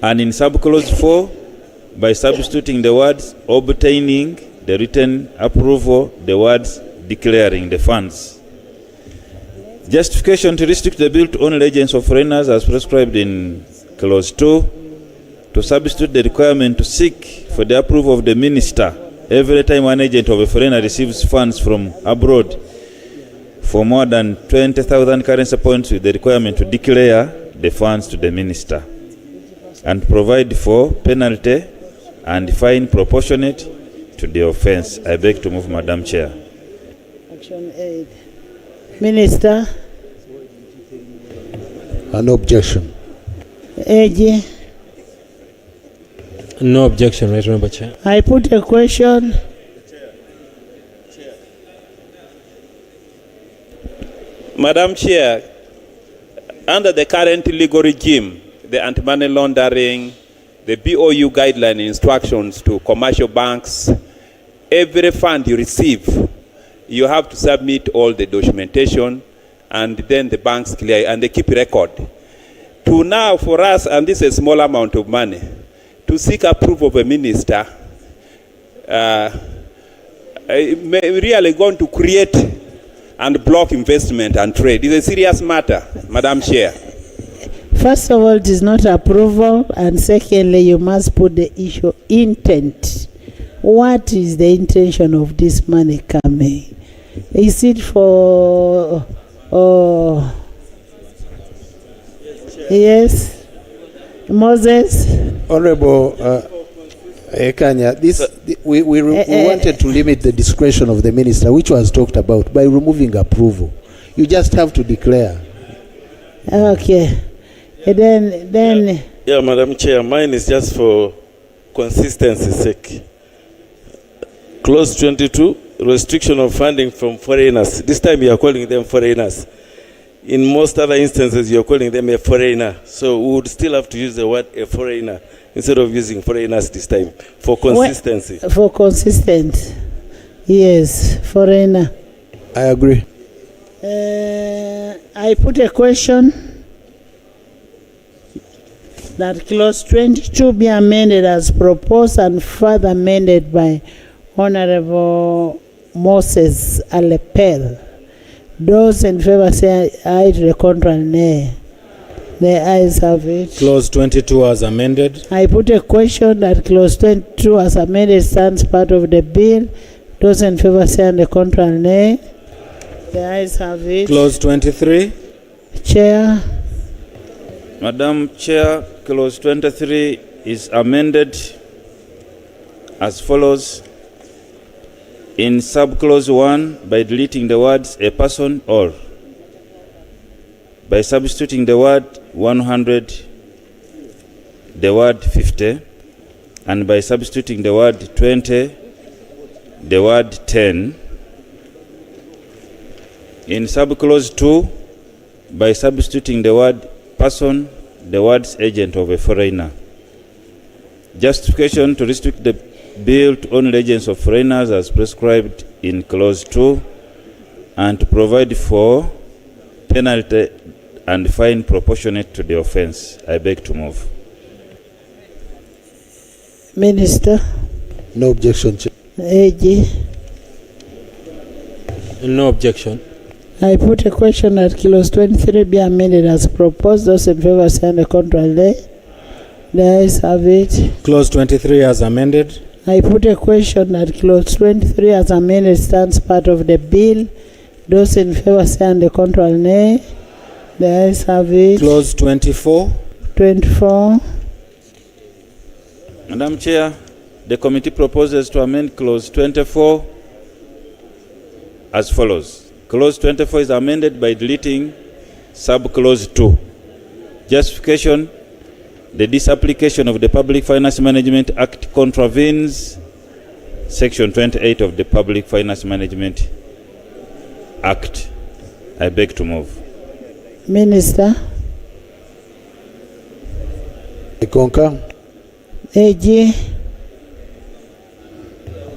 And in sub-clause 4, by substituting the words "obtaining the written approval" the words "declaring the funds." Justification to restrict the bill to only agents of foreigners as prescribed in clause 2, to substitute the requirement to seek for the approval of the minister every time an agent of a foreigner receives funds from abroad for more than 20,000 currency points, with the requirement to declare the funds to the minister, and provide for penalty and fine proportionate to the offense. I beg to move, Madam Chair. Action aid. Minister. No objection. AG. No objection, Right Honorable Chair. I put a question. Madam Chair, under the current legal regime, the anti-money laundering, the BOU guideline instructions to commercial banks, every fund you receive, you have to submit all the documentation, and then the banks clear and they keep record. To now, for us, and this is a small amount of money, to seek approval of a minister, really going to create and block investment and trade. It's a serious matter, Madam Chair. First of all, it is not approval, and secondly, you must put the issue intent. What is the intention of this money coming? Is it for yes, Moses? Honorable Kanya, we wanted to limit the discretion of the minister, which was talked about, by removing approval. You just have to declare. Okay. Then. Yeah, Madam Chair, mine is just for consistency's sake. Clause 22, restriction of funding from foreigners. This time you are calling them foreigners. in most other instances, you're calling them a foreigner. So we would still have to use the word a foreigner instead of using foreigners this time for consistency. For consistent. Yes, foreigner. I agree. I put a question that clause 22 be amended as proposed and further amended by Honorable Moses Alepel. Those in favor say aye, to the contrary nay. The ayes have it. Clause 22 as amended. I put a question that clause 22 as amended stands part of the bill. Those in favor say on the contrary nay. The ayes have it. Clause 23. Chair. Madam Chair, clause 23 is amended as follows. In subclause 1, by deleting the words a person or, by substituting the word 100, the word 50, and by substituting the word 20, the word 10. In subclause 2, by substituting the word person, the words agent of a foreigner. Justification to restrict the bill to only agents of foreigners as prescribed in clause 2 and to provide for penalty and fine proportionate to the offense. I beg to move. Minister. No objection, Chair. AG. No objection. I put a question that clause 23 be amended as proposed. Those in favor say on the contrary nay. The ayes have it. Clause 23 as amended. I put a question that clause 23 as amended stands part of the bill. Those in favor say on the contrary nay. The ayes have it. Clause 24. 24. Madam Chair, the committee proposes to amend clause 24 as follows. Clause 24 is amended by deleting subclause 2. Justification: the disapplication of the Public Finance Management Act contravenes Section 28 of the Public Finance Management Act. I beg to move. Minister. I concur. AG.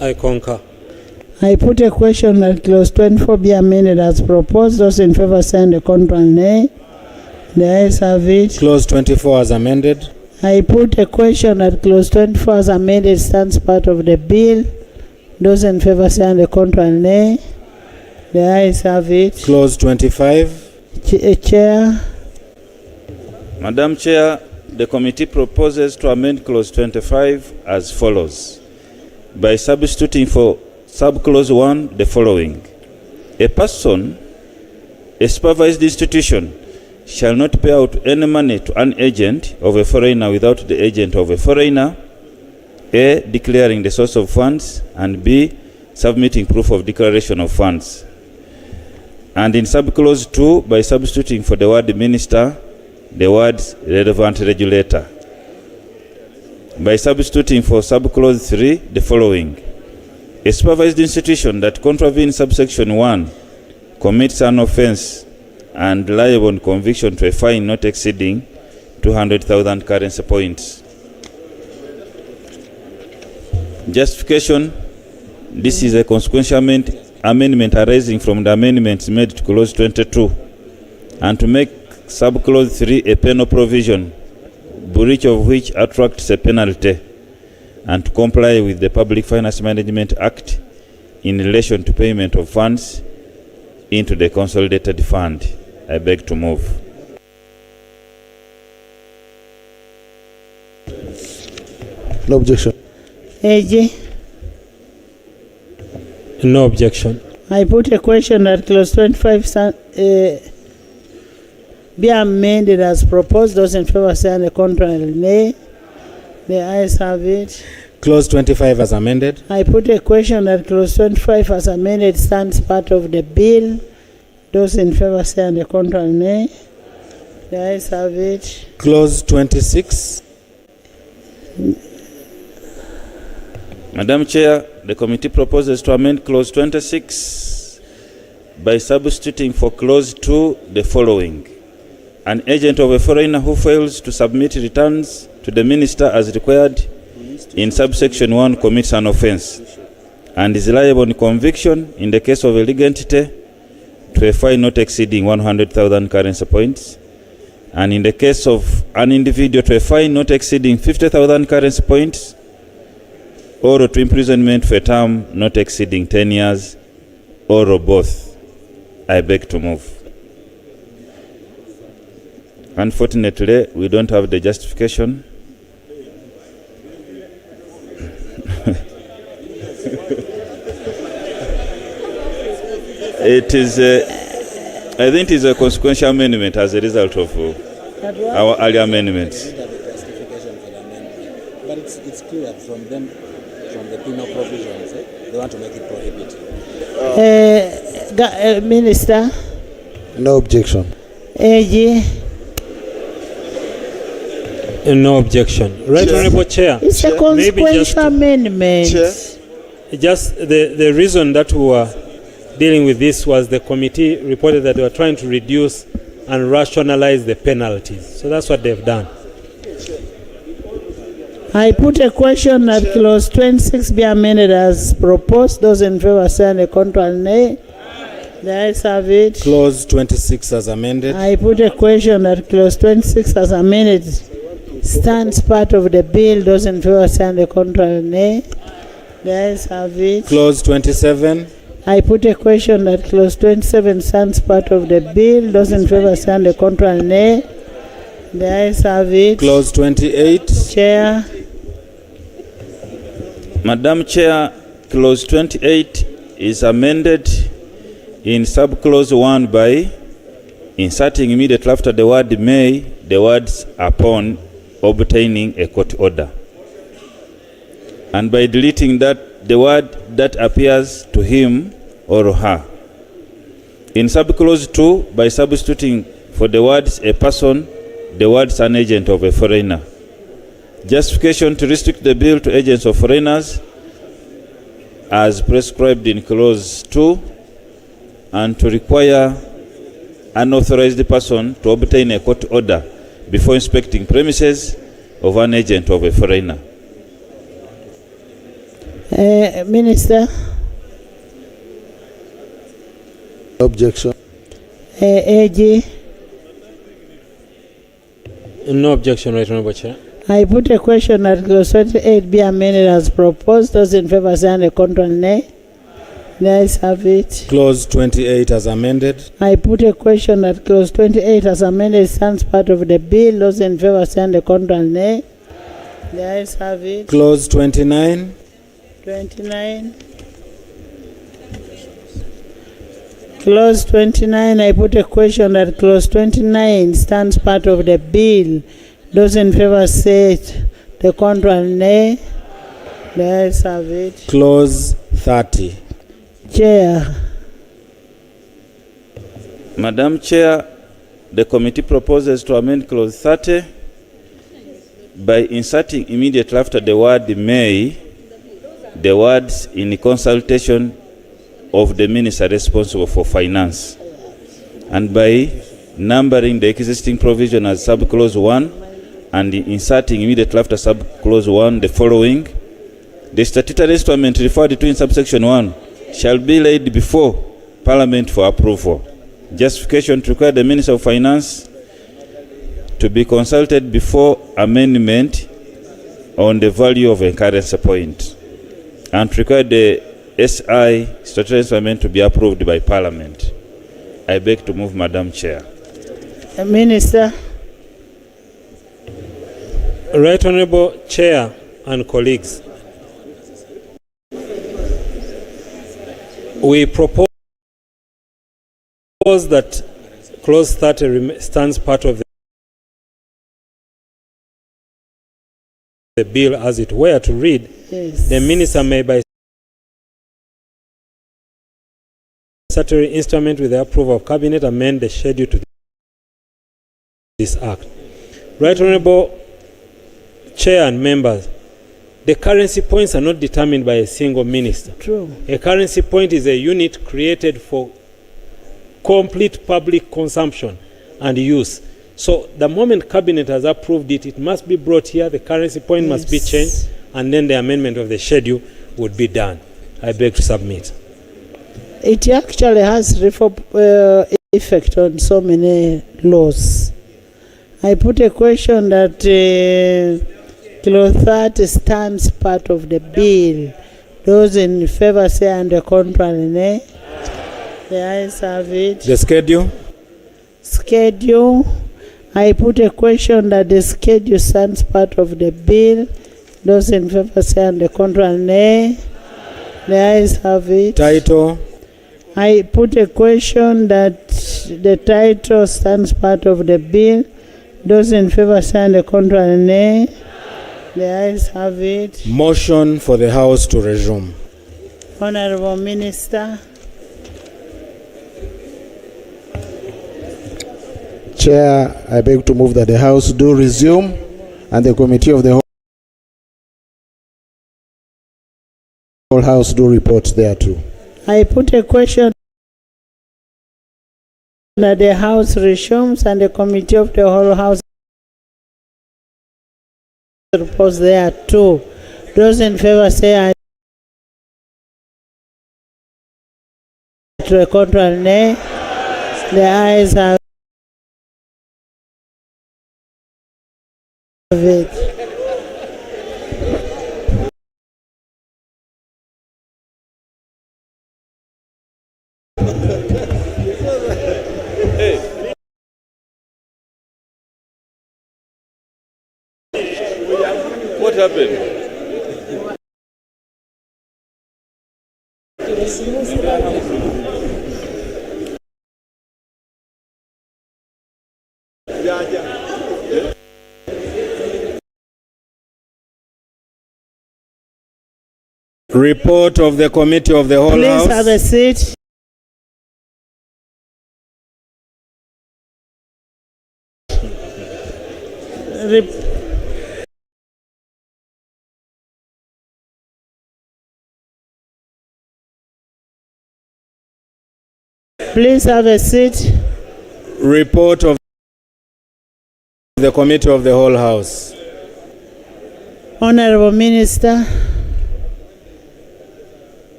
I concur. I put a question that clause 24 be amended as proposed. Those in favor say on the contrary nay. The ayes have it. Clause 24 as amended. I put a question that clause 24 as amended stands part of the bill. Those in favor say on the contrary nay. The ayes have it. Clause 25. Chair. Madam Chair, the committee proposes to amend clause 25 as follows. By substituting for subclause 1 the following. A person, a supervised institution, shall not pay out any money to an agent of a foreigner without the agent of a foreigner, A, declaring the source of funds, and B, submitting proof of declaration of funds. And in subclause 2, by substituting for the word minister, the words relevant regulator. By substituting for subclause 3, the following. A supervised institution that contravenes subsection 1 commits an offense and liable on conviction to a fine not exceeding 200,000 currency points. Justification: this is a consequential amendment arising from the amendments made to clause 22 and to make subclause 3 a penal provision, breach of which attracts a penalty, and to comply with the Public Finance Management Act in relation to payment of funds into the consolidated fund. I beg to move. No objection. AG. No objection. I put a question that clause 25 be amended as proposed. Those in favor say on the contrary nay. The ayes have it. Clause 25 as amended. I put a question that clause 25 as amended stands part of the bill. Those in favor say on the contrary nay. The ayes have it. Clause 26. Madam Chair, the committee proposes to amend clause 26 by substituting for clause 2 the following: an agent of a foreigner who fails to submit returns to the minister as required in subsection 1 commits an offence and is liable on conviction in the case of a legal entity to a fine not exceeding 100,000 currency points, and in the case of an individual to a fine not exceeding 50,000 currency points, or to imprisonment for a term not exceeding 10 years, or both. I beg to move. Unfortunately, we don't have the justification. It is, I think it is a consequential amendment as a result of our earlier amendments. But it's clear from them, from the penal provisions, they want to make it prohibited. Minister? No objection. AG? No objection. Right, Honorable Chair. It's a consequential amendment. Just the reason that we were dealing with this was the committee reported that they were trying to reduce and rationalize the penalties. So that's what they've done. I put a question that clause 26 be amended as proposed. Those in favor say and control nay. The ayes have it. Clause 26 as amended. I put a question that clause 26 as amended stands part of the bill. Those in favor say and control nay. The ayes have it. Clause 27. I put a question that clause 27 stands part of the bill. Those in favor say and control nay. The ayes have it. Clause 28. Chair. Madam Chair, clause 28 is amended in subclause 1 by inserting immediately after the word may, the words upon obtaining a court order, and by deleting that the word that appears to him or her. In subclause 2, by substituting for the words a person, the words an agent of a foreigner. Justification to restrict the bill to agents of foreigners as prescribed in clause 2, and to require an authorized person to obtain a court order before inspecting premises of an agent of a foreigner. Minister? Objection. AG? No objection, Right Honorable Chair. I put a question that clause 28 be amended as proposed. Those in favor say and control nay. The ayes have it. Clause 28 as amended. I put a question that clause 28 as amended stands part of the bill. Those in favor say and control nay. The ayes have it. Clause 29. 29. Clause 29, I put a question that clause 29 stands part of the bill. Those in favor say the control nay. The ayes have it. Clause 30. Chair. Madam Chair, the committee proposes to amend clause 30 by inserting immediately after the word may, the words in consultation of the minister responsible for finance, and by numbering the existing provision as subclause 1 and inserting immediately after subclause 1 the following: the statutory instrument referred to in subsection 1 shall be laid before Parliament for approval. Justification to require the Minister of Finance to be consulted before amendment on the value of a currency point, and to require the SI statutory instrument to be approved by Parliament. I beg to move, Madam Chair. Minister. Right Honorable Chair and colleagues, we propose that clause 30 stands part of the bill as it were to read, yes. The minister may by statutory instrument with the approval of cabinet amend the schedule to this act. Right Honorable Chair and members, the currency points are not determined by a single minister. True. A currency point is a unit created for complete public consumption and use. So the moment cabinet has approved it, it must be brought here, the currency point must be changed, and then the amendment of the schedule would be done. I beg to submit. It actually has effect on so many laws. I put a question that Kilo 30 stands part of the bill. Those in favor say under contrary, nay. The ayes have it. The schedule? Schedule. I put a question that the schedule stands part of the bill. Those in favor say under contrary, nay. The ayes have it. Title? I put a question that the title stands part of the bill. Those in favor say under contrary, nay. The ayes have it. Motion for the House to resume. Honorable Minister. Chair, I beg to move that the House do resume and the Committee of the whole House do report thereto. I put a question that the House resumes and the Committee of the whole House reports thereto. Those in favor say aye. To a contrary, nay. The ayes have it. What happened? Report of the Committee of the whole House. Please have a seat. Please have a seat. Report of the Committee of the whole House. Honorable Minister.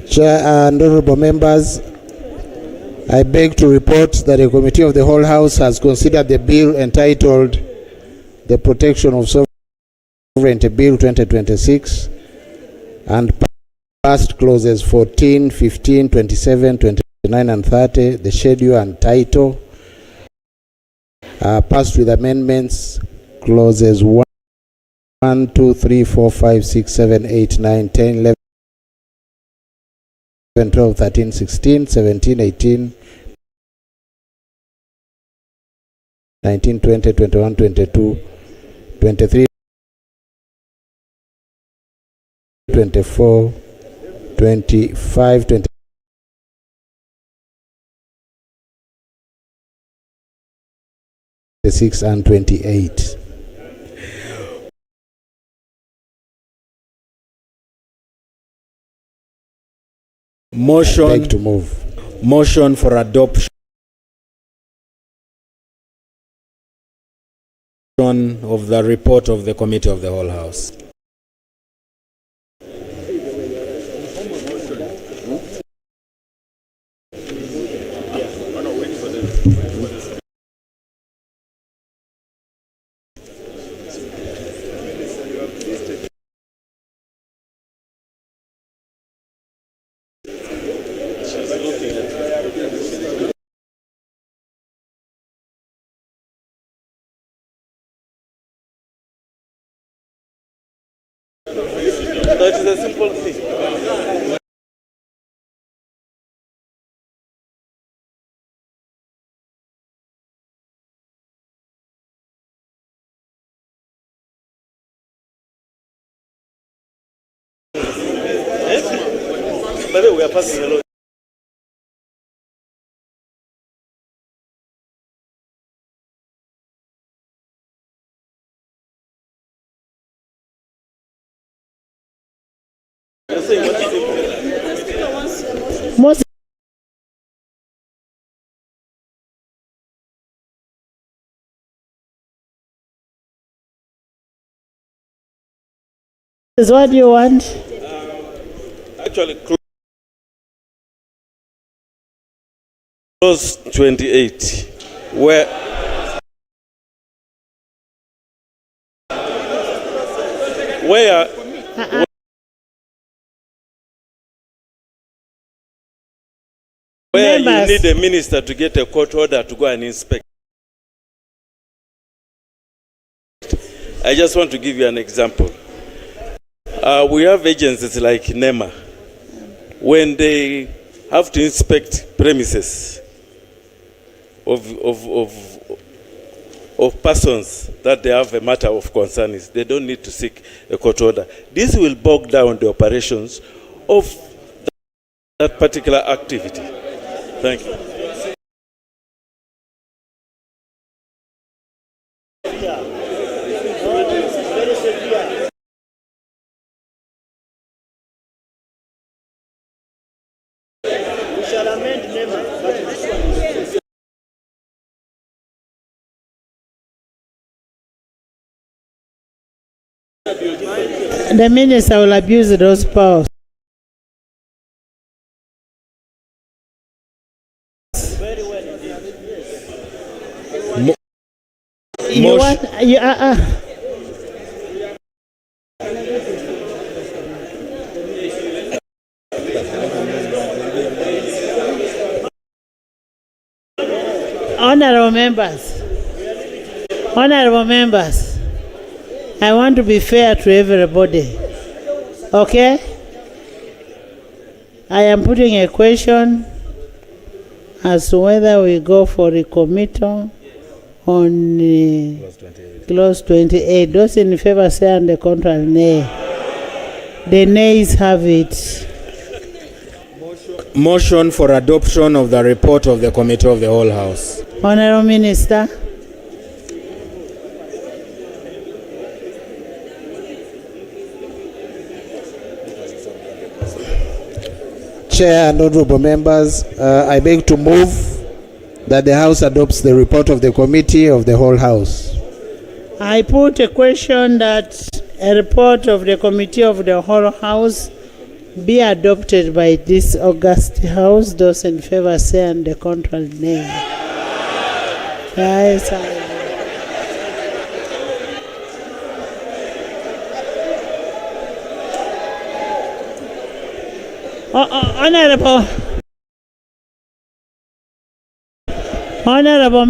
Chair and honorable members, I beg to report that the Committee of the whole House has considered the bill entitled The Protection of Sovereignty Bill 2026 and passed clauses 14, 15, 27, 29 and 30, the schedule and title, passed with amendments clauses 1, 2, 3, 4, 5, 6, 7, 8, 9, 10, 11, 12, 13, 16, 17, 18, 19, 20, 21, 22, 23, 24, 25, 26 and 28. Motion to move. Motion for adoption of the report of the Committee of the whole House. That is a simple thing. By the way, we are passing a lot. Most is what you want? Actually, clause 28, where you need a minister to get a court order to go and inspect. I just want to give you an example. We have agencies like NEMA. When they have to inspect premises of persons that they have a matter of concern, they don't need to seek a court order. This will bog down the operations of that particular activity. Thank you. The minister will abuse those powers. You want, Honorable members, I want to be fair to everybody, okay? I am putting a question as to whether we go for a committal on clause 28. Those in favor say and the contrary nay. The nays have it. Motion for adoption of the report of the Committee of the Whole House. Honorable Minister. Chair and honorable members, I beg to move that the House adopts the report of the Committee of the Whole House. I put a question that a report of the Committee of the Whole House be adopted by this august House. Those in favor say and the contrary nay. Yes, Honorable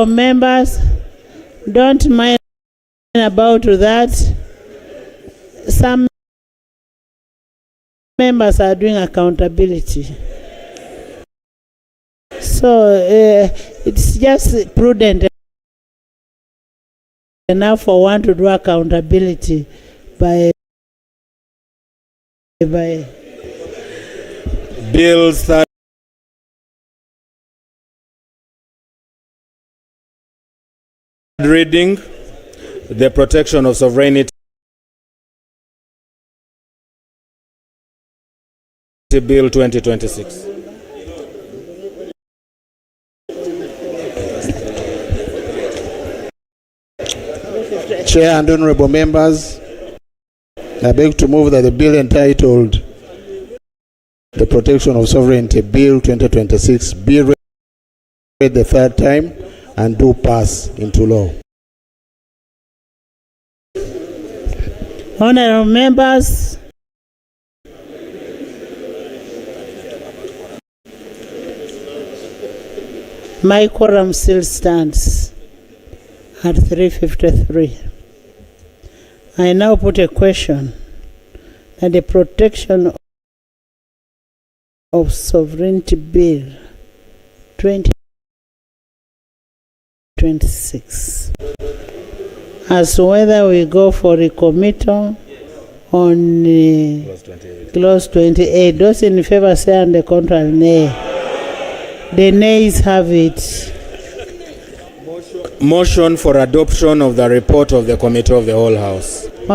members, don't mind about that. Some members are doing accountability. So it's just prudent enough for one to do accountability by bills that reading, the protection of sovereignty bill 2026. Chair and honorable members, I beg to move that the bill entitled the Protection of Sovereignty Bill 2026 be read the third time and do pass into law. Honorable members, my quorum still stands at 353. I now put a question that the Protection of Sovereignty Bill 2026 as to whether we go for a committal on clause 28. Those in favor say and the contrary nay. The nays have it. Motion for adoption of the report of the Committee of the Whole House.